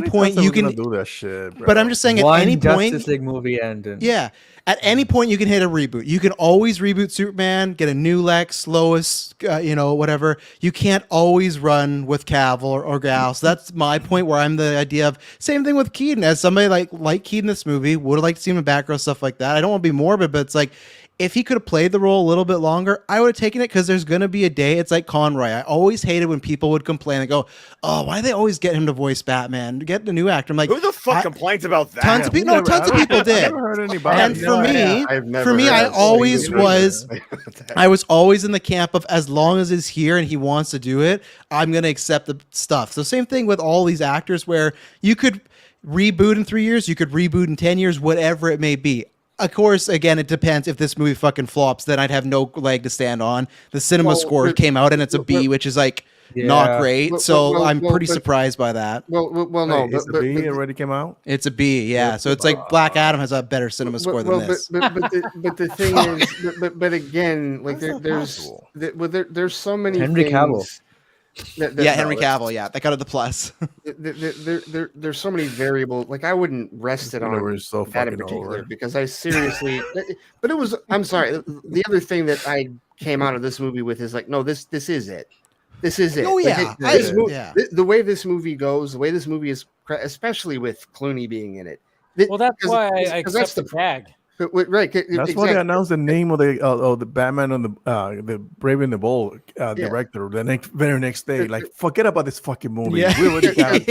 point you can do that shit. Bro. But I'm just saying at any point, Justice League movie ended. Yeah. At any point, you can hit a reboot. You can always reboot Superman, get a new Lex, Lois, whatever. You can't always run with Cavill or Gal. So that's my point where I'm the idea of same thing with Keaton. As somebody like Keaton in this movie, would have liked to see him in Batgirl, stuff like that. I don't want to be morbid, but it's if he could have played the role a little bit longer, I would have taken it, because there's going to be a day. It's like Conroy. I always hated when people would complain and go, oh, why do they always get him to voice Batman? Get a new actor. I'm like, who the fuck complains about that? Tons of people. No, tons of people did. I've never heard anybody. And for me, I always was. I was always in the camp of, as long as he's here and he wants to do it, I'm going to accept the stuff. So same thing with all these actors, where you could reboot in 3 years, you could reboot in 10 years, whatever it may be. Of course, again, it depends. If this movie fucking flops, then I'd have no leg to stand on. The cinema score came out and it's a B, which is like not great. So I'm pretty surprised by that. No, it's a B already came out. It's a B, yeah. So it's like Black Adam has a better cinema score than this. But the thing is, but again, like there's so many Henry Cavill. Henry Cavill. Yeah, that got the plus. There's so many variables. Like I wouldn't rest it on that in particular because I seriously. But it was. I'm sorry. The other thing that I came out of this movie with is like, no, this is it. This is it. Oh yeah, the way this movie goes, the way this movie is, especially with Clooney being in it. Well, that's why I accept the tag. Right, that's why they announced the name of the Batman on the Brave and the Bold director the very next day. Like, forget about this fucking movie. Yeah. We already got it.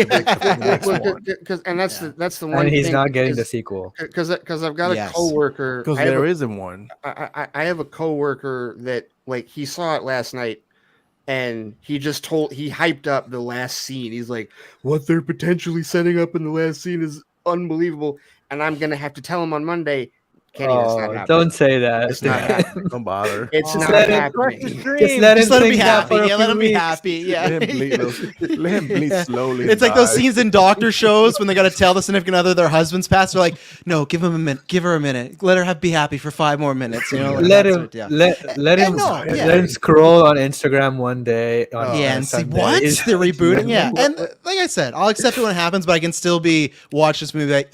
And that's the one. And he's not getting the sequel because I've got a coworker. Because there isn't one. I have a coworker that like he saw it last night. And he hyped up the last scene. He's like, what they're potentially setting up in the last scene is unbelievable. And I'm going to have to tell him on Monday, Kenny, that's not happening. Don't say that. It's not happening. Don't bother. It's not happening. Just let him be happy. Yeah, let him be happy. Yeah. Let him bleed slowly. It's like those scenes in doctor shows when they got to tell the significant other their husband's passed. They're like, no, give him a minute. Give her a minute. Let her be happy for 5 more minutes. You know, like let him scroll on Instagram one day. And see what they're rebooting. Yeah, and like I said, I'll accept it when it happens, but I can still watch this movie like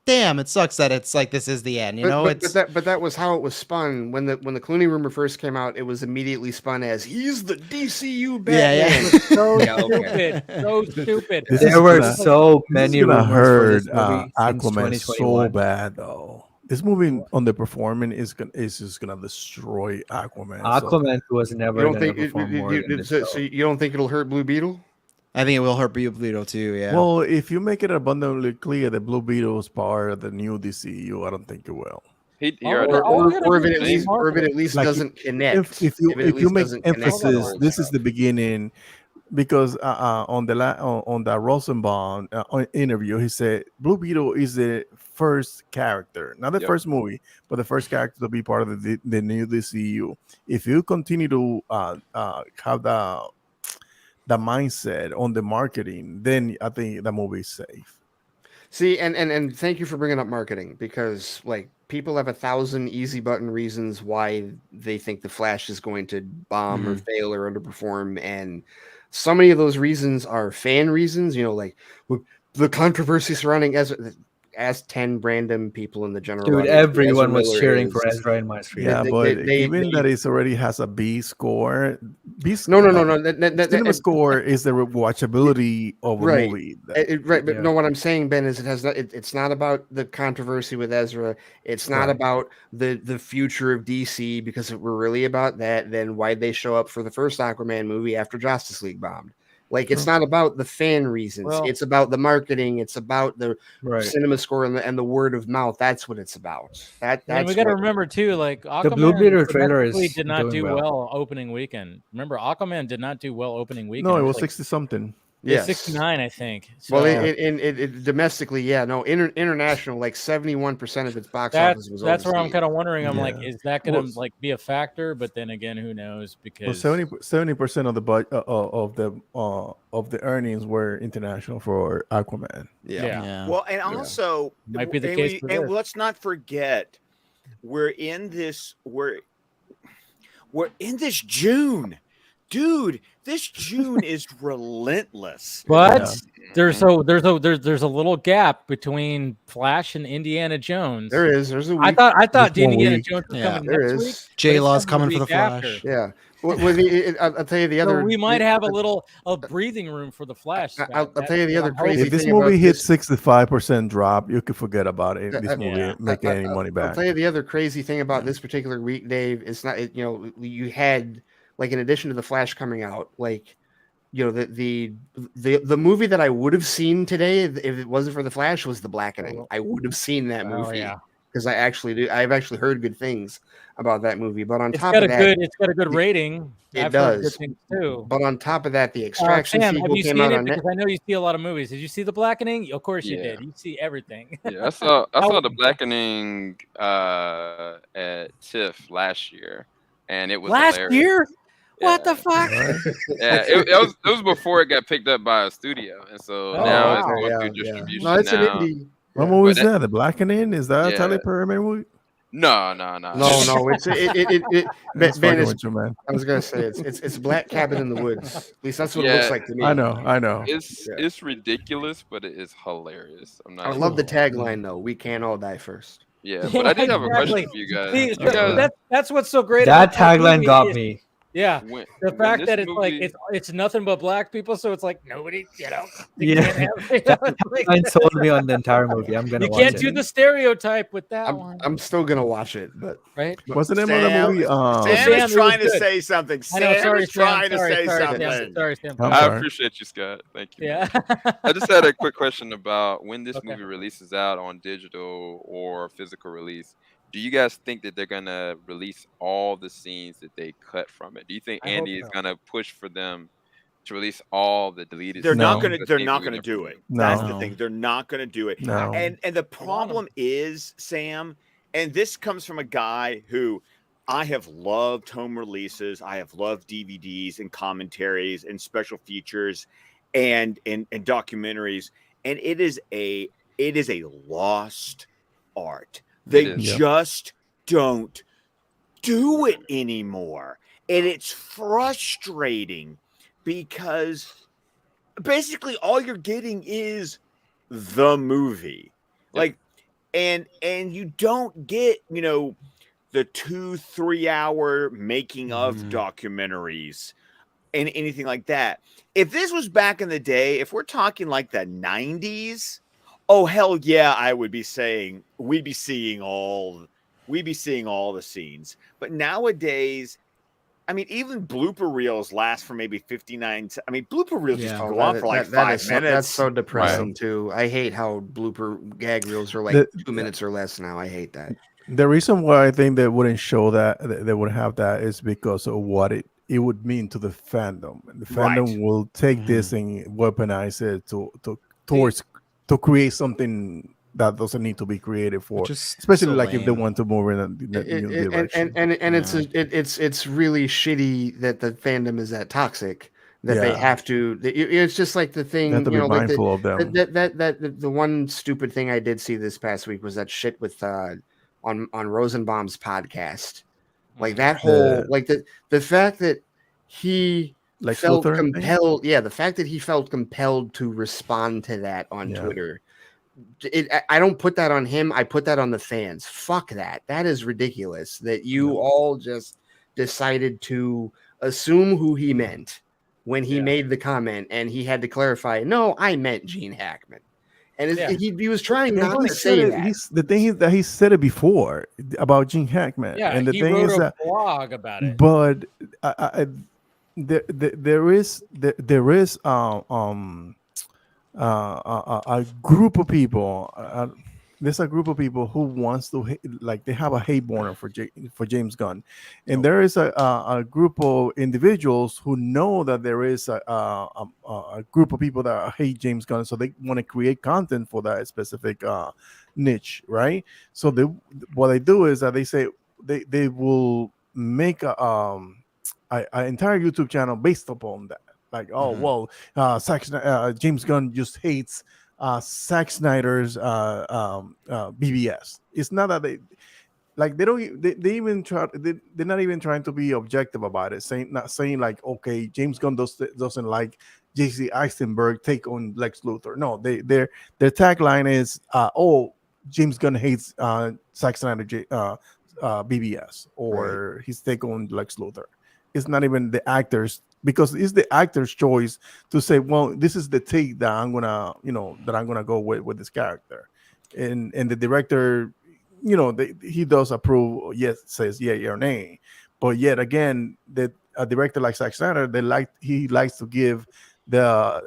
damn, it sucks that it's like this is the end. You know, but that was how it was spun when the Clooney rumor first came out. It was immediately spun as he's the DCU Batman. So stupid. There were so many rumors for this movie Aquaman so bad though. This movie underperforming is just gonna destroy Aquaman. Aquaman was never going to perform more than this. So you don't think it'll hurt Blue Beetle? I think it will hurt Blue Beetle too. Yeah. Well, if you make it abundantly clear that Blue Beetle is part of the new DCU, I don't think it will. Or if it at least doesn't connect. If you make emphasis, this is the beginning. Because on the Rosenbaum interview, he said Blue Beetle is the first character, not the first movie, but the first character to be part of the new DCU. If you continue to have the mindset on the marketing, then I think the movie is safe. See, and thank you for bringing up marketing, because like people have 1,000 easy button reasons why they think the Flash is going to bomb or fail or underperform, and so many of those reasons are fan reasons. You know, like the controversy surrounding as 10 random people in the general audience. Everyone was cheering for Ezra and Maestro. Yeah, but given that it already has a B score. No. Cinema score is the rewatchability of a movie. But no, what I'm saying, Ben, is it's not about the controversy with Ezra. It's not about the future of DC, because if we're really about that, then why'd they show up for the first Aquaman movie after Justice League bombed? Like, it's not about the fan reasons. It's about the marketing. It's about the cinema score and the word of mouth. That's what it's about. That's we got to remember too. Like, Aquaman, the Blue Beetle trailer did not do well opening weekend. Remember, Aquaman did not do well opening weekend. No, it was 60 something. Yeah, 69, I think. So, well, it domestically, international, like 71% of its box office was. That's where I'm kind of wondering. I'm like, is that going to like be a factor? But then again, who knows? Because 70% of the budget of the earnings were international for Aquaman. Yeah. Well, and also might be the case. And let's not forget, we're in this June. dude, this June is relentless. But there's a little gap between Flash and Indiana Jones. There's a week. I thought Indiana Jones was coming next week. J-Law's coming for the Flash. After. Yeah. I'll tell you the other. So we might have a breathing room for the Flash. I'll tell you the other crazy if this thing movie about hits 65% drop, you could forget about it. This movie yeah. making any money back. I'll tell you the other crazy thing about this particular week, Dave. It's not, you had, like, in addition to the Flash coming out, like, the movie that I would have seen today if it wasn't for the Flash was The Blackening. I would have seen that movie because I've actually heard good things about that movie. But on top of that, it's got a good rating. It does. Good things too. But on top of that, the Extraction Sam, sequel have you came seen out it? on Because I know you see a lot of movies. Did you see The Blackening? Of course you Yeah. did. You see everything. Yeah, I saw The Blackening at TIFF last year, and it was Last hilarious. year? What the fuck? Yeah, it was before it got picked up by a studio, and so now it's going through distribution. No, it's now. an indie. What movie is that? The Blackening? Is that a Yeah. Tyler Perry movie? No. No, it's That's Ben, fucking with you, man. I was gonna say it's Black Cabin in the Woods. At least that's what it looks like to me. I know. It's ridiculous, but it is hilarious. I love the tagline though. We can all die first. Yeah, but I did have a question for you guys. See, You guys- that's what's so great. That about that tagline movie got is- me. Yeah, When- the when fact this that it's like movie- it's nothing but black people, so it's like nobody, Yeah, can't that tagline sold me on the entire movie. I'm gonna you watch can't it. do the stereotype with that one, I'm still gonna watch it, but right? What's the name of the movie? Sam is trying to say something. I know, Sam is trying to say sorry, something. Sam, sorry, Sam. I'm I sorry. appreciate you, Scott. Thank you. Yeah. I just had a quick question about when this movie releases out on digital or physical release. Do you guys think that they're gonna release all the scenes that they cut from it? Do you think I hope Andy is so. gonna push for them to release all the deleted? They're not scenes gonna. that They're they not do gonna in do the it. No. That's the thing. They're not gonna do it. No. And the problem is, Sam, and this comes from a guy who I have loved home releases. I have loved DVDs and commentaries and special features and documentaries. And it is a lost art. They just don't do it anymore. And it's frustrating because basically all you're getting is the movie. Like, and you don't get, the 2-3 hour making of documentaries and anything like that. If this was back in the day, if we're talking like the 90s, oh hell yeah, I would be saying we'd be seeing all the scenes. But nowadays, I mean, even blooper reels last for maybe 59. I mean, blooper reels just go on for like 5 minutes. That's so depressing too. I hate how blooper gag reels are like 2 minutes or less now. I hate that. The reason why I think they wouldn't show that, they would have that, is because of what it would mean to the fandom. And the fandom will take this and weaponize it to create something that doesn't need to be created for, especially so like if they want to move in the new direction. And it's really shitty that the fandom is that toxic that they have to. It's just like the thing. They have to be mindful of them. The one stupid thing I did see this past week was that shit with on Rosenbaum's podcast, like that whole like the fact that he like felt Slither, compelled. Yeah, the fact that he felt compelled to respond to that on Twitter. I don't put that on him. I put that on the fans. Fuck that. That is ridiculous that you all just decided to assume who he meant when he made the comment, and he had to clarify, no, I meant Gene Hackman. And he was trying not to say that. The thing is that he said it before about Gene Hackman. Yeah, and the he thing wrote is a that, blog about it. But there is a group of people. There's a group of people who wants to they have a hate burner for James Gunn, and there is a group of individuals who know that there is a group of people that hate James Gunn, so they want to create content for that specific niche, right? So what they do is that they say they will make an entire YouTube channel based upon that. Like, James Gunn just hates Zack Snyder's BBS. It's not that like they even try, they're not even trying to be objective about it, not saying like, okay, James Gunn doesn't like J.C. Eisenberg take on Lex Luthor. No, their tagline is James Gunn hates Zack Snyder BBS or his take on Lex Luthor. It's not even the actors, because it's the actor's choice to say, well, this is the take that I'm gonna go with this character, and the director, he does approve, says yeah or nay, but yet again, that a director like Zack Snyder, he likes to give the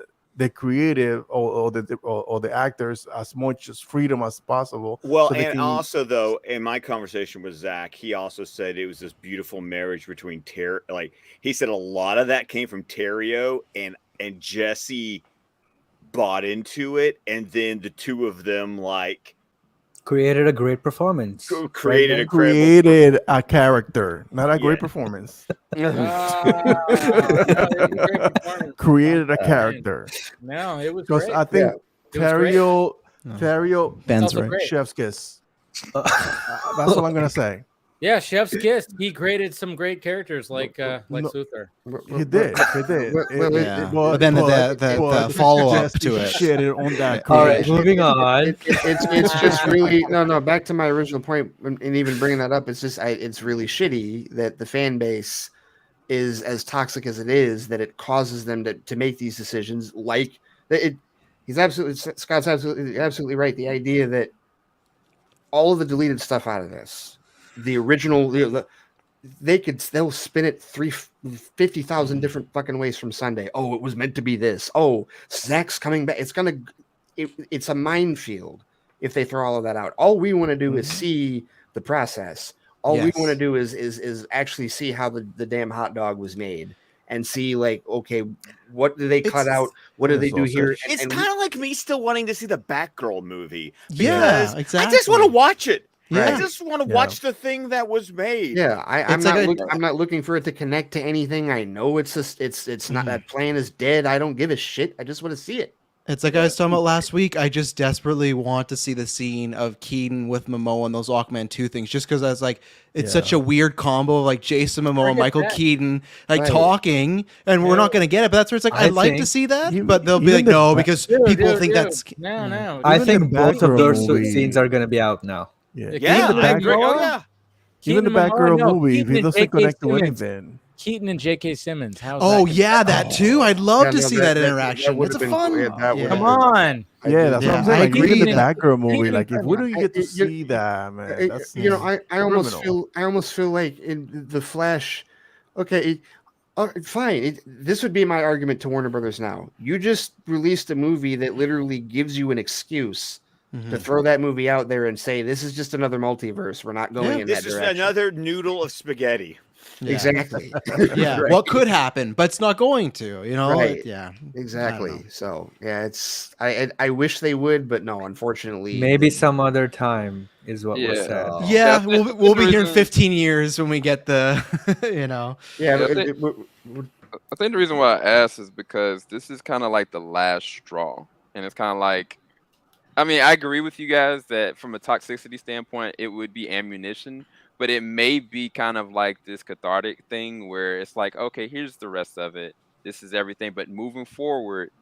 creative or the actors as much as freedom as possible. Well, so and also though, in my conversation with Zach, he also said it was this beautiful marriage between like he said a lot of that came from Terrio, and Jesse bought into it, and then the two of them like created a great performance. Created a character, not a great performance. Created a character. No, it was because I think Terrio, Ben's right. Chef's kiss. That's all I'm gonna say. Yeah, Chef's kiss. He created some great characters like Luthor. He did. But then the follow up to it. Shit on that. All right, moving on. It's just really no. Back to my original point, and even bringing that up, it's just it's really shitty that the fan base is as toxic as it is, that it causes them to make these decisions. Like Scott's absolutely right. The idea that all of the deleted stuff out of this, the original, they'll spin it 50,000 different fucking ways from Sunday. Oh, it was meant to be this. Oh, Zach's coming back. It's a minefield if they throw all of that out. All we want to do is see the process. All we want to do is actually see how the damn hot dog was made, and see like, okay, what do they cut out? What do they do here? It's kind of like me still wanting to see the Batgirl movie. Yeah, exactly. I just want to watch it. Yeah. I just want to watch the thing that was made. Yeah, I'm not looking for it to connect to anything. I know it's not, that plan is dead. I don't give a shit. I just want to see it. It's like I was talking about last week. I just desperately want to see the scene of Keaton with Momoa and those Aquaman 2 things, just because I was like, it's such a weird combo of like Jason Momoa and Michael Keaton talking, and we're not going to get it. But that's where it's like, I'd like to see that, but they'll be like, no, because people think that's... No. I think both of those scenes are going to be out now. Even the Batgirl movie, if it doesn't connect to anything. Keaton and J.K. Simmons. That too. I'd love to see that interaction. It's a fun. Come on. Yeah, that's what I'm saying. Like, even the Batgirl movie, like, if we don't get to see that, man, that's I almost feel like in the Flash. Okay, fine. This would be my argument to Warner Brothers now. You just released a movie that literally gives you an excuse to throw that movie out there and say, this is just another multiverse. We're not going in that direction. This is another noodle of spaghetti. Yeah. Exactly. Right. What could happen, but it's not going to, Right. Yeah, exactly. So it's I wish they would, but no, unfortunately, maybe some other time is what was said. We'll be here in 15 years when we get the I think the reason why I asked is because this is kind of like the last straw, and it's kind of like, I mean, I agree with you guys that from a toxicity standpoint, it would be ammunition. But it may be kind of like this cathartic thing where it's like, okay, here's the rest of it. This is everything. But moving forward,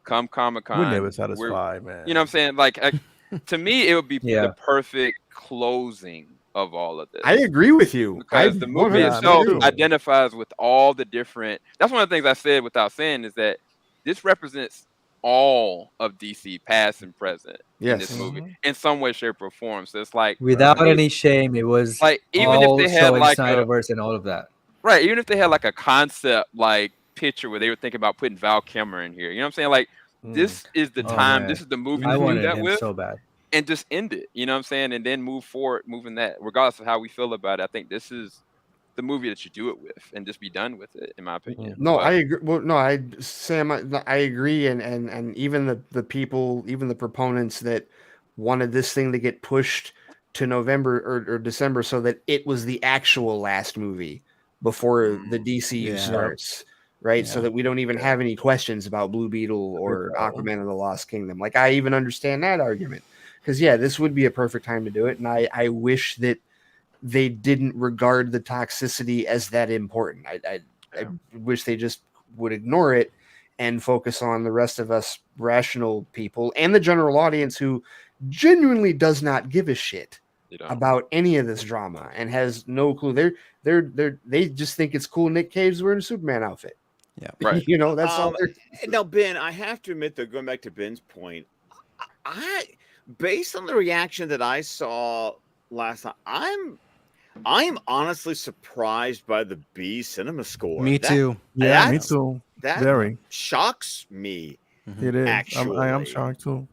come Comic-Con, we're never satisfied, man. You know what I'm saying? Like, to me, it would be the perfect closing of all of this. I agree with you. Because the movie itself identifies with all the different... That's one of the things I said without saying is that this represents all of DC, past and present, in this movie, in some way, shape, or form. So it's like, without any shame, it was like, even if they had like Snyderverse and all of that, right? Even if they had like a concept like picture where they were thinking about putting Val Kilmer in here, you know what I'm saying? Like, this is the time, this is the movie to do that with, so bad, and just end it. You know what I'm saying? And then move forward, moving that, regardless of how we feel about it. I think this is the movie that you do it with, and just be done with it, in my opinion. No, I agree. Well, no, Sam, I agree, and even the people, even the proponents that wanted this thing to get pushed to November or December so that it was the actual last movie before the DCU starts, right? So that we don't even have any questions about Blue Beetle or Aquaman and the Lost Kingdom. Like, I even understand that argument, because this would be a perfect time to do it, and I wish that they didn't regard the toxicity as that important. I wish they just would ignore it and focus on the rest of us rational people and the general audience who genuinely does not give a shit about any of this drama and has no clue. They just think it's cool Nick Cage's wearing a Superman outfit. Yeah, right. That's all. Now, Ben, I have to admit, though, going back to Ben's point, I based on the reaction that I saw last night, I'm honestly surprised by the B cinema score. Me too. Yeah, me too. That very shocks me. It is. Actually, I am shocked too.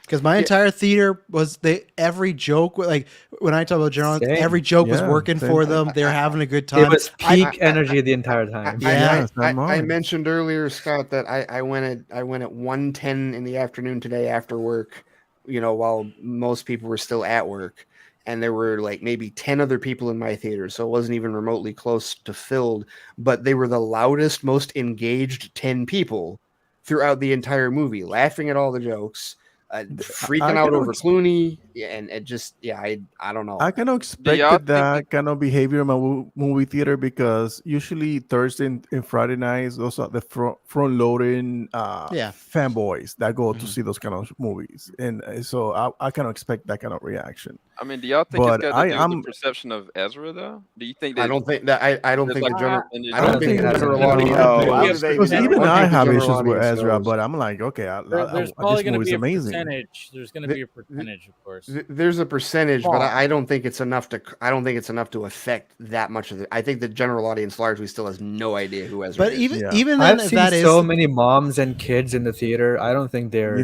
Because my entire theater was every joke, like when I talk about general, every joke was working for them. They're having a good time. It was peak energy the entire time. I mentioned earlier, Scott, that I went at 1:10 in the afternoon today after work, while most people were still at work. And there were like maybe 10 other people in my theater. So it wasn't even remotely close to filled, but they were the loudest, most engaged 10 people throughout the entire movie, laughing at all the jokes, freaking out over Clooney. And it just, I don't know. I kind of expected that kind of behavior in my movie theater because usually Thursday and Friday nights, those are the front loading fanboys that go to see those kind of movies. And so I kind of expect that kind of reaction. I mean, do y'all think it's got to do with the perception of Ezra, though? Do you think that? I don't think that. I don't think the general. I don't think the general audience. Because even I have issues with Ezra, but I'm like, okay, there's probably going to be a amazing. percentage. There's going to be a percentage, of course. There's a percentage, but I don't think it's enough to. I don't think it's enough to affect that much of it. I think the general audience largely still has no idea who Ezra is. But even then, I've seen so many moms and kids in the theater. I don't think they're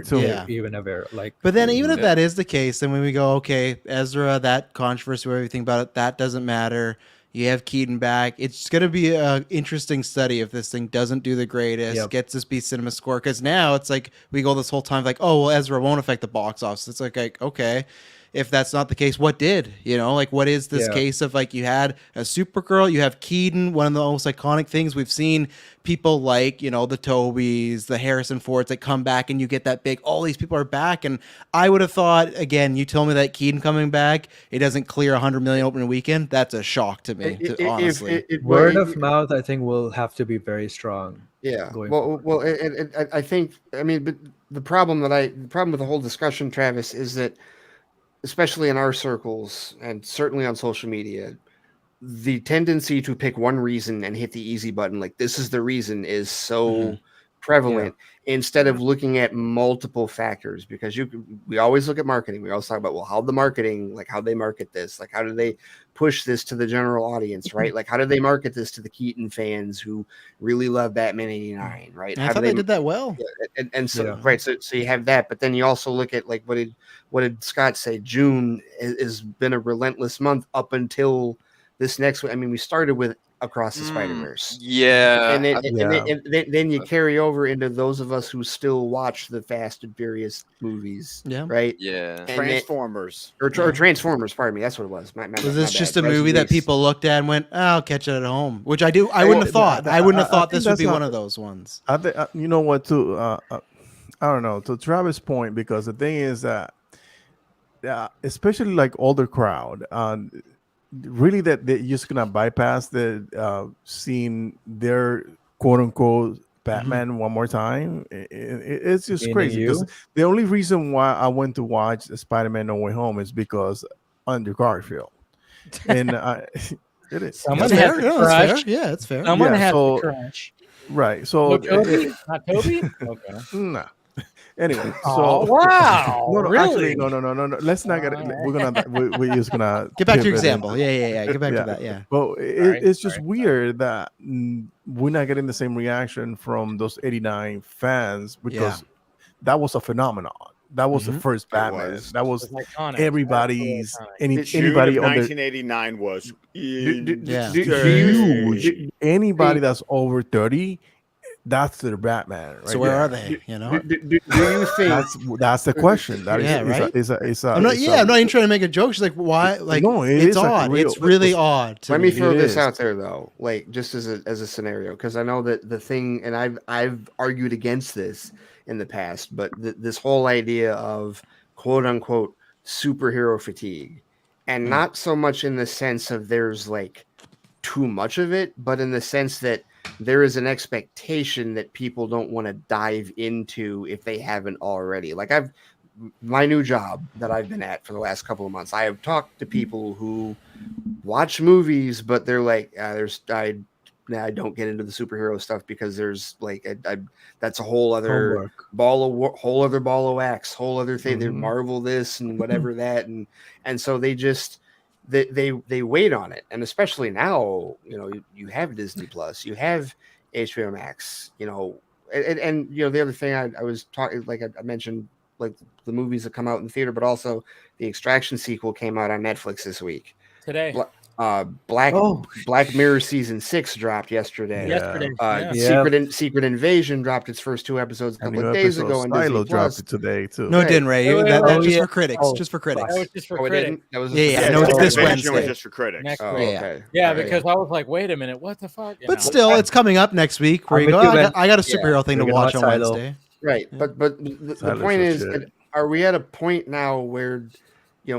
even aware. But then even if that is the case, then when we go, okay, Ezra, that controversy, everything about it, that doesn't matter. You have Keaton back. It's going to be an interesting study if this thing doesn't do the greatest, gets this B cinema score. Because now it's like we go this whole time like, oh, well, Ezra won't affect the box office. It's like okay, if that's not the case, what did? Like what is this case of like you had a Supergirl, you have Keaton, one of the most iconic things we've seen people like, the Tobys, the Harrison Fords that come back and you get that big, all these people are back. And I would have thought, again, you tell me that Keaton coming back, it doesn't clear 100 million opening weekend. That's a shock to me, honestly. Word of mouth, I think, will have to be very strong. Yeah. Well, I think, but the problem with the whole discussion, Travis, is that especially in our circles and certainly on social media, the tendency to pick one reason and hit the easy button, like this is the reason, is so prevalent instead of looking at multiple factors. Because we always look at marketing. We always talk about, well, how the marketing, like how they market this, like how do they push this to the general audience, right? Like how do they market this to the Keaton fans who really love Batman 89, right? I thought they did that well. And so right, so you have that, but then you also look at like what did Scott say? June has been a relentless month up until this next one. I mean, we started with Across the Spider-Verse. Yeah. And then you carry over into those of us who still watch the Fast and Furious movies. Yeah. Right? Yeah. Transformers. Or Transformers, pardon me. That's what it was. Was this just a movie that people looked at and went, oh, I'll catch it at home? Which I wouldn't have thought. I wouldn't have thought this would be one of those ones. I think, you know what, too? I don't know. To Travis' point, because the thing is that, especially like older crowd, really that they're just gonna bypass the seeing their quote unquote Batman one more time. It's just crazy. The only reason why I went to watch Spider-Man No Way Home is because Andrew Garfield, and it is. Someone has to crush. Yeah, it's fair. Someone has to crush. Right. So Toby? Not Toby? Okay. Nah. Anyway, so wow, no, really? Actually, no. Let's not get. We're just gonna get back to your example. Yeah. Get back to that. Yeah. Well, it's just weird that we're not getting the same reaction from those 89 fans because that was a phenomenon. That was the first Batman. That was everybody's. Anybody June of 1989 was huge. Anybody that's over 30. That's their Batman, right? So where are they? Do you think that's the question? That right? I'm not even trying to make a joke. She's like, why? Like, no, it's odd. It's really odd. Let me throw this out there though, like just as a scenario, because I know that the thing, and I've argued against this in the past, but this whole idea of quote unquote superhero fatigue and not so much in the sense of there's like too much of it, but in the sense that there is an expectation that people don't want to dive into if they haven't already. Like my new job that I've been at for the last couple of months, I have talked to people who watch movies, but they're like, I don't get into the superhero stuff because there's like that's a whole other ball of wax, whole other thing. They're Marvel this and whatever that, and so they just they wait on it, and especially now, you have Disney Plus, you have HBO Max, and the other thing I was talking, like I mentioned, like the movies that come out in the theater, but also the Extraction sequel came out on Netflix this week today. Black Mirror season 6 dropped yesterday. Secret Invasion dropped its first 2 episodes a couple of days ago, and Disney dropped it today too. No, it didn't, Ray. That's just for critics. Just for critics. That was just for critics. No, it's this Wednesday. Was just for critics. Next week. Okay. Yeah, because I was like, wait a minute, what the fuck? But still, it's coming up next week. Where you go, I got a superhero thing to watch on Wednesday. Right, but the point is, are we at a point now where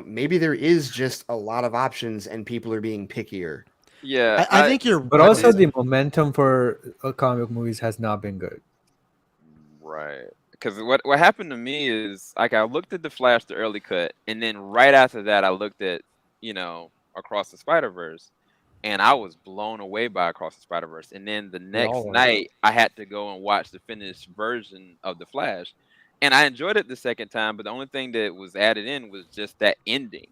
maybe there is just a lot of options and people are being pickier? Yeah, I think you're. But also, the momentum for comic movies has not been good. Right, because what happened to me is, like, I looked at The Flash, the early cut, and then right after that, I looked at Across the Spider-Verse, and I was blown away by Across the Spider-Verse. And then the next night, I had to go and watch the finished version of The Flash. And I enjoyed it the second time, but the only thing that was added in was just that ending.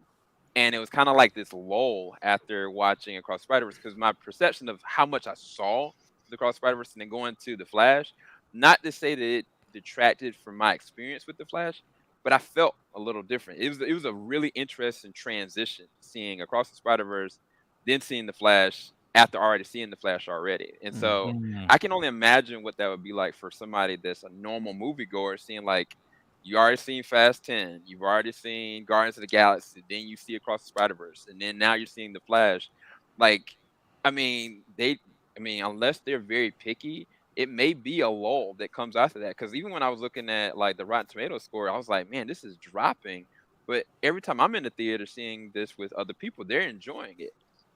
And it was kind of like this lull after watching Across Spider-Verse, because my perception of how much I saw the Across Spider-Verse and then going to The Flash, not to say that it detracted from my experience with The Flash, but I felt a little different. It was a really interesting transition, seeing Across the Spider-Verse, then seeing The Flash after already seeing The Flash already. And so I can only imagine what that would be like for somebody that's a normal moviegoer, seeing, like, you already seen Fast 10, you've already seen Guardians of the Galaxy, then you see Across the Spider-Verse, and then now you're seeing The Flash. Like, unless they're very picky, it may be a lull that comes after that. Because even when I was looking at, like, the Rotten Tomatoes score, I was like, man, this is dropping. But every time I'm in the theater seeing this with other people, they're enjoying it.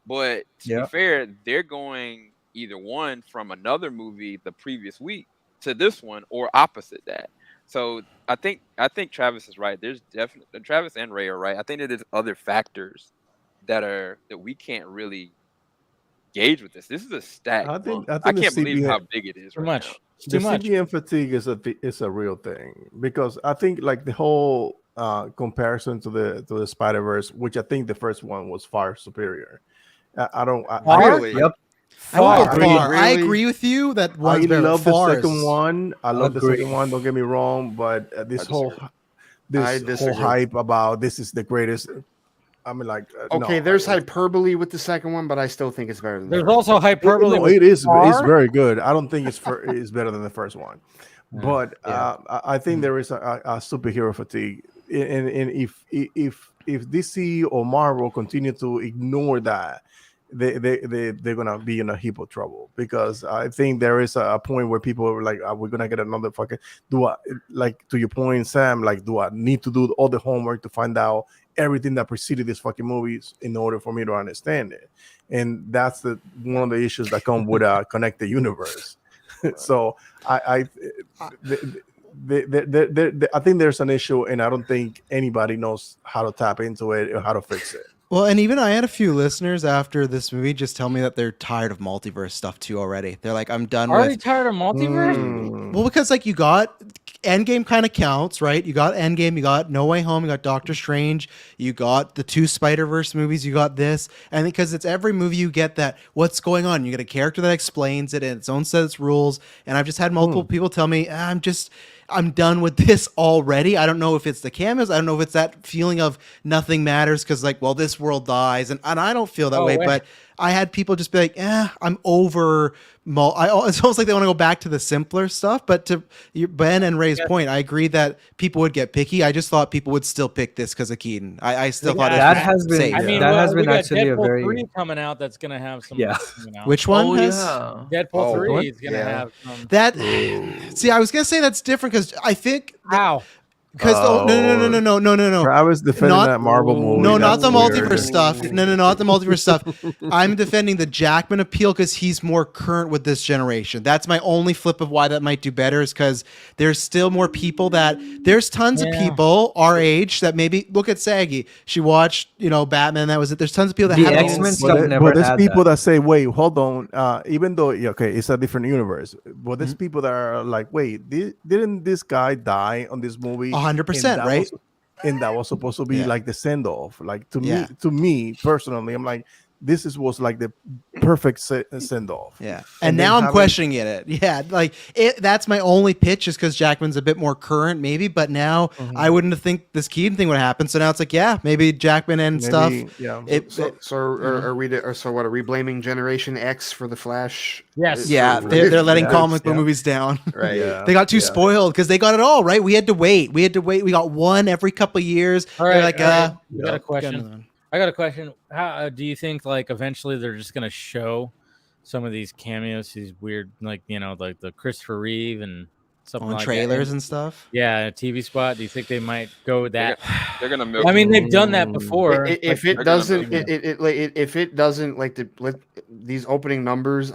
But to be fair, they're going either one from another movie the previous week to this one, or opposite that. So I think Travis is right. There's definitely, Travis and Ray are right. I think that there's other factors that we can't really gauge with this. This is a stack. I can't believe how big it is. Too much. The CBM fatigue is a real thing, because I think, like, the whole comparison to the Spider-Verse, which I think the first one was far superior. Really? Yep. I agree with you. That was I love the second one. I love the second one. Don't get me wrong, but this whole hype about this is the greatest. I mean, like, there's hyperbole with the second one, but I still think it's better than. There's also hyperbole. It is. It's very good. I don't think it's better than the first one, but I think there is a superhero fatigue, and if DC or Marvel continue to ignore that, they're gonna be in a heap of trouble, because I think there is a point where people are like, we're gonna get another fucking, like, to your point, Sam, like, do I need to do all the homework to find out everything that preceded these fucking movies in order for me to understand it? And that's one of the issues that come with a connected universe. So I think there's an issue, and I don't think anybody knows how to tap into it or how to fix it. Well, and even I had a few listeners after this movie just tell me that they're tired of multiverse stuff too already. They're like, I'm done with... Are they tired of multiverse? Well, because, like, you got... Endgame kind of counts, right? You got Endgame, you got No Way Home, you got Doctor Strange, you got the 2 Spider-Verse movies, you got this. And because it's every movie you get that, what's going on? You get a character that explains it in its own set of rules. And I've just had multiple people tell me, I'm done with this already. I don't know if it's the cameos. I don't know if it's that feeling of nothing matters, because, like, well, this world dies. And I don't feel that way, but I had people just be like, I'm over. It's almost like they want to go back to the simpler stuff. But to Ben and Ray's point, I agree that people would get picky. I just thought people would still pick this because of Keaton. I still thought that has been safe. That has been actually Deadpool a very 3 coming out. That's going to have some. Which one has Deadpool 3 is going to have some. That? See, I was going to say that's different, because I think Because no. Travis defending that Marvel movie. No, not That's the weird. multiverse stuff. No, not the multiverse stuff. I'm defending the Jackman appeal because he's more current with this generation. That's my only flip of why that might do better is because there's still more people there's tons of people our age that maybe look at Saggy. She watched, Batman. That was it. There's tons of people that haven't X-Men stuff never but there's had people that. that say, wait, hold on. Even though, it's a different universe. But there's people that are like, wait, didn't this guy die on this movie? 100%, right? And that was supposed to be like the send off. Like to me personally, I'm like, was like the perfect send off. Yeah. And now I'm questioning it. Yeah. Like that's my only pitch is because Jackman's a bit more current, maybe. But now I wouldn't have think this Keaton thing would happen. So now it's like, maybe Jackman and stuff. Yeah. Are we blaming Generation X for the Flash? Yes. Yeah. They're letting comic book movies down. Right. Yeah. They got too spoiled because they got it all, right? We had to wait. We got one every couple of years. All right. They're like, I got a question. I got a question. How do you think like eventually they're just gonna show some of these cameos, these weird like like the Christopher Reeve and something on like trailers that? and stuff? Yeah, a TV spot. Do you think they might go with that? They're gonna milk. I mean, they've done that before. If it doesn't like these opening numbers,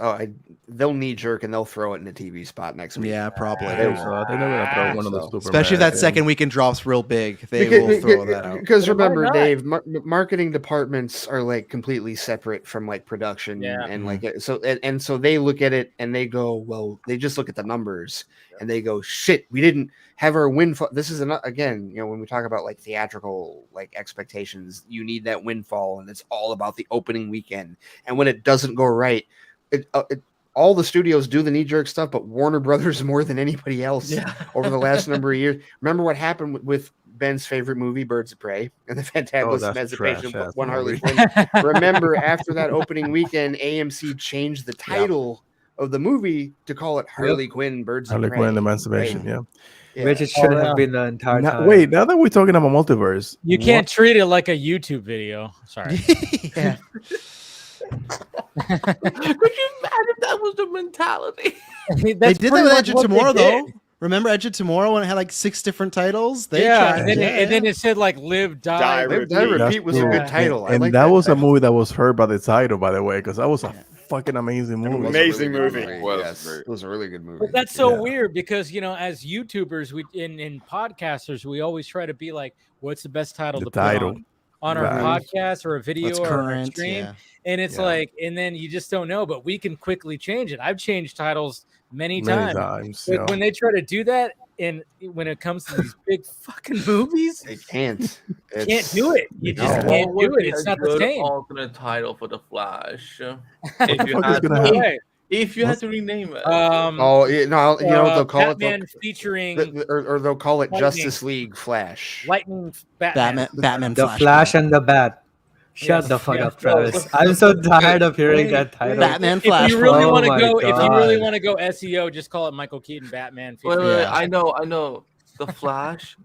they'll knee jerk and they'll throw it in a TV spot next week. Yeah, probably. They're gonna throw one of those Superman. Especially if that second weekend drops real big, they will throw that out. Because remember, Dave, marketing departments are like completely separate from like production, and like so they look at it and they go, well, they just look at the numbers and they go, shit, we didn't have our windfall. This is again, when we talk about like theatrical like expectations, you need that windfall, and it's all about the opening weekend. And when it doesn't go right, all the studios do the knee-jerk stuff, but Warner Brothers more than anybody else over the last number of years. Remember what happened with Ben's favorite movie, Birds of Prey, and the Fantabulous Emancipation of One Harley Quinn. Remember, after that opening weekend, AMC changed the title of the movie to call it Harley Quinn, Birds of Prey. Harley Quinn, Emancipation, Which it should have been the entire time. Wait, now that we're talking about multiverse, you can't treat it like a YouTube video. Sorry. Could you imagine that was the mentality? They did that with Edge of Tomorrow, though. Remember Edge of Tomorrow when it had like 6 different titles? And then it said like Live, Die, Repeat was a good title. And that was a movie that was heard by the title, by the way, because that was a fucking amazing movie. Amazing movie. It was a really good movie. But that's so weird because as YouTubers, we in podcasters, we always try to be like, what's the best title to put on our podcast or a video or a stream? And it's like, and then you just don't know, but we can quickly change it. I've changed titles many times. But when they try to do that, and when it comes to these big fucking movies, they can't do it. You just can't do it. It's not the same. Alternate title for the Flash. If you had to rename it. They'll call Batman featuring, or they'll call it Justice League Flash. Lightning Batman the Flash and the Bat. Shut the fuck up, Travis. I'm so tired of hearing that title. Batman Flash. If you really want to go, SEO, just call it Michael Keaton Batman. Wait, I know. The Flash,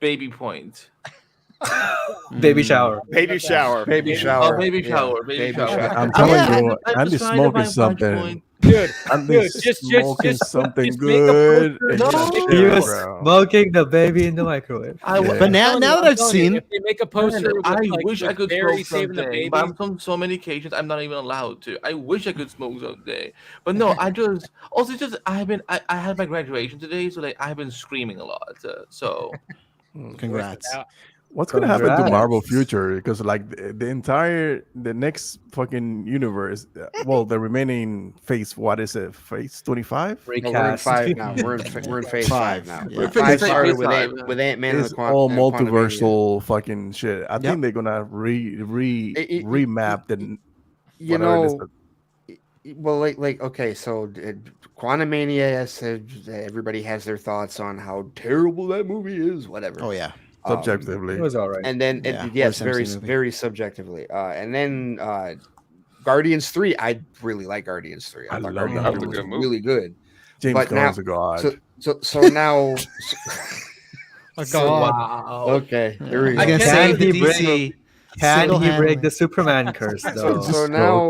Baby Point. Baby shower. Baby shower. Baby shower. Baby shower. Baby shower. I'm telling you, Andy's smoking something. Dude, just smoking something good. He was smoking the baby in the microwave. But now that I've seen, if they make a poster, I wish I could smoke someday. But I'm from so many occasions, I'm not even allowed to. I wish I could smoke someday, but no. I had my graduation today, so like I've been screaming a lot. So, congrats. What's gonna happen to Marvel future? Because like the next fucking universe, the remaining phase. What is it? Phase 25? We're in 5 now. We're in phase 5 now. Yeah. 5 started with Ant-Man and the Quantum. All multiversal fucking shit. I think they're gonna remap the. Okay, so Quantumania, yes, everybody has their thoughts on how terrible that movie is. Whatever. Oh yeah. Subjectively, it was all right. And then very subjectively. And then Guardians 3, I really like Guardians 3. I thought Guardians 3 was really good. James Gunn's a god. So now wow. Okay, here we go. I can say the DC Can he break the Superman curse though? So now,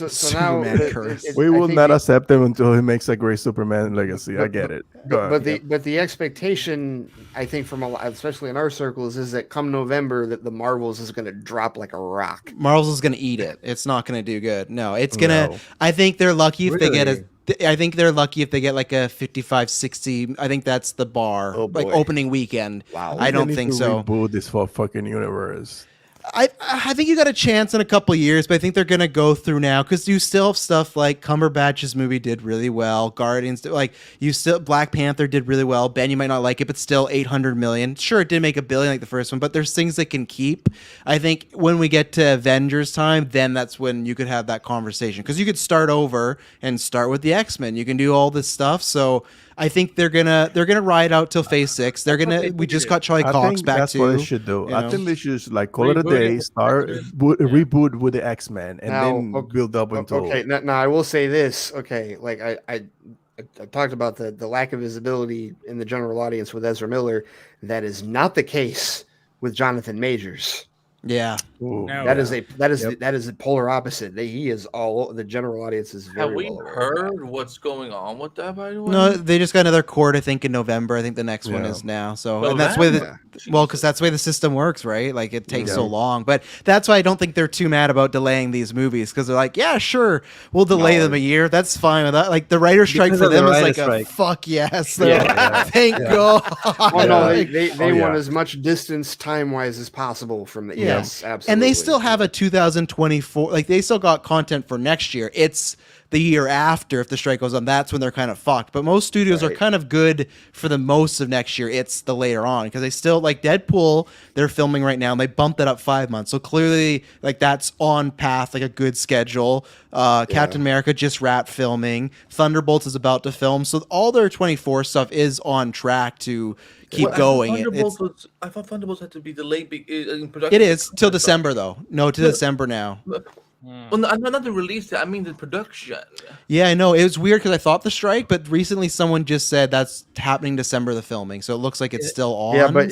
Superman curse. We will not accept him until he makes a great Superman legacy. I get it. But the expectation, I think, from especially in our circles, is that come November, that the Marvels is going to drop like a rock. Marvels is going to eat it. It's not going to do good. No, it's gonna. I think they're lucky if they get a. I think they're lucky if they get like a 55-60. I think that's the bar, like opening weekend. Wow. I don't think so. Reboot this fucking universe. I think you got a chance in a couple of years, but I think they're gonna go through now because you still have stuff like Cumberbatch's movie did really well. Guardians, like Black Panther did really well. Ben, you might not like it, but still 800 million. Sure, it did make $1 billion like the first one, but there's things that can keep. I think when we get to Avengers time, then that's when you could have that conversation because you could start over and start with the X-Men. You can do all this stuff. So I think they're gonna ride out till Phase 6. We just got Charlie Cox back that's too. What they should do. I think they should just like call it a day, reboot with the X-Men, and then build up into. Okay, now I will say this. Okay, like I talked about the lack of visibility in the general audience with Ezra Miller. That is not the case with Jonathan Majors. Yeah, that is the polar opposite. He is all the general audience is very. Have we heard what's going on with that? By the way, no, they just got another court. I think in November. I think the next one is now. So and that's why because that's the way the system works, right? Like it takes so long. But that's why I don't think they're too mad about delaying these movies because they're like, yeah, sure, we'll delay them a year. That's fine with that. Like the writer's strike for them is like a fuck yes. Thank God. Oh no, they want as much distance time wise as possible from the. Yes, absolutely. And they still have a 2024, like they still got content for next year. It's the year after if the strike goes on. That's when they're kind of fucked. But most studios are kind of good for the most of next year. It's the later on because they still like Deadpool. They're filming right now and they bumped that up 5 months. So clearly, like that's on path, like a good schedule. Captain America just wrapped filming. Thunderbolts is about to film. So all their 24 stuff is on track to keep going. I thought Thunderbolts had to be delayed in production. It is till December though. No, to December now. Well, not the release. I mean the production. Yeah, I know. It was weird because I thought the strike, but recently someone just said that's happening December the filming, so it looks like it's still on. But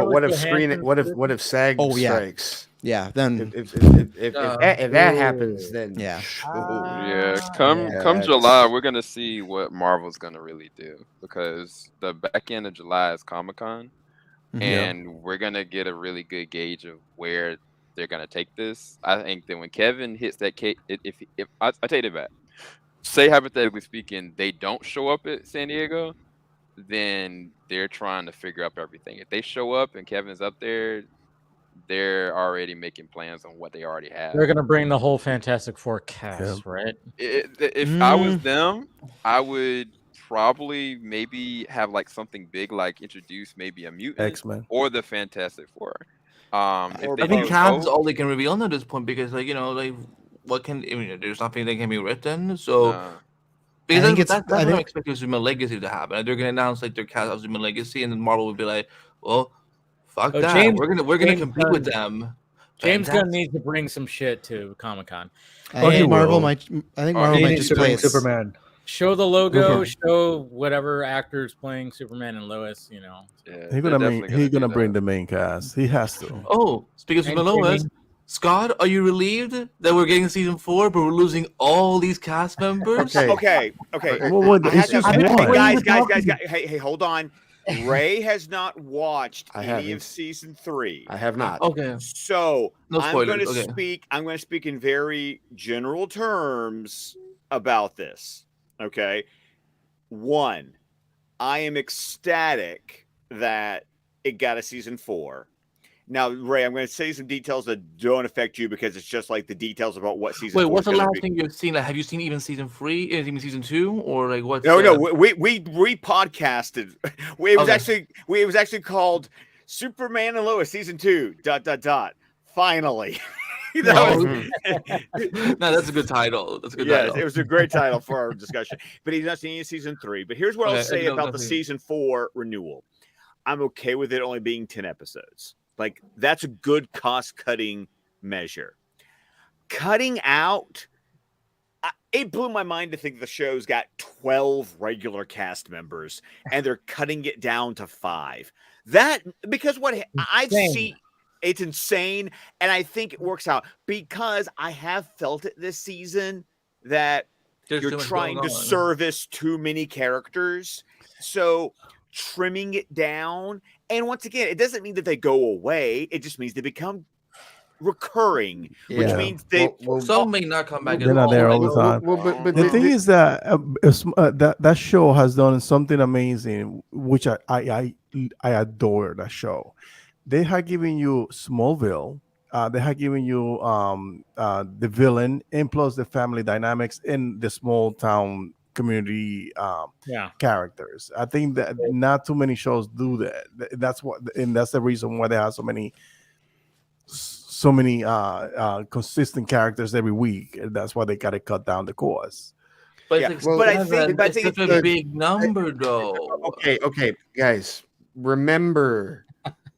what if SAG strikes? Yeah, then if that happens, then come July, we're gonna see what Marvel's gonna really do because the back end of July is Comic-Con, and we're gonna get a really good gauge of where they're gonna take this. I think that when Kevin hits that cake, if I take it back, say hypothetically speaking, they don't show up at San Diego, then they're trying to figure out everything. If they show up and Kevin's up there, they're already making plans on what they already have. They're gonna bring the whole Fantastic Four cast, right? If I was them, I would probably maybe have like something big, like introduce maybe a mutant X-Men or the Fantastic Four. I think that's all they can reveal at this point because, like, what can there's nothing that can be written. So because that's what I'm expecting Zuma Legacy to happen. They're gonna announce like their cast of Zuma Legacy, and then Marvel would be like, "Well, fuck that. We're gonna compete with them." James Gunn needs to bring some shit to Comic-Con. I think Marvel might just play Superman. Show the logo, show whatever actors playing Superman and Lois, Yeah, he's gonna bring the main cast. He has to. Oh, speaking of Lois, Scott, are you relieved that we're getting season 4, but we're losing all these cast members? Okay. Well, guys, hey, hold on. Ray has not watched any of season 3. I have not. Okay. So no I'm going to speak in very general terms about this. Okay. 1, I am ecstatic that it got a season 4. Now, Ray, I'm going to say some details that don't affect you because it's just like the details about what season. Wait, what's the last thing you've seen? Like, have you seen even season 3, even season 2, or like what? No, we podcasted. It was actually called Superman and Lois season 2. ... Finally. No, that's a good title. That's a good title. It was a great title for our discussion. But he's not seen season 3. But here's what I'll say about the season 4 renewal. I'm okay with it only being 10 episodes. Like, that's a good cost-cutting measure. Cutting out, it blew my mind to think the show's got 12 regular cast members, and they're cutting it down to 5. That, because what I've seen... It's insane, and I think it works out because I have felt it this season that you're trying to service too many characters. So trimming it down, and once again, it doesn't mean that they go away. It just means they become recurring, which means they some may not come back. They're not there all the time. But the thing is that that show has done something amazing, which I adore. That show, they have given you Smallville. They have given you the villain, and plus the family dynamics in the small town community characters. I think that not too many shows do that. That's what, and that's the reason why they have so many consistent characters every week. And that's why they got to cut down the cost. But I think it's a big number, though. Okay, guys, remember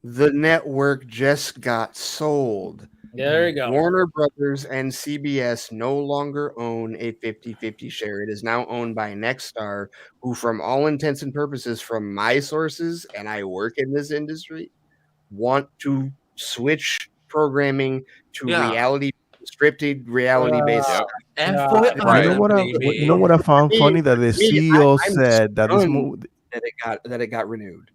the network just got sold. Yeah, there you go. Warner Brothers and CBS no longer own a 50-50 share. It is now owned by Nexstar, who, from all intents and purposes, from my sources, and I work in this industry, want to switch programming to scripted reality-based stuff. You know what I found funny? That the CEO said that this movie that it got renewed.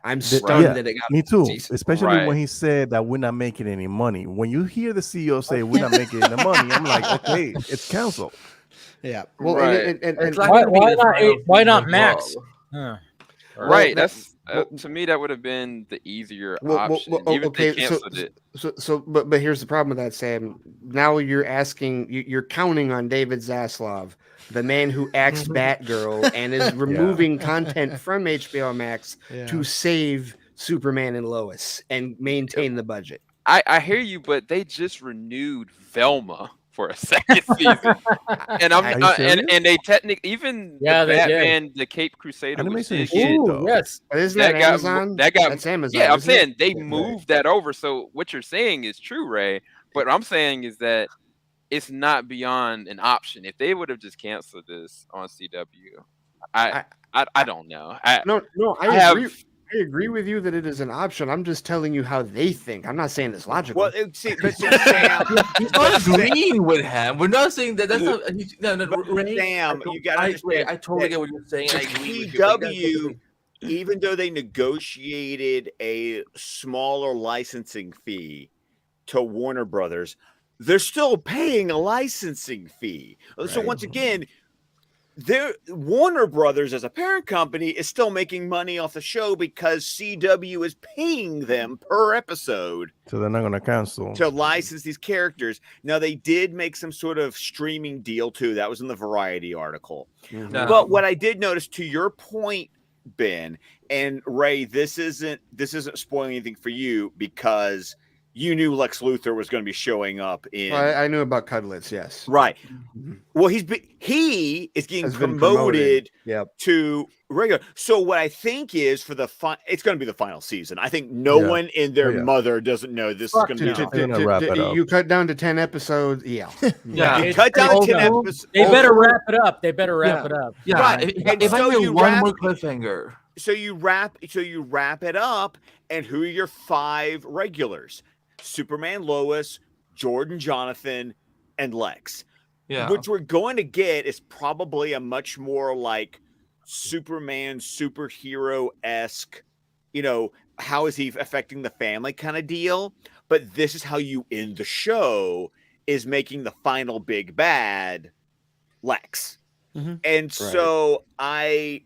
I'm stunned that it got. Me too, especially when he said that we're not making any money. When you hear the CEO say we're not making any money, I'm like, okay, it's canceled. Yeah. Well, and why not Max? Right. That's to me that would have been the easier option. Even if they canceled it. But here's the problem with that, Sam. Now you're counting on David Zaslav, the man who acts Batgirl and is removing content from HBO Max to save Superman and Lois and maintain the budget. I hear you, but they just renewed Velma for a second season, and and they technically even Batman, the Cape Crusader, Isn't that Amazon? That's Amazon. Yeah, I'm saying they moved that over. So what you're saying is true, Ray. But what I'm saying is that it's not beyond an option. If they would have just canceled this on CW, I don't know. I agree with you that it is an option. I'm just telling you how they think. I'm not saying it's logical. Well, see, but Sam, he's not agreeing with him. We're not saying that. That's not. No, Ray, Sam, you got to understand. I totally get what you're saying. I agree with CW, even though they negotiated a smaller licensing fee to Warner Brothers, they're still paying a licensing fee. Right. So once again, Warner Brothers as a parent company is still making money off the show because CW is paying them per episode. So they're not going to cancel to license these characters. Now they did make some sort of streaming deal too. That was in the Variety article. Mm-hmm. But what I did notice, to your point, Ben and Ray, this isn't spoiling anything for you because you knew Lex Luthor was going to be showing up in. I knew about Cudlitz, yes. Right. Well, he is getting promoted to regular. So what I think is it's going to be the final season. I think no one in their mother doesn't know this is going to be. You cut down to 10 episodes. Yeah. You cut down to 10 episodes. They better wrap it up. Yeah. Right. If I hear one more cliffhanger. So you wrap it up, and who are your 5 regulars? Superman, Lois, Jordan, Jonathan, and Lex. Yeah. Which we're going to get is probably a much more like Superman superhero-esque, how is he affecting the family kind of deal. But this is how you end the show, is making the final big bad Lex. Mm-hmm. And so I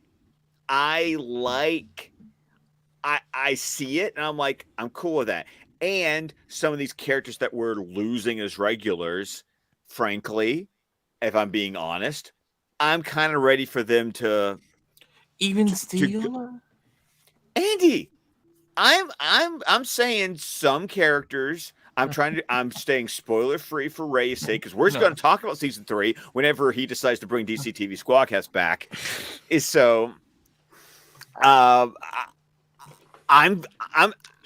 see it and I'm like, I'm cool with that. And some of these characters that we're losing as regulars, frankly, if I'm being honest, I'm kind of ready for them to even steal. Andy, I'm saying some characters. I'm staying spoiler free for Ray's sake, because we're just going to talk about season 3 whenever he decides to bring DC TV Squadcast back.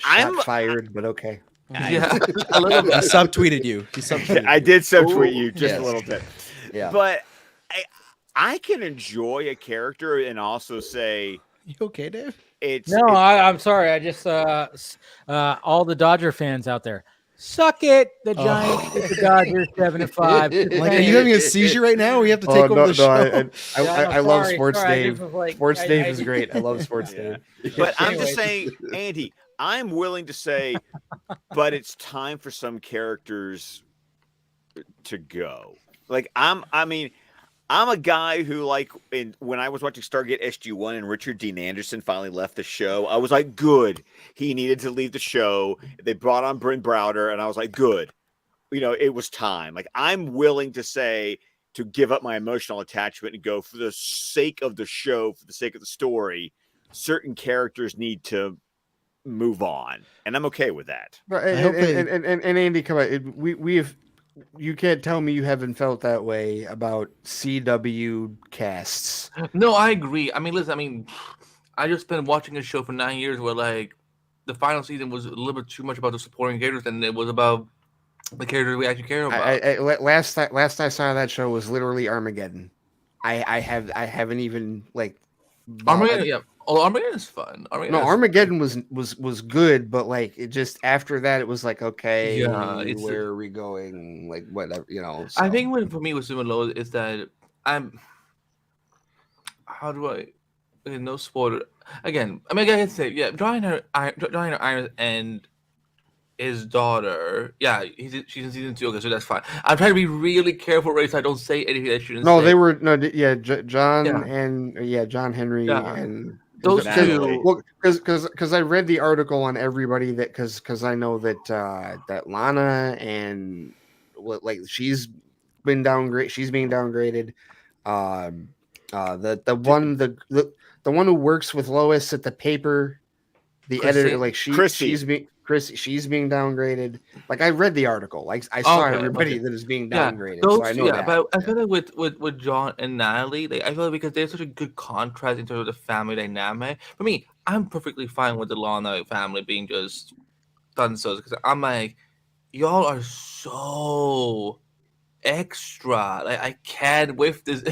I'm fired, but okay. Yeah, a little bit. He subtweeted you. I did subtweet you just a little bit. Yeah, but I can enjoy a character and also say, "You okay, Dave?" I'm sorry. I just all the Dodger fans out there. Suck it. The Giants beat the Dodgers 7-5. Like, are you having a seizure right now? We have to take over the show. I love Sports Dave. Sports Dave is great. I love Sports Dave. But I'm just saying, Andy, I'm willing to say, but it's time for some characters to go. Like I'm a guy who, like, when I was watching Stargate SG-1 and Richard Dean Anderson finally left the show, I was like, good. He needed to leave the show. They brought on Bryn Browder, and I was like, good. It was time. Like, I'm willing to say, to give up my emotional attachment and go, for the sake of the show, for the sake of the story, certain characters need to move on. And I'm okay with that. And Andy, come on. We've... You can't tell me you haven't felt that way about CW casts. No, I agree. I mean, listen, I just been watching a show for 9 years where, like, the final season was a little bit too much about the supporting characters than it was about the characters we actually care about. Last I saw that show was literally Armageddon. I haven't even, like... Armageddon, yeah. Oh, Armageddon is fun. Armageddon was good, but like it just after that it was like, okay, where are we going? Like whatever, So. I think what for me was similar is that no spoiler again. I can say Brian Irons and his daughter. Yeah, she's in season 2. Okay, so that's fine. I'm trying to be really careful, right, so I don't say anything I shouldn't. No, say. they were John Henry and. Those two, well, because I read the article on everybody that because I know that Lana and she's been downgraded. She's being downgraded. The one who works with Lois at the paper, the Chrissy. editor, she's being downgraded. Like I read the article. Like I saw everybody that is being downgraded. So I know that. But I feel like with John and Natalie, I feel like because there's such a good contrast in terms of the family dynamic. For me, I'm perfectly fine with the Lana family being just done so because I'm like, y'all are so extra. Like I can't with this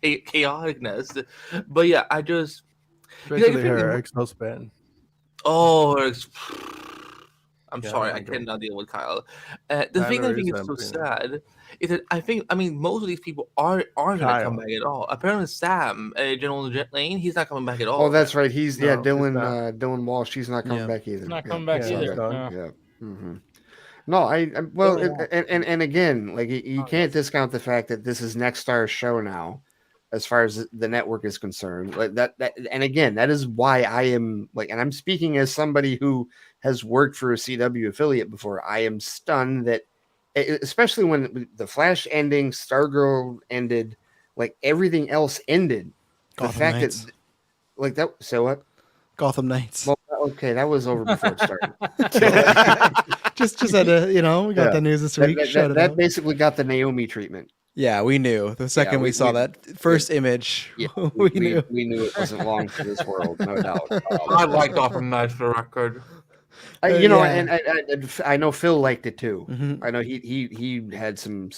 chaoticness. But yeah, I just especially her ex-husband. Oh, I'm sorry, I cannot deal with Kyle. The thing I think is so sad is that most of these people aren't going to come back at all. Apparently, Sam, General Lane, he's not coming back at all. Oh, that's right. He's Dylan Walsh. He's not coming back either. He's not coming back either. Yeah. Mm-hmm. No, and again, like you can't discount the fact that this is Next Star's show now, as far as the network is concerned. Like that, and again, that is why I am like, and I'm speaking as somebody who has worked for a CW affiliate before. I am stunned that, especially when the Flash ending, Stargirl ended, like everything else ended. Gotham the fact Knights. that, like that. So what? Gotham Knights. Well, okay, that was over before it started. just had to, we got the news this week. That basically got the Naomi treatment. Yeah, we knew the second we saw that first image. Yeah, we knew. We knew it wasn't long for this world, no doubt. I liked Gotham Knights for the record. I know Phil liked it too. Mm-hmm. I know he had some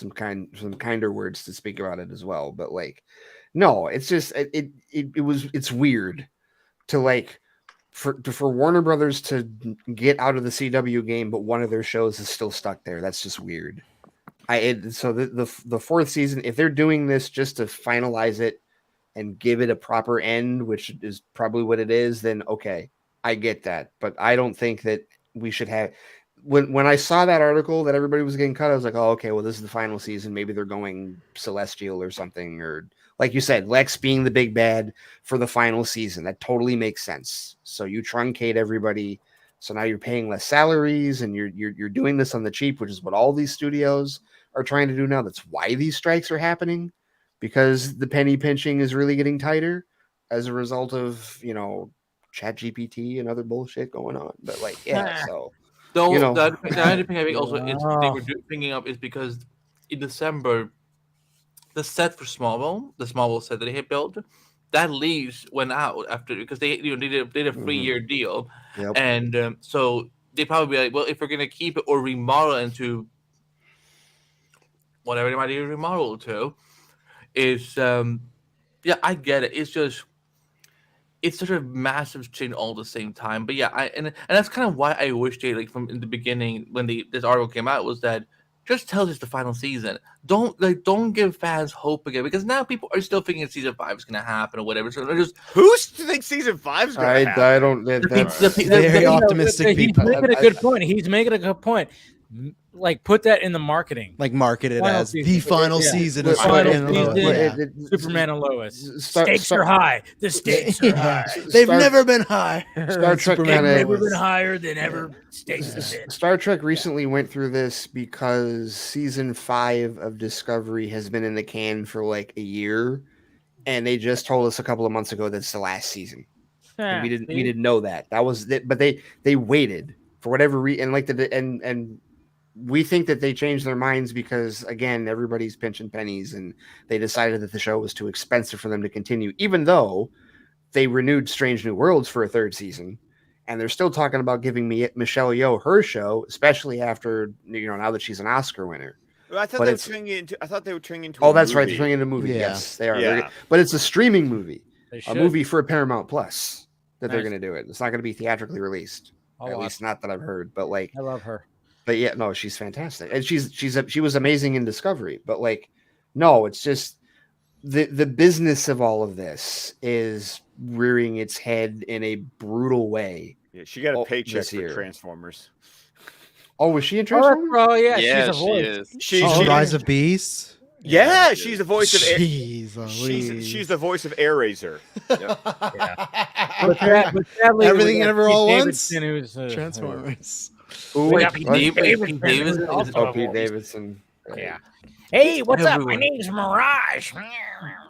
kinder words to speak about it as well. But like, no, it's just it's weird to like for Warner Brothers to get out of the CW game, but one of their shows is still stuck there. That's just weird. So the fourth season, if they're doing this just to finalize it and give it a proper end, which is probably what it is, then okay, I get that. But I don't think that we should have. When I saw that article that everybody was getting cut, I was like, oh, okay, well, this is the final season. Maybe they're going Celestial or something, or like you said, Lex being the big bad for the final season. That totally makes sense. So you truncate everybody. So now you're paying less salaries, and you're doing this on the cheap, which is what all these studios are trying to do now. That's why these strikes are happening, because the penny pinching is really getting tighter as a result of ChatGPT and other bullshit going on. But like, yeah, so the other thing I think also they were thinking of is because in December, the set for Smallville, the Smallville set that they had built, that lease went out after because they did a 3-year deal, and so they probably be like, well, if we're gonna keep it or remodel into whatever they might even remodel to, is I get it. It's just it's such a massive change all at the same time. But yeah, and that's kind of why I wish they like from in the beginning when this article came out was that just tell us the final season. Don't give fans hope again because now people are still thinking season 5 is going to happen or whatever. So they're just who thinks season 5 is going to happen? I don't. Very optimistic people. He's making a good point. He's making a good point. Like put that in the marketing. Like market it Final as season. the final Yeah. season The of final Superman. season, Yeah. Superman and Lois. Stakes are high. The stakes are high. They've never been higher. Star Trek They've never been higher than ever. Stakes have been. Star Trek recently went through this because season 5 of Discovery has been in the can for like a year, and they just told us a couple of months ago that's the last season. And we didn't know that. That was it, but they waited for whatever reason, like and we think that they changed their minds because again everybody's pinching pennies and they decided that the show was too expensive for them to continue, even though they renewed Strange New Worlds for a 3rd season, and they're still talking about giving Michelle Yeoh her show, especially after now that she's an Oscar winner. Well, I thought they were turning into. Oh, that's right, they're turning into a movie. Yeah. Yes, they are. Yeah. But it's a streaming movie, They a movie for Paramount Plus that they're Nice. going to do it. It's not going to be theatrically released, at least not that I've heard. But like, I love her. But yeah, no, she's fantastic, and she was amazing in Discovery. But like, no, it's just the business of all of this is rearing its head in a brutal way. Yeah, she got a paycheck this for year. Transformers. Oh, was she in Transformers? Oh yeah, Yeah, she's a voice. is. She's Rise of Beasts. Yeah, she's the voice of she's the voice of Air Razor. But sadly, Everything we got ever Pete all Davidson, once. who's, Transformers. We got Pete Davidson. Davidson. Oh, Pete Davidson. Yeah. Hey, what's up? My Everyone. name's Mirage.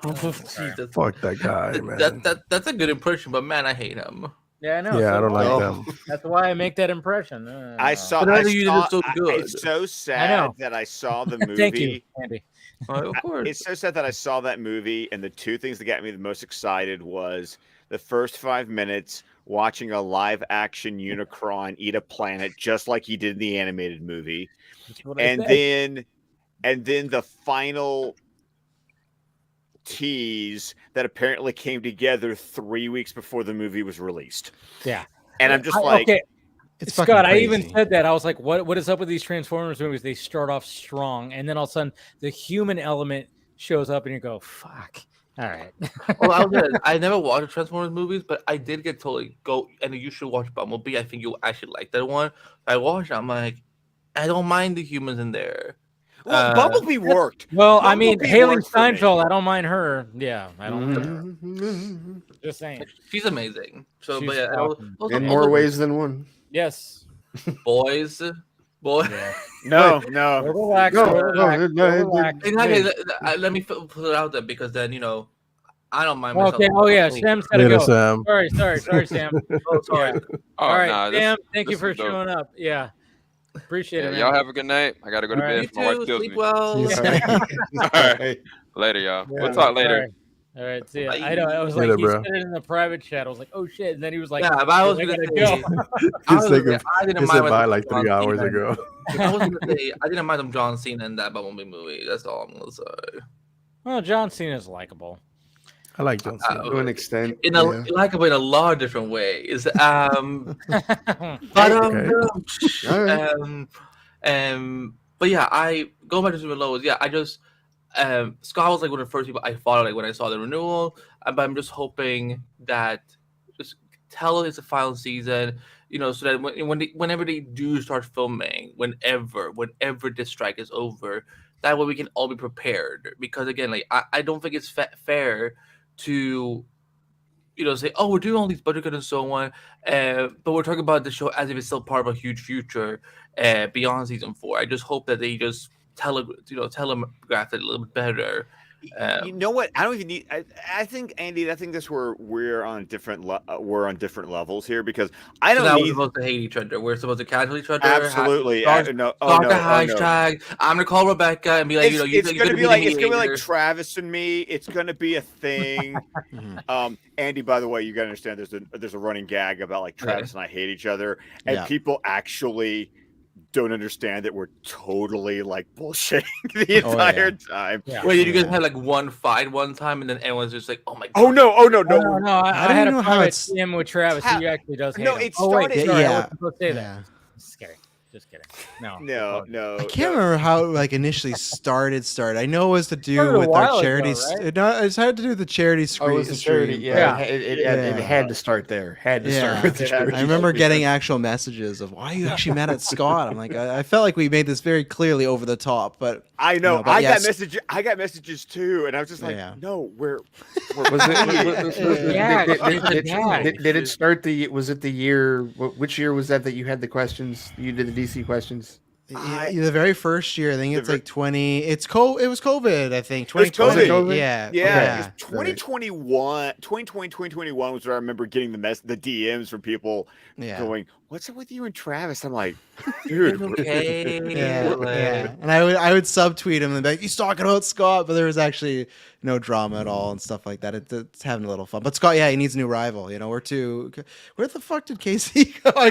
Jesus. Fuck that guy, man. That's a good impression, but man, I hate him. Yeah, I know. Yeah, I don't do like I. them. That's why I make that impression. It's so sad that I saw the movie. Thank you, Andy. Of course. It's so sad that I saw that movie, and the two things that got me the most excited was the first 5 minutes watching a live-action Unicron eat a planet just like he did in the animated movie, and then the final tease that apparently came together 3 weeks before the movie was released. Yeah, and I'm just like, okay. It's Scott, fucking I even crazy. said that. I was like, what is up with these Transformers movies? They start off strong, and then all of a sudden the human element shows up, and you go, fuck. All right. Well, I never watched Transformers movies, but I did get told, like, go and you should watch Bumblebee. I think you'll actually like that one. I watched it, I'm like, I don't mind the humans in there. well, Bumblebee worked. Well, I mean, Bumblebee Haley worked for me. Steinfeld, I don't mind her. Yeah, I don't. Just saying. She's amazing. So, She's but yeah, awesome. In more ways than one. Yes. boys. No. Relax. Let me put it out there because then I don't mind myself. Okay. Oh yeah, Sam's gotta Later, go. Sam. Sorry, Sam. Oh, sorry. Oh, All right, nah, Sam. Thank you this for is dope. showing up. Yeah, appreciate Yeah, it. Man. y'all have a good night. I gotta go to All bed. right. if My wife kills Sleep me. well. All right. Later, y'all. Yeah, We'll talk later. All right, see ya. Bye. I know. I was Later, like, he bro. said it in the private chat. I was like, oh shit, and then he was like, Yeah, but I was "I gonna gotta say, go." I was He gonna say, I didn't said mind bye myself like 3 John hours Cena. ago. I was gonna say I didn't mind them John Cena in that Bumblebee movie. That's all I'm gonna say. Well, John Cena's likable. I like John Cena. To an extent. In a likable in a lot of different ways. But yeah, I go back to Super Lows. Yeah, I just Scott was like one of the first people I followed like when I saw the renewal. But I'm just hoping that just tell it's the final season, so that whenever they do start filming, whenever this strike is over, that way we can all be prepared. Because again, like I don't think it's fair to say, oh, we're doing all these budget cuts and so on, but we're talking about the show as if it's still part of a huge future beyond season 4. I just hope that they just telegraph it a little bit better. You know what? I don't even need. I think Andy. I think that's where we're on different levels here because I don't We're need. supposed to hate each other. We're supposed to casual each other. Absolutely. Start a hashtag. I'm gonna call Rebecca and be like, it's gonna be like Travis and me. It's gonna be a thing. Andy, by the way, you gotta understand. There's a running gag about like Travis and I hate each other, and people actually don't understand that we're totally like bullshitting the entire time. Yeah. Wait, did you guys have like one fight one time, and then everyone's just like, "Oh my god!" Oh no! No. I had a private DM with Travis. He actually does hate him. It started. I wasn't supposed to say that. Just kidding. Just kidding. No. I can't remember how it like initially started. I know it was to do with our charities. It had to do with the charity screen. Oh, it was the charity. Yeah. It had to start there. Start with the charity. I remember getting actual messages of why you actually mad at Scott. I'm like, I felt like we made this very clearly over the top, but I know. I got messages. I got messages too, and I was just like, no, where was it? Did it start was it the year? Which year was that you had the questions? You did the DC questions. The very first year, I think it's like 20. It was COVID, I think. 2020. Yeah. 2021 was where I remember getting the DMs from people going, "What's up with you and Travis?" I'm like, dude, okay. And I would subtweet him and be like, "He's talking about Scott," but there was actually no drama at all and stuff like that. It's having a little fun. But Scott, he needs a new rival. Where the fuck did Casey go? I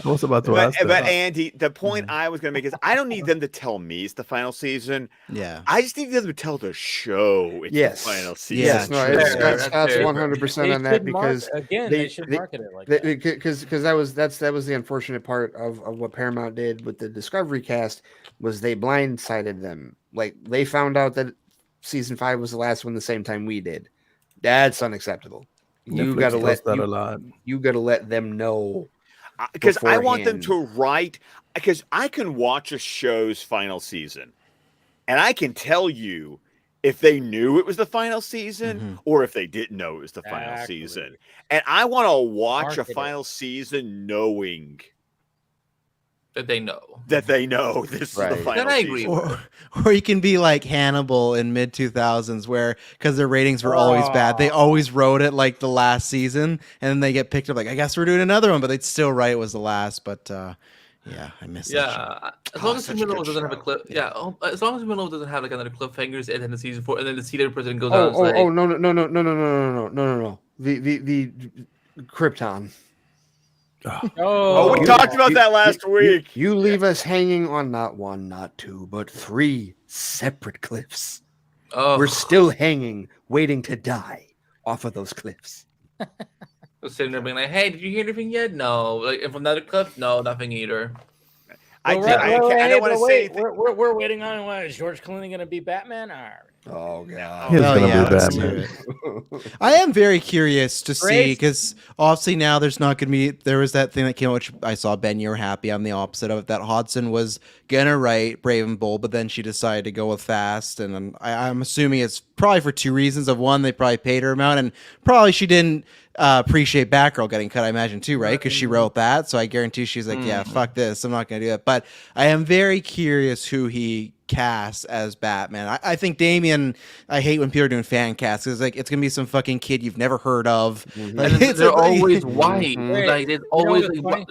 was about to ask. But Andy, the point I was going to make is I don't need them to tell me it's the final season. Yeah. I just need them to tell the show it's the final season. Yes, Scott's 100% on that because they should market it like that. Because that was the unfortunate part of what Paramount did with the Discovery cast was they blindsided them. Like they found out that season 5 was the last one the same time we did. That's unacceptable. You got to let them know. Because I want them to write, because I can watch a show's final season and I can tell you if they knew it was the final season or if they didn't know it was the final season. And I want to watch a final season knowing that they know this is the final season. Or you can be like Hannibal in mid 2000s, where because their ratings were always bad, they always wrote it like the last season, and then they get picked up like, I guess we're doing another one, but they'd still write it was the last. But I miss that show. As long as the middle doesn't have a clip. As long as the middle doesn't have like another cliffhangers and then the season 4 and then the seated person goes out. No. The Krypton. We talked about that last week. You leave us hanging on not 1, not 2, but 3 separate cliffs. We're still hanging, waiting to die off of those cliffs. Sitting there being like, "Hey, did you hear anything yet?" No. Like, and from another cliff, no, nothing either. I don't want to say anything. We're waiting on is George Clooney going to be Batman? All right. Oh god! I am very curious to see, because obviously now there's not going to be. There was that thing that came out, which I saw. Ben, you were happy. I'm the opposite of it. That Hodson was gonna write Brave and Bold, but then she decided to go with Fast, and I'm assuming it's probably for 2 reasons. Of one, they probably paid her amount, and probably she didn't appreciate Batgirl getting cut. I imagine too, right? Because she wrote that, so I guarantee she's like, yeah, fuck this. I'm not gonna do that. But I am very curious who he cast as Batman. I think Damian, I hate when people are doing fan casts. It's like it's gonna be some fucking kid you've never heard of. Like, and they're always white. Like there's always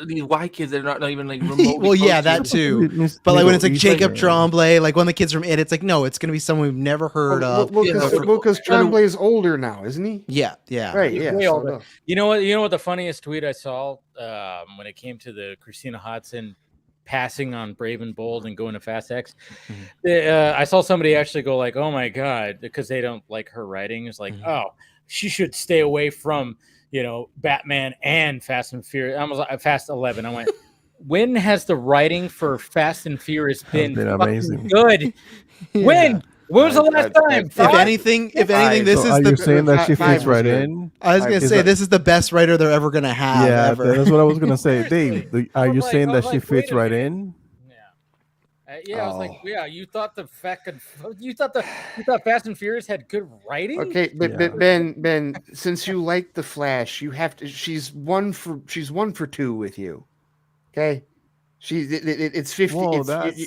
these white kids that are not even like remotely. Well, yeah, that too. But like when it's like Jacob Tremblay, like one of the kids from It, it's like no, it's gonna be someone we've never heard of. Because Tremblay is older now, isn't he? Yeah. Right. Yeah. You know what? The funniest tweet I saw when it came to the Christina Hodson passing on Brave and Bold and going to Fast X, I saw somebody actually go like, "Oh my god," because they don't like her writing. It's like, "Oh, she should stay away from Batman and Fast and Furious." I was like, Fast 11. I went, when has the writing for Fast and Furious been amazing? Good. When? When was the last time? If anything, this is you're saying that she fits right in. I was gonna say this is the best writer they're ever gonna have. Yeah, ever. That's what I was gonna say. Dave, are you saying that she fits right in? Yeah, I was like, yeah. You thought Fast and Furious had good writing? Okay, but Ben, since you like the Flash, you have to. She's 1 for 2 with you. Okay. It's 50. Whoa,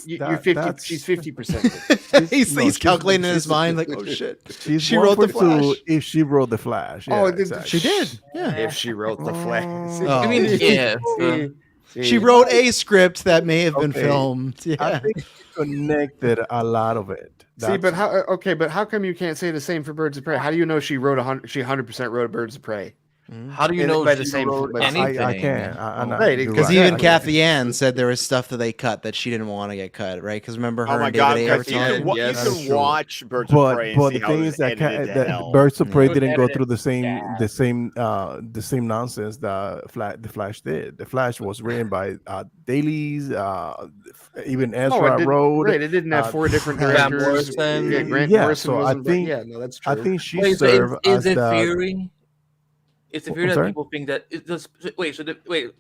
you're 50. She's 50%. He's calculating in his mind like, oh shit. She wrote the Flash. If she wrote the Flash. Yeah, exactly. She did. Yeah. If she wrote the Flash. I mean, yeah. She wrote a script that may have been filmed. Yeah. I think she connected a lot of it. But how come you can't say the same for Birds of Prey? How do you know she 100% wrote Birds of Prey? How do you know by she the same? wrote by the same anything? I can't. Right, Because right. even Kathy Ann said there was stuff that they cut that she didn't want to get cut, right? Because remember her Oh my and God, David Ayer Kathy, were you talking? can, Yes, you that's can true. watch Birds of Prey and But see the how it thing was is that edited to hell. Birds of Prey It was didn't go edited through the bad. same nonsense that the Flash did. The Flash was written by dailies, even Ezra wrote. Right, it didn't have 4 different Grant directors. Morrison. Yeah, Grant Yeah, Morrison so wasn't. Yeah, no, that's true. I think she Wait, so served is as the the. theory? It's the fear I'm that sorry? people think that it does. Wait,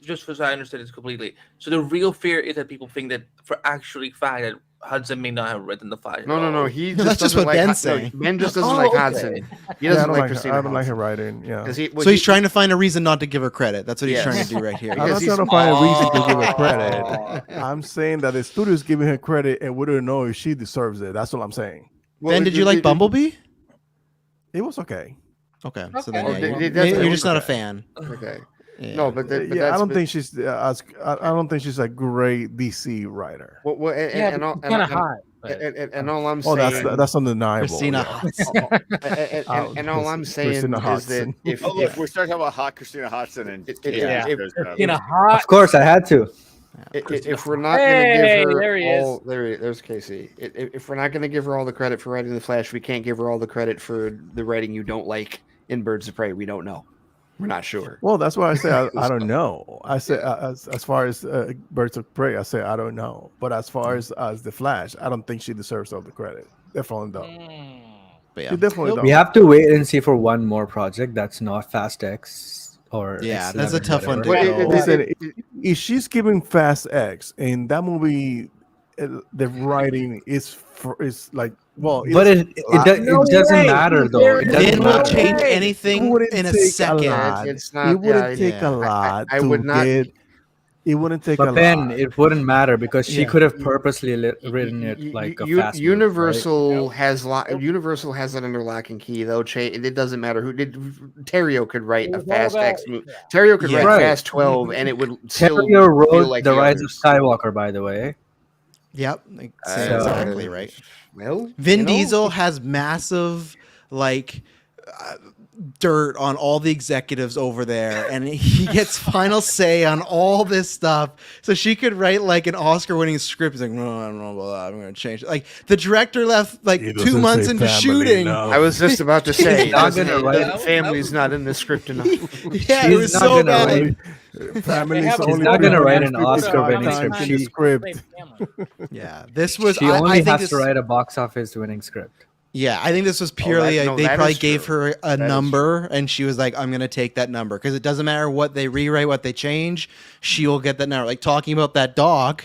just so I understand this completely. So the real fear is that people think that for actually fact that Hudson may not have written the Flash. No. He just that's just doesn't what like. Ben's saying. No, Ben just doesn't like okay. Hodgson. He doesn't like Christina I don't like her Hodgson. writing. Yeah. So he's trying to find a reason not to give her credit. That's what he's trying to do right here. I'm not Because trying to he's- find a reason to give her credit. I'm saying that the studio is giving her credit, and we don't know if she deserves it. That's what I'm saying. Ben, did you like Bumblebee? It was okay. Okay, so then Oh, you're just not a fan. Okay. Yeah. No, but I don't think she's I don't think she's a great DC writer. Well, and all I'm saying. That's undeniable. Christina yeah. Hodson. And all I'm saying Christina is Hodson. that if Look, we're starting about hot Christina Hodson and Christina Hodson. Of course, I had to. If we're not going to give her there he all, there's Casey. If we're not going to give her all the credit for writing the Flash, we can't give her all the credit for the writing you don't like in Birds of Prey. We don't know. We're not sure. Well, that's why I say I don't know. I say as far as Birds of Prey, I say I don't know. But as far as the Flash, I don't think she deserves all the credit. Definitely don't. But yeah. She definitely don't. We have to wait and see for one more project that's not Fast X or yeah, X11, that's a tough one to whatever. go. Listen, if she's giving Fast X in that movie, the writing is like but it doesn't matter though. It doesn't Vin will matter. change anything in a second. It's not. It wouldn't take a lot. I would not. It wouldn't take But a Ben, lot. it wouldn't matter because she could have purposely written it like a fast Universal has Universal has it under lock and key though. It doesn't matter who did. Terrio could write a Fast X movie. Terrio could write Fast 12, and it would still Terrio wrote feel like The Rise others. of Skywalker, by the way. Yep, exactly right. Well, Vin Diesel has massive dirt on all the executives over there, and he gets final say on all this stuff. So she could write like an Oscar-winning script. He's like, no, I don't know about that. I'm going to change it. Like the director left like 2 months into shooting. No. I was just about to say, the family's not in the script enough. Yeah, it was so bad. Family's She's not going to write an Oscar-winning script. Yeah, this was. She only has to write a box office-winning script. Yeah, I think this was purely they probably gave her a number, and she was like, "I'm going to take that number," because it doesn't matter what they rewrite, what they change, she will get that number. Like talking about that dog,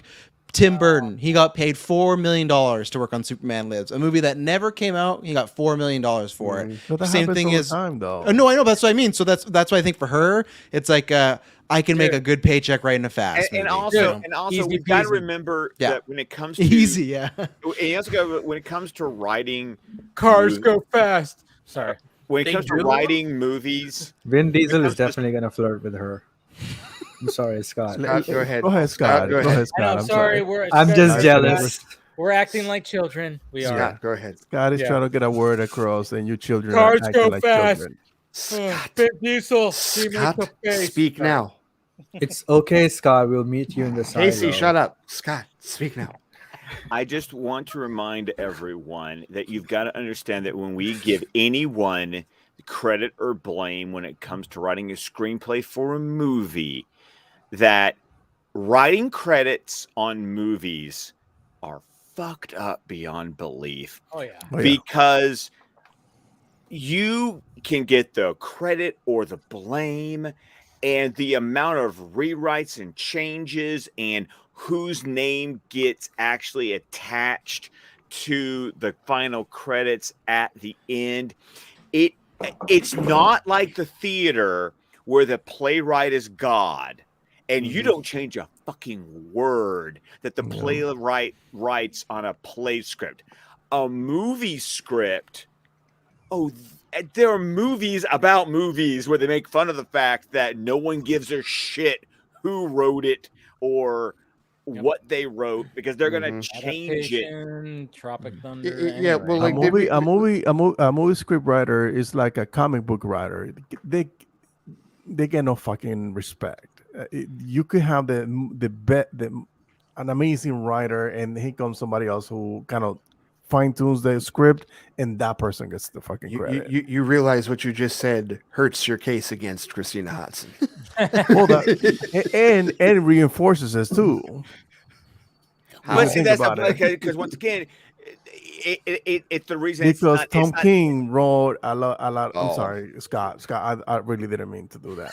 Tim Burton, he got paid $4 million to work on Superman Lives, a movie that never came out. He got $4 million for it. But that Same happens thing all the is, time, though. no, I know that's what I mean. So that's why I think for her, it's like I can make a good paycheck writing a fast and movie. also Easy we've got to peasy. remember that when it comes to easy, yeah, when it comes to writing Cars go fast. Sorry. When it comes to writing movies, Vin Diesel is definitely going to flirt with her. I'm sorry, Scott. Scott, go ahead. Go ahead, Scott. Go ahead, Scott. I'm sorry. I'm just jealous. We're acting like children. We are. Scott, go ahead. Scott is trying to get a word across, and you children Cars are acting go like fast. children. Vin Diesel. Scott, speak now. It's okay, Scott. We'll meet you in the silo. Casey, shut up. Scott, speak now. I just want to remind everyone that you've got to understand that when we give anyone credit or blame when it comes to writing a screenplay for a movie, that writing credits on movies are fucked up beyond belief. Oh, yeah. Because you can get the credit or the blame, and the amount of rewrites and changes and whose name gets actually attached to the final credits at the end. It's not like the theater where the playwright is God and you don't change a fucking word that the playwright writes on a play script. A movie script, there are movies about movies where they make fun of the fact that no one gives a shit who wrote it or what they wrote because they're going to change it. Tropic Thunder. Yeah, well, like a movie script writer is like a comic book writer. they get no fucking respect. You could have an amazing writer, and here comes somebody else who kind of fine tunes the script, and that person gets the fucking credit. You realize what you just said hurts your case against Christina Hodson. Well, and reinforces this too. But see, that's because once again, it's the reason. Because Tom King wrote a lot. I'm sorry, Scott. I really didn't mean to do that.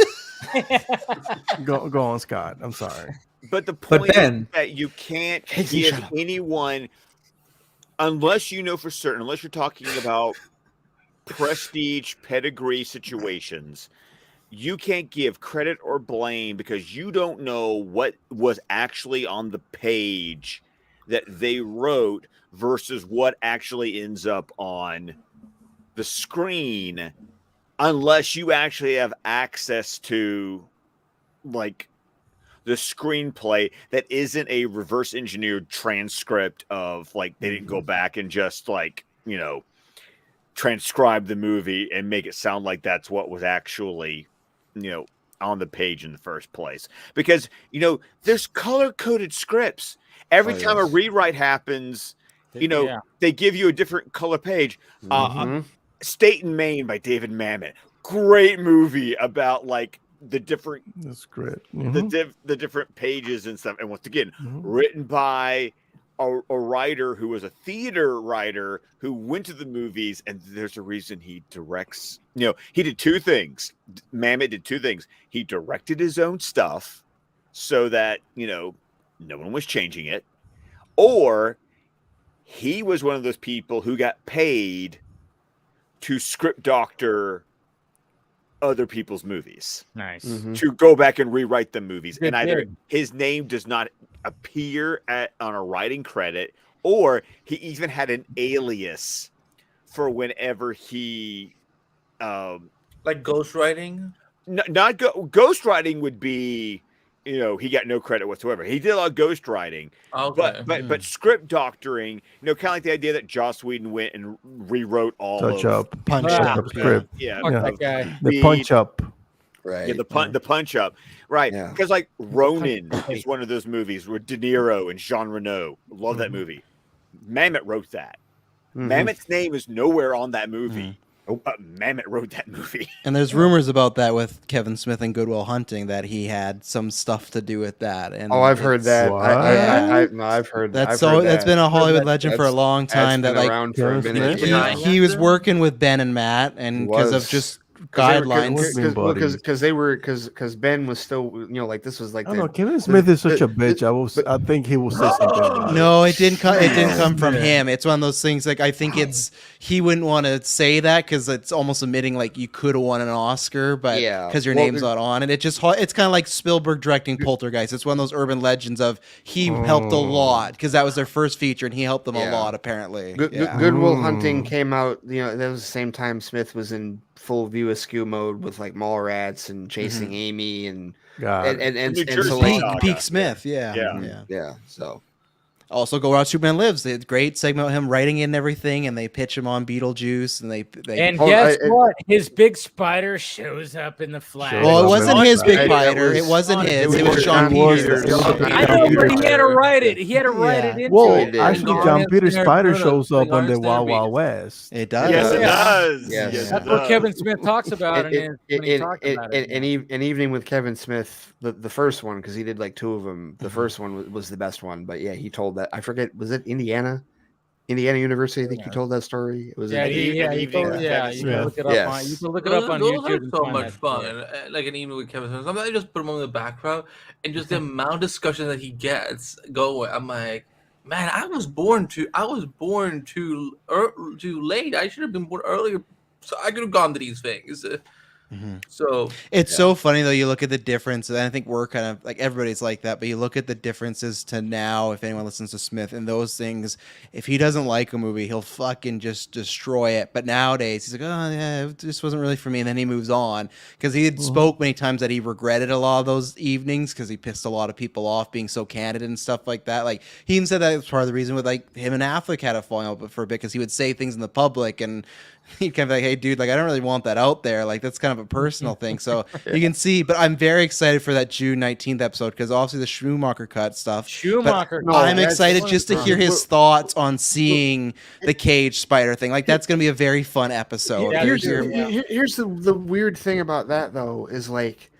Go on, Scott. I'm sorry. But the point is that you can't give anyone, unless you know for certain, unless you're talking about prestige pedigree situations, you can't give credit or blame because you don't know what was actually on the page that they wrote versus what actually ends up on the screen, unless you actually have access to like the screenplay that isn't a reverse engineered transcript of like they didn't go back and just like, you know, transcribe the movie and make it sound like that's what was actually, you know, on the page in the first place. Because, you know, there's color coded scripts. Every time a rewrite happens, you know, they give you a different color page. State and Maine by David Mamet. Great movie about like the different the different pages and stuff. And once again, written by a writer who was a theater writer who went to the movies, and there's a reason he directs. You know, he did two things. Mamet did two things. He directed his own stuff so that, you know, no one was changing it, or he was one of those people who got paid to script doctor other people's movies. Nice. To go back and rewrite the movies. Good and either dude. his name does not appear on a writing credit, or he even had an alias for whenever he like ghostwriting. Not ghostwriting would be, you know, he got no credit whatsoever. He did a lot of ghostwriting, but script doctoring, you know, kind of like the idea that Joss Whedon went and rewrote all Punch of up script. The punch up. Right. Yeah, the punch up. Right. Because like Ronin is one of those movies with De Niro and Jean Reno. Love that movie. Mamet wrote that. Mamet's name is nowhere on that movie. Mamet wrote that movie. And there's rumors about that with Kevin Smith and Good Will Hunting, that he had some stuff to do with that. And I've heard that. I've heard that. That's been a Hollywood legend for a long time. That like he was working with Ben and Matt, and because of just guidelines, because Ben was still, you know, like this was like. I don't know. Kevin Smith is such a bitch. I think he will say something. No, it didn't come. It didn't come from him. It's one of those things. Like I think he wouldn't want to say that because it's almost admitting like you could have won an Oscar, but because your name's not on it. It's kind of like Spielberg directing Poltergeist. It's one of those urban legends of he helped a lot because that was their first feature and he helped them a lot apparently. Good Will Hunting came out. You know, that was the same time Smith was in full View Askew mode with like Mallrats and Chasing Amy and so like, Peak Smith, So also Go Where Superman Lives. They had a great segment of him writing in everything, and they pitch him on Beetlejuice, and they guess what? His big spider shows up in the Flash. Well, it wasn't his big spider. It wasn't his. It was Sean Peters. I know, but he had to write it. He had to write it into it. Actually, John Peters' spider shows up on the Wild Wild West. It does. Yes, it does. Yes. That's what Kevin Smith talks about when he talks about it. An Evening with Kevin Smith, the first one, because he did like two of them. The first one was the best one, but yeah, he told that. I forget, was it Indiana University? I think he told that story. It was you can look it up on. You can look it up on YouTube. So much fun, like an Evening with Kevin Smith. Sometimes I just put him on the background, and just the amount of discussion that he gets going. I'm like, man, I was born too late. I should have been born earlier, so I could have gone to these things. So it's so funny though. You look at the difference, and I think we're kind of like everybody's like that. But you look at the differences to now. If anyone listens to Smith and those things, if he doesn't like a movie, he'll fucking just destroy it. But nowadays, he's like, oh yeah, this wasn't really for me, and then he moves on because he had spoke many times that he regretted a lot of those evenings because he pissed a lot of people off being so candid and stuff like that. Like he even said that was part of the reason with like him and Affleck had a falling out for a bit because he would say things in the public and he'd kind of be like, hey dude, like I don't really want that out there. Like that's kind of of a personal thing. So you can see, but I'm very excited for that June 19th episode because obviously the Schumacher cut stuff. Schumacher. I'm excited just to hear his thoughts on seeing the cage spider thing. Like that's going to be a very fun episode. Here's the weird thing about that though is like.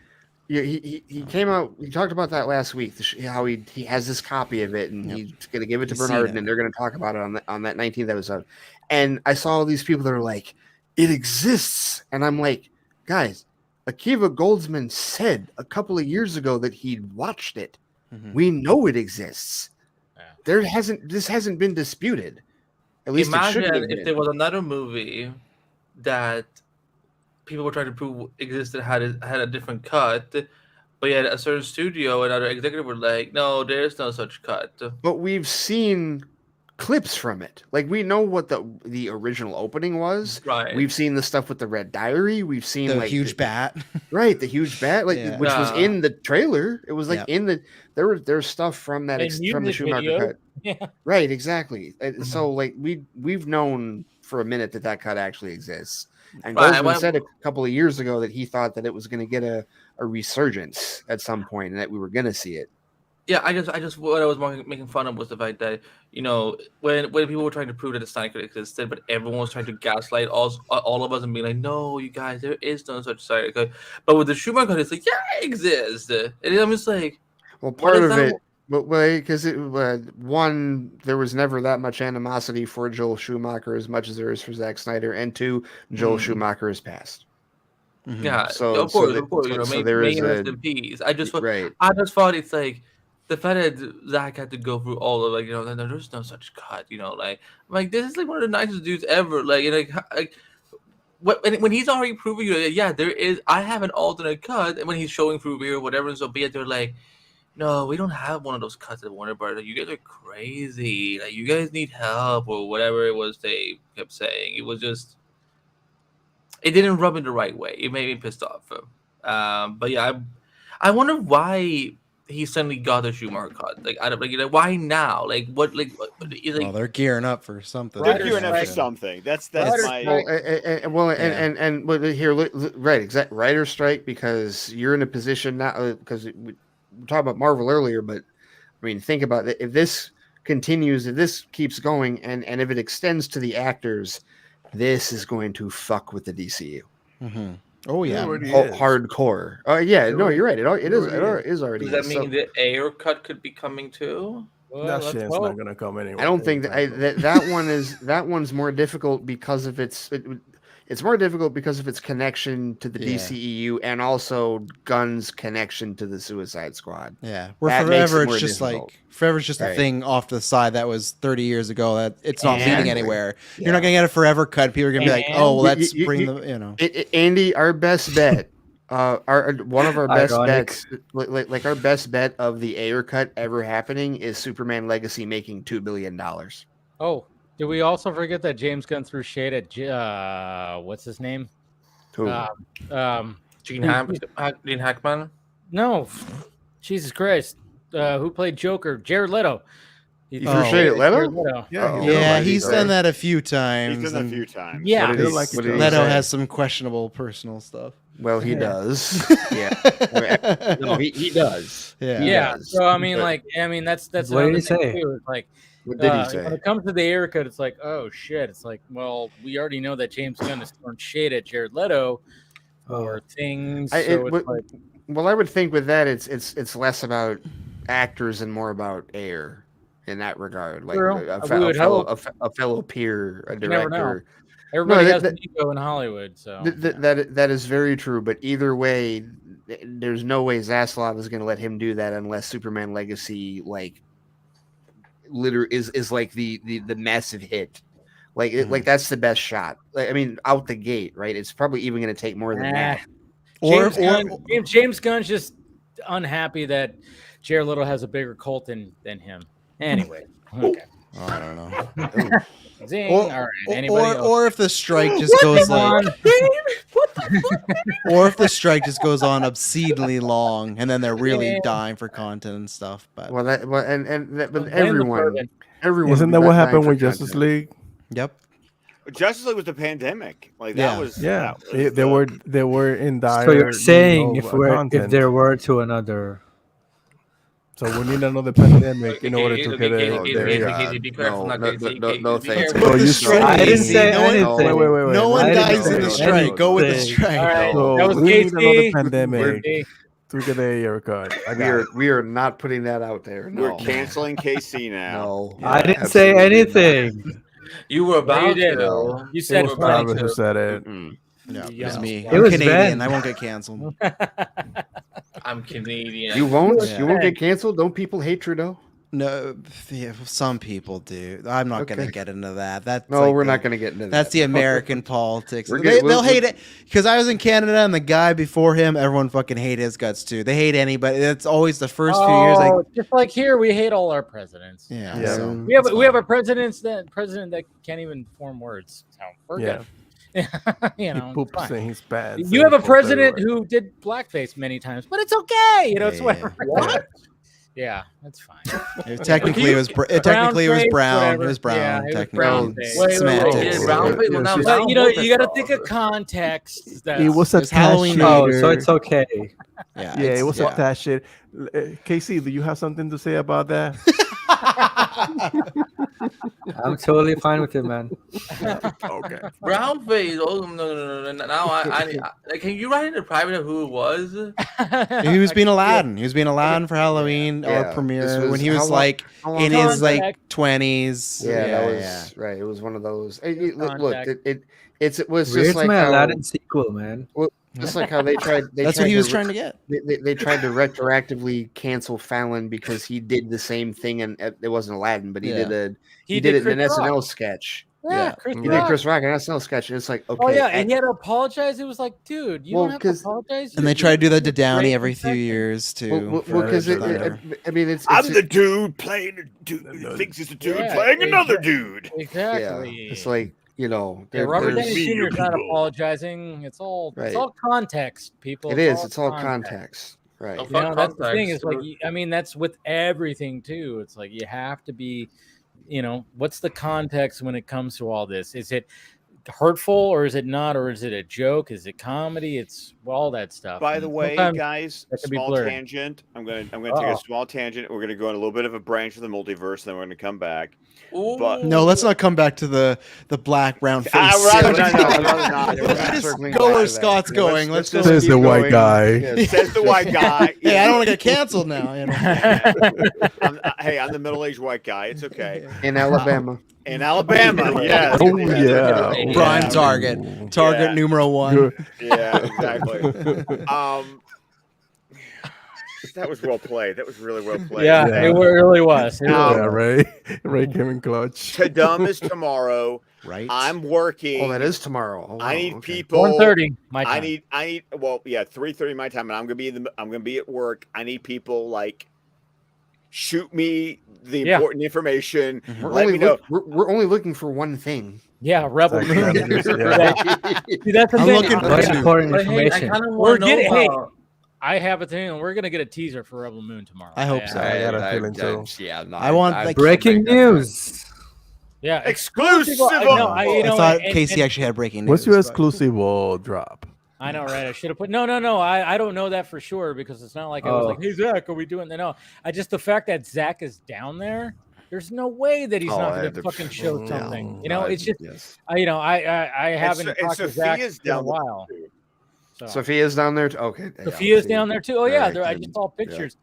Yeah, he came out. He talked about that last week. How he has this copy of it, and he's going to give it to Bernard, and they're going to talk about it on that 19th episode. And I saw all these people that are like, "It exists," and I'm like, "Guys, Akiva Goldsman said a couple of years ago that he'd watched it. Mm-hmm. We know it exists. Yeah. This hasn't been disputed. At least imagine if there was another movie that." People were trying to prove existed had a different cut, but yet a certain studio and other executive were like, no, there's no such cut. But we've seen clips from it. Like we know what the original opening was. Right. We've seen the stuff with the Red Diary. We've seen the huge bat. Right, the huge bat, which was in the trailer. It was like in the there's stuff from that from the Schumacher cut. Yeah. Right, exactly. So like we've known for a minute that cut actually exists. And Goldsman said a couple of years ago that he thought that it was going to get a resurgence at some point and that we were going to see it. Yeah, I just what I was making fun of was the fact that, you know, when people were trying to prove that the Snyder Cut existed, but everyone was trying to gaslight all of us and be like, no, you guys, there is no such Snyder Cut. But with the Schumacher Cut, it's like, yeah, it exists. And I'm just like, well, part of it. But because one, there was never that much animosity for Joel Schumacher as much as there is for Zack Snyder, and two, Joel Schumacher has passed. Mm-hmm. Yeah, of course, you know, maybe rest in peace. I just thought it's like the fact that Zack had to go through all of, like, you know, there's no such cut, you know, like this is like one of the nicest dudes ever, like, you know, when he's already proving you, yeah, there is. I have an alternate cut, and when he's showing through here or whatever, and so be it, they're like, no, we don't have one of those cuts at Warner Brothers. You guys are crazy. Like, you guys need help or whatever it was they kept saying. It was just, it didn't rub in the right way. It made me pissed off. But yeah, I wonder why he suddenly got a Schumacher cut. Like, I don't like, why now? Like, what? Like, well, they're gearing up for something. They're gearing up for something. That's my here, right? Exactly. Writer's strike, because you're in a position now because. We talked about Marvel earlier, but I mean, think about it. If this continues, if this keeps going, and if it extends to the actors, this is going to fuck with the DCU. Mm-hmm. Oh yeah, hardcore. Oh yeah, no, you're right. It is already. Does that mean the Ayer cut could be coming too? Well, that shit's not gonna come anyway. I don't think that one's more difficult because of it's more difficult because of its connection to the DCEU and also Gunn's connection to the Suicide Squad. Yeah, where Forever it's just difficult. Like Forever's just a thing off to the side that was 30 years ago that it's not leading anywhere. Yeah. You're not gonna get a Forever cut. People are gonna be like, oh, well, let's bring the, you know. Andy, our best bet, one of our best bets, like our best bet of the Ayer cut ever happening is Superman Legacy making $2 billion. Oh. Did we also forget that James Gunn threw shade at what's his name? Who? Gene Hackman? No, Jesus Christ! Who played Joker? Jared Leto. He threw shade at Leto? Yeah, he's done that a few times. He's done that a few times. Yeah, Leto has some questionable personal stuff. Well, he does. Yeah, no, he does. Yeah. So I mean, that's what did he say? Too. Like. What did he say? When it comes to the Ayer cut, it's like, oh shit! It's like, well, we already know that James Gunn is throwing shade at Jared Leto or things. Well, I would think with that, it's less about actors and more about Ayer in that regard, like a fellow peer, a director. Everybody has an ego in Hollywood, so that is very true. But either way, there's no way Zaslav is going to let him do that unless Superman Legacy is like the massive hit, like that's the best shot. Like, I mean, out the gate, right? It's probably even going to take more than that. James Gunn's just unhappy that Jared Leto has a bigger cult than him. Anyway, okay. I don't know. Zing. All right. Anybody else? Or if the strike just goes like, or if the strike just goes on obscenely long, and then they're really dying for content and stuff. But everyone isn't that what happened with Justice League? Yep. Justice League was the pandemic. Like that was. Yeah, that was they were in dire. So you're saying if content. there were to another. So we need another pandemic in order to get a. No, thanks. I didn't say anything. Wait. No one dies in the strike. Go with the strike. All right. So we need another pandemic to get a haircut. We are not putting that out there. No. We're canceling KC now. No, I didn't say anything. You were about you did. to. You said Travis who said it. No, it was me. It I'm was Canadian. Ben. I won't get canceled. I'm Canadian. You won't. Yeah. You won't get canceled. Don't people hate Trudeau? No, yeah, some people do. I'm not going to get into that. That's no, we're not going to get into that. That's the American politics. We'll They'll hate it because I was in Canada and the guy before him, everyone fucking hate his guts too. They hate anybody. It's always the first few years. Like, just like here, we hate all our presidents. Yeah. Yeah. So, We have a president that can't even form words. So we're good. You know, he poops in his pants. You have a president who did blackface many times, but it's okay. You know, it's whatever. What? Yeah, that's fine. Technically, it was brown. Whatever. It was brown. Yeah, it was technically, brown face. semantics. But, you know, you got to think of context. It was a Halloween. Oh, so it's okay. Yeah, it was a that shit. Casey, do you have something to say about that? I'm totally fine with it, man. Okay. Brown face. Oh no. Now I can you write in the private who it was? He was being Aladdin. He was being Aladdin for Halloween or premiere when he was like in his like 20s. Yeah, that was right. It was one of those. Look, it was Where's just like my how, Aladdin sequel, man? Well, just like how they tried. That's what he was trying to get. They tried to retroactively cancel Fallon because he did the same thing, and it wasn't Aladdin, but he did it in an SNL sketch. Yeah, he did Chris Rock an SNL sketch, and it's like, okay. Oh yeah, and he had to apologize. It was like, dude, you don't have to apologize. And they try to do that to Downey every few years too. Well, because I mean, it's I'm the dude playing a dude who thinks he's a dude playing another dude. Exactly. Yeah, it's like, you know, Robert Downey Jr. is not apologizing. It's all context, people. It's all context. Right. You know, that's the thing. Is like, I mean, that's with everything too. It's like you have to be, you know, what's the context when it comes to all this? Is it hurtful or is it not? Or is it a joke? Is it comedy? It's all that stuff. By the way, guys, small tangent. I'm gonna take a small tangent. We're gonna go on a little bit of a branch of the multiverse, then we're gonna come back. But no, let's not come back to the black brown face. Go where Scott's going. Let's go. Says the white guy. Says the white guy. Hey, I don't want to get canceled now. You know? I'm the middle-aged white guy. It's okay. In Alabama. In Alabama, yeah. Oh yeah. Prime target. Target numero 1. Yeah, exactly. That was well played. That was really well played. Yeah, it really was. Ray came in clutch. Tadum is tomorrow. Right. I'm working. Oh, that is tomorrow. Oh, wow. I need people. 1:30 my time. I need. Well, yeah, 3:30 my time, and I'm gonna be at work. I need people like shoot me the important information. Let me know. We're only looking for one thing. Yeah, Rebel Moon. See, that's the I'm thing. looking for important information. I have a thing, and we're gonna get a teaser for Rebel Moon tomorrow. I hope so. I got a feeling too. Yeah, I want like breaking news. Yeah, exclusive. I thought Casey actually had breaking news. What's your exclusive drop? I know, right? I should have put no. I don't know that for sure because it's not like I was like, "Hey Zach, are we doing that?" No, just the fact that Zach is down there. There's no way that he's not going to fucking show something. You know, it's just, I haven't talked to Zach in a while. Sophia's down there. Okay. Sophia's down there too. Oh yeah, I just saw pictures.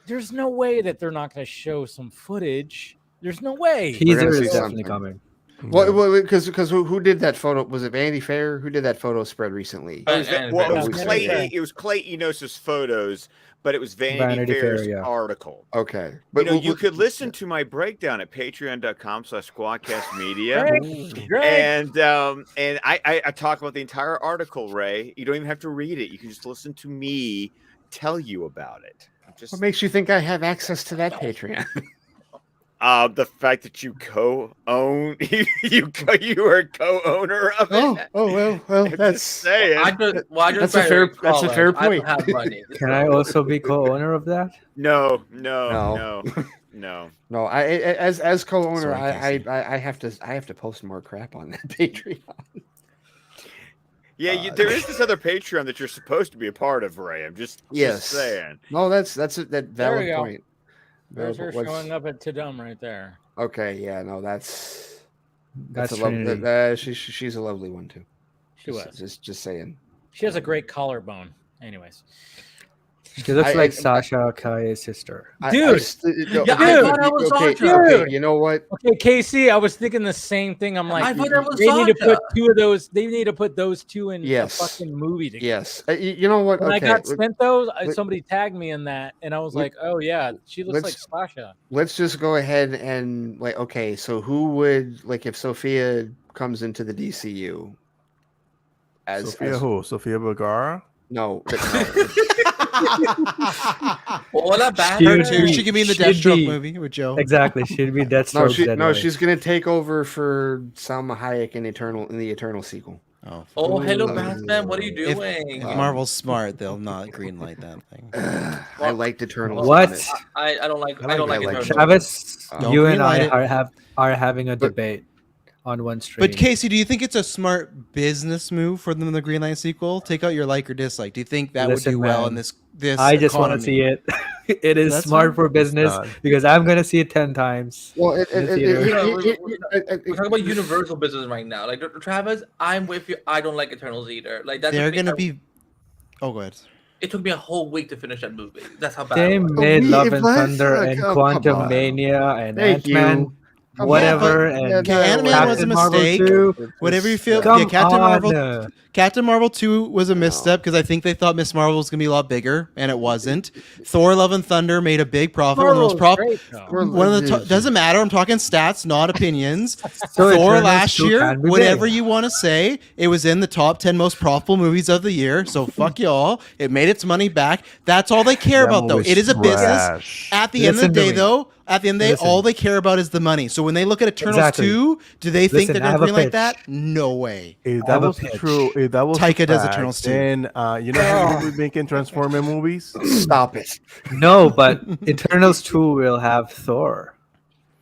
There's no way that they're not going to show some footage. There's no way. Teaser is definitely coming. Well, because who did that photo? Was it Vanity Fair? Who did that photo spread recently? It was Clay Enos's photos, but it was Vanity Fair's article. Okay, but you could listen to my breakdown at patreon.com/squadcastmedia, and I talk about the entire article. Ray, you don't even have to read it; you can just listen to me tell you about it. What makes you think I have access to that Patreon? The fact that you co-own, you are co-owner of it. Well, that's that's a fair point. Can I also be co-owner of that? No. No. I as co-owner, I have to post more crap on that Patreon. Yeah, there is this other Patreon that you're supposed to be a part of, Ray. I'm just saying. No, that's that valid go. point. There's her showing up at Tadum right there. Okay, yeah, no, that's That's a lovely. She's a lovely one too. She was just saying. She has a great collarbone. Anyways. She looks like Sasha Kaye's sister. Dude, okay, you know what? Okay, KC, I was thinking the same thing. I'm like, I thought that was they need to Sasha. put two of those. They need to put those two in a fucking movie together. Yes, you know what? When I got sent those, somebody tagged me in that, and I was like, oh yeah, she looks like Sasha. Let's just go ahead and okay, so who would if Sophia comes into the DCU? Sofia Vergara? No. She could be in the Deathstroke movie with Joe. Exactly, she'd be Deathstroke. She's gonna take over for Salma Hayek in the Eternal sequel. Oh, hello, Batman. What are you doing? If Marvel's smart, they'll not greenlight that thing. I liked Eternal. What? I don't like Eternal. Travis, you and I are having a debate on one stream. But Casey, do you think it's a smart business move for them in the Greenlight sequel? Take out your like or dislike. Do you think that would do well in this I just want to see it. It is smart for business because I'm going to see it 10 times. Well, we're talking about universal business right now. Like Travis, I'm with you. I don't like Eternals either. Like that's they're going to be. Oh, go ahead. It took me a whole week to finish that movie. That's how bad. They made Love and Thunder and Quantum Mania and Ant-Man. Whatever, and Ant-Man was a mistake. Whatever you feel, Captain Marvel 2 was a misstep because I think they thought Miss Marvel was gonna be a lot bigger, and it wasn't. Thor: Love and Thunder made a big profit. Doesn't matter. I'm talking stats, not opinions. Thor last year, whatever you want to say, it was in the top 10 most profitable movies of the year. So fuck y'all. It made its money back. That's all they care about, though. It is a business. At the end of the day, though. At the end of the day, all they care about is the money. So when they look at Eternals 2, do they think they're going to greenlight that? No way. If that was true, if that was Taika does Eternals 2. Then you know how we're making Transformer movies? Stop it. No, but Eternals 2 will have Thor.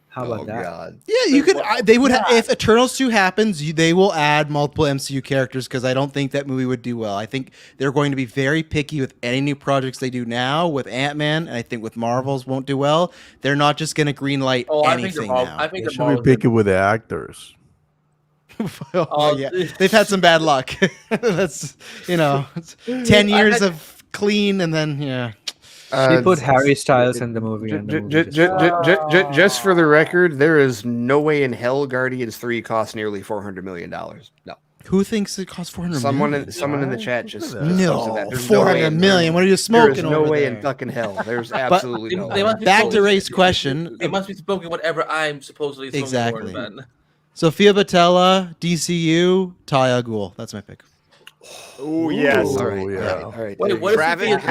How about that? God. Yeah, you could. They would if Eternals 2 happens, they will add multiple MCU characters because I don't think that movie would do well. I think they're going to be very picky with any new projects they do now with Ant-Man, and I think with Marvels won't do well. They're not just going to greenlight anything now. I think they should be picky with the actors. Yeah, they've had some bad luck. That's 10 years of clean, and then She put Harry Styles in the movie. Just for the record, there is no way in hell Guardians 3 cost nearly $400 million. No. Who thinks it costs $400 million? Someone in the chat just no $400 million. What are you smoking? There's no way in fucking hell. There's absolutely no way. Back to Ray's question. They must be smoking whatever I'm supposedly smoking. Exactly. For, man. Sophia Boutella, DCU, Talia al Ghul. That's my pick. Oh yes. All right. Wait, what Travis, if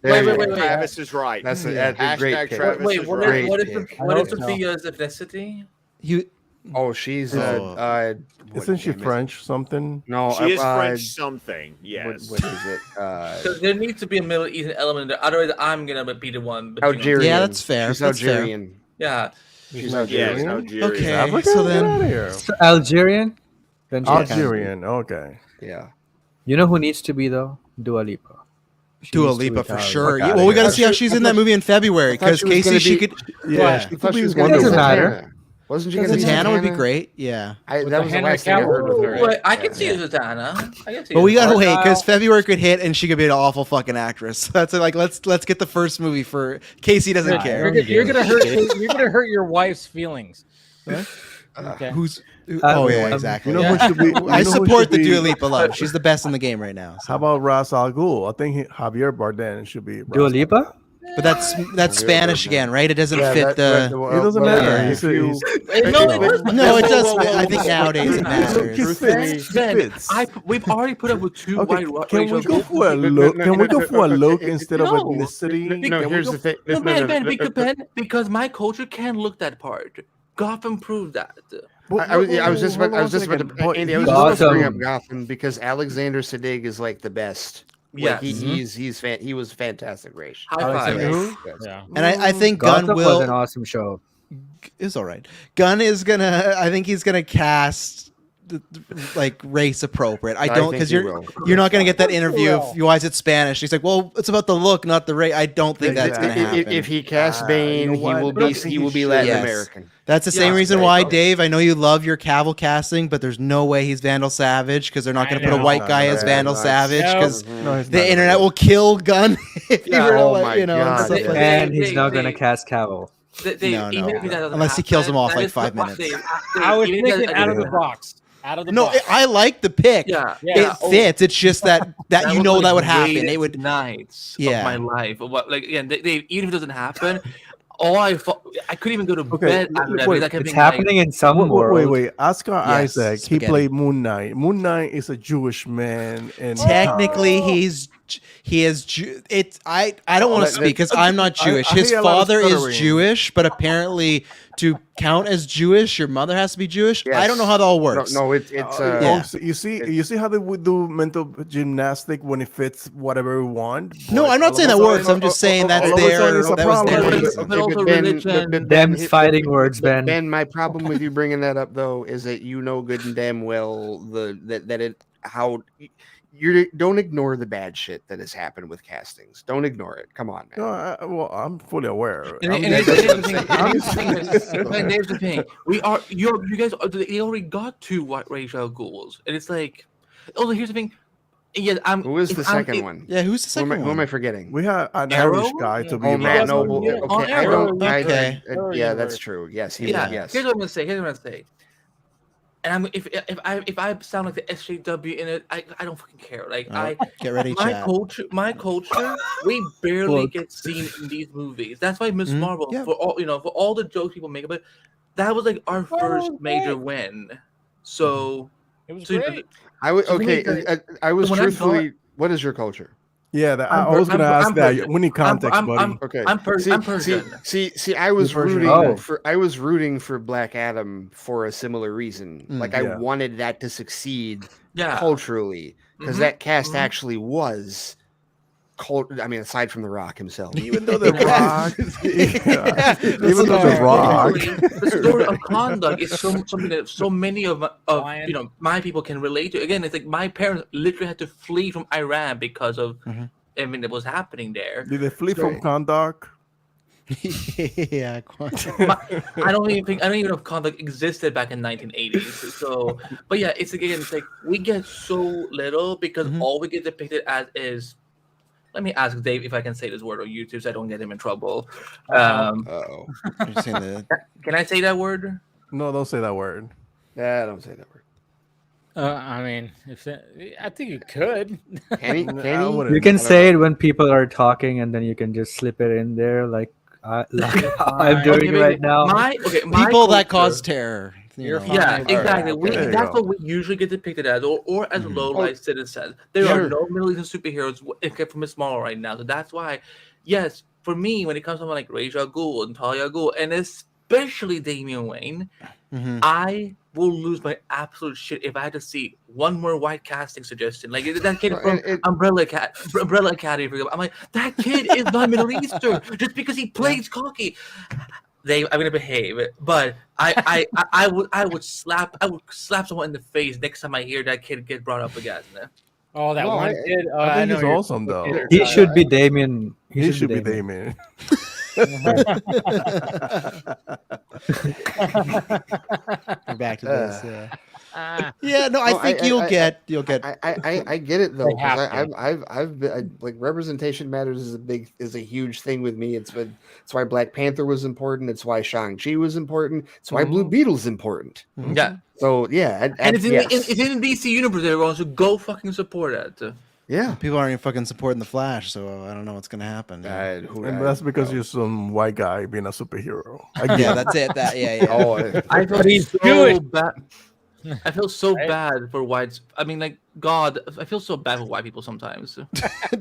wait. Travis is right. That's a great pick. Travis wait, is what right. if Sophia's ethnicity? She's isn't she French something? No, she is French something. Yes. What is it? Because there needs to be a Middle Eastern element there. Otherwise, I'm gonna be the one. Algerian. Yeah, that's fair. She's Algerian. Yeah. She's Algerian. Okay, so then Algerian. Algerian. Okay. Yeah. You know who needs to be though? Dua Lipa. Dua Lipa for sure. Well, we got to see how she's in that movie in February because Casey, she could. Yeah, I thought she was going to be Zatanna. Wasn't she going to be Zatanna? Would be great. Yeah. That was the last thing I heard with her. I can see Zatanna. But we got to wait because February could hit and she could be an awful fucking actress. That's like let's get the first movie for Casey doesn't care. You're gonna hurt your wife's feelings. Okay. Yeah, exactly. I support the Dua Lipa love. She's the best in the game right now. So. How about Ra's al Ghul? I think Javier Bardem should be Dua Lipa. But that's Spanish again, right? It doesn't fit the. It doesn't matter. No, it does. I think nowadays it matters. We've already put up with two white. Can we go for a look? Can we go for a look instead of ethnicity? No, here's the thing. Ben, because my culture can look that part. Gotham proved that. I was just about to bring up Gotham because Alexander Siddig is like the best. Like, he was fantastic race. High five. Yeah. And I think Gunn will. was an awesome show. It's all right. Gunn is gonna. I think he's gonna cast like race appropriate. I don't, because you're not gonna get that interview if why is it Spanish. He's like, well, it's about the look, not the race. I don't think that's gonna happen. If he casts Bane, he will be Latin American. That's the same reason why, Dave, I know you love your Cavill casting, but there's no way he's Vandal Savage, because they're not going to put a white guy as Vandal Savage, because the internet will kill Gunn if he were to, you know, and he's not going to cast Cavill. No. Unless he kills him off like 5 minutes. I was thinking out of the box. I like the pick. It fits. It's just that you know that would happen. It would nights of my life. Like again, even if it doesn't happen, I couldn't even go to bed. It's happening in some world. Wait. Oscar Isaac. He played Moon Knight. Moon Knight is a Jewish man, and technically he is. I don't want to speak because I'm not Jewish. His father is Jewish, but apparently to count as Jewish, your mother has to be Jewish. I don't know how that all works. No, it's you see how they would do mental gymnastic when it fits whatever we want. No, I'm not saying that works. I'm just saying that's Them's fighting words, Ben. Ben, my problem with you bringing that up though is that you know good and damn well you don't ignore the bad shit that has happened with castings. Don't ignore it. Come on, man. No, I'm fully aware. Here's the thing. You guys they already got 2 white racial ghouls, and it's like, here's the thing. Yeah, who is the second one? Yeah, who's the second one? Who am I forgetting? We have an Irish guy to be. Matt Noble. Okay, yeah, that's true. Yes, yes. Here's what I'm gonna say. And if I sound like the SJW in it, I don't fucking care. Like get ready, my culture, we barely get seen in these movies. That's why Miss Marvel, for all the jokes people make about it, that was like our first major win. So it was great. I was truthfully. What is your culture? Yeah, I was going to ask that. We need context, buddy. Okay, I'm Persian. See, I was rooting for Black Adam for a similar reason. Like I wanted that to succeed culturally, because that cast actually was. I mean, aside from The Rock himself, even though The Rock, the story of conduct is something that so many of my people can relate to. Again, it's like my parents literally had to flee from Iran because of everything that was happening there. Did they flee from conduct? Yeah, I don't even know if conduct existed back in 1980s. So, but yeah, it's like we get so little because all we get depicted as is. Let me ask Dave if I can say this word on YouTube so I don't get him in trouble. Can I say that word? No, don't say that word. Yeah, don't say that word. I mean, I think you could. Can he? You can say it when people are talking, and then you can just slip it in there, like I'm doing right now. People that cause terror. Exactly. That's what we usually get depicted as, or as low-life citizens. There are no Middle Eastern superheroes except for Miss Marvel right now. So that's why, yes, for me, when it comes to someone like Ra's al Ghul and Talia al Ghul, and especially Damian Wayne, I will lose my absolute shit if I had to see one more white casting suggestion. Like that kid from Umbrella Academy, for example. I'm like, that kid is not Middle Eastern just because he plays cocky. I'm gonna behave, but I would slap someone in the face next time I hear that kid get brought up again. Oh, that one kid! I think he's awesome though. He should be Damien. He should be Damien. Back to this. Yeah, no, I think you'll get. I get it though. I've been like representation matters is a huge thing with me. It's why Black Panther was important. It's why Shang-Chi was important. It's why Blue Beetle's important. Yeah. So yeah, and it's in the DC universe. Everyone should go fucking support it. Yeah, people aren't even fucking supporting the Flash, so I don't know what's gonna happen. And that's because you're some white guy being a superhero. Yeah, that's it. I feel so bad. I feel so bad for whites. I mean, like God, I feel so bad for white people sometimes.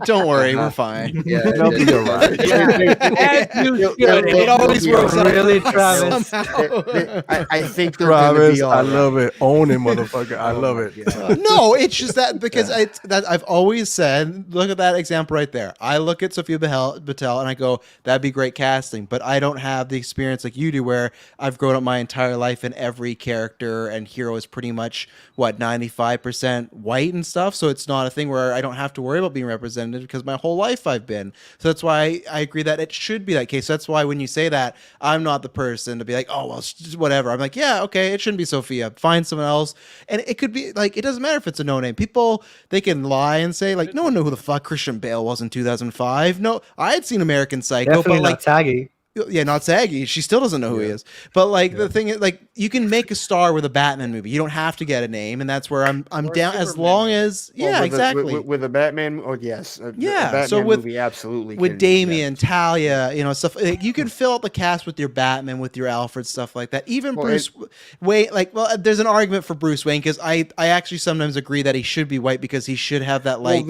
Don't worry, we're fine. Yeah, you'll be all right. It always works out really, Travis. I think they're Travis, gonna be all I right. love it. Own it, motherfucker. I love it. No, it's just that because that I've always said, look at that example right there. I look at Sophia Patel and I go, that'd be great casting, but I don't have the experience like you do where I've grown up my entire life and every character and hero is pretty much 95% white and stuff. So it's not a thing where I don't have to worry about being represented because my whole life I've been. So that's why I agree that it should be that case. So that's why when you say that, I'm not the person to be like, oh, well, it's just whatever. I'm like, yeah, okay, it shouldn't be Sophia. Find someone else. And it could be like, it doesn't matter if it's a no name. People, they can lie and say, like, no one knew who the fuck Christian Bale was in 2005. No, I had seen American Psycho, Definitely but like, not Saggy. yeah, not Saggy. She still doesn't know who he is. But like the thing is, like, you can make a star with a Batman movie. You don't have to get a name, and that's where I'm down. As long as exactly with a Batman. Oh yes, a yeah. Batman So with movie, absolutely with can, Damian, Talia, stuff. Like, you can fill out the cast with your Batman, with your Alfred, stuff like that. Even Bruce Wayne. Like, well, there's an argument for Bruce Wayne because I actually sometimes agree that he should be white because he should have that white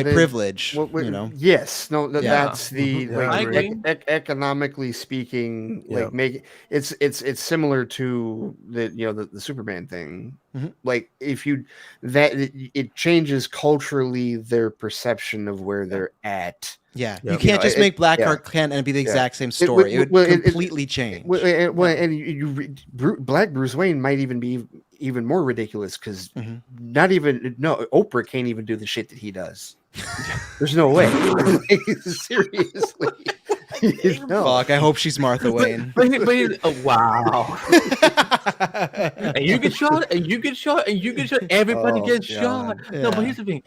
privilege. Yes, no, that's the economically speaking, like make it's similar to the Superman thing. Mm-hmm. Like if you it changes culturally their perception of where they're at. Yeah, you can't just make Black Clark Kent and be the exact same story. It would completely change. Black Bruce Wayne might even be even more ridiculous because Oprah can't even do the shit that he does. There's no way. Seriously. Fuck, I hope she's Martha Wayne. Wow. And you get shot, and you get shot, and you get shot. Everybody gets shot. Yeah. No, but here's the thing.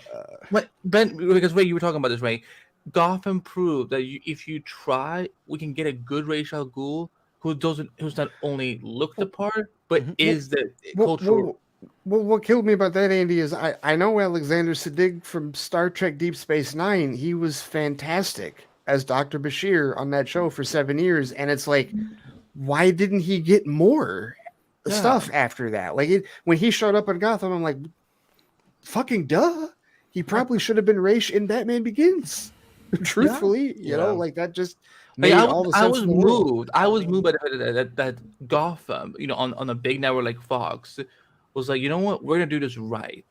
Ben, because Ray, you were talking about this, Ray. Gotham proved that if you try, we can get a good Ra's al Ghul who's not only look the part, but is the cultural. Well, what killed me about that, Andy, is I know Alexander Siddig from Star Trek Deep Space Nine. He was fantastic as Dr. Bashir on that show for 7 years. And it's like, why didn't he get more stuff after that? Like when he showed up in Gotham, I'm like, fucking duh. He probably should have been Ra's in Batman Begins. Truthfully, you know, like that just made all the sense. I was moved by that Gotham, on a big network like Fox, was like, you know what, we're gonna do this right.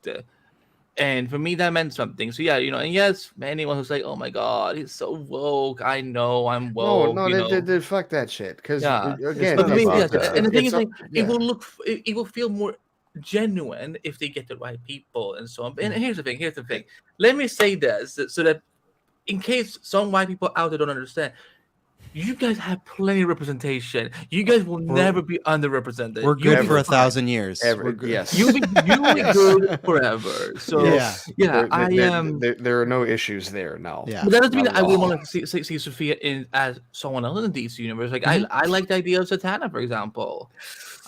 And for me, that meant something. So yeah, and yes, anyone who's like, "Oh my God, he's so woke." I know I'm woke. No, fuck that shit. Because again, and the thing is, like, it will feel more genuine if they get the right people and so on. And here's the thing. Let me say this so that in case some white people out there don't understand. You guys have plenty of representation. You guys will never be underrepresented. We're good for 1,000 years. Yes, you'll be good forever. So I am. There are no issues there now. Yeah, but that doesn't mean that I would want to see Sophia as someone else in the DC universe. Like I like the idea of Satana, for example.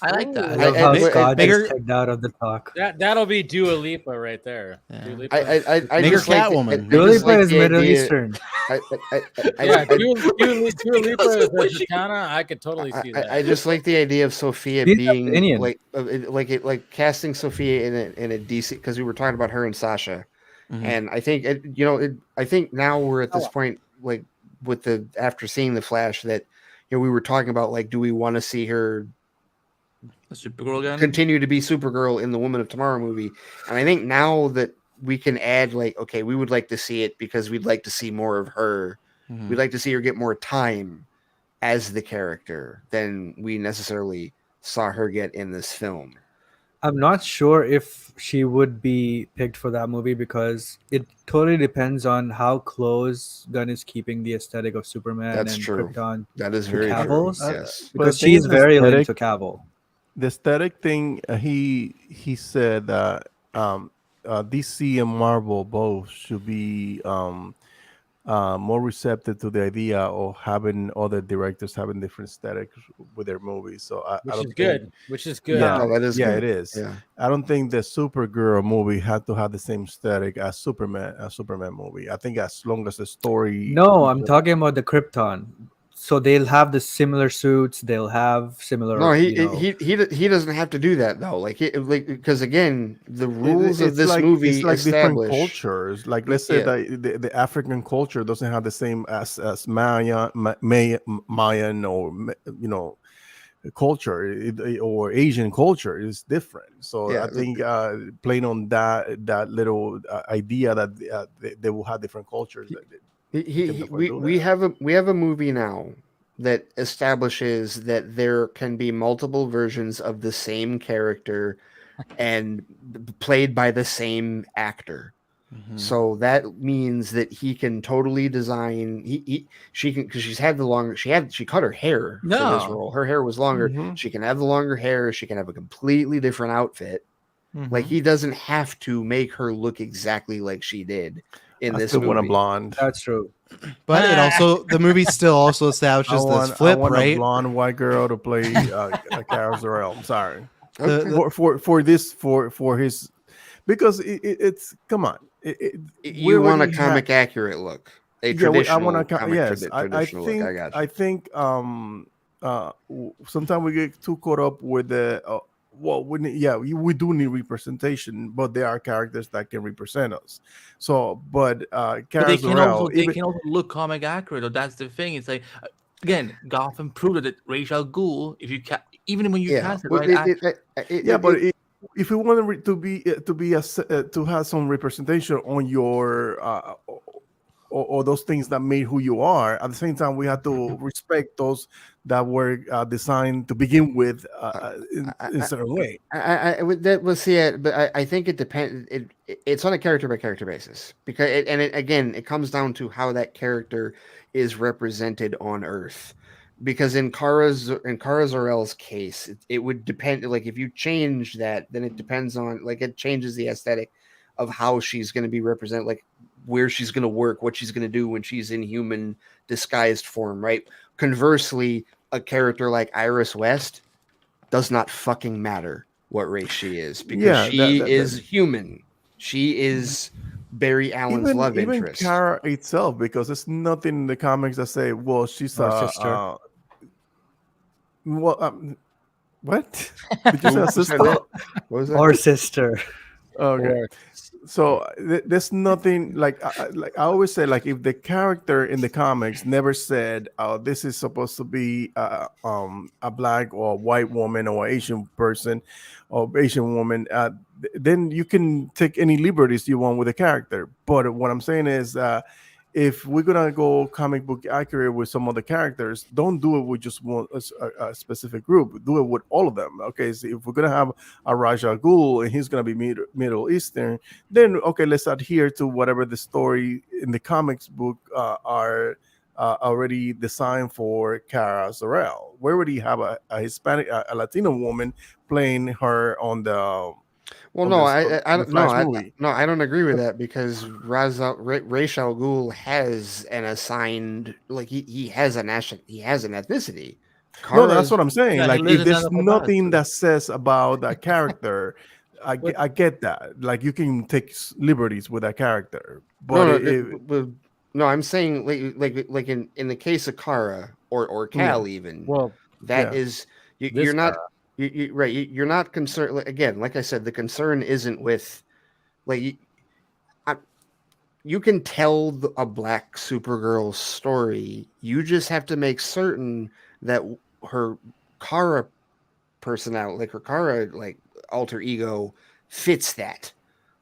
I like that. I love how Scott is checked out of the talk. That'll be Dua Lipa right there. I make her Catwoman. Dua Lipa is Middle Eastern. Dua Lipa is Satana. I could totally see that. I just like the idea of Sophia being like casting Sophia in a DC, because we were talking about her and Sasha, and I think I think now we're at this point, like with after seeing the Flash, that we were talking about, like, do we want to see her Supergirl again? Continue to be Supergirl in the Woman of Tomorrow movie. And I think now that we can add, like, okay, we would like to see it because we'd like to see more of her. We'd like to see her get more time as the character than we necessarily saw her get in this film. I'm not sure if she would be picked for that movie because it totally depends on how close Gunn is keeping the aesthetic of Superman and Krypton. That is very true. Yes. Because she's very linked to Cavill. The aesthetic thing, he said that DC and Marvel both should be more receptive to the idea of having other directors having different aesthetics with their movies. So which is good. Yeah, that is good. It is. Yeah. I don't think the Supergirl movie had to have the same aesthetic as Superman movie. I think as long as the story. No, I'm talking about the Krypton. so they'll have the similar suits. They'll have similar. No, he doesn't have to do that though. Like because again, the rules of this movie it's like different establish cultures. Like let's say that the African culture doesn't have the same as Mayan or culture or Asian culture is different. So I think playing on that little idea that they will have different cultures. We have a movie now that establishes that there can be multiple versions of the same character and played by the same actor. Mm-hmm. So that means that he can totally design. She can, because she cut her hair for this role. Her hair was longer. Mm-hmm. She can have the longer hair. She can have a completely different outfit. Mm-hmm. Like he doesn't have to make her look exactly like she did in this movie. Want a blonde. That's true. But it also the movie still also establishes this flip, I want right? a blonde white girl to play Cara Zor-El. I'm sorry. For his, because it's come on. You want a comic accurate look, a traditional. I want a traditional look. I got you. I think sometimes we get too caught up with the. We do need representation, but there are characters that can represent us. So, but they can also look comic accurate. Or that's the thing. It's like again, Gotham proved that Ra's al Ghul, if you even when you cast it right. If you want to have some representation on your or those things that made who you are, at the same time we have to respect those that were designed to begin with in a certain way. But I think it depends. It's on a character by character basis because it comes down to how that character is represented on Earth. Because in Cara Zor-El's case, it would depend. Like if you change that, then it depends on it changes the aesthetic of how she's going to be represented, like where she's going to work, what she's going to do when she's in human disguised form, right? Conversely, a character like Iris West does not fucking matter what race she is because she is human. She is Barry Allen's love interest. Even Cara itself, because there's nothing in the comics that say, well, she's a sister. What? Did you say a sister? What was that? Or sister. Okay. So there's nothing like I always say, like if the character in the comics never said, "Oh, this is supposed to be a black or white woman or Asian person or Asian woman," then you can take any liberties you want with the character. But what I'm saying is, if we're gonna go comic book accurate with some of the characters, don't do it with just one a specific group. Do it with all of them. Okay, so if we're gonna have a Ra's al Ghul and he's gonna be Middle Eastern, then okay, let's adhere to whatever the story in the comics book are already designed for Cara Zor-El. Where would he have a Hispanic, a Latino woman playing her on the? Well, no, I don't agree with that because Ra's al Ghul has an assigned, like he has an ethnicity. No, that's what I'm saying. Like if there's nothing that says about that character, I get that. Like you can take liberties with that character, but no, I'm saying like in the case of Cara or Cal even. Well, you're not. You're not concerned. Again, like I said, the concern isn't with, like, you can tell a black Supergirl story. You just have to make certain that her Kara personality, like her Kara, like alter ego, fits that.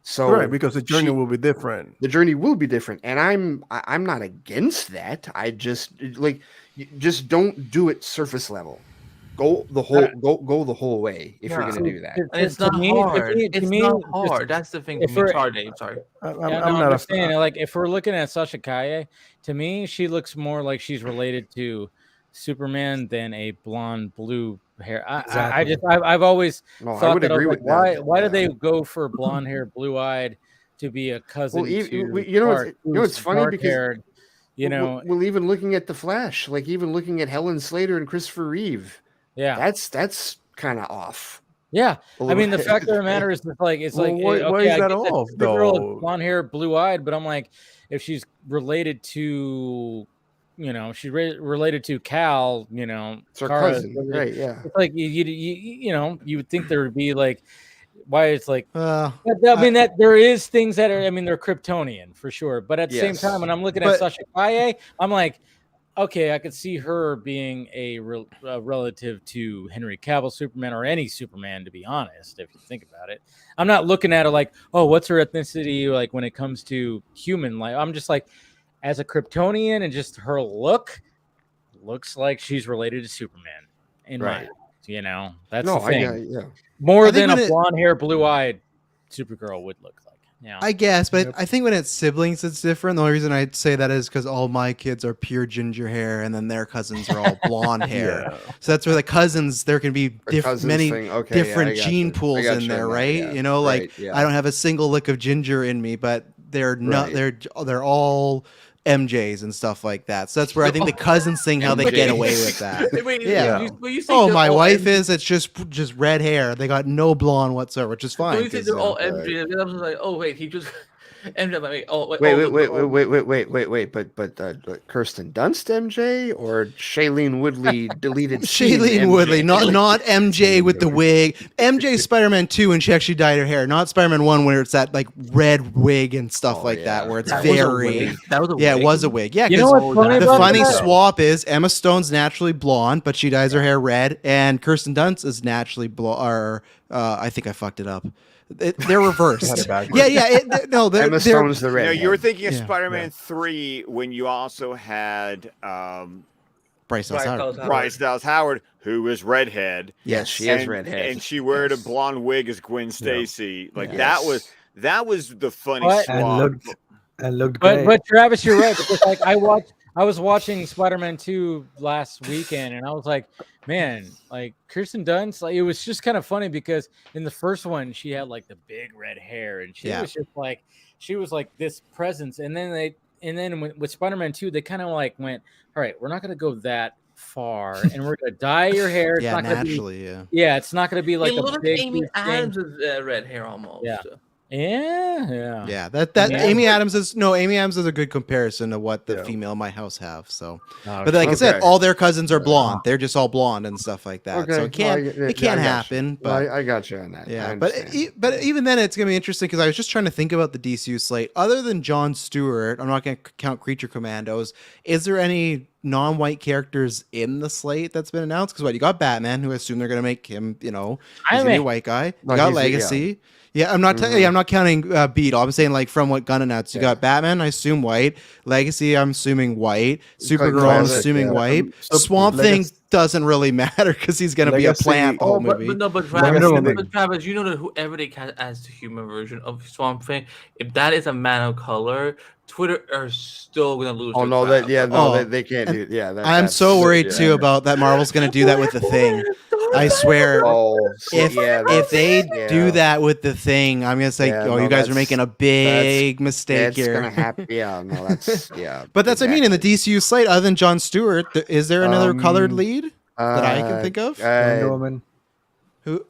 So right, because the journey will be different. The journey will be different, and I'm not against that. I just just don't do it surface level. Go the whole way if you're going to do that. And it's not hard. It's not hard. That's the thing. Sorry. I'm not saying like if we're looking at Sasha Kaye, to me she looks more like she's related to Superman than a blonde blue hair. I've always thought that. Why do they go for blonde hair, blue eyed to be a cousin? It's funny because well, even looking at the Flash, like even looking at Helen Slater and Christopher Reeve. Yeah, that's kind of off. Yeah, I mean the fact of the matter is why is that off though? Blonde hair, blue eyed, but I'm like, if she's related to she's related to Cal. It's her Kara, cousin, right? Yeah. It's like you would think there would be like, why it's like. I mean that there is things that are. I mean, they're Kryptonian for sure, but at the same time, when I'm looking at Sasha Kaye, I'm like, okay, I could see her being a relative to Henry Cavill Superman or any Superman, to be honest, if you think about it. I'm not looking at it like, oh, what's her ethnicity like when it comes to human life. I'm just like, as a Kryptonian and just her looks like she's related to Superman. That's the thing. More than a blonde hair, blue eyed Supergirl would look like. Yeah, I guess, but I think when it's siblings, it's different. The only reason I'd say that is because all my kids are pure ginger hair, and then their cousins are all blonde hair. Yeah. So that's where the cousins, there can be many different gene pools in there, right? I don't have a single lick of ginger in me, but they're not. They're all MJs and stuff like that. So that's where I think the cousins thing, how they get away with that. My wife is, it's just red hair. They got no blonde whatsoever, which is fine. You think they're all MJs? I was like, oh wait, he just MJ. Like, Wait. But Kirsten Dunst MJ or Shailene Woodley deleted? Shailene Woodley, not MJ with the wig. MJ Spider-Man 2 when she actually dyed her hair, not Spider-Man 1 where it's that like red wig and stuff that, where it's that very. It was a wig. Yeah, because the funny swap is Emma Stone's naturally blonde, but she dyes her hair red, and Kirsten Dunst is naturally blonde. I think I fucked it up. They're reversed. Emma Stone's the red. No, you were thinking of Spider-Man 3 when you also had Bryce Dallas Howard, who is redhead. Yes, she is redhead, and she wore a blonde wig as Gwen Stacy. That was the funny swap. And looked great. But Travis, you're right, because like I was watching Spider-Man 2 last weekend, and I was like, man, like Kirsten Dunst, like it was just kind of funny because in the first one she had like the big red hair, and she was like this presence, and then with Spider-Man 2 they kind of like went, all right, we're not going to go that far, and we're going to dye your hair. It's not naturally, it's not going to be like a big Amy Adams' red hair almost. Amy Adams is a good comparison to what the female in my house have. So, but like I said, all their cousins are blonde. They're just all blonde and stuff like that. So it can't happen. But I got you on that. Yeah, but even then, it's gonna be interesting because I was just trying to think about the DCU slate. Other than Jon Stewart, I'm not gonna count Creature Commandos. Is there any non-white characters in the slate that's been announced? Because you got Batman, who I assume they're gonna make him, he's gonna be a white guy. You got Legacy. Yeah, I'm not counting Beetle. I'm saying like from what Gunn announced. You got Batman, I assume white. Legacy, I'm assuming white. Supergirl, I'm assuming white. Swamp Thing doesn't really matter because he's gonna be a plant the whole movie. But Travis, you know that whoever they cast as the human version of Swamp Thing, if that is a man of color, Twitter are still gonna lose. Oh no, they can't do. Yeah, I'm so worried too about that. Marvel's gonna do that with the Thing. I swear, if they do that with the Thing, I'm gonna say, you guys are making a big mistake here. Gonna happen. But that's what I mean in the DCU slate. Other than Jon Stewart, is there another colored lead that I can think of? Wonder Woman. Who?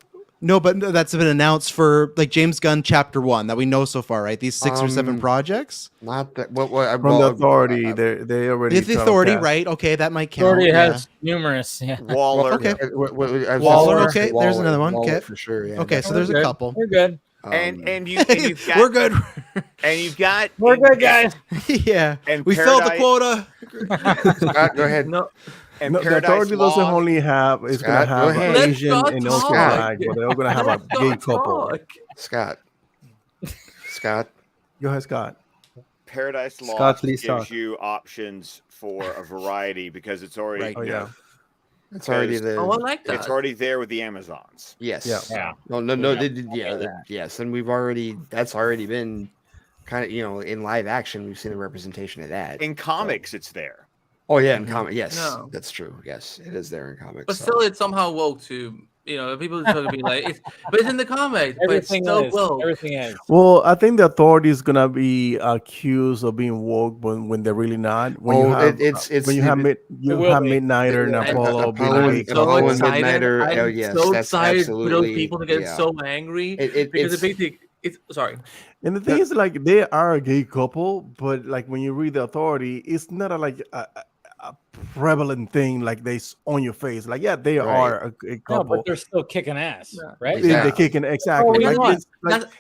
No, but that's been announced for like James Gunn Chapter 1 that we know so far, right? These 6 or 7 projects. Not that. From the Authority, they already. The Authority, right? Okay, that might count. Authority has numerous. Yeah. Waller. Okay. Waller. Okay, there's another one. Okay, for sure. Yeah. Okay, so there's a couple. We're good. And you've got, we're good. And you've got. We're good, guys. Yeah. And we filled the quota. Scott, go ahead. No. And the Authority doesn't only have. It's gonna have an Asian and also black, but they're gonna have a gay couple. Scott. Go ahead, Scott. Paradise Lost gives you options for a variety because it's already. It's already there. Oh, I like that. It's already there with the Amazons. Yes. Yeah. Yes, and we've already. That's already been kind of in live action. We've seen a representation of that. In comics, it's there. Oh yeah, in comics. Yes, that's true. Yes, it is there in comics. But still, it's somehow woke to. People are going to be like, but it's in the comics. But it's still woke. Everything is. Well, I think the Authority is gonna be accused of being woke when they're really not. When you have Midnighter and Apollo being awake. I'm so excited for those people to get so angry because the big thing. Sorry. And the thing is, like, they are a gay couple, but like when you read the Authority, it's not a prevalent thing like this on your face. Like, yeah, they are a couple. No, but they're still kicking ass, right? They're kicking exactly.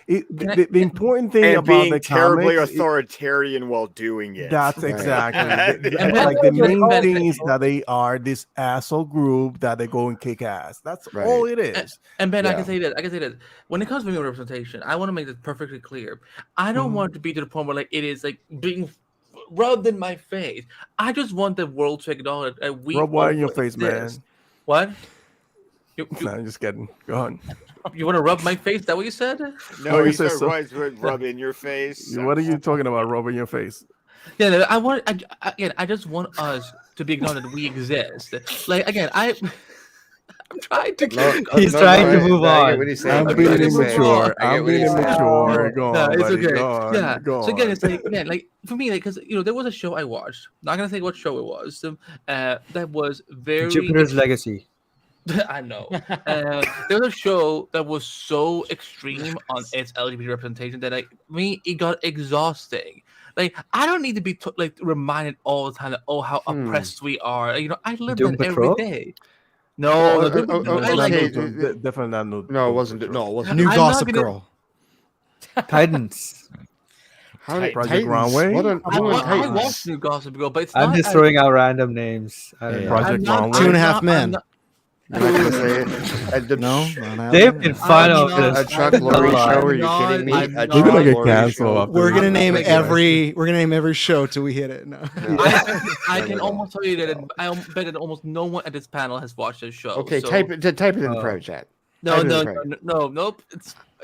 The important thing and about being the terribly comics, authoritarian while doing it. that's exactly like the main thing is that they are this asshole group that they go and kick ass. That's all it is. And Ben, I can say that when it comes to female representation, I want to make this perfectly clear. I don't want it to be to the point where like it is like being rubbed in my face. I just want the world to acknowledge that we rub what in your face, man. What? No, I'm just kidding. Go on. You want to rub my face? Is that what you said? No, you said rub in your face. What are you talking about? Rubbing your face? Yeah, no, I just want us to be acknowledged that we exist. Like again, I'm trying to. He's trying to move on. I'm being immature. I'm being immature. Go on, no, it's buddy. okay. Go on. Yeah. Go So again, on. it's like man, like for me, like because there was a show I watched. Not gonna say what show it was. That was very Jupiter's Legacy. I know. There was a show that was so extreme on its LGBT representation that it got exhausting. Like I don't need to be reminded all the time that how oppressed we are. I live Doom that Patrol? every day. No, Definitely not new. No, it wasn't. No, it wasn't. New Gossip Girl. Titans. Project Runway. I watched New Gossip Girl, but it's I'm not just throwing out random names. I don't know. Project Runway. 2.5 Men. No, they've been fun of this. A Chuck Lorre show? Are you kidding me? We're gonna get canceled. We're gonna name every show till we hit it. No. I can almost tell you that I bet that almost no one at this panel has watched this show. Okay, so. type it in the pro chat. Nope.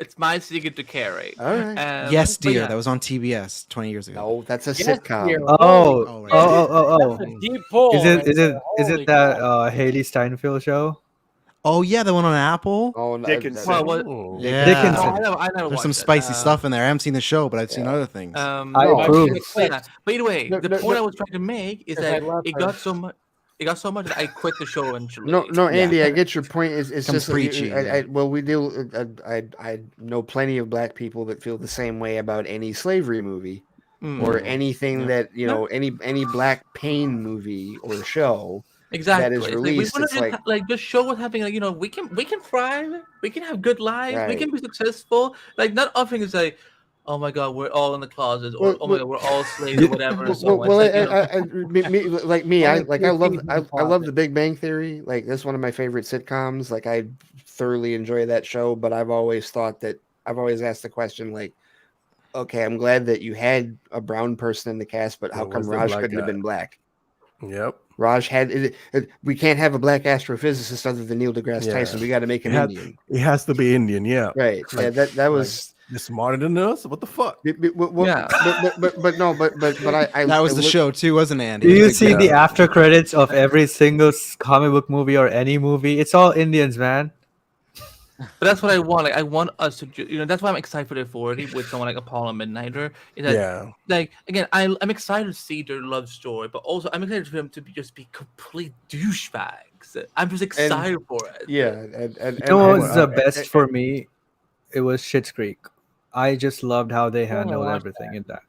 It's my secret to carry. All right. Yes, Dear. That was on TBS 20 years ago. No, that's a sitcom. Dear. Oh. That's a deep pull. Is it that Haley Steinfeld show? Oh yeah, the one on Apple. Oh, no, Dickinson. Yeah. Dickinson. I never There's some watched spicy it. stuff in there. I haven't seen the show, but I've seen other things. I approve. But either way, the point I was trying to make is that it got so much. It got so much that I quit the show eventually. No, Andy, I get your point. It's just preachy. we deal. I know plenty of black people that feel the same way about any slavery movie or anything that any black pain movie or show. Exactly. That is released. We want to just show what's happening. We can thrive. We can have good lives. Right. We can be successful. Like not offering to say, oh my God, we're all in the closet, or oh my God, we're all slaves, or whatever. I love The Big Bang Theory. Like that's one of my favorite sitcoms. Like I thoroughly enjoy that show, but I've always asked the question, like, okay, I'm glad that you had a brown person in the cast, but how come Raj couldn't have been black? Yep. Raj had. We can't have a black astrophysicist other than Neil deGrasse Tyson. We got to make him Indian. It has to be Indian, yeah. Right. Yeah, that was. You're smarter than us. What the fuck? But I that was the show too, wasn't it, Andy? Do you see the after credits of every single comic book movie or any movie? It's all Indians, man. But that's what I want. Like I want us to, that's why I'm excited for the authority with someone like Apollo Midnighter. Is that, like again, I'm excited to see their love story, but also I'm excited for them to just be complete douchebags. I'm just excited for it. Yeah, and you know what was the best for me? It was Schitt's Creek. I just loved how they handled everything in that.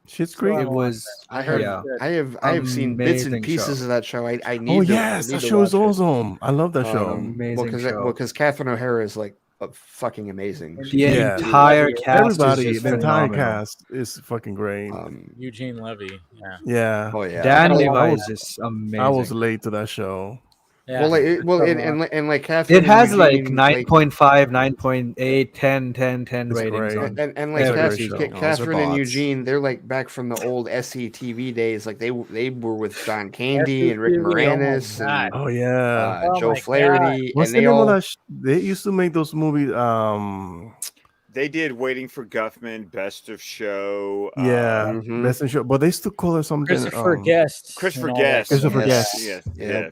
Schitt's Creek. It was. I have seen bits and pieces of that show. I need. Oh yes, that show is awesome. I love that show. Amazing show. Because Catherine O'Hara is like fucking amazing. The entire cast. Everybody, the entire cast is fucking great. Eugene Levy. Yeah. Oh yeah. Dan Levi is just amazing. I was late to that show. Yeah. And like Catherine, it has like 9.5, 9.8, 10 ratings. And like Catherine and Eugene, they're like back from the old SCTV days. Like they were with John Candy and Rick Moranis and Joe Flaherty. What's the name of that? They used to make those movies. They did Waiting for Guffman, Best of Show. Best of Show. But they still call it something. Christopher Guest. Christopher Guest. Christopher Guest. Yeah.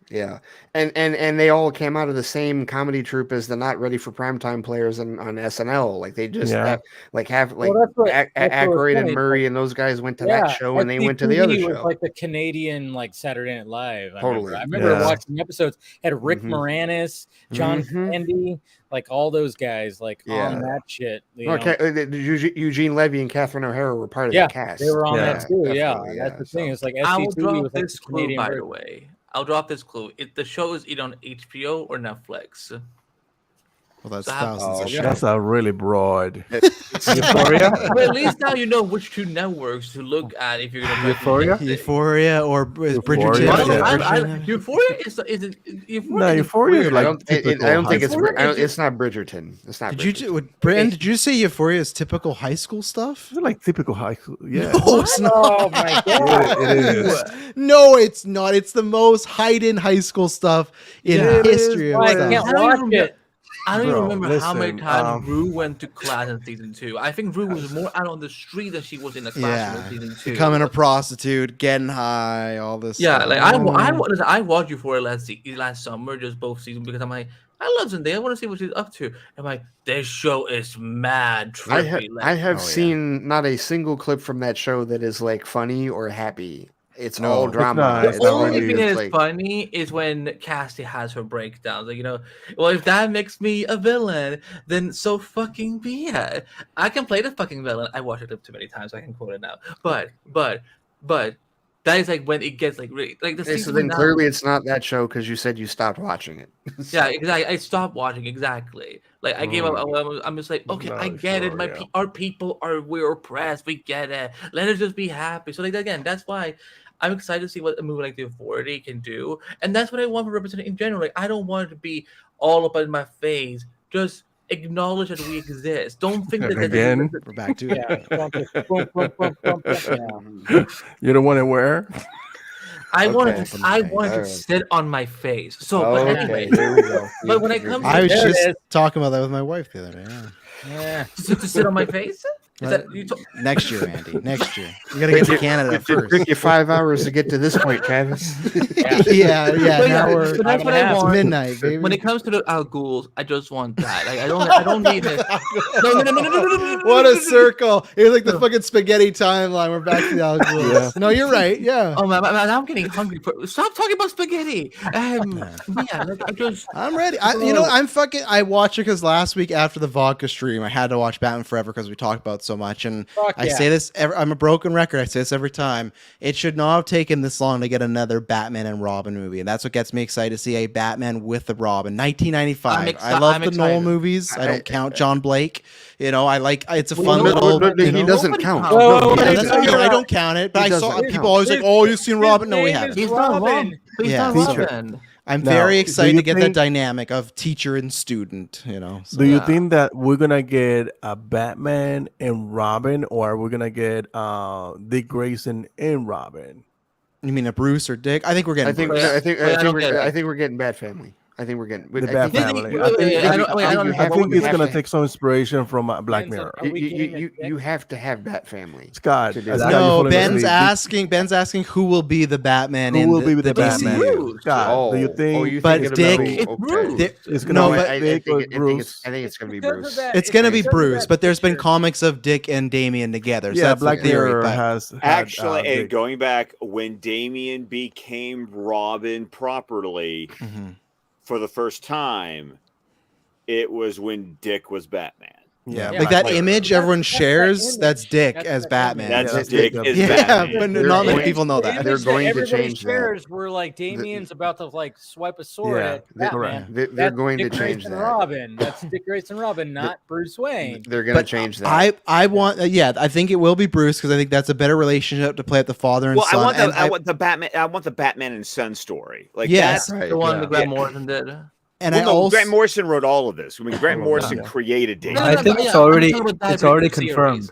Yeah, and they all came out of the same comedy troupe as the not ready for primetime players on SNL. Like they just have Aykroyd and Murray and those guys went to that show and they went to the other show. Was like the Canadian like Saturday Night Live. I Totally. remember watching the episodes. Had Rick Moranis, John Candy, like all those guys like on that shit. Eugene Levy and Catherine O'Hara were part of the cast. They were on that too. That's the thing. It's like I will SCTV drop was like this the clue, Canadian by version. the way. I'll drop this clue. The show is either on HBO or Netflix. Well, that's thousands. That's a really broad. Euphoria. But at least now you know which two networks to look at if you're going to Euphoria or Bridgerton. Euphoria is no, Euphoria. I don't think it's not Bridgerton. It's not. Brandon, did you say Euphoria is typical high school stuff? It's like typical high school. Yeah. No, it's not. Oh my god. It is. No, it's not. It's the most heightened high school stuff in history. I can't watch it. I don't even remember how many times Rue went to class in season 2. I think Rue was more out on the street than she was in the classroom in season 2. Becoming a prostitute, getting high, all this. Yeah, stuff. like I watched Euphoria last summer, just both seasons, because I'm like, I love Zendaya. I want to see what she's up to. I'm like, this show is mad trippy. I have seen not a single clip from that show that is like funny or happy. It's all drama. The only thing that is funny is when Cassie has her breakdowns. Like, well, if that makes me a villain, then so fucking be it. I can play the fucking villain. I watched it too many times, so I can quote it now. But that is like when it gets like really like the season. So then clearly it's not that show because you said you stopped watching it. Yeah, exactly. I stopped watching exactly. Like I gave up. I'm just like, okay, I get it. Our people we're oppressed. We get it. Let us just be happy. So like again, that's why I'm excited to see what a movie like The Authority can do, and that's what I want for representation in general. Like I don't want it to be all up in my face. Just acknowledge that we exist. Don't think that again. We're back to it. You don't want to wear. I wanted to sit on my face. So, but anyway, there we go. But when it comes, I was just talking about that with my wife the other day. Yeah, to sit on my face. Is that next year, Andy? Next year, you gotta get to Canada first. It took you 5 hours to get to this point, Travis. yeah. Now that's what I want. It's midnight, baby. When it comes to the Al Ghul's, I just want that. Like, I don't need it. No. What a circle! It was like the fucking spaghetti timeline. We're back to the Al Ghul's. Yeah. No, you're right. Yeah. Oh man, I'm getting hungry. Stop talking about spaghetti. I'm ready. I watched it because last week after the vodka stream, I had to watch Batman Forever because we talked about so much, and I say this. I'm a broken record. I say this every time. It should not have taken this long to get another Batman and Robin movie, and that's what gets me excited to see a Batman with a Robin. 1995. I love the Nolan movies. I don't count John Blake. I like it's a fun little. He doesn't count. I don't count it, but I saw people always like, "Oh, you've seen Robin?" No, we haven't. He's not Robin. He's not Robin. I'm very excited to get that dynamic of teacher and student, So. Do you think that we're gonna get a Batman and Robin, or are we gonna get Dick Grayson and Robin? You mean a Bruce or Dick? I think we're getting. I think we're getting Batfamily. I think we're getting the Batfamily. I think it's gonna take some inspiration from Black Mirror. You have to have Batfamily. Scott, no. Ben's asking who will be the Batman. Who will be the Batman? Scott, do you think? But Dick, it's gonna be Dick or Bruce. I think it's gonna be Bruce. It's gonna be Bruce, but there's been comics of Dick and Damian together. So yeah, Black Mirror has actually. And going back when Damian became Robin properly. Mm-hmm. For the first time, it was when Dick was Batman. Yeah, like that image everyone shares. That's Dick as Batman. That's Dick as Batman. Yeah, but not many people know that. They're going to change that. We're like Damian's about to like swipe a sword at Batman. They're going to change that. Robin. That's Dick Grayson Robin, not Bruce Wayne. They're going to change that. I want. I think it will be Bruce because I think that's a better relationship to play at the father and son. I want the Batman. I want the Batman and son story. Like that's the one that Grant Morrison did. And Grant Morrison wrote all of this. I mean, Grant Morrison created Damian. I think it's already confirmed.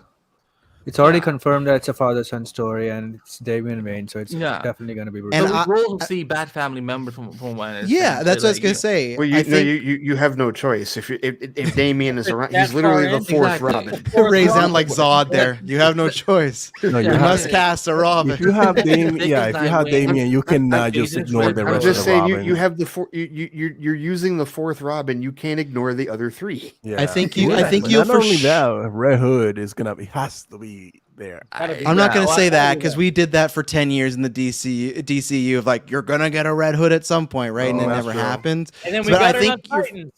It's already confirmed that it's a father-son story, and it's Damian Wayne, so it's definitely going to be brutal. And we'll also see bad family members from what I understand. Yeah, that's what I was gonna say. Well, you have no choice. If Damien is around, he's literally the fourth Robin. Raise down like Zod there. You have no choice. No, you must cast a Robin. If you have Damien, you can just ignore the rest. I'm just of saying, Robin. you have the four. You're using the fourth Robin. You can't ignore the other three. Yeah. I think you Not only that, Red Hood is gonna be has to be there. I'm not going to say that because we did that for 10 years in the DCU of like, you're going to get a Red Hood at some point, right? And it never happened. And then we but got I think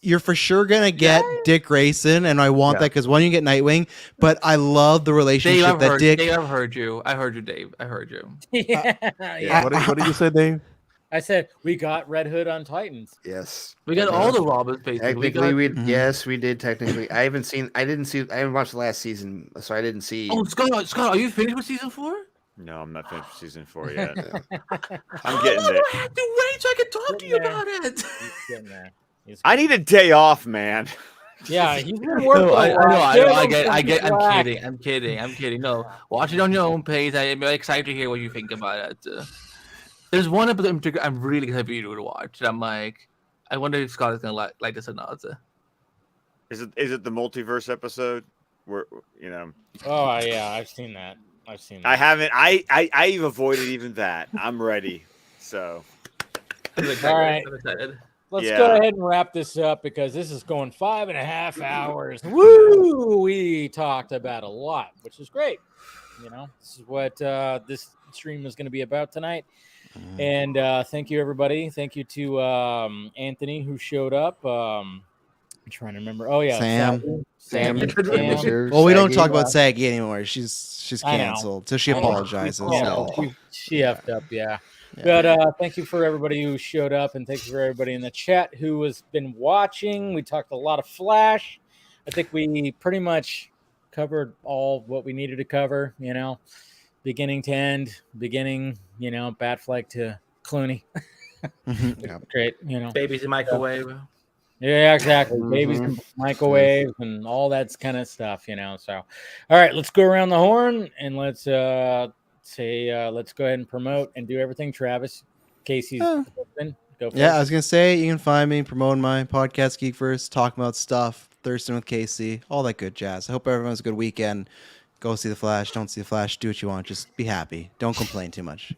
you're for sure going to get Dick Grayson, and I want that because one, you get Nightwing, but I love the relationship Dick. Dave, I've heard you. I heard you, Dave. I heard you. What did you say, Dave? I said we got Red Hood on Titans. Yes, we got all the Robins basically. Technically, yes, we did. Technically, I haven't watched the last season, so I didn't see. Oh, Scott, are you finished with season 4? No, I'm not finished with season 4 yet. I'm getting there. I have to wait so I can talk to you about it. Getting there. I need a day off, man. Yeah, he's been working. I get. I'm kidding. No, watch it on your own pace. I'm excited to hear what you think about it. There's one episode in particular I'm really excited for you to watch. I'm like, I wonder if Scott is gonna like this or not. Is it the multiverse episode? Where Oh yeah, I've seen that. I haven't. I've avoided even that. I'm ready. So. All right. Let's go ahead and wrap this up because this is going 5.5 hours. Woo! We talked about a lot, which is great. This is what this stream is going to be about tonight. And thank you, everybody. Thank you to Anthony who showed up. I'm trying to remember. Oh yeah, Sam. Well, we don't talk about Saggy anymore. She's canceled, so she apologizes. She effed up. Yeah. But thank you for everybody who showed up, and thank you for everybody in the chat who has been watching. We talked a lot of Flash. I think we pretty much covered all what we needed to cover. Beginning to end, Bat Flag to Clooney. Great, Babies in microwave. Yeah, exactly. Babies in microwave and all that kind of stuff, So, all right, let's go around the horn and let's let's go ahead and promote and do everything. Travis, Casey's open. Go for it. I was gonna say you can find me promoting my podcast, Geek First, talking about stuff, Thurston with Casey, all that good jazz. I hope everyone has a good weekend. Go see the Flash. Don't see the Flash. Do what you want. Just be happy. Don't complain too much.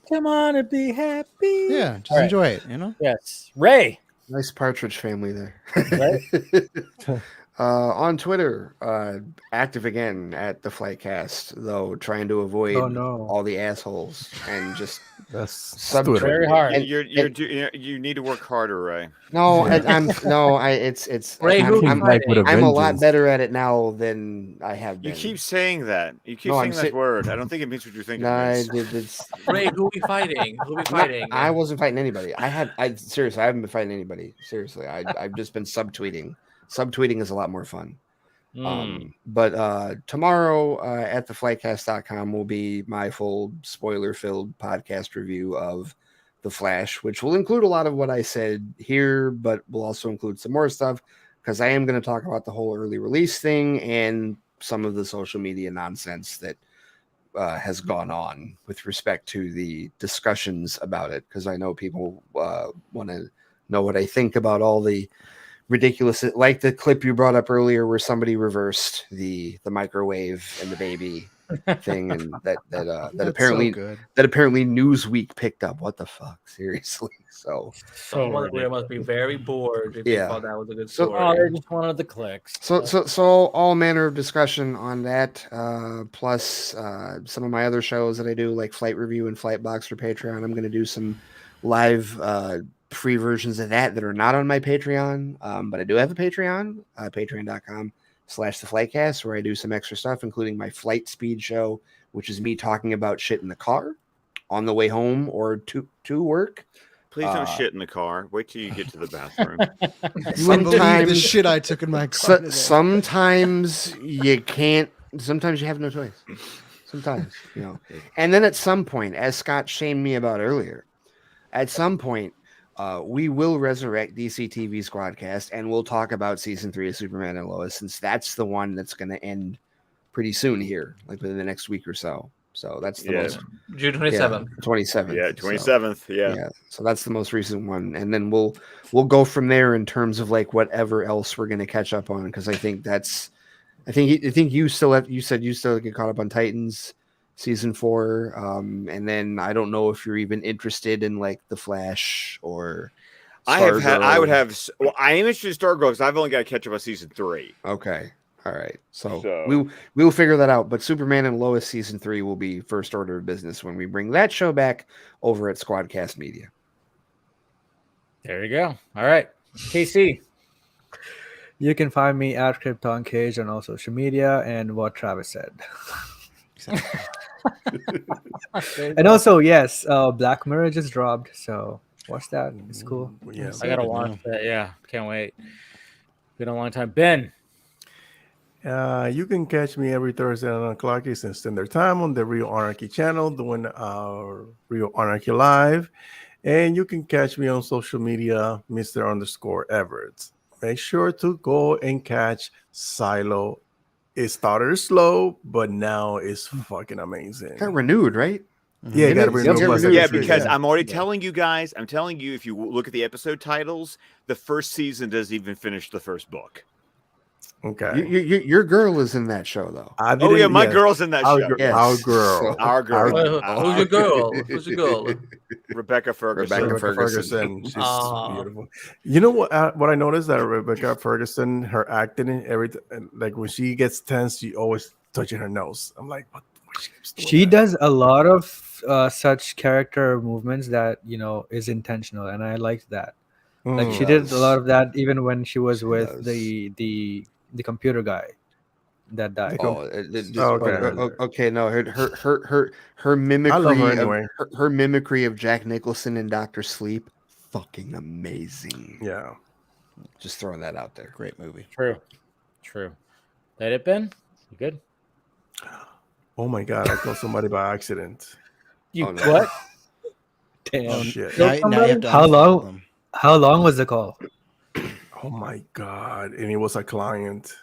Come on and be happy. Yeah, just enjoy it. Yes, Ray. Nice Partridge Family there. Right? On Twitter, active again at the Flightcast, though trying to avoid all the assholes and just very hard. And you need to work harder, Ray. No, it's Ray. I'm a lot better at it now than I have been. You keep saying that. You keep saying that word. I don't think it means what you're thinking. Ray, who are we fighting? I wasn't fighting anybody. Seriously, I haven't been fighting anybody. Seriously, I've just been subtweeting. Subtweeting is a lot more fun. But tomorrow at theflightcast.com will be my full spoiler-filled podcast review of The Flash, which will include a lot of what I said here, but will also include some more stuff because I am going to talk about the whole early release thing and some of the social media nonsense that has gone on with respect to the discussions about it, because I know people want to know what I think about all the ridiculous, like the clip you brought up earlier where somebody reversed the microwave and the baby thing, and that apparently Newsweek picked up. What the fuck? Seriously. Someone there must be very bored if they thought that was a good story. They just wanted the clicks. So all manner of discussion on that, plus some of my other shows that I do, like Flight Review and Flight Box for Patreon. I'm going to do some live free versions of that are not on my Patreon, but I do have a Patreon, patreon.com/theflightcast, where I do some extra stuff, including my Flight Speed show, which is me talking about shit in the car on the way home or to work. Please don't shit in the car. Wait till you get to the bathroom. You wouldn't believe the shit I took in my car. Sometimes you can't. Sometimes you have no choice. Sometimes, And then at some point, as Scott shamed me about earlier, at some point, we will resurrect DC TV Squadcast, and we'll talk about season 3 of Superman and Lois, since that's the one that's going to end pretty soon here, like within the next week or so. So that's the most June 27th. 27th. Yeah, 27th. So, yeah. So that's the most recent one, and then we'll go from there in terms of like whatever else we're going to catch up on, because I think you said you still get caught up on Titans season 4, and then I don't know if you're even interested in like the Flash or. I am interested in Stargirl because I've only got to catch up on season 3. Okay. All right. So we'll figure that out. But Superman and Lois season 3 will be first order of business when we bring that show back over at Squadcast Media. There you go. All right. KC. You can find me at Krypton Cage on all social media and what Travis said. And also, yes, Black Mirror just dropped, so watch that. It's cool. Yeah, I gotta watch that. Yeah, can't wait. Been a long time. Ben. You can catch me every Thursday at 9 o'clock Eastern Standard Time on the Real Anarchy channel doing our Real Anarchy Live. And you can catch me on social media, Mr_Everett. Make sure to go and catch Silo. It started slow, but now it's fucking amazing. Got renewed, right? Yeah, got renewed. Yeah, because I'm already telling you guys, if you look at the episode titles, the first season doesn't even finish the first book. Okay. Your girl is in that show, though. My girl's in that show. Our girl. Our girl. Who's your girl? Who's your girl? Rebecca Ferguson. She's beautiful. You know what I noticed that Rebecca Ferguson, her acting and everything, like when she gets tense, she always touching her nose. I'm like, what she does a lot of such character movements that is intentional, and I liked that. Like she did a lot of that even when she was with the computer guy that died. Okay. No, her mimicry. I love her anyway. Her mimicry of Jack Nicholson in Dr. Sleep, fucking amazing. Yeah, just throwing that out there. Great movie. True. That it, Ben? You good? Oh my god! I killed somebody by accident. What? Damn. Oh, shit. How long was the call? Oh my god! And it was a client.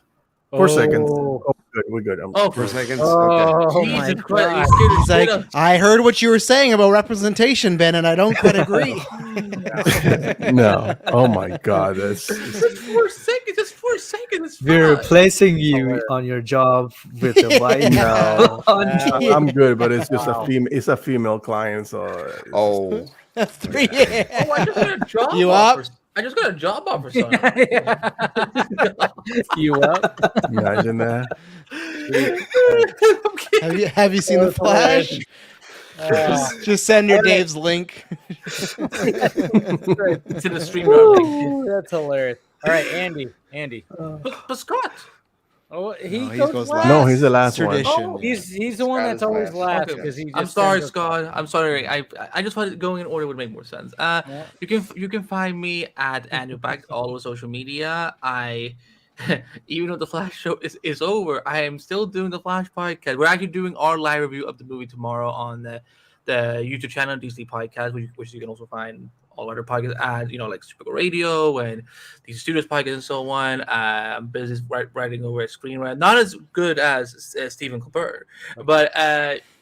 4 seconds. Oh, good. We're good. 4 seconds. Oh okay. my god! He's like, I heard what you were saying about representation, Ben, and I don't quite agree. No. Oh my god! That's just 4 seconds. Just 4 seconds. We're replacing you on your job with a white. No, I'm good, but it's just a female. It's a female client, so. That's 3 I just got a job. You offer. up? I just got a job offer. Son. You up? Imagine that. Have you seen The Flash? Just send your Dave's link. It's in the stream. That's hilarious. All right, Andy. But Scott. Oh, he goes last. No, he's the last one. Oh, he's the one that's always last because he. I'm sorry, Scott. I'm sorry. I just thought going in order would make more sense. You can find me at Andrew Back all over social media. Even though the Flash show is over, I am still doing the Flash podcast. We're actually doing our live review of the movie tomorrow on the YouTube channel DC Podcast, which you can also find all other podcasts at, like Super Radio and DC Studios podcast and so on. I'm busy writing over a screenwriter, not as good as Stephen Colbert, but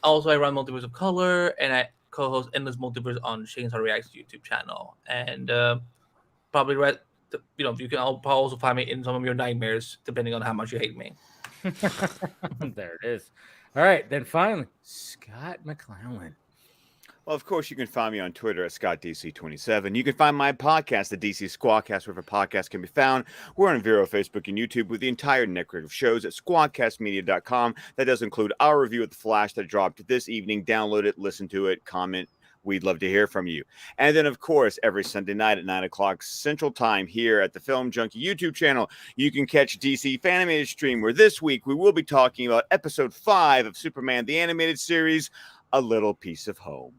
also I run Multiverse of Color and I co-host Endless Multiverse on Shane's How Reacts YouTube channel, and probably you can also find me in some of your nightmares depending on how much you hate me. There it is. All right, then finally, Scott McClellan. Well, of course, you can find me on Twitter at ScottDC27. You can find my podcast, the DC Squadcast, wherever podcasts can be found. We're on Vero, Facebook, and YouTube with the entire network of shows at squadcastmedia.com. That does include our review of The Flash that dropped this evening. Download it, listen to it, comment. We'd love to hear from you. And then, of course, every Sunday night at 9 o'clock Central Time here at the Film Junkie YouTube channel, you can catch DC Fanimated Stream, where this week we will be talking about Episode 5 of Superman, the Animated Series, A Little Piece of Home.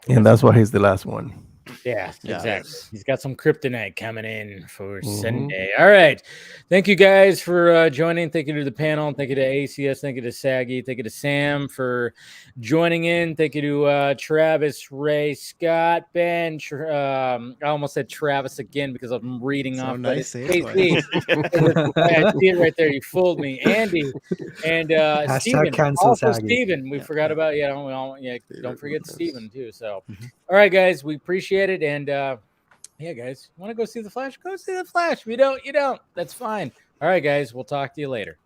And that's why he's the last one. Yeah, exactly. He's got some kryptonite coming in for Sunday. All right. Thank you guys for joining. Thank you to the panel. Thank you to ACS. Thank you to Saggy. Thank you to Sam for joining in. Thank you to Travis, Ray, Scott, Ben. I almost said Travis again because I'm reading So off. nice, But it's KC. I see it right there. You fooled me. Andy and Steven. Also Steven. We forgot about don't forget Steven too. So all right, guys, we appreciate it. And yeah, guys, want to go see the Flash? Go see the Flash. If you don't, you don't. That's fine. All right, guys, we'll talk to you later.